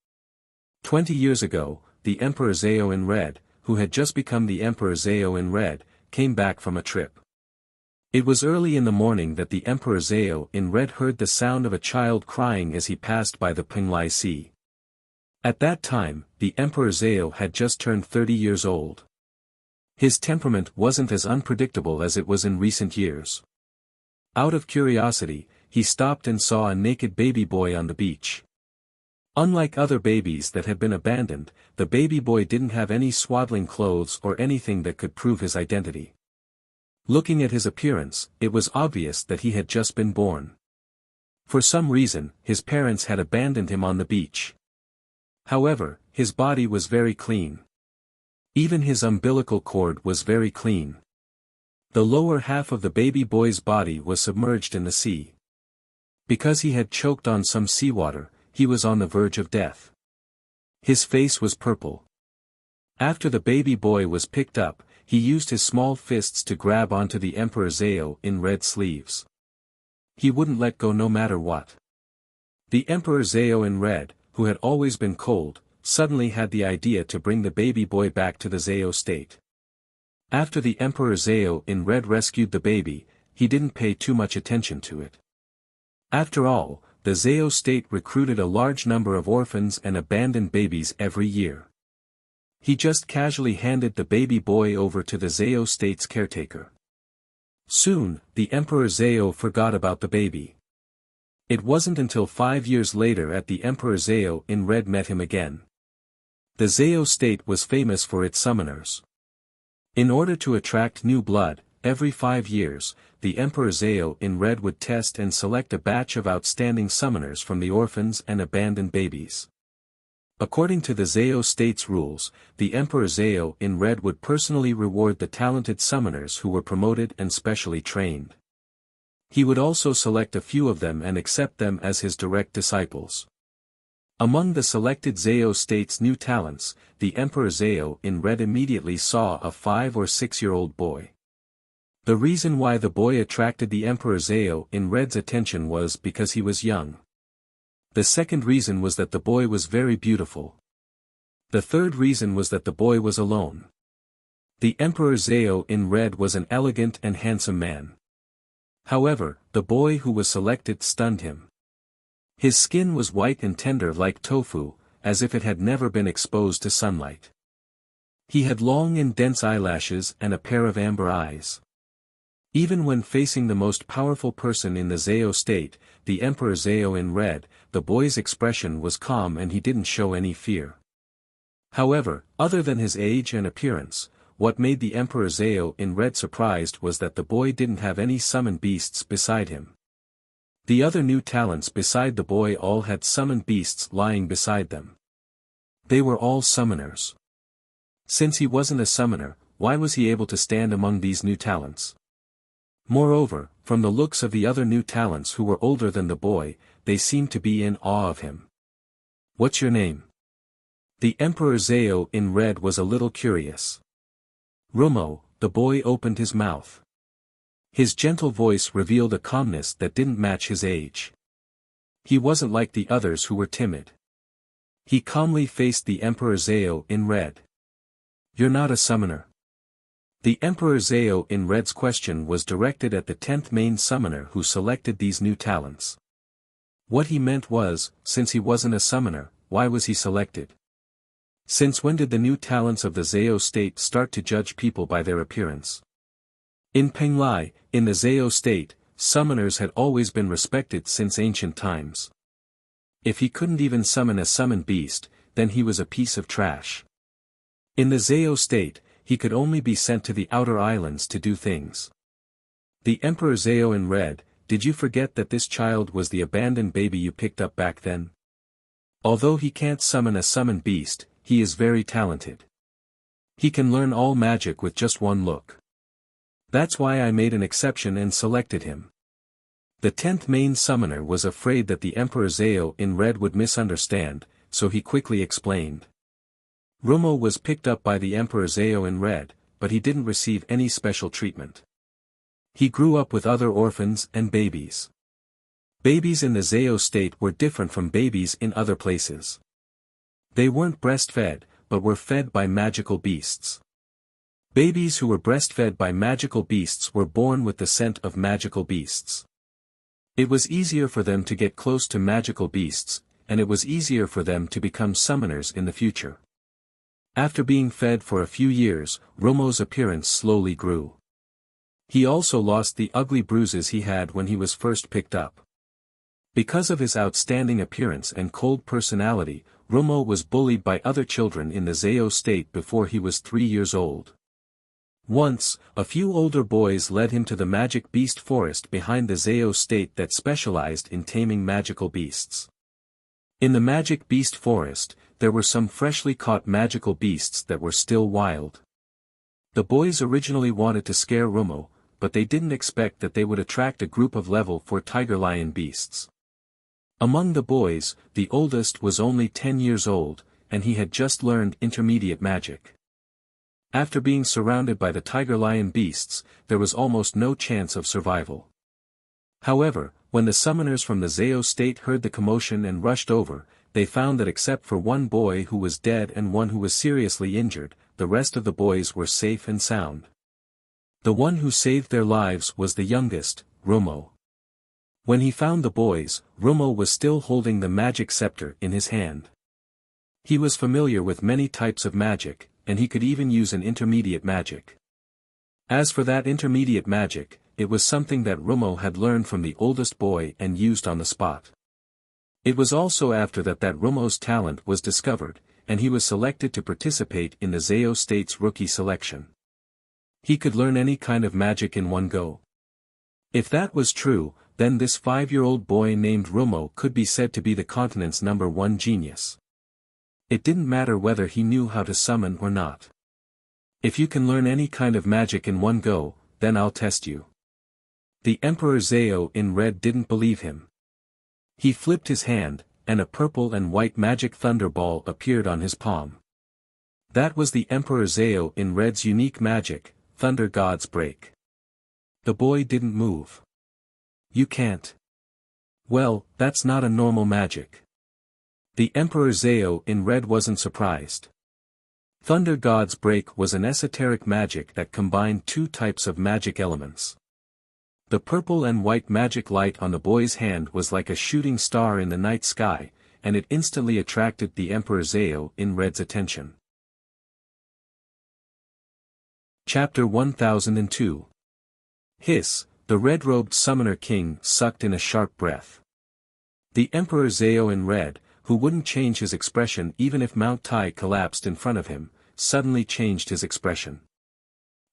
20 years ago, the Emperor Zhao in red, who had just become the Emperor Zhao in red, came back from a trip. It was early in the morning that the Emperor Zhao in red heard the sound of a child crying as he passed by the Peng Lai Sea. At that time, the Emperor Zhao had just turned 30 years old. His temperament wasn't as unpredictable as it was in recent years. Out of curiosity, he stopped and saw a naked baby boy on the beach. Unlike other babies that had been abandoned, the baby boy didn't have any swaddling clothes or anything that could prove his identity. Looking at his appearance, it was obvious that he had just been born. For some reason, his parents had abandoned him on the beach. However, his body was very clean. Even his umbilical cord was very clean. The lower half of the baby boy's body was submerged in the sea. Because he had choked on some seawater, he was on the verge of death. His face was purple. After the baby boy was picked up, he used his small fists to grab onto the Emperor Zhao in red sleeves. He wouldn't let go no matter what. The Emperor Zhao in red, who had always been cold, suddenly had the idea to bring the baby boy back to the Zhao state. After the Emperor Zhao in red rescued the baby, he didn't pay too much attention to it. After all, the Zhao state recruited a large number of orphans and abandoned babies every year. He just casually handed the baby boy over to the Zhao state's caretaker. Soon, the Emperor Zhao forgot about the baby. It wasn't until 5 years later that the Emperor Zhao in red met him again. The Zhao state was famous for its summoners. In order to attract new blood, every 5 years, the Emperor Zhao in red would test and select a batch of outstanding summoners from the orphans and abandoned babies. According to the Zhao state's rules, the Emperor Zhao in red would personally reward the talented summoners who were promoted and specially trained. He would also select a few of them and accept them as his direct disciples. Among the selected Zhao state's new talents, the Emperor Zhao in red immediately saw a 5 or 6-year-old boy. The reason why the boy attracted the Emperor Zhao in red's attention was because he was young. The second reason was that the boy was very beautiful. The third reason was that the boy was alone. The Emperor Zhao in red was an elegant and handsome man. However, the boy who was selected stunned him. His skin was white and tender like tofu, as if it had never been exposed to sunlight. He had long and dense eyelashes and a pair of amber eyes. Even when facing the most powerful person in the Zhao state, the Emperor Zhao in red, the boy's expression was calm and he didn't show any fear. However, other than his age and appearance, what made the Emperor Zhao in red surprised was that the boy didn't have any summoned beasts beside him. The other new talents beside the boy all had summoned beasts lying beside them. They were all summoners. Since he wasn't a summoner, why was he able to stand among these new talents? Moreover, from the looks of the other new talents who were older than the boy, they seemed to be in awe of him. "What's your name?" The Emperor Zhao in red was a little curious. "Rumo," the boy opened his mouth. His gentle voice revealed a calmness that didn't match his age. He wasn't like the others who were timid. He calmly faced the Emperor Zhao in red. "You're not a summoner." The Emperor Zhao in red's question was directed at the 10th main summoner who selected these new talents. What he meant was, since he wasn't a summoner, why was he selected? Since when did the new talents of the Zhao state start to judge people by their appearance? In Penglai, in the Zhao state, summoners had always been respected since ancient times. If he couldn't even summon a summoned beast, then he was a piece of trash. In the Zhao state, he could only be sent to the outer islands to do things. The Emperor Zhao in red, did you forget that this child was the abandoned baby you picked up back then? Although he can't summon a summoned beast, he is very talented. He can learn all magic with just one look. That's why I made an exception and selected him. The 10th main summoner was afraid that the Emperor Zhao in red would misunderstand, so he quickly explained. Rumo was picked up by the Emperor Zhao in red, but he didn't receive any special treatment. He grew up with other orphans and babies. Babies in the Zhao state were different from babies in other places. They weren't breastfed, but were fed by magical beasts. Babies who were breastfed by magical beasts were born with the scent of magical beasts. It was easier for them to get close to magical beasts, and it was easier for them to become summoners in the future. After being fed for a few years, Romo's appearance slowly grew. He also lost the ugly bruises he had when he was first picked up. Because of his outstanding appearance and cold personality, Romo was bullied by other children in the Zhao state before he was 3 years old. Once, a few older boys led him to the magic beast forest behind the Zhao state that specialized in taming magical beasts. In the magic beast forest, there were some freshly caught magical beasts that were still wild. The boys originally wanted to scare Romo, but they didn't expect that they would attract a group of level 4 tiger-lion beasts. Among the boys, the oldest was only 10 years old, and he had just learned intermediate magic. After being surrounded by the tiger-lion beasts, there was almost no chance of survival. However, when the summoners from the Zhao state heard the commotion and rushed over, they found that except for one boy who was dead and one who was seriously injured, the rest of the boys were safe and sound. The one who saved their lives was the youngest, Romo. When he found the boys, Romo was still holding the magic scepter in his hand. He was familiar with many types of magic, and he could even use an intermediate magic. As for that intermediate magic, it was something that Romo had learned from the oldest boy and used on the spot. It was also after that Romo's talent was discovered, and he was selected to participate in the Zhao state's rookie selection. He could learn any kind of magic in one go. If that was true, then this 5-year-old boy named Romo could be said to be the continent's #1 genius. It didn't matter whether he knew how to summon or not. If you can learn any kind of magic in one go, then I'll test you. The Emperor Zhao in red didn't believe him. He flipped his hand, and a purple and white magic thunderball appeared on his palm. That was the Emperor Zhao in red's unique magic, Thunder God's Break. The boy didn't move. You can't. Well, that's not a normal magic. The Emperor Zhao in red wasn't surprised. Thunder God's Break was an esoteric magic that combined 2 types of magic elements. The purple and white magic light on the boy's hand was like a shooting star in the night sky, and it instantly attracted the Emperor Zhao in red's attention. Chapter 1002. Hiss, the red-robed summoner king sucked in a sharp breath. The Emperor Zhao in red, who wouldn't change his expression even if Mount Tai collapsed in front of him, suddenly changed his expression.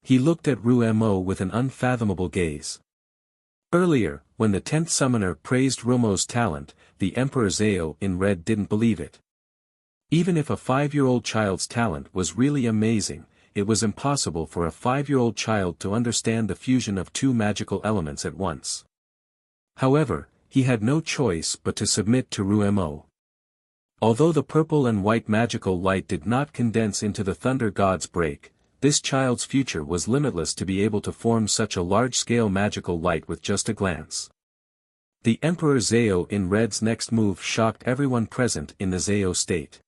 He looked at Rumo with an unfathomable gaze. Earlier, when the 10th summoner praised Romo's talent, the Emperor Zhao in red didn't believe it. Even if a 5-year-old child's talent was really amazing, it was impossible for a 5-year-old child to understand the fusion of 2 magical elements at once. However, he had no choice but to submit to Rumo. Although the purple and white magical light did not condense into the Thunder God's Break, this child's future was limitless to be able to form such a large-scale magical light with just a glance. The Emperor Zhao in red's next move shocked everyone present in the Zhao state.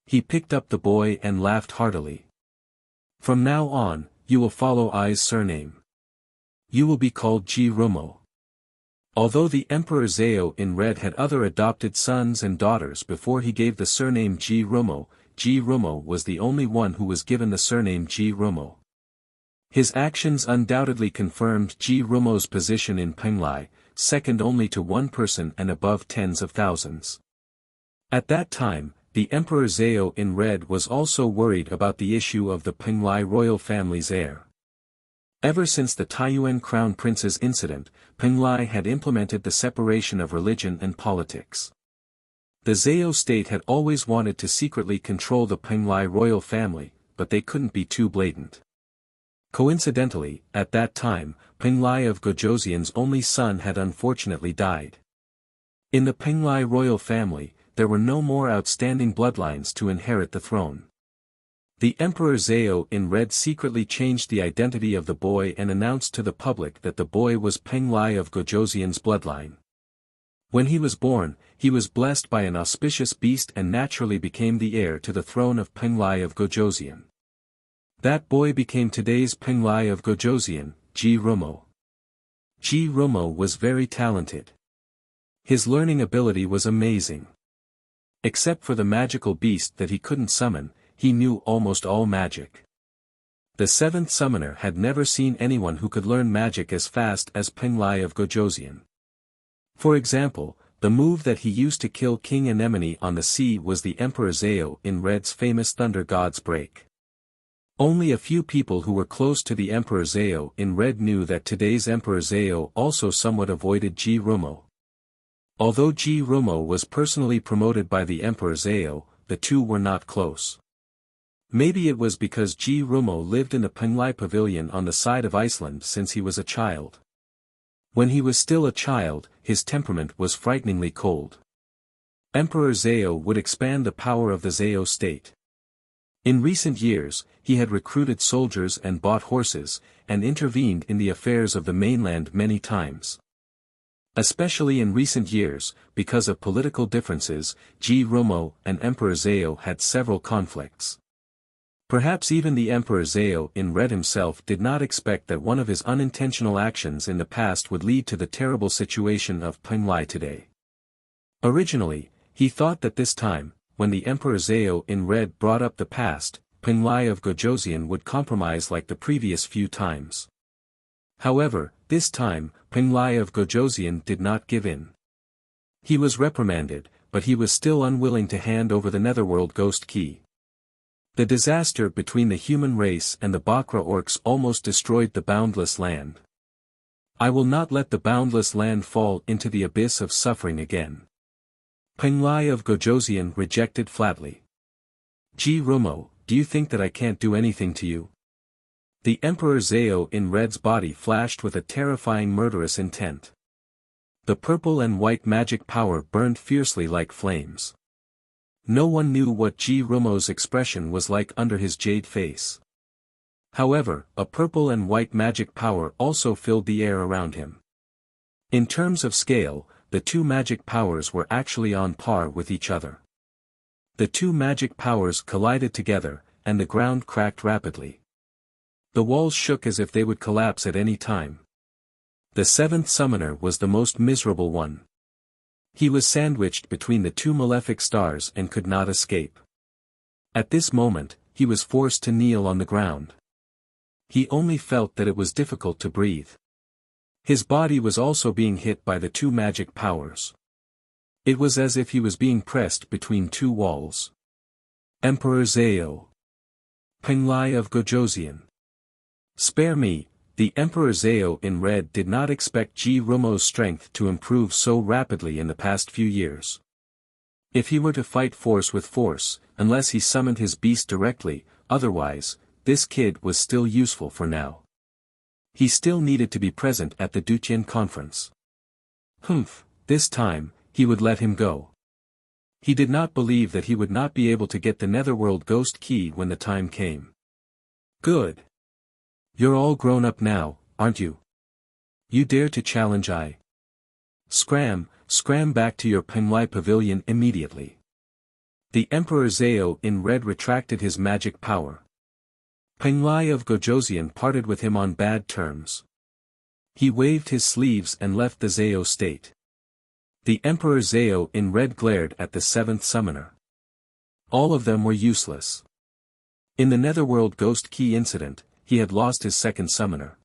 He picked up the boy and laughed heartily. From now on, you will follow I's surname. You will be called Ji Romo. Although the Emperor Zhao in Red had other adopted sons and daughters before he gave the surname Ji Rumo was the only one who was given the surname Ji Rumo. His actions undoubtedly confirmed Ji Rumo's position in Penglai, second only to one person and above tens of thousands. At that time, the Emperor Zhao in Red was also worried about the issue of the Penglai royal family's heir. Ever since the Taiyuan crown prince's incident, Penglai had implemented the separation of religion and politics. The Zhao state had always wanted to secretly control the Penglai royal family, but they couldn't be too blatant. Coincidentally, at that time, Penglai of Gojoseon's only son had unfortunately died. In the Penglai royal family, there were no more outstanding bloodlines to inherit the throne. The Emperor Zhao in Red secretly changed the identity of the boy and announced to the public that the boy was Penglai of Gojoseon's bloodline. When he was born, he was blessed by an auspicious beast and naturally became the heir to the throne of Penglai of Gojoseon. That boy became today's Penglai of Gojoseon, Ji Rumo. Ji Rumo was very talented. His learning ability was amazing. Except for the magical beast that he couldn't summon, he knew almost all magic. The seventh summoner had never seen anyone who could learn magic as fast as Penglai of Gojoseon. For example, the move that he used to kill King Anemone on the sea was the Emperor Zhao in Red's famous Thunder God's Break. Only a few people who were close to the Emperor Zhao in Red knew that today's Emperor Zhao also somewhat avoided Ji Rumo. Although Ji Rumo was personally promoted by the Emperor Zhao, the two were not close. Maybe it was because Ji Rumo lived in the Penglai pavilion on the side of Iceland since he was a child. When he was still a child, his temperament was frighteningly cold. Emperor Zhao would expand the power of the Zhao state. In recent years, he had recruited soldiers and bought horses, and intervened in the affairs of the mainland many times. Especially in recent years, because of political differences, Ji Rumo and Emperor Zhao had several conflicts. Perhaps even the Emperor Zhao in Red himself did not expect that one of his unintentional actions in the past would lead to the terrible situation of Penglai today. Originally, he thought that this time, when the Emperor Zhao in Red brought up the past, Penglai of Gojoseon would compromise like the previous few times. However, this time, Penglai of Gojoseon did not give in. He was reprimanded, but he was still unwilling to hand over the Netherworld Ghost Key. The disaster between the human race and the Bakra orcs almost destroyed the boundless land. I will not let the boundless land fall into the abyss of suffering again. Penglai of Gojoseon rejected flatly. Ji Rumo, do you think that I can't do anything to you? The Emperor Zhao in Red's body flashed with a terrifying murderous intent. The purple and white magic power burned fiercely like flames. No one knew what Ji Rumo's expression was like under his jade face. However, a purple and white magic power also filled the air around him. In terms of scale, the two magic powers were actually on par with each other. The two magic powers collided together, and the ground cracked rapidly. The walls shook as if they would collapse at any time. The seventh summoner was the most miserable one. He was sandwiched between the two malefic stars and could not escape. At this moment, he was forced to kneel on the ground. He only felt that it was difficult to breathe. His body was also being hit by the two magic powers. It was as if he was being pressed between two walls. Emperor Zhao. Penglai of Gojoseon. Spare me. The Emperor Zhao in Red did not expect Ji Rumo's strength to improve so rapidly in the past few years. If he were to fight force with force, unless he summoned his beast directly, otherwise, this kid was still useful for now. He still needed to be present at the Duqian conference. This time, he would let him go. He did not believe that he would not be able to get the Netherworld Ghost Key when the time came. Good. You're all grown up now, aren't you? You dare to challenge I. Scram back to your Penglai pavilion immediately. The Emperor Zhao in Red retracted his magic power. Penglai of Gojoseon parted with him on bad terms. He waved his sleeves and left the Zao state. The Emperor Zao in red glared at the seventh summoner. All of them were useless. In the Netherworld Ghost Key incident, he had lost his second summoner.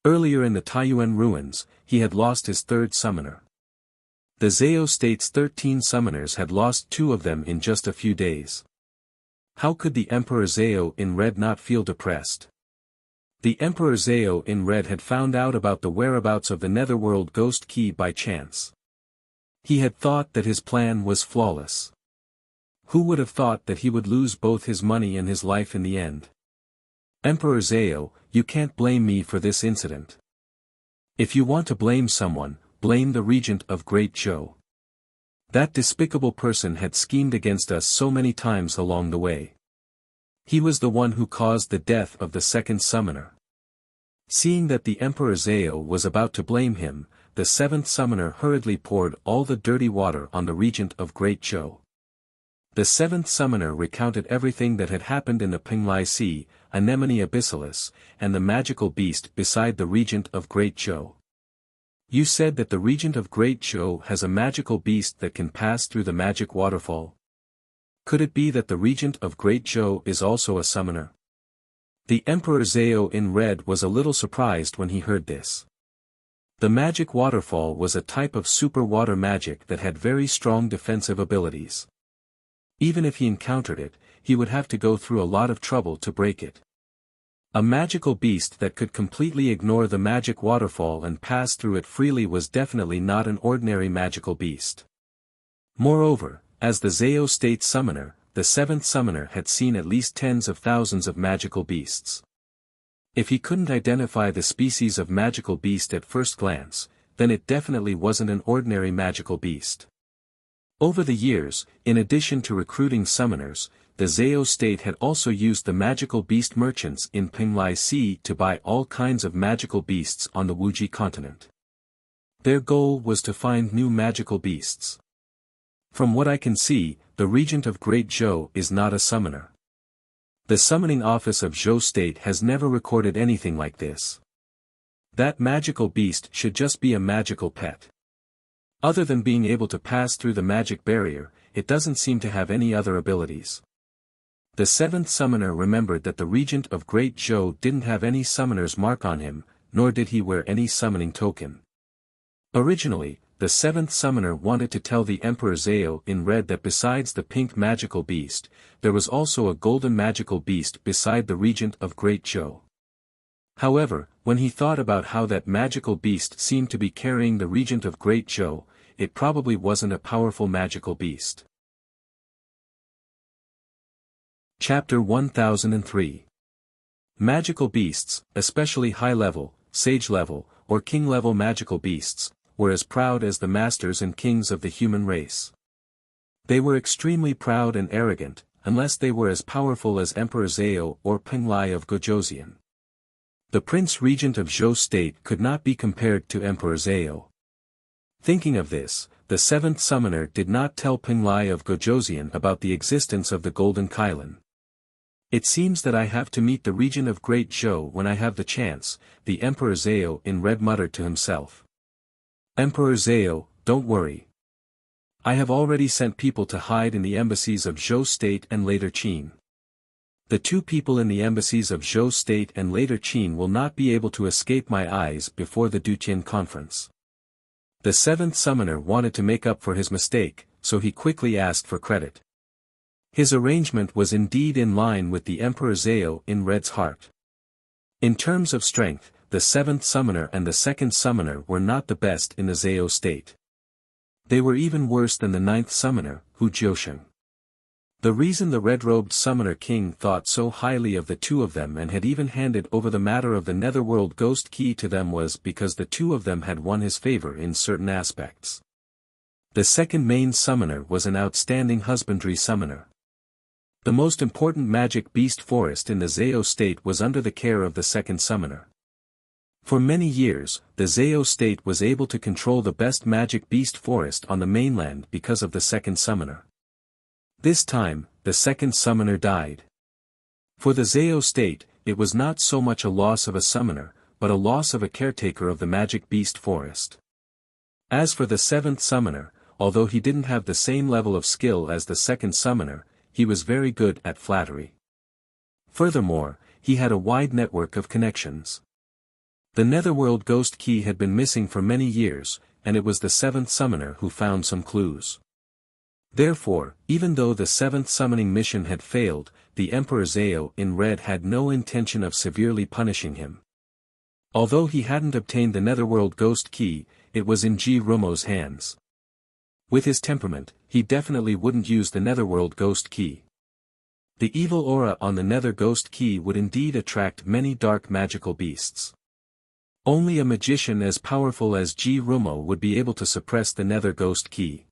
Earlier in the Taiyuan ruins, he had lost his third summoner. The Zao state's 13 summoners had lost 2 of them in just a few days. How could the Emperor Zao in red not feel depressed? The Emperor Zao in red had found out about the whereabouts of the Netherworld Ghost Key by chance. He had thought that his plan was flawless. Who would have thought that he would lose both his money and his life in the end? Emperor Zao, you can't blame me for this incident. If you want to blame someone, blame the regent of Great Zhou. That despicable person had schemed against us so many times along the way. He was the one who caused the death of the second summoner. Seeing that the Emperor Zao was about to blame him, the seventh summoner hurriedly poured all the dirty water on the regent of Great Zhou. The seventh summoner recounted everything that had happened in the Penglai Sea, Anemone Abyssalis, and the magical beast beside the regent of Great Zhou. You said that the regent of Great Zhou has a magical beast that can pass through the magic waterfall. Could it be that the regent of Great Zhou is also a summoner? The Emperor Zao in red was a little surprised when he heard this. The magic waterfall was a type of super water magic that had very strong defensive abilities. Even if he encountered it, he would have to go through a lot of trouble to break it. A magical beast that could completely ignore the magic waterfall and pass through it freely was definitely not an ordinary magical beast. Moreover, as the Zao state summoner, the seventh summoner had seen at least tens of thousands of magical beasts. If he couldn't identify the species of magical beast at first glance, then it definitely wasn't an ordinary magical beast. Over the years, in addition to recruiting summoners, the Zao state had also used the magical beast merchants in Penglai Sea to buy all kinds of magical beasts on the Wuxia continent. Their goal was to find new magical beasts. From what I can see, the regent of Great Zhou is not a summoner. The summoning office of Zhou state has never recorded anything like this. That magical beast should just be a magical pet. Other than being able to pass through the magic barrier, it doesn't seem to have any other abilities. The seventh summoner remembered that the regent of Great Zhou didn't have any summoner's mark on him, nor did he wear any summoning token. Originally, the seventh summoner wanted to tell the Emperor Zao in red that besides the pink magical beast, there was also a golden magical beast beside the regent of Great Zhou. However, when he thought about how that magical beast seemed to be carrying the regent of Great Zhou, it probably wasn't a powerful magical beast. Chapter 1003. Magical beasts, especially high-level, sage-level, or king-level magical beasts, were as proud as the masters and kings of the human race. They were extremely proud and arrogant, unless they were as powerful as Emperor Zao or Penglai of Gojosian. The Prince Regent of Zhou State could not be compared to Emperor Zao. Thinking of this, the seventh summoner did not tell Penglai of Gojosian about the existence of the Golden Kylin. It seems that I have to meet the regent of Great Zhou when I have the chance, the Emperor Zao in red muttered to himself. Emperor Zao, don't worry. I have already sent people to hide in the embassies of Zhou State and later Qin. The 2 people in the embassies of Zhou State and later Qin will not be able to escape my eyes before the Dutian conference. The seventh summoner wanted to make up for his mistake, so he quickly asked for credit. His arrangement was indeed in line with the Emperor Zao in red's heart. In terms of strength, the seventh summoner and the second summoner were not the best in the Zao state. They were even worse than the ninth summoner, Hu Jiusheng. The reason the red-robed summoner king thought so highly of the 2 of them and had even handed over the matter of the Netherworld Ghost Key to them was because the 2 of them had won his favor in certain aspects. The second main summoner was an outstanding husbandry summoner. The most important magic beast forest in the Zao state was under the care of the second summoner. For many years, the Zao state was able to control the best magic beast forest on the mainland because of the second summoner. This time, the second summoner died. For the Zao state, it was not so much a loss of a summoner, but a loss of a caretaker of the magic beast forest. As for the seventh summoner, although he didn't have the same level of skill as the second summoner, he was very good at flattery. Furthermore, he had a wide network of connections. The Netherworld Ghost Key had been missing for many years, and it was the seventh summoner who found some clues. Therefore, even though the seventh summoning mission had failed, the Emperor Zao in Red had no intention of severely punishing him. Although he hadn't obtained the Netherworld Ghost Key, it was in Ji Rumo's hands. With his temperament, he definitely wouldn't use the Netherworld Ghost Key. The evil aura on the Nether Ghost Key would indeed attract many dark magical beasts. Only a magician as powerful as Ji Rumo would be able to suppress the Nether Ghost Key.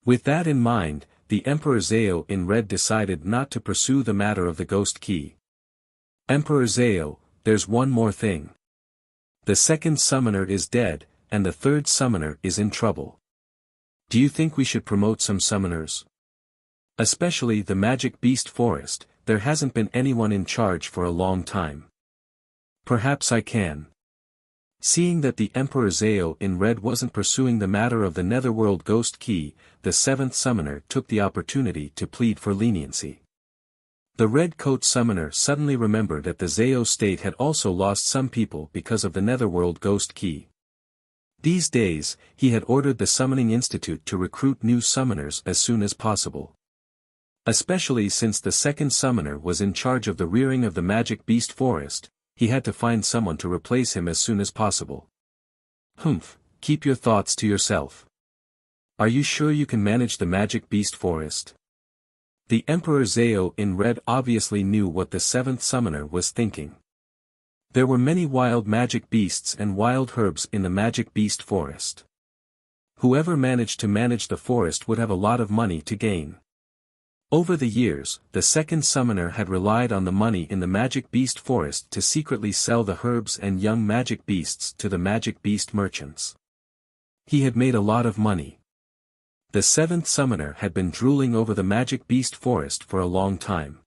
With that in mind, the Emperor Zao in Red decided not to pursue the matter of the Ghost Key. Emperor Zao, there's one more thing. The second summoner is dead, and the third summoner is in trouble. Do you think we should promote some summoners? Especially the Magic Beast Forest, there hasn't been anyone in charge for a long time. Perhaps I can. Seeing that the Emperor Zao in Red wasn't pursuing the matter of the Netherworld Ghost Key, the seventh summoner took the opportunity to plead for leniency. The Red Coat Summoner suddenly remembered that the Zao state had also lost some people because of the Netherworld Ghost Key. These days, he had ordered the Summoning Institute to recruit new summoners as soon as possible. Especially since the second summoner was in charge of the rearing of the Magic Beast Forest, he had to find someone to replace him as soon as possible. Humph, keep your thoughts to yourself. Are you sure you can manage the Magic Beast Forest? The Emperor Zao in Red obviously knew what the seventh summoner was thinking. There were many wild magic beasts and wild herbs in the Magic Beast Forest. Whoever managed to manage the forest would have a lot of money to gain. Over the years, the second summoner had relied on the money in the Magic Beast Forest to secretly sell the herbs and young magic beasts to the magic beast merchants. He had made a lot of money. The seventh summoner had been drooling over the Magic Beast Forest for a long time.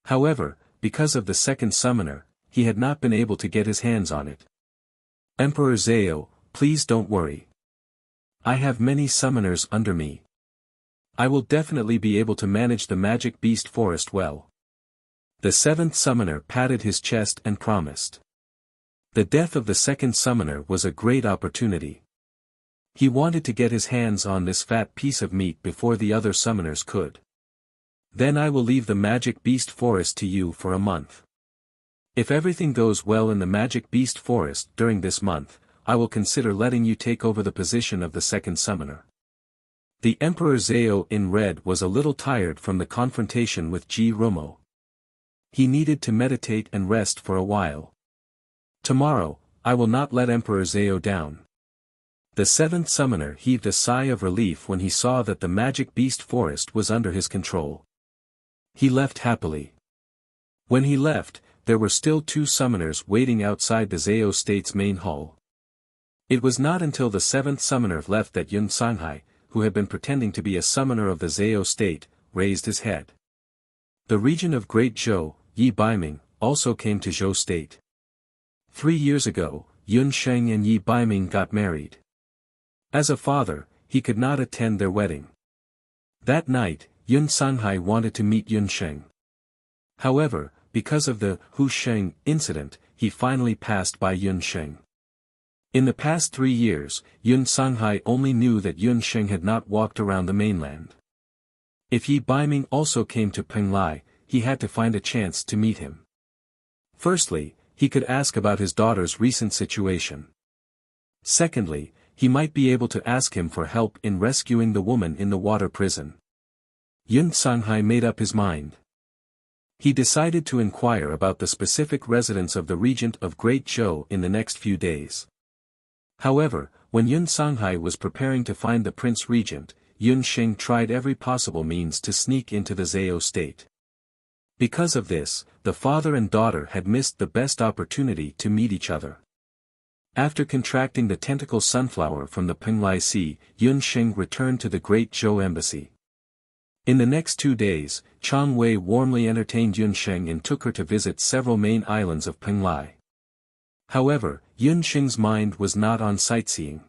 However, because of the second summoner, he had not been able to get his hands on it. Emperor Zao, please don't worry. I have many summoners under me. I will definitely be able to manage the Magic Beast Forest well. The seventh summoner patted his chest and promised. The death of the second summoner was a great opportunity. He wanted to get his hands on this fat piece of meat before the other summoners could. Then I will leave the Magic Beast Forest to you for a month. If everything goes well in the Magic Beast Forest during this month, I will consider letting you take over the position of the second summoner. The Emperor Zao in Red was a little tired from the confrontation with Ji Rumo. He needed to meditate and rest for a while. Tomorrow, I will not let Emperor Zao down. The seventh summoner heaved a sigh of relief when he saw that the Magic Beast Forest was under his control. He left happily. When he left, there were still two summoners waiting outside the Zao state's main hall. It was not until the seventh summoner left that Yun Sanghai, who had been pretending to be a summoner of the Zao state, raised his head. The region of Great Zhou, Yi Baiming, also came to Zhou state. 3 years ago, Yun Sheng and Yi Baiming got married. As a father, he could not attend their wedding. That night, Yun Sanghai wanted to meet Yun Sheng. However, because of the Hu Sheng incident, he finally passed by Yun Sheng. In the past 3 years, Yun Sanghai only knew that Yun Sheng had not walked around the mainland. If Yi Baiming also came to Penglai, he had to find a chance to meet him. Firstly, he could ask about his daughter's recent situation. Secondly, he might be able to ask him for help in rescuing the woman in the water prison. Yun Sanghai made up his mind. He decided to inquire about the specific residence of the regent of Great Zhou in the next few days. However, when Yun Sanghai was preparing to find the prince regent, Yun Sheng tried every possible means to sneak into the Zao state. Because of this, the father and daughter had missed the best opportunity to meet each other. After contracting the tentacle sunflower from the Penglai Sea, Yun Sheng returned to the Great Zhou embassy. In the next 2 days, Chang Wei warmly entertained Yun Sheng and took her to visit several main islands of Penglai. However, Yun Xing's mind was not on sightseeing.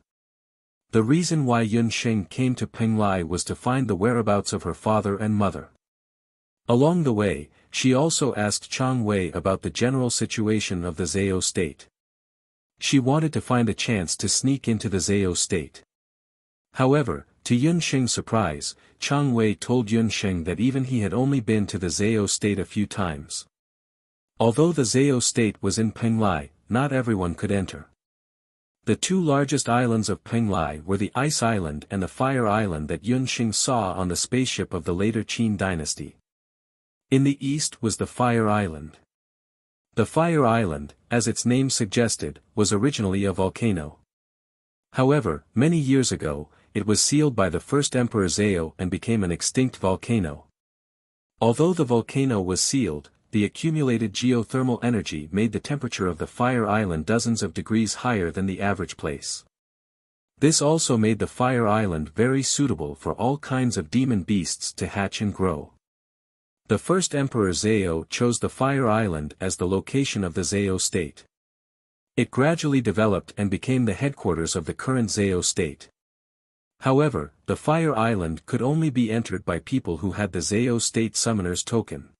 The reason why Yun Xing came to Penglai was to find the whereabouts of her father and mother. Along the way, she also asked Chang Wei about the general situation of the Zhao state. She wanted to find a chance to sneak into the Zhao state. However, to Yun Xing's surprise, Chang Wei told Yun Xing that even he had only been to the Zhao state a few times. Although the Zhao state was in Penglai, not everyone could enter. The two largest islands of Penglai were the Ice Island and the Fire Island that Yun Xing saw on the spaceship of the later Qin dynasty. In the east was the Fire Island. The Fire Island, as its name suggested, was originally a volcano. However, many years ago, it was sealed by the first Emperor Zhao and became an extinct volcano. Although the volcano was sealed, the accumulated geothermal energy made the temperature of the Fire Island dozens of degrees higher than the average place. This also made the Fire Island very suitable for all kinds of demon beasts to hatch and grow. The first Emperor Zhao chose the Fire Island as the location of the Zhao state. It gradually developed and became the headquarters of the current Zhao state. However, the Fire Island could only be entered by people who had the Zhao state summoner's token.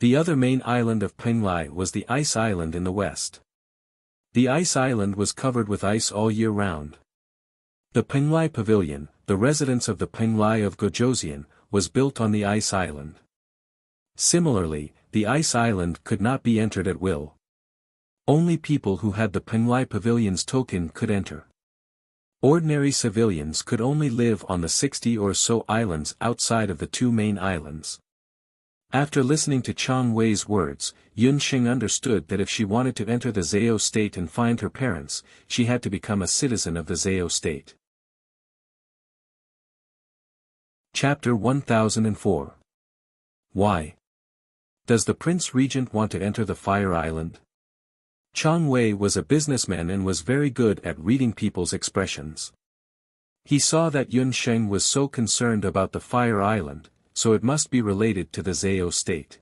The other main island of Penglai was the Ice Island in the west. The Ice Island was covered with ice all year round. The Penglai Pavilion, the residence of the Penglai of Gojoseon, was built on the Ice Island. Similarly, the Ice Island could not be entered at will. Only people who had the Penglai Pavilion's token could enter. Ordinary civilians could only live on the 60 or so islands outside of the two main islands. After listening to Chang Wei's words, Yun Xing understood that if she wanted to enter the Zhao state and find her parents, she had to become a citizen of the Zhao state. Chapter 1004. Why? Does the Prince Regent want to enter the Fire Island? Chang Wei was a businessman and was very good at reading people's expressions. He saw that Yun Xing was so concerned about the Fire Island, so it must be related to the Zhao state.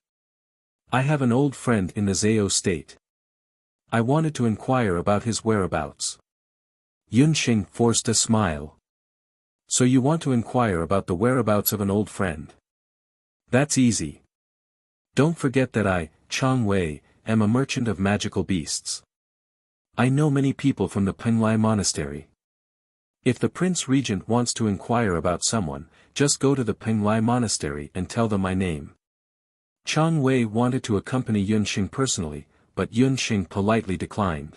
I have an old friend in the Zhao state. I wanted to inquire about his whereabouts. Yun Xing forced a smile. So you want to inquire about the whereabouts of an old friend? That's easy. Don't forget that I, Chang Wei, am a merchant of magical beasts. I know many people from the Penglai monastery. If the Prince Regent wants to inquire about someone, just go to the Penglai monastery and tell them my name. Chang Wei wanted to accompany Yun Xing personally, but Yun Xing politely declined.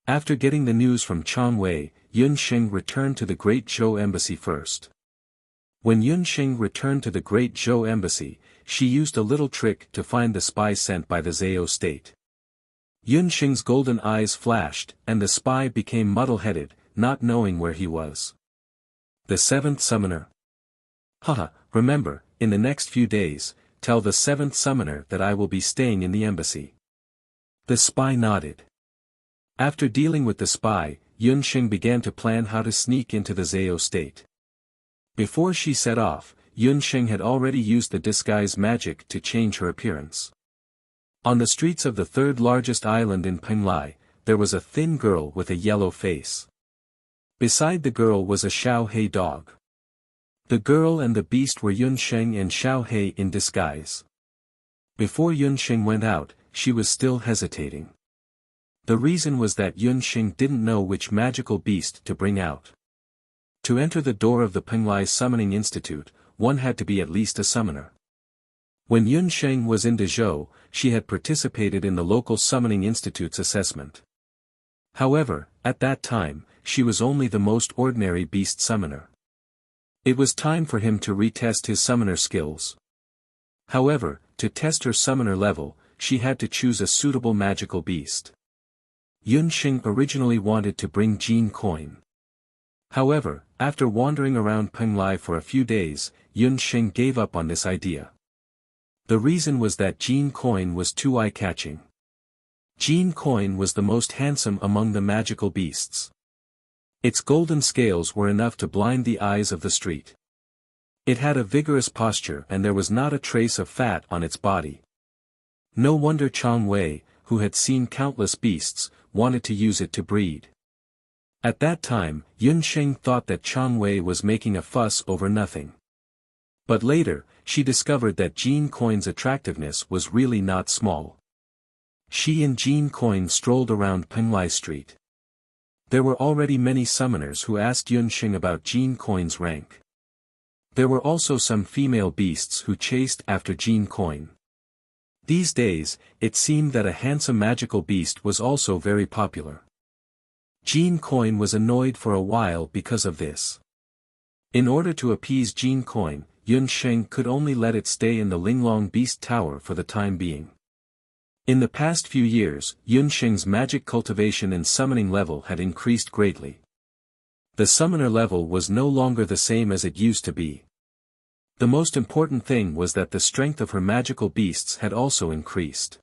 After getting the news from Chang Wei, Yun Xing returned to the Great Zhou Embassy first. When Yun Xing returned to the Great Zhou Embassy, she used a little trick to find the spy sent by the Zhao state. Yun Xing's golden eyes flashed, and the spy became muddle-headed, not knowing where he was. The seventh summoner. Haha, remember, in the next few days, tell the seventh summoner that I will be staying in the embassy. The spy nodded. After dealing with the spy, Yun Xing began to plan how to sneak into the Zhao state. Before she set off, Yun Xing had already used the disguise magic to change her appearance. On the streets of the third largest island in Penglai, there was a thin girl with a yellow face. Beside the girl was a Xiao Hei dog. The girl and the beast were Yun Xing and Xiao Hei in disguise. Before Yun Xing went out, she was still hesitating. The reason was that Yun Xing didn't know which magical beast to bring out. To enter the door of the Penglai Summoning Institute, one had to be at least a summoner. When Yun Xing was in Dezhou, she had participated in the local Summoning Institute's assessment. However, at that time, she was only the most ordinary beast summoner. It was time for him to retest his summoner skills. However, to test her summoner level, she had to choose a suitable magical beast. Yun Xing originally wanted to bring Jean Coin. However, after wandering around Penglai for a few days, Yun Xing gave up on this idea. The reason was that Jean Coin was too eye-catching. Jean Coin was the most handsome among the magical beasts. Its golden scales were enough to blind the eyes of the street. It had a vigorous posture and there was not a trace of fat on its body. No wonder Chang Wei, who had seen countless beasts, wanted to use it to breed. At that time, Yunsheng thought that Chang Wei was making a fuss over nothing. But later, she discovered that Jean Coin's attractiveness was really not small. She and Jean Coin strolled around Penglai Street. There were already many summoners who asked Yunsheng about Jean Coin's rank. There were also some female beasts who chased after Jean Coin. These days, it seemed that a handsome magical beast was also very popular. Jean Coin was annoyed for a while because of this. In order to appease Jean Coin, Yunsheng could only let it stay in the Linglong Beast Tower for the time being. In the past few years, Yunsheng's magic cultivation and summoning level had increased greatly. The summoner level was no longer the same as it used to be. The most important thing was that the strength of her magical beasts had also increased.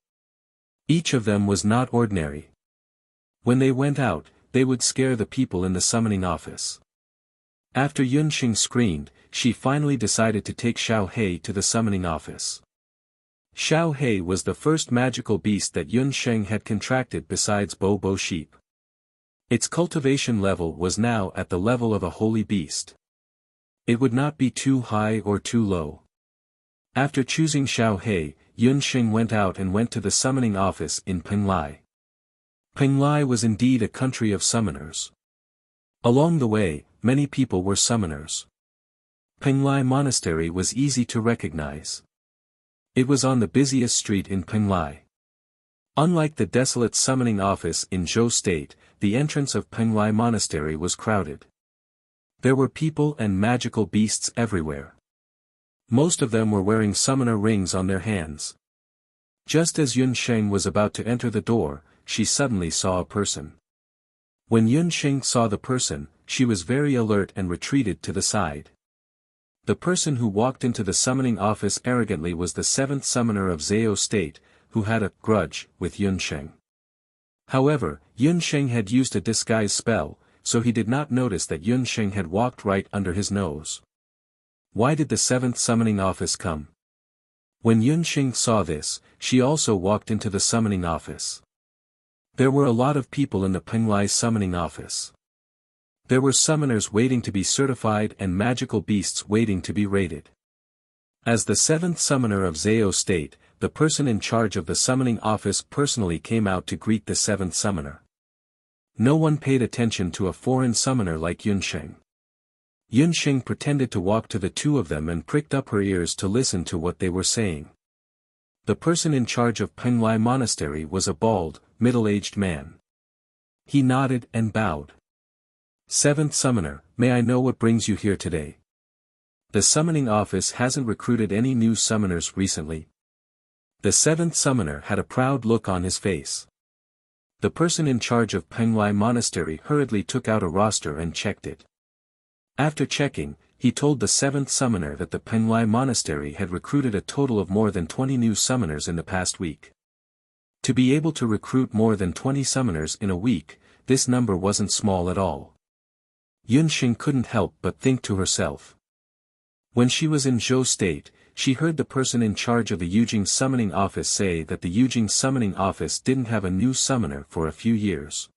Each of them was not ordinary. When they went out, they would scare the people in the summoning office. After Yunsheng screamed, she finally decided to take Xiao He to the summoning office. Xiao He was the first magical beast that Yunsheng had contracted besides Bo sheep. Its cultivation level was now at the level of a holy beast. It would not be too high or too low. After choosing Xiao He, Yunsheng went out and went to the summoning office in Penglai. Penglai was indeed a country of summoners. Along the way, many people were summoners. Penglai Monastery was easy to recognize. It was on the busiest street in Penglai. Unlike the desolate summoning office in Zhou State, the entrance of Penglai Monastery was crowded. There were people and magical beasts everywhere. Most of them were wearing summoner rings on their hands. Just as Yunsheng was about to enter the door, she suddenly saw a person. When Yunsheng saw the person, she was very alert and retreated to the side. The person who walked into the summoning office arrogantly was the seventh summoner of Zhou State, who had a grudge with Yunsheng. However, Yunsheng had used a disguise spell, so he did not notice that Yunsheng had walked right under his nose. Why did the seventh summoning office come? When Yunsheng saw this, she also walked into the summoning office. There were a lot of people in the Penglai summoning office. There were summoners waiting to be certified and magical beasts waiting to be rated. As the seventh summoner of Zhou State, the person in charge of the summoning office personally came out to greet the seventh summoner. No one paid attention to a foreign summoner like Yunsheng. Yunsheng pretended to walk to the two of them and pricked up her ears to listen to what they were saying. The person in charge of Penglai Monastery was a bald, middle-aged man. He nodded and bowed. "Seventh summoner, may I know what brings you here today? The summoning office hasn't recruited any new summoners recently." The seventh summoner had a proud look on his face. The person in charge of Penglai Monastery hurriedly took out a roster and checked it. After checking, he told the seventh summoner that the Penglai Monastery had recruited a total of more than 20 new summoners in the past week. To be able to recruit more than 20 summoners in a week, this number wasn't small at all. Yunsheng couldn't help but think to herself. When she was in Zhou State, she heard the person in charge of the Yujing summoning office say that the Yujing summoning office didn't have a new summoner for a few years.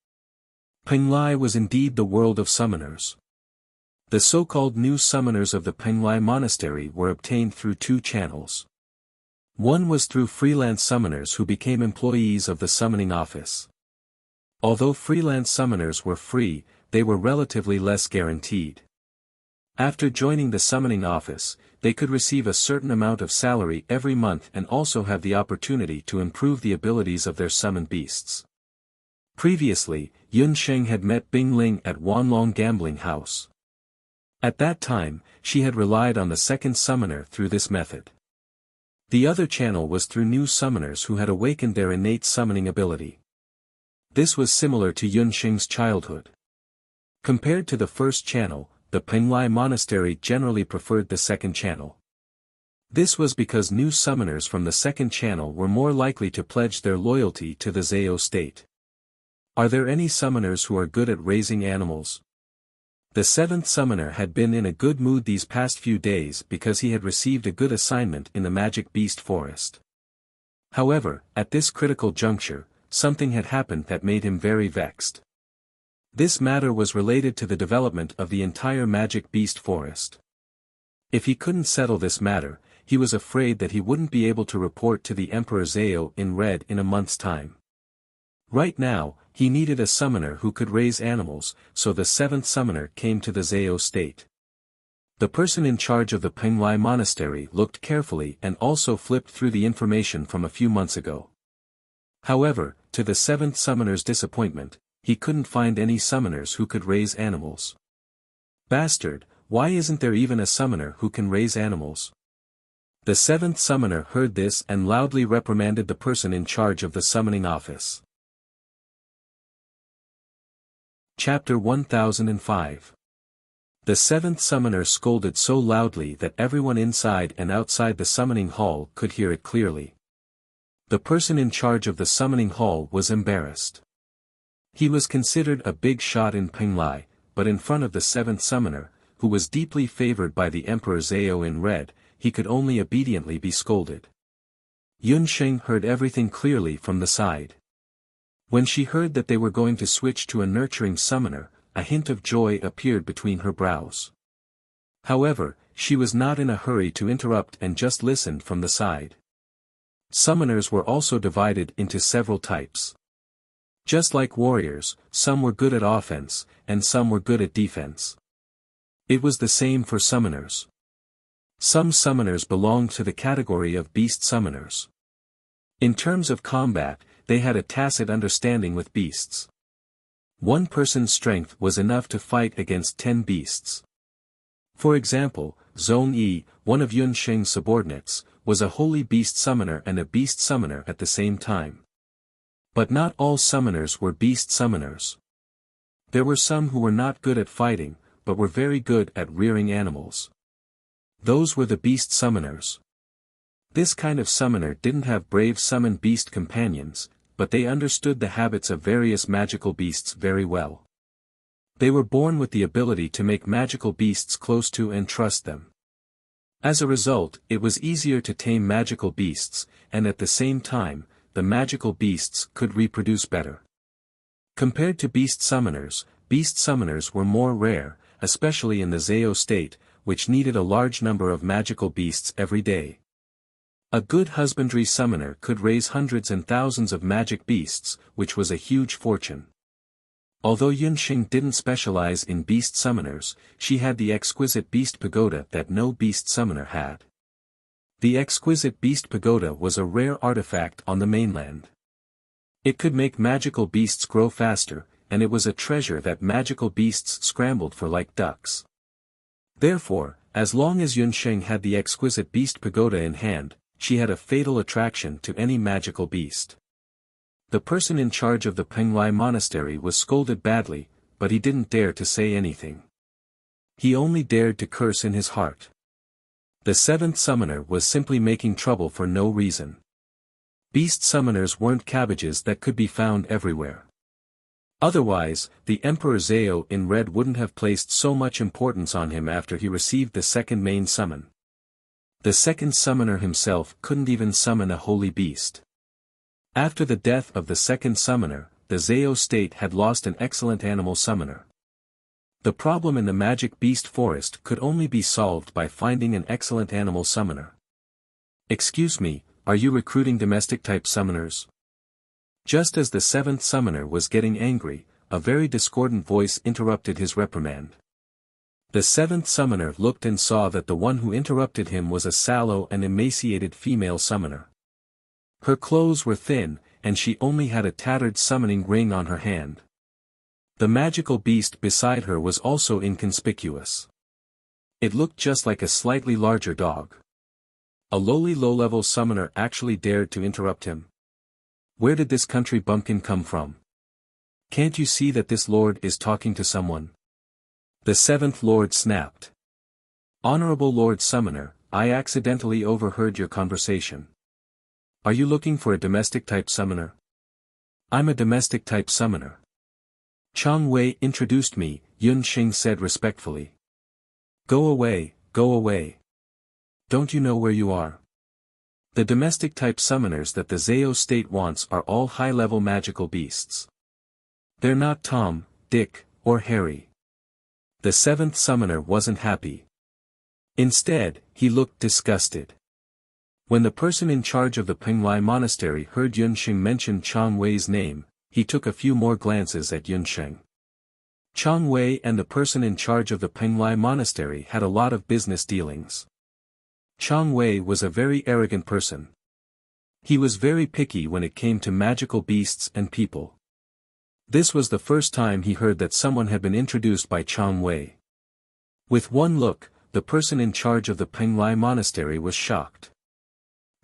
Penglai was indeed the world of summoners. The so-called new summoners of the Penglai Monastery were obtained through two channels. One was through freelance summoners who became employees of the summoning office. Although freelance summoners were free, they were relatively less guaranteed. After joining the summoning office, they could receive a certain amount of salary every month and also have the opportunity to improve the abilities of their summoned beasts. Previously, Yunsheng had met Bing Ling at Wanlong Gambling House. At that time, she had relied on the second summoner through this method. The other channel was through new summoners who had awakened their innate summoning ability. This was similar to Yunsheng's childhood. Compared to the first channel, the Penglai Monastery generally preferred the second channel. This was because new summoners from the second channel were more likely to pledge their loyalty to the Zhou State. Are there any summoners who are good at raising animals? The seventh summoner had been in a good mood these past few days because he had received a good assignment in the Magic Beast Forest. However, at this critical juncture, something had happened that made him very vexed. This matter was related to the development of the entire magic beast forest. If he couldn't settle this matter, he was afraid that he wouldn't be able to report to the Emperor Zhao in Red in a month's time. Right now, he needed a summoner who could raise animals, so the seventh summoner came to the Zhao state. The person in charge of the Penglai monastery looked carefully and also flipped through the information from a few months ago. However, to the seventh summoner's disappointment, he couldn't find any summoners who could raise animals. Bastard, why isn't there even a summoner who can raise animals? The seventh summoner heard this and loudly reprimanded the person in charge of the summoning office. Chapter 1005. The seventh summoner scolded so loudly that everyone inside and outside the summoning hall could hear it clearly. The person in charge of the summoning hall was embarrassed. He was considered a big shot in Penglai, but in front of the seventh summoner, who was deeply favored by the Emperor Zhao in Red, he could only obediently be scolded. Yun Sheng heard everything clearly from the side. When she heard that they were going to switch to a nurturing summoner, a hint of joy appeared between her brows. However, she was not in a hurry to interrupt and just listened from the side. Summoners were also divided into several types. Just like warriors, some were good at offense, and some were good at defense. It was the same for summoners. Some summoners belonged to the category of beast summoners. In terms of combat, they had a tacit understanding with beasts. One person's strength was enough to fight against 10 beasts. For example, Zhong Yi, one of Yun Sheng's subordinates, was a holy beast summoner and a beast summoner at the same time. But not all summoners were beast summoners. There were some who were not good at fighting, but were very good at rearing animals. Those were the beast summoners. This kind of summoner didn't have brave summon beast companions, but they understood the habits of various magical beasts very well. They were born with the ability to make magical beasts close to and trust them. As a result, it was easier to tame magical beasts, and at the same time, the magical beasts could reproduce better. Compared to beast summoners were more rare, especially in the Zhao state, which needed a large number of magical beasts every day. A good husbandry summoner could raise hundreds and thousands of magic beasts, which was a huge fortune. Although Yun Sheng didn't specialize in beast summoners, she had the exquisite beast pagoda that no beast summoner had. The exquisite beast pagoda was a rare artifact on the mainland. It could make magical beasts grow faster, and it was a treasure that magical beasts scrambled for like ducks. Therefore, as long as Yun Sheng had the exquisite beast pagoda in hand, she had a fatal attraction to any magical beast. The person in charge of the Penglai monastery was scolded badly, but he didn't dare to say anything. He only dared to curse in his heart. The seventh summoner was simply making trouble for no reason. Beast summoners weren't cabbages that could be found everywhere. Otherwise, the Emperor Zhao in Red wouldn't have placed so much importance on him after he received the second main summon. The second summoner himself couldn't even summon a holy beast. After the death of the second summoner, the Zhao state had lost an excellent animal summoner. The problem in the magic beast forest could only be solved by finding an excellent animal summoner. Excuse me, are you recruiting domestic-type summoners? Just as the seventh summoner was getting angry, a very discordant voice interrupted his reprimand. The seventh summoner looked and saw that the one who interrupted him was a sallow and emaciated female summoner. Her clothes were thin, and she only had a tattered summoning ring on her hand. The magical beast beside her was also inconspicuous. It looked just like a slightly larger dog. A lowly low-level summoner actually dared to interrupt him. Where did this country bumpkin come from? Can't you see that this lord is talking to someone? The seventh lord snapped. Honorable Lord Summoner, I accidentally overheard your conversation. Are you looking for a domestic-type summoner? I'm a domestic-type summoner. Chang Wei introduced me, Yun Sheng said respectfully. Go away, go away. Don't you know where you are? The domestic-type summoners that the Zao state wants are all high-level magical beasts. They're not Tom, Dick, or Harry. The seventh summoner wasn't happy. Instead, he looked disgusted. When the person in charge of the Penglai monastery heard Yunsheng mention Chang Wei's name, he took a few more glances at Yunsheng. Chang Wei and the person in charge of the Penglai monastery had a lot of business dealings. Chang Wei was a very arrogant person. He was very picky when it came to magical beasts and people. This was the first time he heard that someone had been introduced by Chang Wei. With one look, the person in charge of the Penglai monastery was shocked.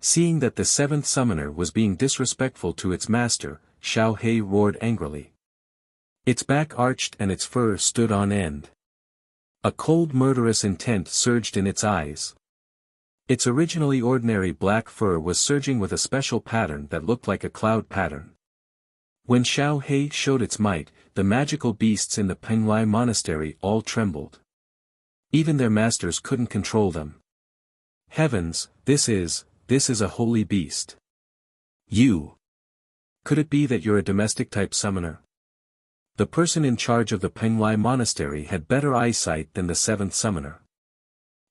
Seeing that the seventh summoner was being disrespectful to its master, Xiao He roared angrily. Its back arched and its fur stood on end. A cold murderous intent surged in its eyes. Its originally ordinary black fur was surging with a special pattern that looked like a cloud pattern. When Xiao He showed its might, the magical beasts in the Penglai monastery all trembled. Even their masters couldn't control them. Heavens, this is a holy beast. You. Could it be that you're a domestic-type summoner? The person in charge of the Penglai monastery had better eyesight than the seventh summoner.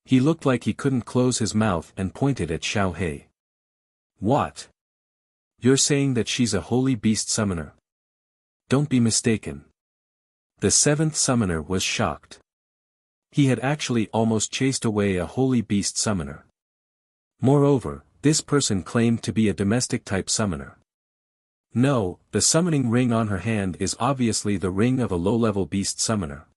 He looked like he couldn't close his mouth and pointed at Xiao He. What? You're saying that she's a holy beast summoner? Don't be mistaken. The seventh summoner was shocked. He had actually almost chased away a holy beast summoner. Moreover, this person claimed to be a domestic-type summoner. No, the summoning ring on her hand is obviously the ring of a low-level beast summoner.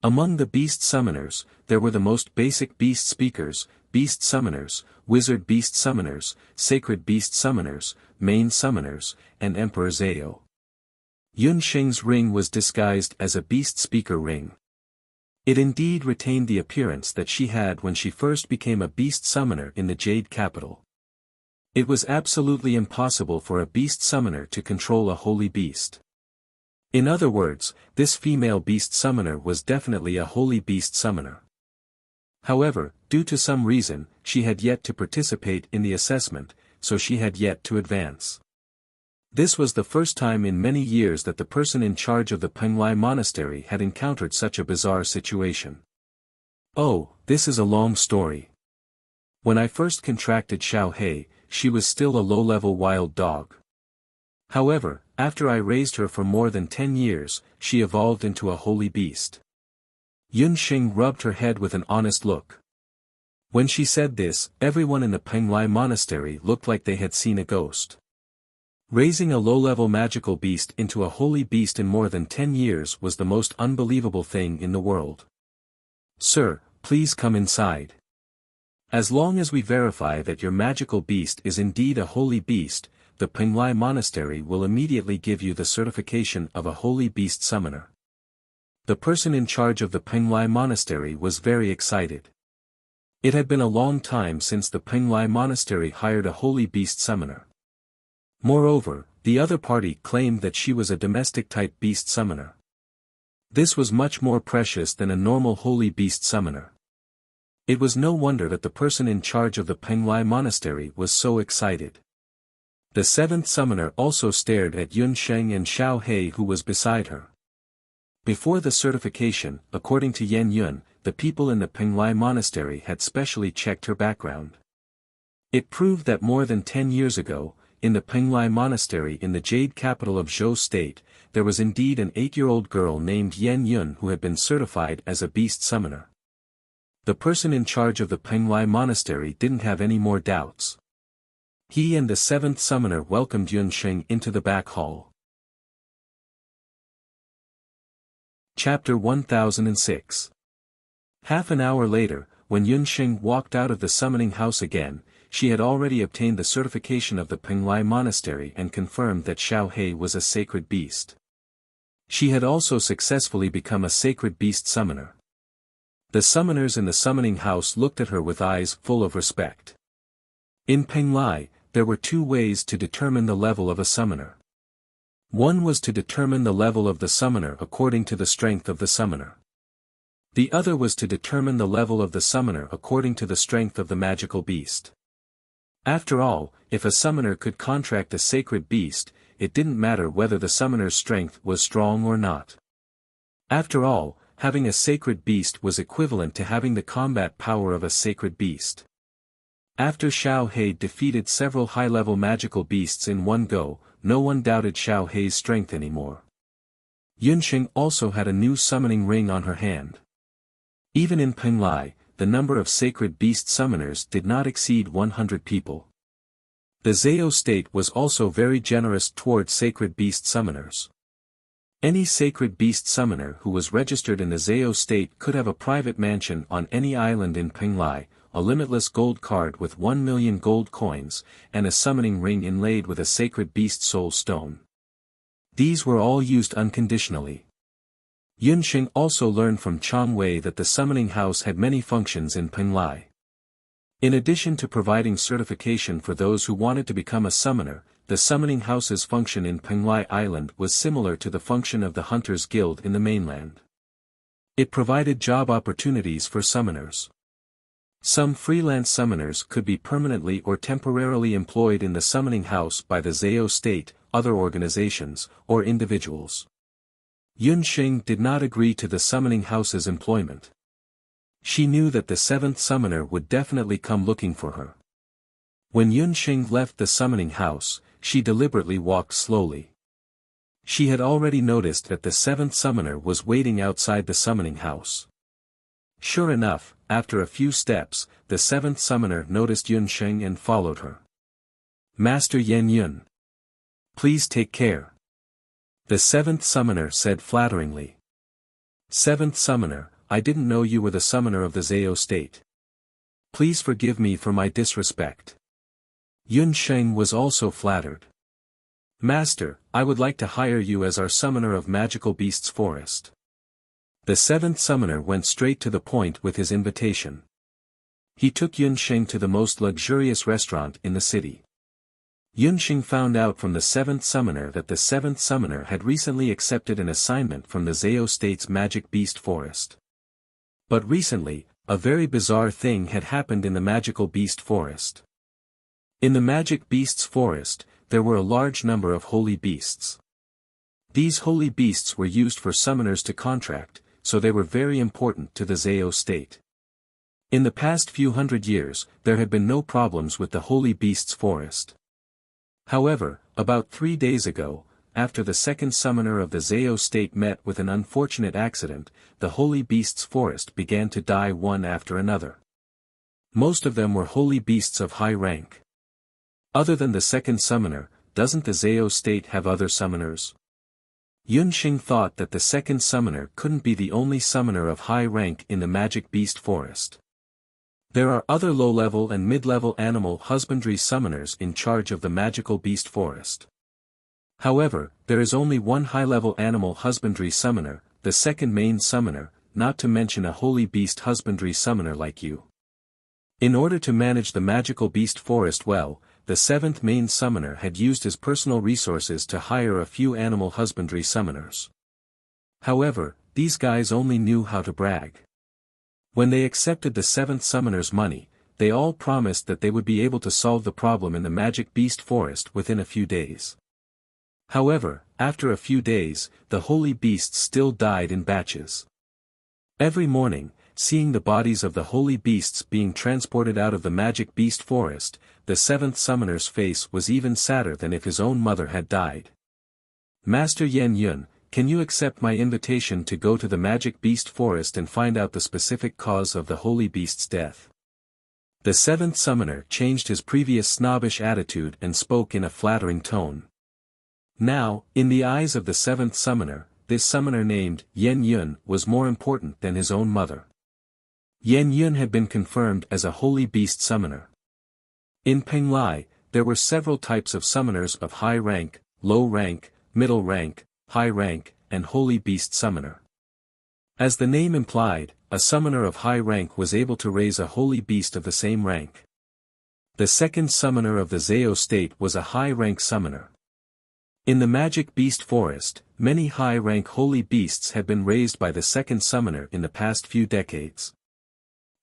Among the beast summoners, there were the most basic beast speakers, beast summoners, wizard beast summoners, sacred beast summoners, main summoners, and Emperor Zao. Yunsheng's ring was disguised as a beast speaker ring. It indeed retained the appearance that she had when she first became a beast summoner in the Jade Capital. It was absolutely impossible for a beast summoner to control a holy beast. In other words, this female beast summoner was definitely a holy beast summoner. However, due to some reason, she had yet to participate in the assessment, so she had yet to advance. This was the first time in many years that the person in charge of the Penglai monastery had encountered such a bizarre situation. Oh, this is a long story. When I first contracted Xiao He, she was still a low-level wild dog. However, after I raised her for more than 10 years, she evolved into a holy beast. Yunsheng rubbed her head with an honest look. When she said this, everyone in the Penglai monastery looked like they had seen a ghost. Raising a low-level magical beast into a holy beast in more than 10 years was the most unbelievable thing in the world. Sir, please come inside. As long as we verify that your magical beast is indeed a holy beast, the Penglai monastery will immediately give you the certification of a holy beast summoner. The person in charge of the Penglai monastery was very excited. It had been a long time since the Penglai monastery hired a holy beast summoner. Moreover, the other party claimed that she was a domestic-type beast summoner. This was much more precious than a normal holy beast summoner. It was no wonder that the person in charge of the Penglai monastery was so excited. The seventh summoner also stared at Yunsheng and Xiao He who was beside her. Before the certification, according to Yan Yun, the people in the Penglai monastery had specially checked her background. It proved that more than 10 years ago, in the Penglai monastery in the Jade Capital of Zhou State, there was indeed an 8-year-old girl named Yan Yun who had been certified as a beast summoner. The person in charge of the Penglai monastery didn't have any more doubts. He and the seventh summoner welcomed Yunsheng into the back hall. Chapter 1006. Half an hour later, when Yunsheng walked out of the summoning house again, she had already obtained the certification of the Penglai monastery and confirmed that Xiao He was a sacred beast. She had also successfully become a sacred beast summoner. The summoners in the summoning house looked at her with eyes full of respect. In Penglai, there were two ways to determine the level of a summoner. One was to determine the level of the summoner according to the strength of the summoner. The other was to determine the level of the summoner according to the strength of the magical beast. After all, if a summoner could contract a sacred beast, it didn't matter whether the summoner's strength was strong or not. After all, having a sacred beast was equivalent to having the combat power of a sacred beast. After Xiao He defeated several high-level magical beasts in one go, no one doubted Xiao He's strength anymore. Yunxing also had a new summoning ring on her hand. Even in Penglai, the number of sacred beast summoners did not exceed 100 people. The Zhao state was also very generous toward sacred beast summoners. Any sacred beast summoner who was registered in the Zhao state could have a private mansion on any island in Penglai, a limitless gold card with 1 million gold coins, and a summoning ring inlaid with a sacred beast soul stone. These were all used unconditionally. Yunxing also learned from Chang Wei that the summoning house had many functions in Penglai. In addition to providing certification for those who wanted to become a summoner, the summoning house's function in Penglai Island was similar to the function of the Hunters Guild in the mainland. It provided job opportunities for summoners. Some freelance summoners could be permanently or temporarily employed in the summoning house by the Zhao state, other organizations, or individuals. Yunxing did not agree to the summoning house's employment. She knew that the seventh summoner would definitely come looking for her. When Yunxing left the summoning house, she deliberately walked slowly. She had already noticed that the seventh summoner was waiting outside the summoning house. Sure enough, after a few steps, the seventh summoner noticed Yunxing and followed her. "Master Yan Yun. Please take care," the seventh summoner said flatteringly. "Seventh summoner, I didn't know you were the summoner of the Zhao state. Please forgive me for my disrespect." Yunxing was also flattered. "Master, I would like to hire you as our summoner of Magical Beasts Forest." The seventh summoner went straight to the point with his invitation. He took Yunxing to the most luxurious restaurant in the city. Yunxing found out from the seventh summoner that the seventh summoner had recently accepted an assignment from the Zhao state's Magic Beast Forest. But recently, a very bizarre thing had happened in the Magical Beast Forest. In the Magic Beasts Forest, there were a large number of holy beasts. These holy beasts were used for summoners to contract, so they were very important to the Zhao state. In the past few hundred years, there had been no problems with the holy beasts forest. However, about 3 days ago, after the second summoner of the Zhao state met with an unfortunate accident, the holy beasts forest began to die one after another. Most of them were holy beasts of high rank. Other than the second summoner, doesn't the Zhao state have other summoners? Yunxing thought that the second summoner couldn't be the only summoner of high rank in the Magic Beast Forest. There are other low-level and mid-level animal husbandry summoners in charge of the Magical Beast Forest. However, there is only one high-level animal husbandry summoner, the second main summoner, not to mention a holy beast husbandry summoner like you. In order to manage the Magical Beast Forest well, the seventh main summoner had used his personal resources to hire a few animal husbandry summoners. However, these guys only knew how to brag. When they accepted the seventh summoner's money, they all promised that they would be able to solve the problem in the Magic Beast Forest within a few days. However, after a few days, the holy beasts still died in batches. Every morning, seeing the bodies of the holy beasts being transported out of the Magic Beast Forest, the seventh summoner's face was even sadder than if his own mother had died. "Master Yan Yun, can you accept my invitation to go to the Magic Beast Forest and find out the specific cause of the holy beast's death?" The seventh summoner changed his previous snobbish attitude and spoke in a flattering tone. Now, in the eyes of the seventh summoner, this summoner named Yan Yun was more important than his own mother. Yan Yun had been confirmed as a holy beast summoner. In Penglai, there were several types of summoners of high rank, low rank, middle rank, high rank, and holy beast summoner. As the name implied, a summoner of high rank was able to raise a holy beast of the same rank. The second summoner of the Zhao state was a high rank summoner. In the Magic Beast Forest, many high rank holy beasts had been raised by the second summoner in the past few decades.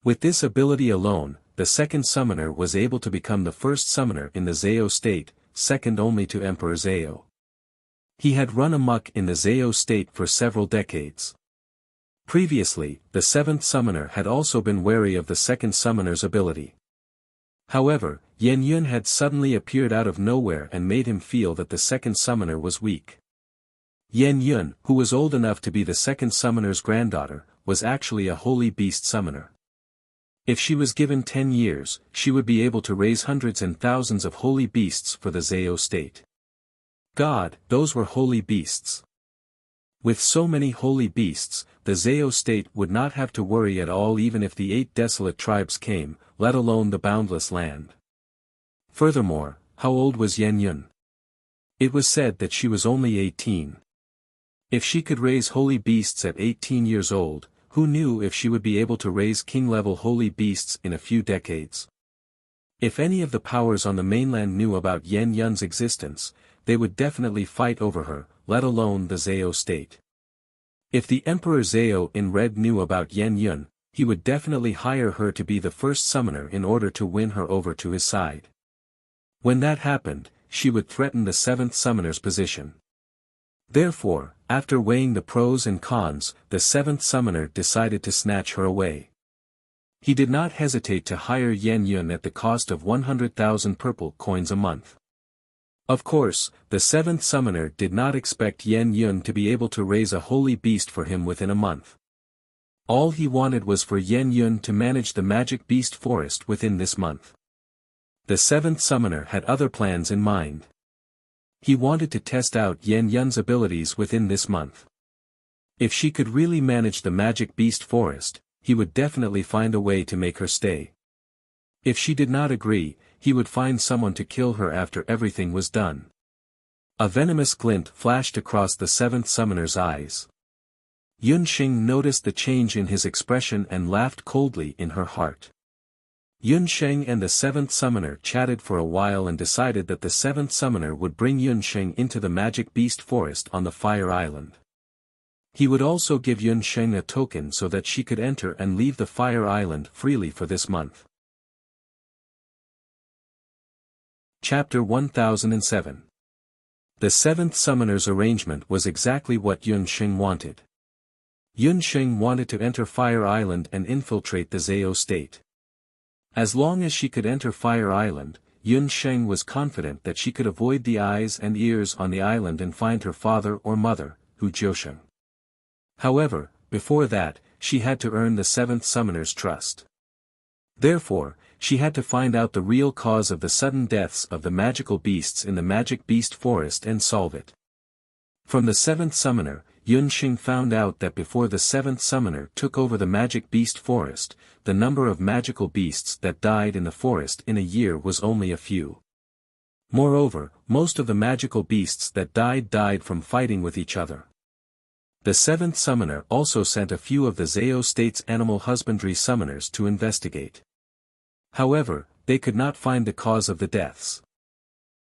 With this ability alone, the second summoner was able to become the first summoner in the Zao state, second only to Emperor Zao. He had run amok in the Zao state for several decades. Previously, the seventh summoner had also been wary of the second summoner's ability. However, Yan Yun had suddenly appeared out of nowhere and made him feel that the second summoner was weak. Yan Yun, who was old enough to be the second summoner's granddaughter, was actually a holy beast summoner. If she was given 10 years, she would be able to raise hundreds and thousands of holy beasts for the Zao state. God, those were holy beasts. With so many holy beasts, the Zao state would not have to worry at all even if the 8 desolate tribes came, let alone the boundless land. Furthermore, how old was Yan Yun? It was said that she was only 18. If she could raise holy beasts at 18 years old, who knew if she would be able to raise king-level holy beasts in a few decades? If any of the powers on the mainland knew about Yan Yun's existence, they would definitely fight over her, let alone the Zao state. If the Emperor Zao in red knew about Yan Yun, he would definitely hire her to be the first summoner in order to win her over to his side. When that happened, she would threaten the seventh summoner's position. Therefore, after weighing the pros and cons, the seventh summoner decided to snatch her away. He did not hesitate to hire Yan Yun at the cost of 100,000 purple coins a month. Of course, the seventh summoner did not expect Yan Yun to be able to raise a holy beast for him within a month. All he wanted was for Yan Yun to manage the magic beast forest within this month. The seventh summoner had other plans in mind. He wanted to test out Yan Yun's abilities within this month. If she could really manage the magic beast forest, he would definitely find a way to make her stay. If she did not agree, he would find someone to kill her after everything was done. A venomous glint flashed across the seventh summoner's eyes. Yunxing noticed the change in his expression and laughed coldly in her heart. Yunsheng and the seventh summoner chatted for a while and decided that the seventh summoner would bring Yunsheng into the magic beast forest on the Fire Island. He would also give Yunsheng a token so that she could enter and leave the Fire Island freely for this month. Chapter 1007. The seventh summoner's arrangement was exactly what Yunsheng wanted. Yunsheng wanted to enter Fire Island and infiltrate the Zao state. As long as she could enter Fire Island, Yunsheng was confident that she could avoid the eyes and ears on the island and find her father or mother, Hu Jiusheng. However, before that, she had to earn the seventh summoner's trust. Therefore, she had to find out the real cause of the sudden deaths of the magical beasts in the magic beast forest and solve it. From the seventh summoner, Yunxing found out that before the seventh summoner took over the magic beast forest, the number of magical beasts that died in the forest in a year was only a few. Moreover, most of the magical beasts that died from fighting with each other. The seventh summoner also sent a few of the Zao state's animal husbandry summoners to investigate. However, they could not find the cause of the deaths.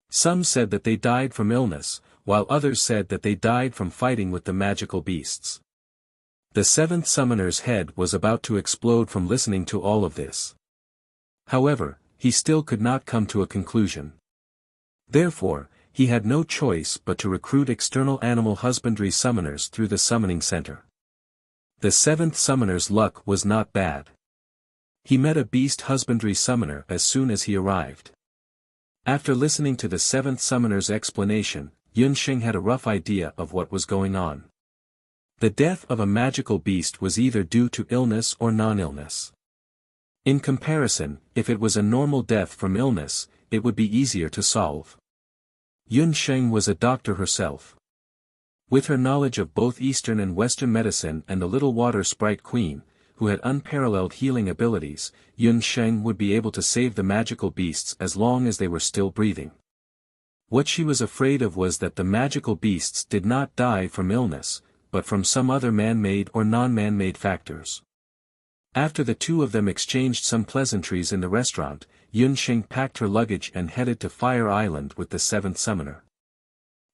Some said that they died from illness, while others said that they died from fighting with the magical beasts. The seventh summoner's head was about to explode from listening to all of this. However, he still could not come to a conclusion. Therefore, he had no choice but to recruit external animal husbandry summoners through the summoning center. The seventh summoner's luck was not bad. He met a beast husbandry summoner as soon as he arrived. After listening to the seventh summoner's explanation, Yunxing had a rough idea of what was going on. The death of a magical beast was either due to illness or non-illness. In comparison, if it was a normal death from illness, it would be easier to solve. Yunxing was a doctor herself. With her knowledge of both Eastern and Western medicine and the Little Water Sprite Queen, who had unparalleled healing abilities, Yunsheng would be able to save the magical beasts as long as they were still breathing. What she was afraid of was that the magical beasts did not die from illness, but from some other man-made or non-man-made factors. After the two of them exchanged some pleasantries in the restaurant, Yunsheng packed her luggage and headed to Fire Island with the seventh summoner.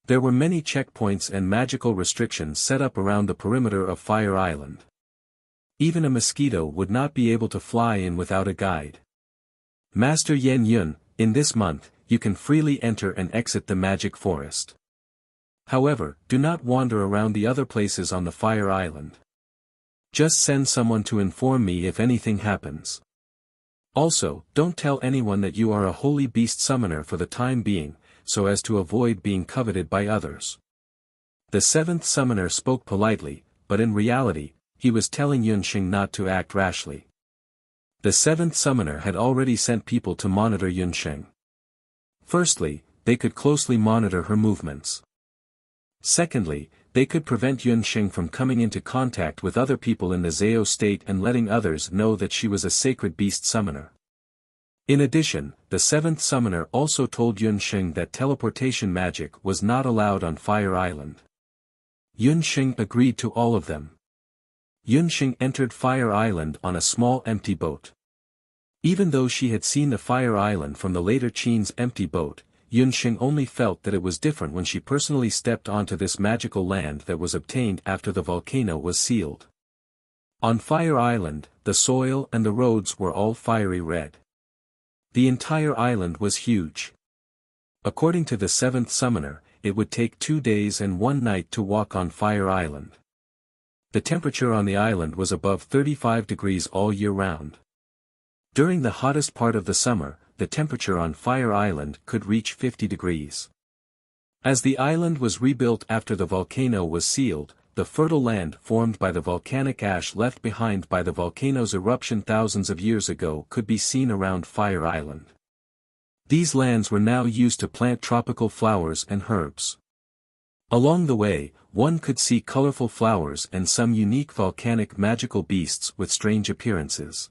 There were many checkpoints and magical restrictions set up around the perimeter of Fire Island. Even a mosquito would not be able to fly in without a guide. Master Yan Yun, in this month, you can freely enter and exit the magic forest. However, do not wander around the other places on the Fire Island. Just send someone to inform me if anything happens. Also, don't tell anyone that you are a holy beast summoner for the time being, so as to avoid being coveted by others. The seventh summoner spoke politely, but in reality, he was telling Yunxing not to act rashly. The seventh summoner had already sent people to monitor Yunxing. Firstly, they could closely monitor her movements. Secondly, they could prevent Yunxing from coming into contact with other people in the Zhao state and letting others know that she was a sacred beast summoner. In addition, the seventh summoner also told Yunxing that teleportation magic was not allowed on Fire Island. Yunxing agreed to all of them. Yunxing entered Fire Island on a small empty boat. Even though she had seen the Fire Island from the later Qin's empty boat, Yunxing only felt that it was different when she personally stepped onto this magical land that was obtained after the volcano was sealed. On Fire Island, the soil and the roads were all fiery red. The entire island was huge. According to the seventh summoner, it would take 2 days and 1 night to walk on Fire Island. The temperature on the island was above 35 degrees all year round. During the hottest part of the summer, the temperature on Fire Island could reach 50 degrees. As the island was rebuilt after the volcano was sealed, the fertile land formed by the volcanic ash left behind by the volcano's eruption thousands of years ago could be seen around Fire Island. These lands were now used to plant tropical flowers and herbs. Along the way, one could see colorful flowers and some unique volcanic magical beasts with strange appearances.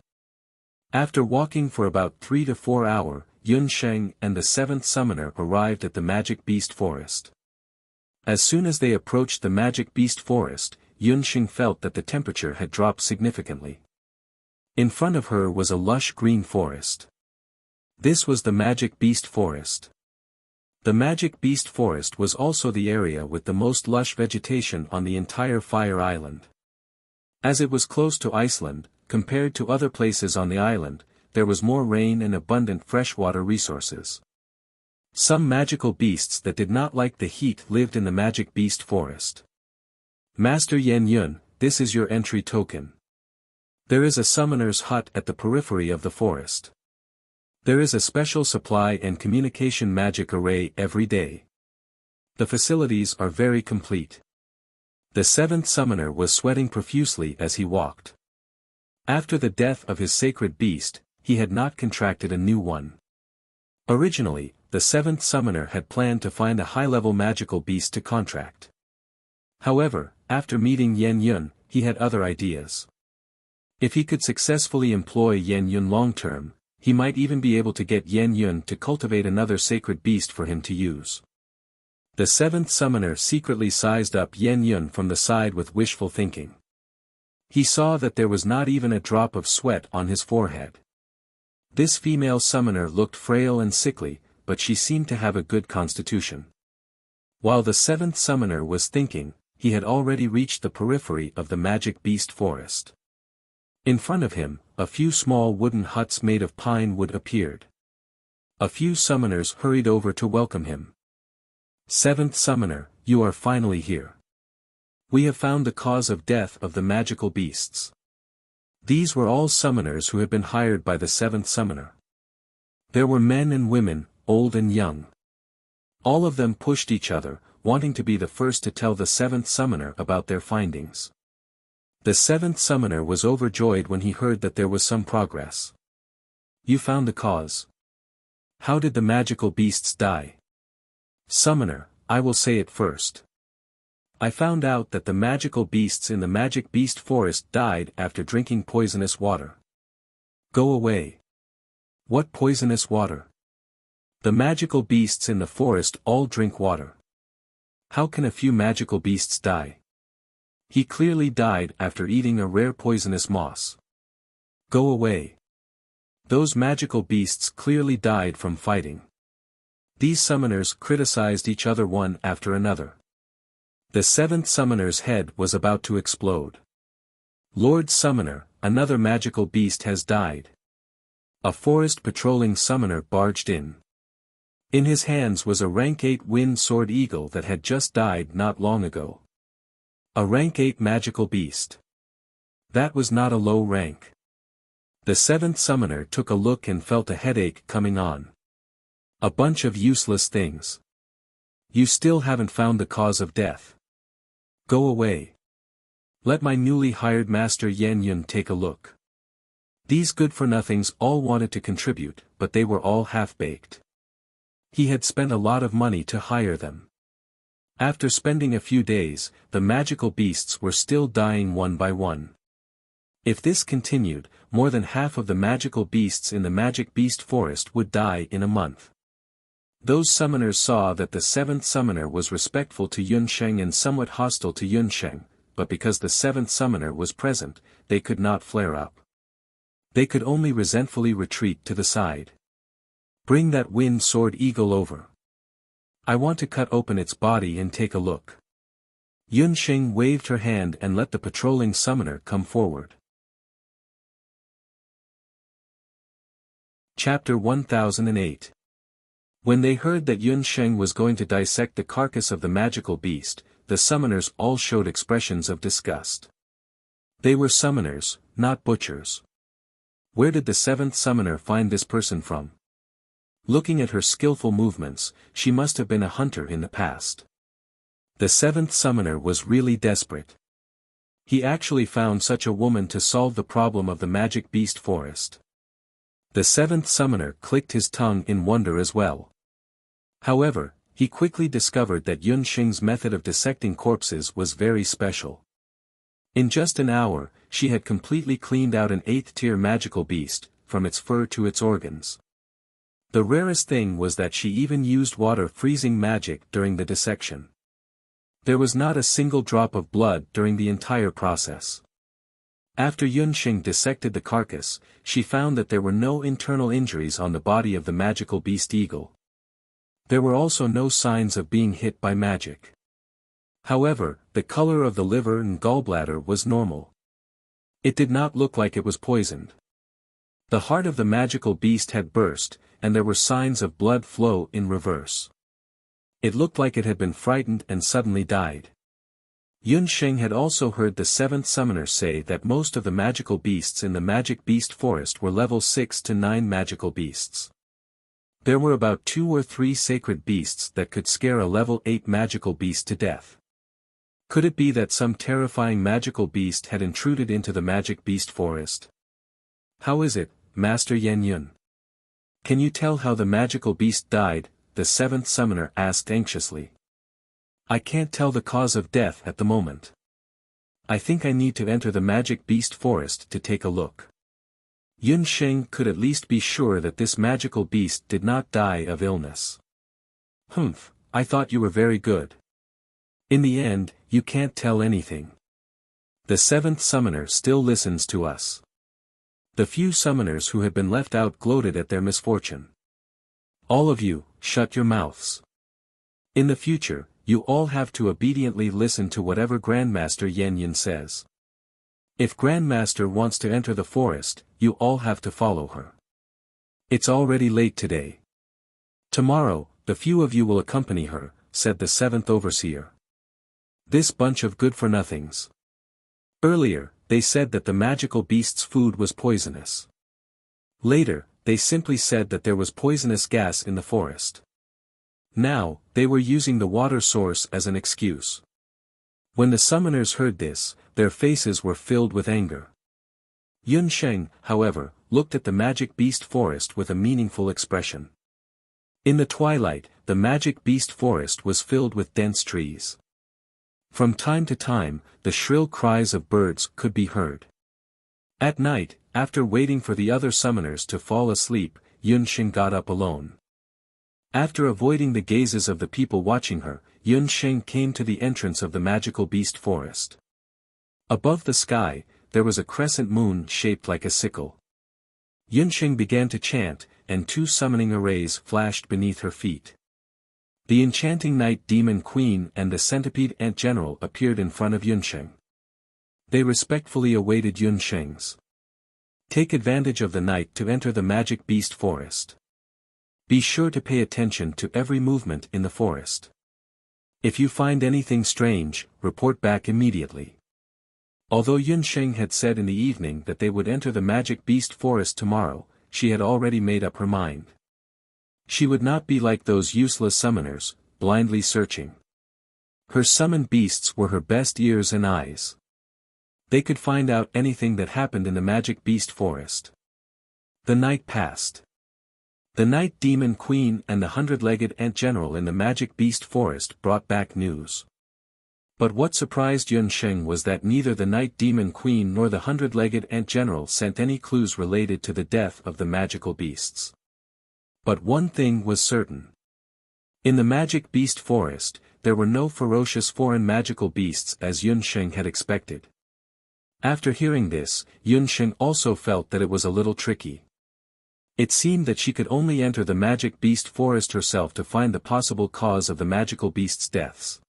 After walking for about 3 to 4 hours, Yunxing and the seventh summoner arrived at the magic beast forest. As soon as they approached the magic beast forest, Yunxing felt that the temperature had dropped significantly. In front of her was a lush green forest. This was the magic beast forest. The magic beast forest was also the area with the most lush vegetation on the entire Fire Island. As it was close to Iceland, compared to other places on the island, there was more rain and abundant freshwater resources. Some magical beasts that did not like the heat lived in the magic beast forest. Master Yan Yun, this is your entry token. There is a summoner's hut at the periphery of the forest. There is a special supply and communication magic array every day. The facilities are very complete. The seventh summoner was sweating profusely as he walked. After the death of his sacred beast, he had not contracted a new one. Originally, the seventh summoner had planned to find a high-level magical beast to contract. However, after meeting Yan Yun, he had other ideas. If he could successfully employ Yan Yun long-term, he might even be able to get Yan Yun to cultivate another sacred beast for him to use. The seventh summoner secretly sized up Yan Yun from the side with wishful thinking. He saw that there was not even a drop of sweat on his forehead. This female summoner looked frail and sickly, but she seemed to have a good constitution. While the seventh summoner was thinking, he had already reached the periphery of the magic beast forest. In front of him, a few small wooden huts made of pine wood appeared. A few summoners hurried over to welcome him. Seventh summoner, you are finally here. We have found the cause of death of the magical beasts. These were all summoners who had been hired by the seventh summoner. There were men and women, old and young. All of them pushed each other, wanting to be the first to tell the seventh summoner about their findings. The seventh summoner was overjoyed when he heard that there was some progress. You found the cause. How did the magical beasts die? Summoner, I will say it first. I found out that the magical beasts in the magic beast forest died after drinking poisonous water. Go away. What poisonous water? The magical beasts in the forest all drink water. How can a few magical beasts die? He clearly died after eating a rare poisonous moss. Go away. Those magical beasts clearly died from fighting. These summoners criticized each other one after another. The seventh summoner's head was about to explode. Lord Summoner, another magical beast has died. A forest patrolling summoner barged in. In his hands was a rank 8 wind sword eagle that had just died not long ago. A rank 8 magical beast. That was not a low rank. The 7th summoner took a look and felt a headache coming on. A bunch of useless things. You still haven't found the cause of death. Go away. Let my newly hired master Yan Yun take a look. These good-for-nothings all wanted to contribute, but they were all half-baked. He had spent a lot of money to hire them. After spending a few days, the magical beasts were still dying one by one. If this continued, more than half of the magical beasts in the Magic Beast Forest would die in a month. Those summoners saw that the 7th summoner was respectful to Yunsheng and somewhat hostile to Yunsheng, but because the 7th summoner was present, they could not flare up. They could only resentfully retreat to the side. Bring that wind sword eagle over. I want to cut open its body and take a look. Yunsheng waved her hand and let the patrolling summoner come forward. Chapter 1008. When they heard that Yunsheng was going to dissect the carcass of the magical beast, the summoners all showed expressions of disgust. They were summoners, not butchers. Where did the 7th summoner find this person from? Looking at her skillful movements, she must have been a hunter in the past. The 7th summoner was really desperate. He actually found such a woman to solve the problem of the Magic Beast Forest. The 7th summoner clicked his tongue in wonder as well. However, he quickly discovered that Yunsheng's method of dissecting corpses was very special. In just an hour, she had completely cleaned out an 8th-tier magical beast, from its fur to its organs. The rarest thing was that she even used water freezing magic during the dissection. There was not a single drop of blood during the entire process. After Yunsheng dissected the carcass, she found that there were no internal injuries on the body of the magical beast eagle. There were also no signs of being hit by magic. However, the color of the liver and gallbladder was normal. It did not look like it was poisoned. The heart of the magical beast had burst, and there were signs of blood flow in reverse. It looked like it had been frightened and suddenly died. Yunsheng had also heard the 7th summoner say that most of the magical beasts in the Magic Beast Forest were level 6 to 9 magical beasts. There were about 2 or 3 sacred beasts that could scare a level 8 magical beast to death. Could it be that some terrifying magical beast had intruded into the Magic Beast Forest? How is it, Master Yan Yun? Can you tell how the magical beast died? The 7th summoner asked anxiously. I can't tell the cause of death at the moment. I think I need to enter the Magic Beast Forest to take a look. Yunsheng could at least be sure that this magical beast did not die of illness. Humph, I thought you were very good. In the end, you can't tell anything. The 7th summoner still listens to us. The few summoners who had been left out gloated at their misfortune. All of you, shut your mouths. In the future, you all have to obediently listen to whatever Grandmaster Yan Yun says. If Grandmaster wants to enter the forest, you all have to follow her. It's already late today. Tomorrow, the few of you will accompany her, said the 7th overseer. This bunch of good-for-nothings. Earlier, they said that the magical beast's food was poisonous. Later, they simply said that there was poisonous gas in the forest. Now, they were using the water source as an excuse. When the summoners heard this, their faces were filled with anger. Yunsheng, however, looked at the Magic Beast Forest with a meaningful expression. In the twilight, the Magic Beast Forest was filled with dense trees. From time to time, the shrill cries of birds could be heard. At night, after waiting for the other summoners to fall asleep, Yunsheng got up alone. After avoiding the gazes of the people watching her, Yunsheng came to the entrance of the magical beast forest. Above the sky, there was a crescent moon shaped like a sickle. Yunsheng began to chant, and 2 summoning arrays flashed beneath her feet. The enchanting night demon queen and the centipede ant general appeared in front of Yunsheng. They respectfully awaited Yunsheng's Take advantage of the night to enter the magic beast forest. Be sure to pay attention to every movement in the forest. If you find anything strange, report back immediately. Although Yunsheng had said in the evening that they would enter the magic beast forest tomorrow, she had already made up her mind. She would not be like those useless summoners, blindly searching. Her summoned beasts were her best ears and eyes. They could find out anything that happened in the magic beast forest. The night passed. The Night Demon Queen and the 100-legged Ant General in the magic beast forest brought back news. But what surprised Yunsheng was that neither the Night Demon Queen nor the 100-legged Ant General sent any clues related to the death of the magical beasts. But one thing was certain. In the magic beast forest, there were no ferocious foreign magical beasts as Yunsheng had expected. After hearing this, Yunsheng also felt that it was a little tricky. It seemed that she could only enter the magic beast forest herself to find the possible cause of the magical beasts' deaths.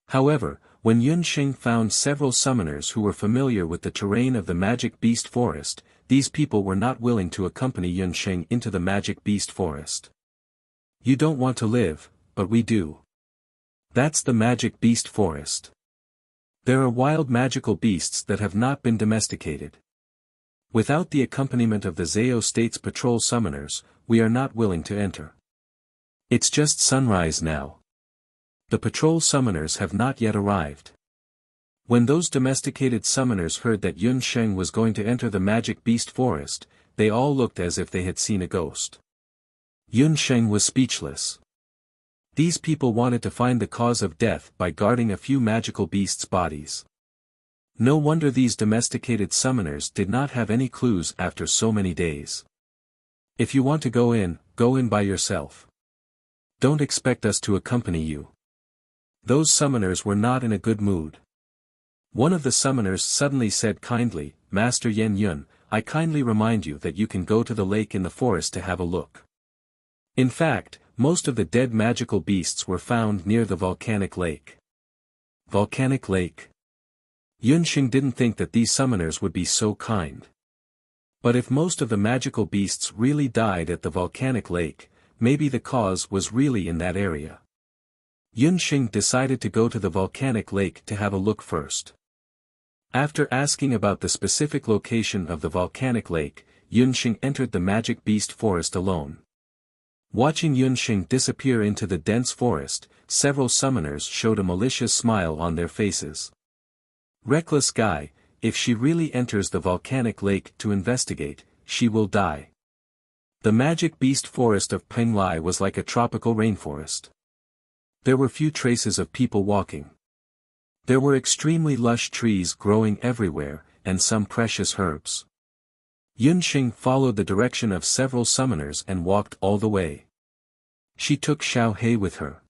However, when Yunsheng found several summoners who were familiar with the terrain of the magic beast forest, these people were not willing to accompany Yunsheng into the magic beast forest. You don't want to live, but we do. That's the magic beast forest. There are wild magical beasts that have not been domesticated. Without the accompaniment of the Zao State's patrol summoners, we are not willing to enter. It's just sunrise now. The patrol summoners have not yet arrived. When those domesticated summoners heard that Yunsheng was going to enter the magic beast forest, they all looked as if they had seen a ghost. Yunsheng was speechless. These people wanted to find the cause of death by guarding a few magical beasts' bodies. No wonder these domesticated summoners did not have any clues after so many days. If you want to go in by yourself. Don't expect us to accompany you. Those summoners were not in a good mood. One of the summoners suddenly said kindly, Master Yen Yun, I kindly remind you that you can go to the lake in the forest to have a look. In fact, most of the dead magical beasts were found near the volcanic lake. Volcanic lake? Yunsheng didn't think that these summoners would be so kind. But if most of the magical beasts really died at the volcanic lake, maybe the cause was really in that area. Yunsheng decided to go to the volcanic lake to have a look first. After asking about the specific location of the volcanic lake, Yunsheng entered the magic beast forest alone. Watching Yunsheng disappear into the dense forest, several summoners showed a malicious smile on their faces. Reckless guy, if she really enters the volcanic lake to investigate, she will die. The magic beast forest of Penglai was like a tropical rainforest. There were few traces of people walking. There were extremely lush trees growing everywhere, and some precious herbs. Yunsheng followed the direction of several summoners and walked all the way. She took Xiao He with her.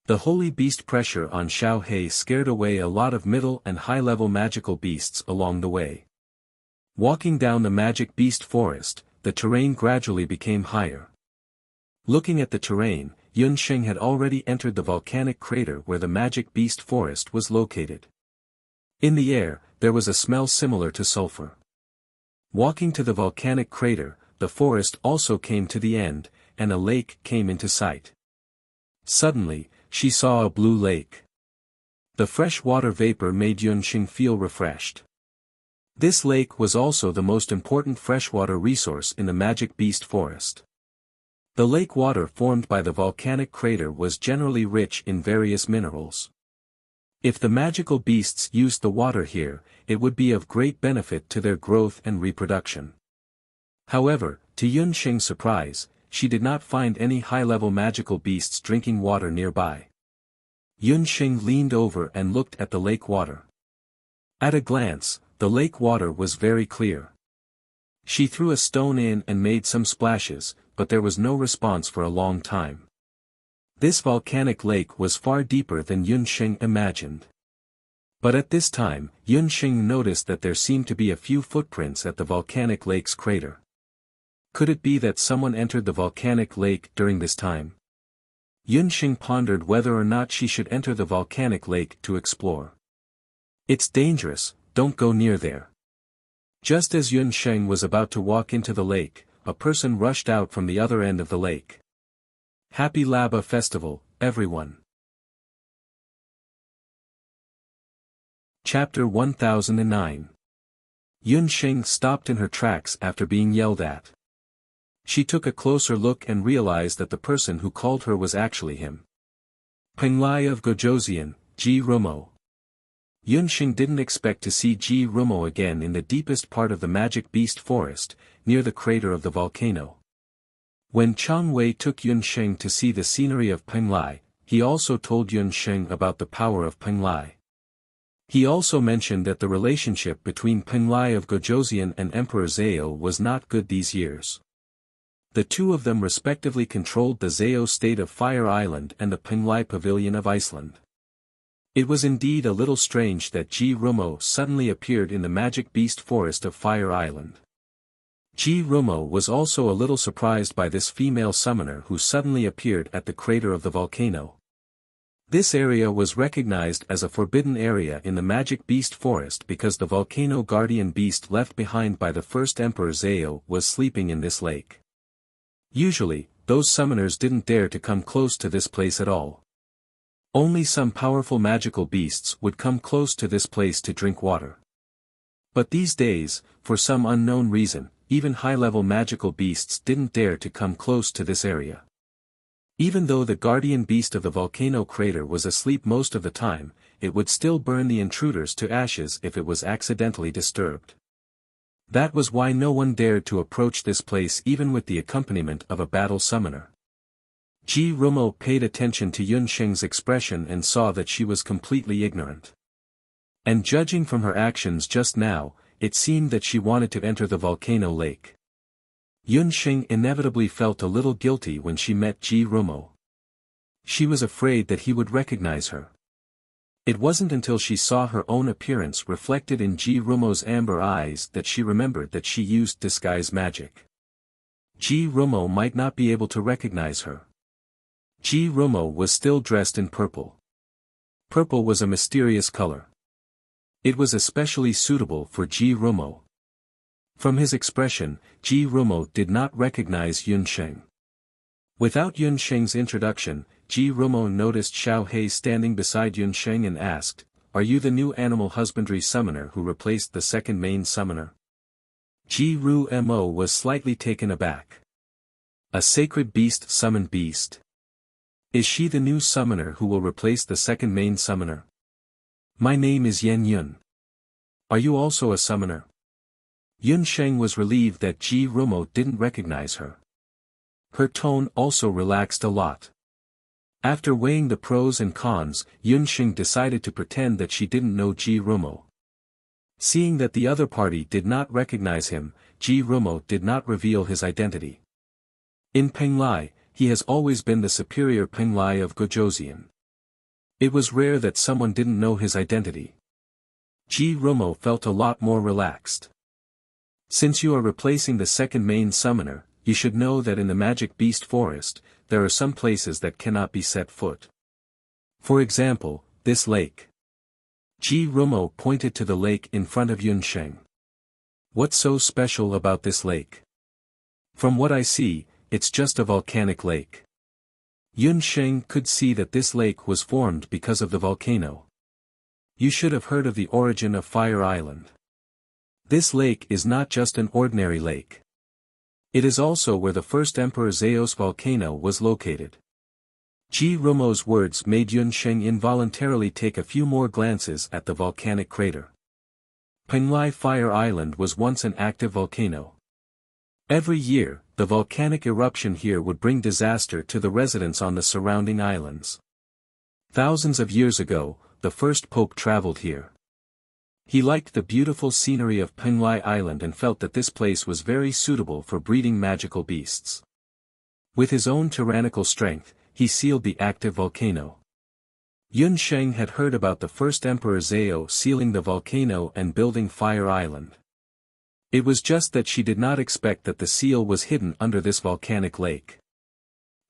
The holy beast pressure on Xiao He scared away a lot of middle and high-level magical beasts along the way. Walking down the magic beast forest, the terrain gradually became higher. Looking at the terrain, Yunsheng had already entered the volcanic crater where the magic beast forest was located. In the air, there was a smell similar to sulfur. Walking to the volcanic crater, the forest also came to the end, and a lake came into sight. Suddenly, she saw a blue lake. The fresh water vapor made Yunsheng feel refreshed. This lake was also the most important freshwater resource in the magic beast forest. The lake water formed by the volcanic crater was generally rich in various minerals. If the magical beasts used the water here, it would be of great benefit to their growth and reproduction. However, to Yunsheng's surprise, she did not find any high-level magical beasts drinking water nearby. Yunsheng leaned over and looked at the lake water. At a glance, the lake water was very clear. She threw a stone in and made some splashes, but there was no response for a long time. This volcanic lake was far deeper than Yunsheng imagined. But at this time, Yunsheng noticed that there seemed to be a few footprints at the volcanic lake's crater. Could it be that someone entered the volcanic lake during this time? Yunsheng pondered whether or not she should enter the volcanic lake to explore. It's dangerous, don't go near there. Just as Yun Sheng was about to walk into the lake, a person rushed out from the other end of the lake. Happy Laba Festival, everyone! Chapter 1009. Yun Sheng stopped in her tracks after being yelled at. She took a closer look and realized that the person who called her was actually him. Penglai of Gojoseon, Ji Rumo. Yun Sheng didn't expect to see Ji Rumo again in the deepest part of the magic beast forest, near the crater of the volcano. When Chang Wei took Yun Sheng to see the scenery of Penglai, he also told Yun Sheng about the power of Penglai. He also mentioned that the relationship between Penglai of Gojoseon and Emperor Zhao was not good these years. The two of them respectively controlled the Zhao state of Fire Island and the Penglai Pavilion of Iceland. It was indeed a little strange that Ji Rumo suddenly appeared in the magic beast forest of Fire Island. Ji Rumo was also a little surprised by this female summoner who suddenly appeared at the crater of the volcano. This area was recognized as a forbidden area in the magic beast forest because the volcano guardian beast left behind by the first Emperor Zhao was sleeping in this lake. Usually, those summoners didn't dare to come close to this place at all. Only some powerful magical beasts would come close to this place to drink water. But these days, for some unknown reason, even high-level magical beasts didn't dare to come close to this area. Even though the guardian beast of the volcano crater was asleep most of the time, it would still burn the intruders to ashes if it was accidentally disturbed. That was why no one dared to approach this place even with the accompaniment of a battle summoner. Ji Rumo paid attention to Yun Sheng's expression and saw that she was completely ignorant. And judging from her actions just now, it seemed that she wanted to enter the volcano lake. Yun Sheng inevitably felt a little guilty when she met Ji Rumo. She was afraid that he would recognize her. It wasn't until she saw her own appearance reflected in Ji Rumo's amber eyes that she remembered that she used disguise magic. Ji Rumo might not be able to recognize her. Ji Rumo was still dressed in purple. Purple was a mysterious color. It was especially suitable for Ji Rumo. From his expression, Ji Rumo did not recognize Yun Sheng. Without Yun Sheng's introduction, Ji Rumo noticed Xiao Hei standing beside Yun Sheng and asked, "Are you the new animal husbandry summoner who replaced the second main summoner?" Ji Rumo was slightly taken aback. A sacred beast summoned beast. Is she the new summoner who will replace the second main summoner? My name is Yan Yun. Are you also a summoner? Yun Sheng was relieved that Ji Rumo didn't recognize her. Her tone also relaxed a lot. After weighing the pros and cons, Yun Sheng decided to pretend that she didn't know Ji Rumo. Seeing that the other party did not recognize him, Ji Rumo did not reveal his identity. In Penglai, he has always been the superior Penglai of Gojoseon. It was rare that someone didn't know his identity. Ji Rumo felt a lot more relaxed. Since you are replacing the second main summoner, you should know that in the magic beast forest, there are some places that cannot be set foot. For example, this lake. Ji Rumo pointed to the lake in front of Yun Sheng. What's so special about this lake? From what I see, it's just a volcanic lake. Yun Sheng could see that this lake was formed because of the volcano. You should have heard of the origin of Fire Island. This lake is not just an ordinary lake. It is also where the first Emperor Zhao's volcano was located. Ji Rumo's words made Yun Sheng involuntarily take a few more glances at the volcanic crater. Penglai Fire Island was once an active volcano. Every year, the volcanic eruption here would bring disaster to the residents on the surrounding islands. Thousands of years ago, the first pope traveled here. He liked the beautiful scenery of Penglai Island and felt that this place was very suitable for breeding magical beasts. With his own tyrannical strength, he sealed the active volcano. Yun Sheng had heard about the first Emperor Zhao sealing the volcano and building Fire Island. It was just that she did not expect that the seal was hidden under this volcanic lake.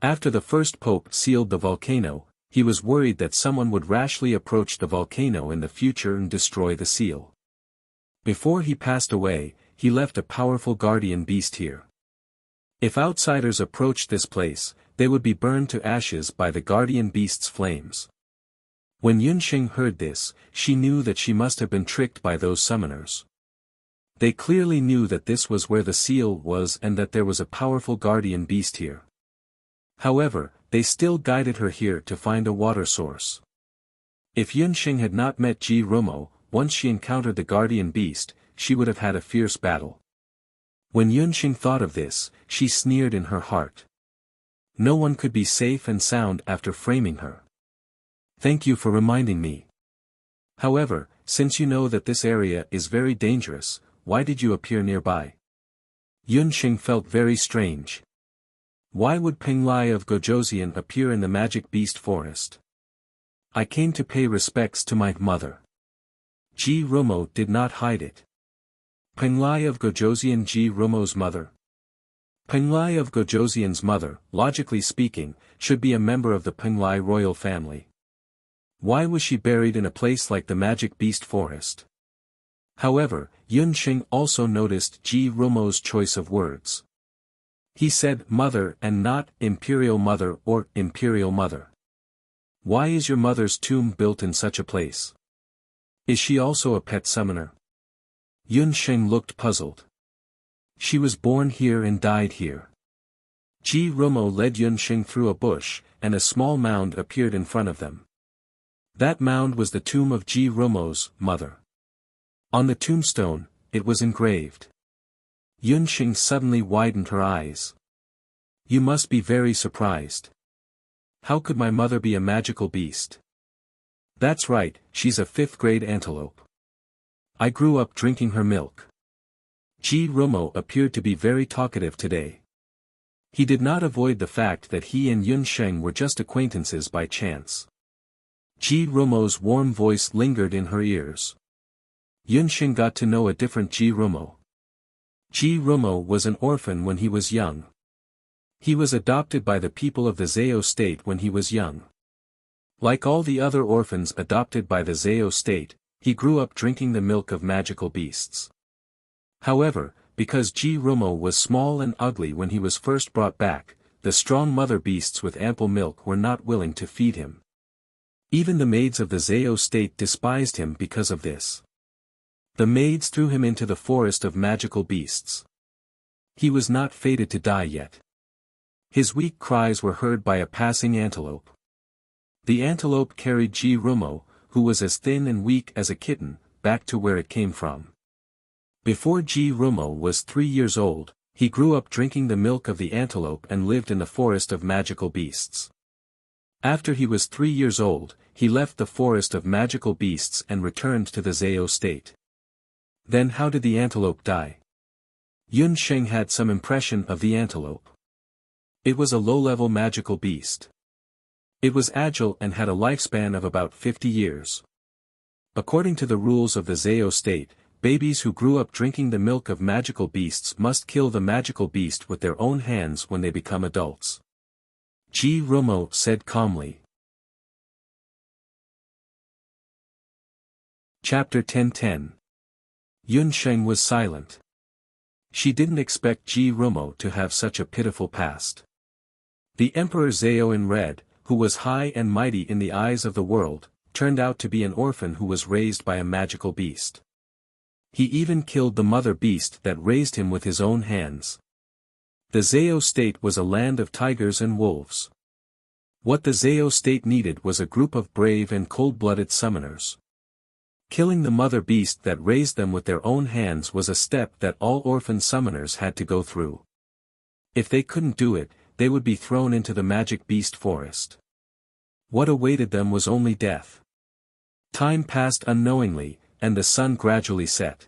After the first pope sealed the volcano, he was worried that someone would rashly approach the volcano in the future and destroy the seal. Before he passed away, he left a powerful guardian beast here. If outsiders approached this place, they would be burned to ashes by the guardian beast's flames. When Yunxing heard this, she knew that she must have been tricked by those summoners. They clearly knew that this was where the seal was and that there was a powerful guardian beast here. However, they still guided her here to find a water source. If Yunxing had not met Ji Romo, once she encountered the guardian beast, she would have had a fierce battle. When Yunxing thought of this, she sneered in her heart. No one could be safe and sound after framing her. Thank you for reminding me. However, since you know that this area is very dangerous, why did you appear nearby? Yunxing felt very strange. Why would Penglai of Gojoseon appear in the magic beast forest? I came to pay respects to my mother. Ji Romo did not hide it. Penglai of Gojoseon, Ji Romo's mother. Penglai of Gojoseon's mother, logically speaking, should be a member of the Penglai royal family. Why was she buried in a place like the magic beast forest? However, Yunxing also noticed Ji Romo's choice of words. He said mother and not imperial mother or imperial mother. Why is your mother's tomb built in such a place? Is she also a pet summoner? Yunxing looked puzzled. She was born here and died here. Ji Romo led Yunxing through a bush, and a small mound appeared in front of them. That mound was the tomb of Ji Romo's mother. On the tombstone, it was engraved. Yunxing suddenly widened her eyes. You must be very surprised. How could my mother be a magical beast? That's right, she's a 5th-grade antelope. I grew up drinking her milk. Ji Romo appeared to be very talkative today. He did not avoid the fact that he and Yunxing were just acquaintances by chance. Ji Romo's warm voice lingered in her ears. Yunxing got to know a different Ji Romo. Ji Romo was an orphan when he was young. He was adopted by the people of the Zhao state when he was young. Like all the other orphans adopted by the Zhao state, he grew up drinking the milk of magical beasts. However, because Ji Romo was small and ugly when he was first brought back, the strong mother beasts with ample milk were not willing to feed him. Even the maids of the Zhao state despised him because of this. The maids threw him into the forest of magical beasts. He was not fated to die yet. His weak cries were heard by a passing antelope. The antelope carried Ji Romo, who was as thin and weak as a kitten, back to where it came from. Before Ji Romo was 3 years old, he grew up drinking the milk of the antelope and lived in the forest of magical beasts. After he was 3 years old, he left the forest of magical beasts and returned to the Zhao state. Then how did the antelope die? Yunxing had some impression of the antelope. It was a low-level magical beast. It was agile and had a lifespan of about 50 years. According to the rules of the Zhao state, babies who grew up drinking the milk of magical beasts must kill the magical beast with their own hands when they become adults. Ji Romo said calmly. Chapter 10:10. Yunxing was silent. She didn't expect Ji Romo to have such a pitiful past. The Emperor Zhao in red, who was high and mighty in the eyes of the world, turned out to be an orphan who was raised by a magical beast. He even killed the mother beast that raised him with his own hands. The Zhao state was a land of tigers and wolves. What the Zhao state needed was a group of brave and cold-blooded summoners. Killing the mother beast that raised them with their own hands was a step that all orphan summoners had to go through. If they couldn't do it, they would be thrown into the magic beast forest. What awaited them was only death. Time passed unknowingly, and the sun gradually set.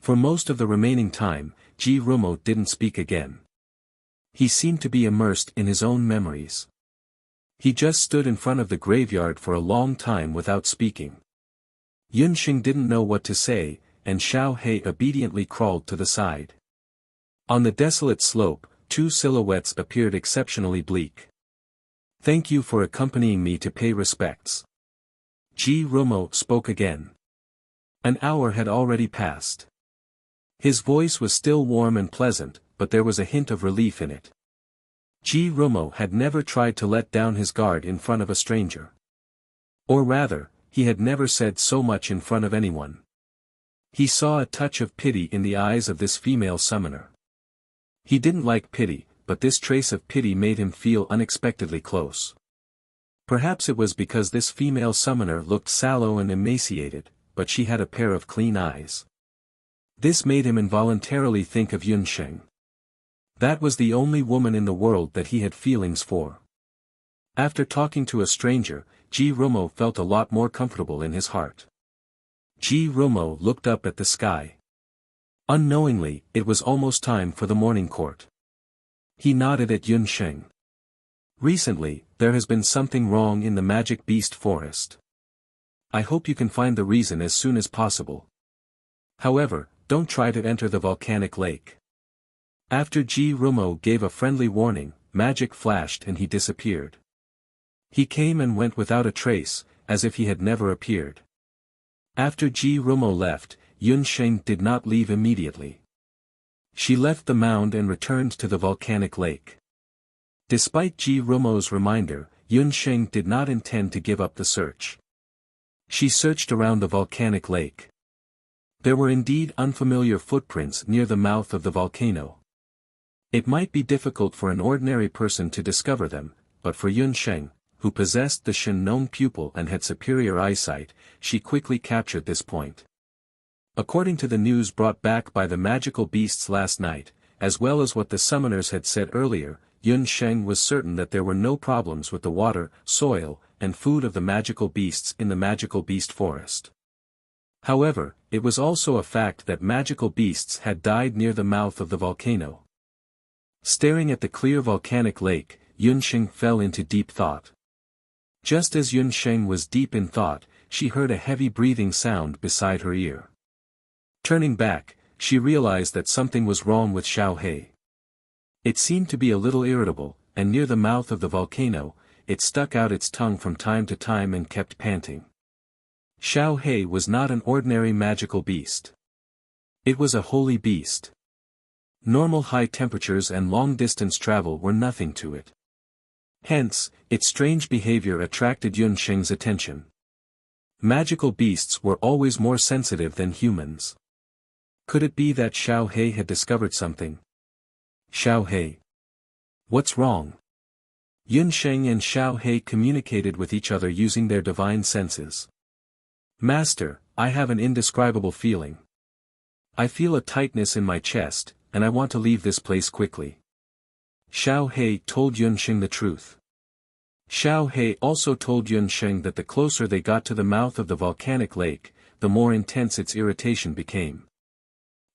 For most of the remaining time, Ji Romo didn't speak again. He seemed to be immersed in his own memories. He just stood in front of the graveyard for a long time without speaking. Yunxing didn't know what to say, and Xiao He obediently crawled to the side. On the desolate slope, 2 silhouettes appeared exceptionally bleak. Thank you for accompanying me to pay respects. Ji Romo spoke again. An hour had already passed. His voice was still warm and pleasant, but there was a hint of relief in it. Ji Rumo had never tried to let down his guard in front of a stranger. Or rather, he had never said so much in front of anyone. He saw a touch of pity in the eyes of this female summoner. He didn't like pity, but this trace of pity made him feel unexpectedly close. Perhaps it was because this female summoner looked sallow and emaciated, but she had a pair of clean eyes. This made him involuntarily think of Yunsheng. That was the only woman in the world that he had feelings for. After talking to a stranger, Ji Rumo felt a lot more comfortable in his heart. Ji Rumo looked up at the sky. Unknowingly, it was almost time for the morning court. He nodded at Yunsheng. Recently, there has been something wrong in the magic beast forest. I hope you can find the reason as soon as possible. However, don't try to enter the volcanic lake. After Ji Rumo gave a friendly warning, magic flashed and he disappeared. He came and went without a trace, as if he had never appeared. After Ji Rumo left, Yunsheng did not leave immediately. She left the mound and returned to the volcanic lake. Despite Ji Rumo's reminder, Yunsheng did not intend to give up the search. She searched around the volcanic lake. There were indeed unfamiliar footprints near the mouth of the volcano. It might be difficult for an ordinary person to discover them, but for Yunsheng, who possessed the Shen-known pupil and had superior eyesight, she quickly captured this point. According to the news brought back by the magical beasts last night, as well as what the summoners had said earlier, Yunsheng was certain that there were no problems with the water, soil, and food of the magical beasts in the magical beast forest. However, it was also a fact that magical beasts had died near the mouth of the volcano. Staring at the clear volcanic lake, Yunsheng fell into deep thought. Just as Yunsheng was deep in thought, she heard a heavy breathing sound beside her ear. Turning back, she realized that something was wrong with Xiao He. It seemed to be a little irritable, and near the mouth of the volcano, it stuck out its tongue from time to time and kept panting. Xiao He was not an ordinary magical beast. It was a holy beast. Normal high temperatures and long-distance travel were nothing to it. Hence, its strange behavior attracted Yunsheng's attention. Magical beasts were always more sensitive than humans. Could it be that Xiao He had discovered something? Xiao He. What's wrong? Yunsheng and Xiao He communicated with each other using their divine senses. Master, I have an indescribable feeling. I feel a tightness in my chest, and I want to leave this place quickly. Xiao He told Yunsheng the truth. Xiao He also told Yunsheng that the closer they got to the mouth of the volcanic lake, the more intense its irritation became.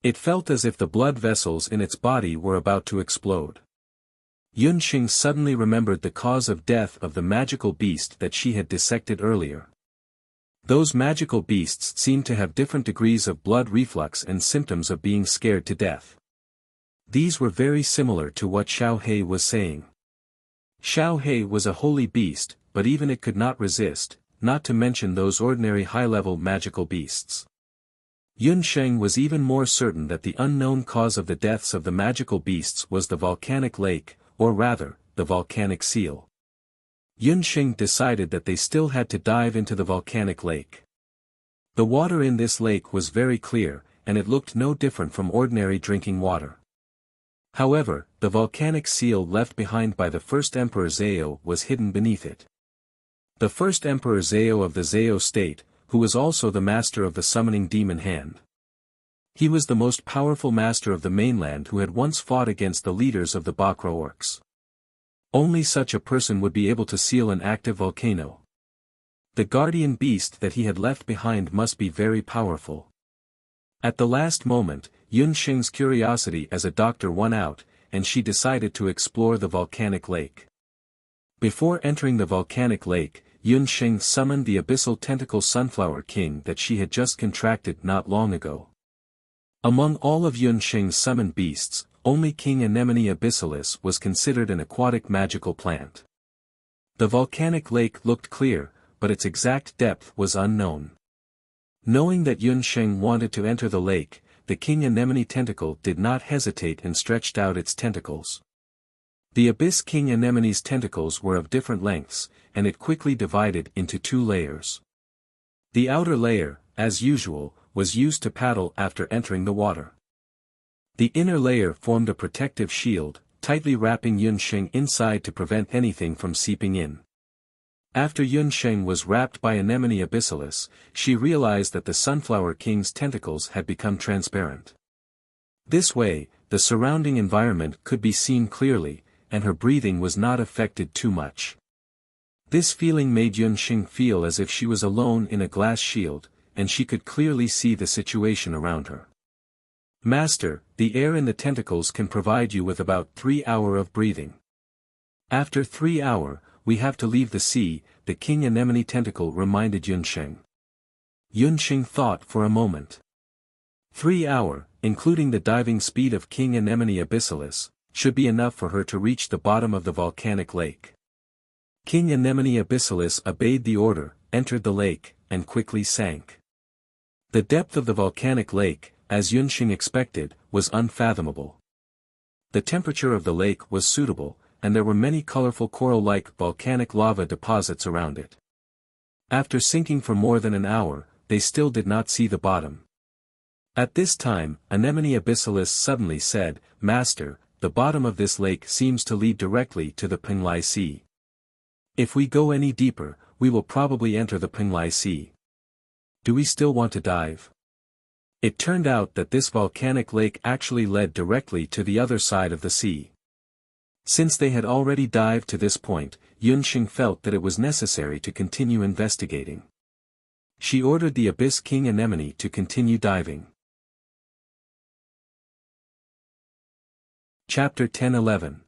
It felt as if the blood vessels in its body were about to explode. Yunsheng suddenly remembered the cause of death of the magical beast that she had dissected earlier. Those magical beasts seemed to have different degrees of blood reflux and symptoms of being scared to death. These were very similar to what Xiao He was saying. Xiao He was a holy beast, but even it could not resist, not to mention those ordinary high-level magical beasts. Yunsheng was even more certain that the unknown cause of the deaths of the magical beasts was the volcanic lake, or rather, the volcanic seal. Yunsheng decided that they still had to dive into the volcanic lake. The water in this lake was very clear, and it looked no different from ordinary drinking water. However, the volcanic seal left behind by the first Emperor Zhao was hidden beneath it. The first Emperor Zhao of the Zhao state, who was also the master of the summoning demon hand. He was the most powerful master of the mainland who had once fought against the leaders of the Bakra orcs. Only such a person would be able to seal an active volcano. The guardian beast that he had left behind must be very powerful. At the last moment, Yunsheng's curiosity as a doctor won out, and she decided to explore the volcanic lake. Before entering the volcanic lake, Yunsheng summoned the abyssal tentacle sunflower king that she had just contracted not long ago. Among all of Yunsheng's summoned beasts, only King Anemone abyssalis was considered an aquatic magical plant. The volcanic lake looked clear, but its exact depth was unknown. Knowing that Yun Sheng wanted to enter the lake, the king anemone tentacle did not hesitate and stretched out its tentacles. The abyss king anemone's tentacles were of different lengths, and it quickly divided into two layers. The outer layer, as usual, was used to paddle after entering the water. The inner layer formed a protective shield, tightly wrapping Yun Sheng inside to prevent anything from seeping in. After Yun Sheng was wrapped by Anemone abyssalis, she realized that the Sunflower King's tentacles had become transparent. This way, the surrounding environment could be seen clearly, and her breathing was not affected too much. This feeling made Yun Sheng feel as if she was alone in a glass shield, and she could clearly see the situation around her. Master, the air in the tentacles can provide you with about 3 hours of breathing. After 3 hours, we have to leave the sea, the king anemone tentacle reminded Yun Sheng. Yun Sheng thought for a moment. 3 hours, including the diving speed of king anemone abyssalis, should be enough for her to reach the bottom of the volcanic lake. King anemone abyssalis obeyed the order, entered the lake, and quickly sank. The depth of the volcanic lake, as Yun Sheng expected, was unfathomable. The temperature of the lake was suitable, and there were many colorful coral-like volcanic lava deposits around it. After sinking for more than an hour, they still did not see the bottom. At this time, Anemone abyssalis suddenly said, "Master, the bottom of this lake seems to lead directly to the Penglai Sea. If we go any deeper, we will probably enter the Penglai Sea. Do we still want to dive?" It turned out that this volcanic lake actually led directly to the other side of the sea. Since they had already dived to this point, Yun Sheng felt that it was necessary to continue investigating. She ordered the Abyss King Anemone to continue diving. Chapter 10-11.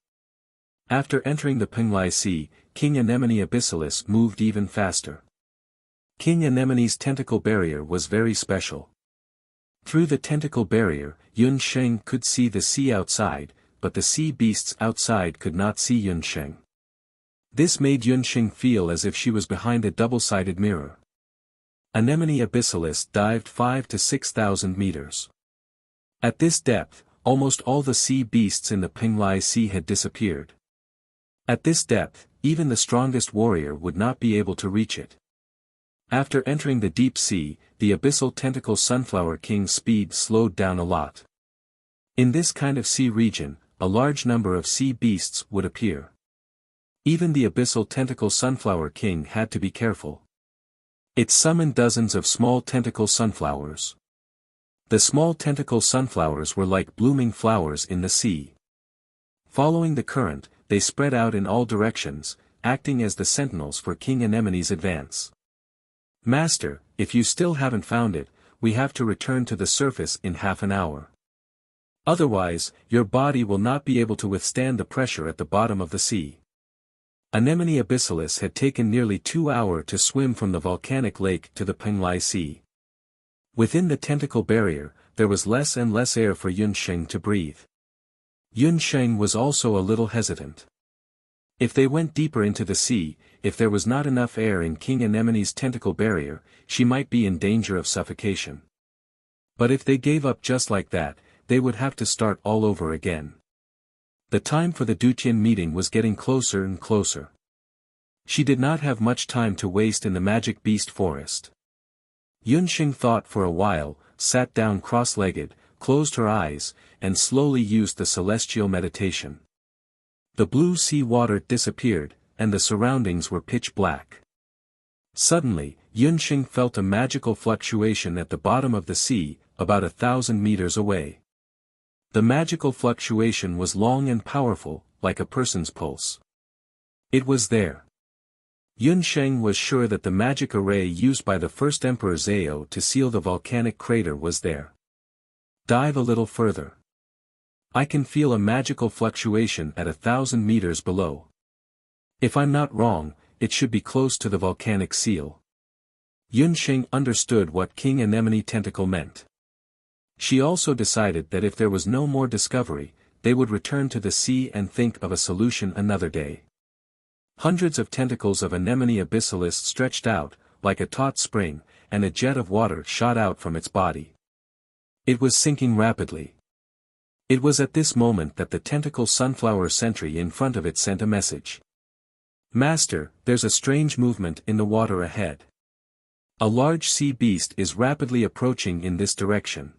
After entering the Penglai Sea, King Anemone abyssalis moved even faster. King Anemone's tentacle barrier was very special. Through the tentacle barrier, Yun Sheng could see the sea outside, but the sea beasts outside could not see Yun Sheng. This made Yun Sheng feel as if she was behind a double-sided mirror. Anemone abyssalis dived 5,000 to 6,000 meters. At this depth, almost all the sea beasts in the Penglai Sea had disappeared. At this depth, even the strongest warrior would not be able to reach it. After entering the deep sea, the abyssal tentacle Sunflower King's speed slowed down a lot. In this kind of sea region, a large number of sea beasts would appear. Even the abyssal tentacle Sunflower King had to be careful. It summoned dozens of small tentacle sunflowers. The small tentacle sunflowers were like blooming flowers in the sea. Following the current, they spread out in all directions, acting as the sentinels for King Anemone's advance. "Master, if you still haven't found it, we have to return to the surface in half an hour. Otherwise, your body will not be able to withstand the pressure at the bottom of the sea." Anemone abyssalis had taken nearly 2 hours to swim from the volcanic lake to the Penglai Sea. Within the tentacle barrier, there was less and less air for Yun Sheng to breathe. Yun Sheng was also a little hesitant. If they went deeper into the sea, if there was not enough air in King Anemone's tentacle barrier, she might be in danger of suffocation. But if they gave up just like that, they would have to start all over again. The time for the Duqian meeting was getting closer and closer. She did not have much time to waste in the magic beast forest. Yun Sheng thought for a while, sat down cross-legged, closed her eyes, and slowly used the celestial meditation. The blue sea water disappeared, and the surroundings were pitch black. Suddenly, Yun Sheng felt a magical fluctuation at the bottom of the sea, about 1,000 meters away. The magical fluctuation was long and powerful, like a person's pulse. It was there. Yun Sheng was sure that the magic array used by the first Emperor Zhao to seal the volcanic crater was there. Dive a little further. I can feel a magical fluctuation at 1,000 meters below. If I'm not wrong, it should be close to the volcanic seal. Yun Sheng understood what King Anemone Tentacle meant. She also decided that if there was no more discovery, they would return to the sea and think of a solution another day. Hundreds of tentacles of Anemone abyssalis stretched out, like a taut spring, and a jet of water shot out from its body. It was sinking rapidly. It was at this moment that the tentacle sunflower sentry in front of it sent a message. "Master, there's a strange movement in the water ahead. A large sea beast is rapidly approaching in this direction.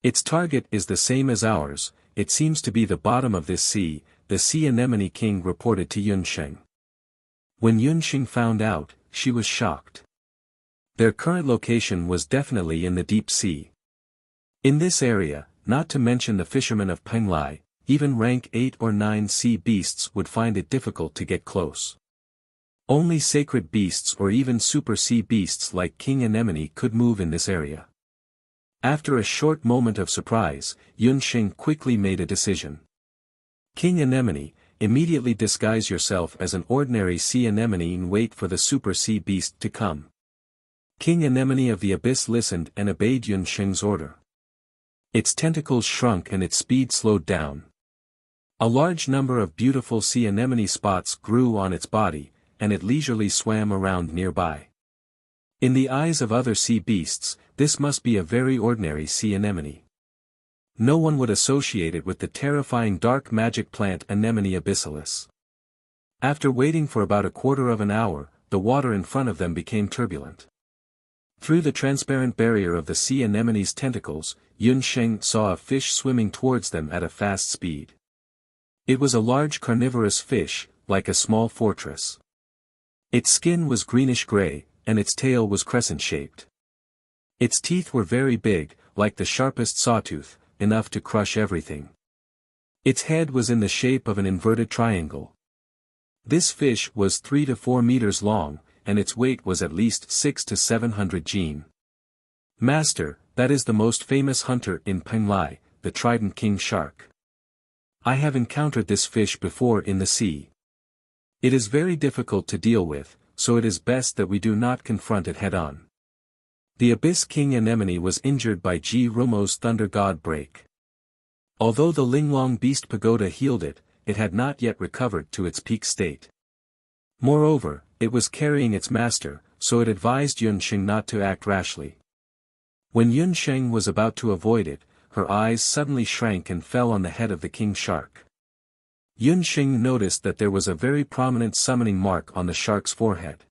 Its target is the same as ours, it seems to be the bottom of this sea," the sea anemone king reported to Yunsheng. When Yunsheng found out, she was shocked. Their current location was definitely in the deep sea. In this area, not to mention the fishermen of Penglai, even rank 8 or 9 sea beasts would find it difficult to get close. Only sacred beasts or even super sea beasts like King Anemone could move in this area. After a short moment of surprise, Yunsheng quickly made a decision. "King Anemone, immediately disguise yourself as an ordinary sea anemone and wait for the super sea beast to come." King Anemone of the Abyss listened and obeyed Yunsheng's order. Its tentacles shrunk and its speed slowed down. A large number of beautiful sea anemone spots grew on its body, and it leisurely swam around nearby. In the eyes of other sea beasts, this must be a very ordinary sea anemone. No one would associate it with the terrifying dark magic plant Anemone abyssalis. After waiting for about a quarter of an hour, the water in front of them became turbulent. Through the transparent barrier of the sea anemone's tentacles, Yunsheng saw a fish swimming towards them at a fast speed. It was a large carnivorous fish, like a small fortress. Its skin was greenish-gray, and its tail was crescent-shaped. Its teeth were very big, like the sharpest sawtooth, enough to crush everything. Its head was in the shape of an inverted triangle. This fish was 3 to 4 meters long, and its weight was at least 6 to 700 jin. "Master, that is the most famous hunter in Penglai, the trident king shark. I have encountered this fish before in the sea. It is very difficult to deal with, so it is best that we do not confront it head-on." The Abyss King Anemone was injured by Ji Rumo's Thunder God break. Although the Linglong Beast Pagoda healed it, it had not yet recovered to its peak state. Moreover, it was carrying its master, so it advised Yunsheng not to act rashly. When Yunsheng was about to avoid it, her eyes suddenly shrank and fell on the head of the king shark. Yunsheng noticed that there was a very prominent summoning mark on the shark's forehead.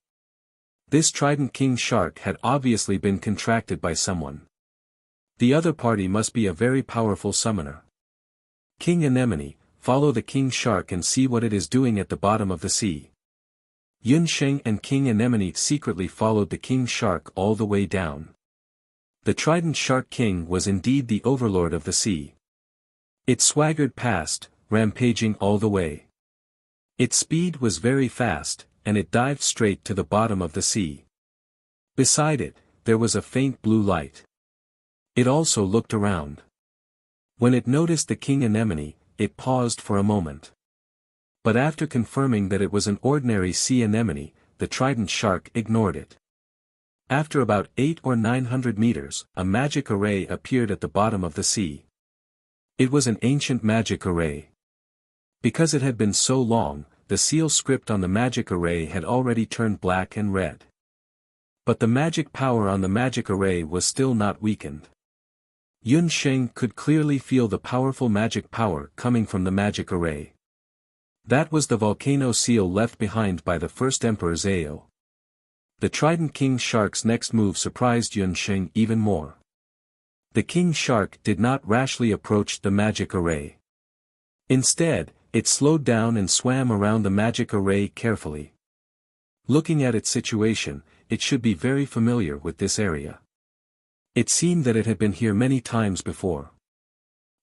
This trident king shark had obviously been contracted by someone. The other party must be a very powerful summoner. "King Anemone, follow the king shark and see what it is doing at the bottom of the sea." Yunsheng and King Anemone secretly followed the king shark all the way down. The trident shark king was indeed the overlord of the sea. It swaggered past, rampaging all the way. Its speed was very fast, and it dived straight to the bottom of the sea. Beside it, there was a faint blue light. It also looked around. When it noticed the king anemone, it paused for a moment. But after confirming that it was an ordinary sea anemone, the trident shark ignored it. After about 800 or 900 meters, a magic array appeared at the bottom of the sea. It was an ancient magic array. Because it had been so long, the seal script on the magic array had already turned black and red. But the magic power on the magic array was still not weakened. Yunsheng could clearly feel the powerful magic power coming from the magic array. That was the volcano seal left behind by the first Emperor Zhao. The Trident King Shark's next move surprised Yunsheng even more. The King Shark did not rashly approach the magic array. Instead, it slowed down and swam around the magic array carefully. Looking at its situation, it should be very familiar with this area. It seemed that it had been here many times before.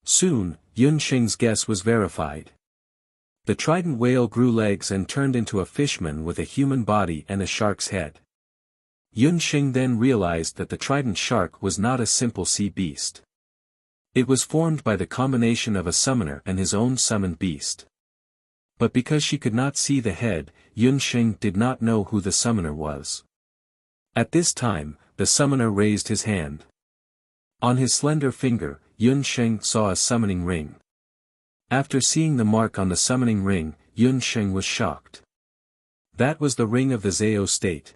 Soon, Yunsheng's guess was verified. The trident whale grew legs and turned into a fishman with a human body and a shark's head. Yunsheng then realized that the trident shark was not a simple sea beast. It was formed by the combination of a summoner and his own summoned beast. But because she could not see the head, Yunsheng did not know who the summoner was. At this time, the summoner raised his hand. On his slender finger, Yunsheng saw a summoning ring. After seeing the mark on the summoning ring, Yunsheng was shocked. That was the ring of the Zhao state.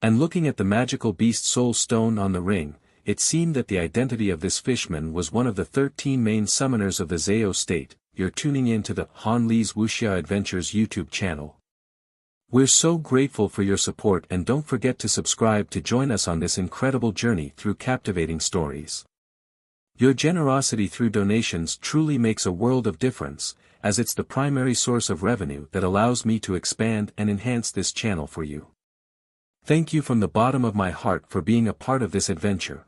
And looking at the magical beast soul stone on the ring, it seemed that the identity of this fishman was one of the 13 main summoners of the Zao state. You're tuning in to the Han Li's Wuxia Adventures YouTube channel. We're so grateful for your support, and don't forget to subscribe to join us on this incredible journey through captivating stories. Your generosity through donations truly makes a world of difference, as it's the primary source of revenue that allows me to expand and enhance this channel for you. Thank you from the bottom of my heart for being a part of this adventure.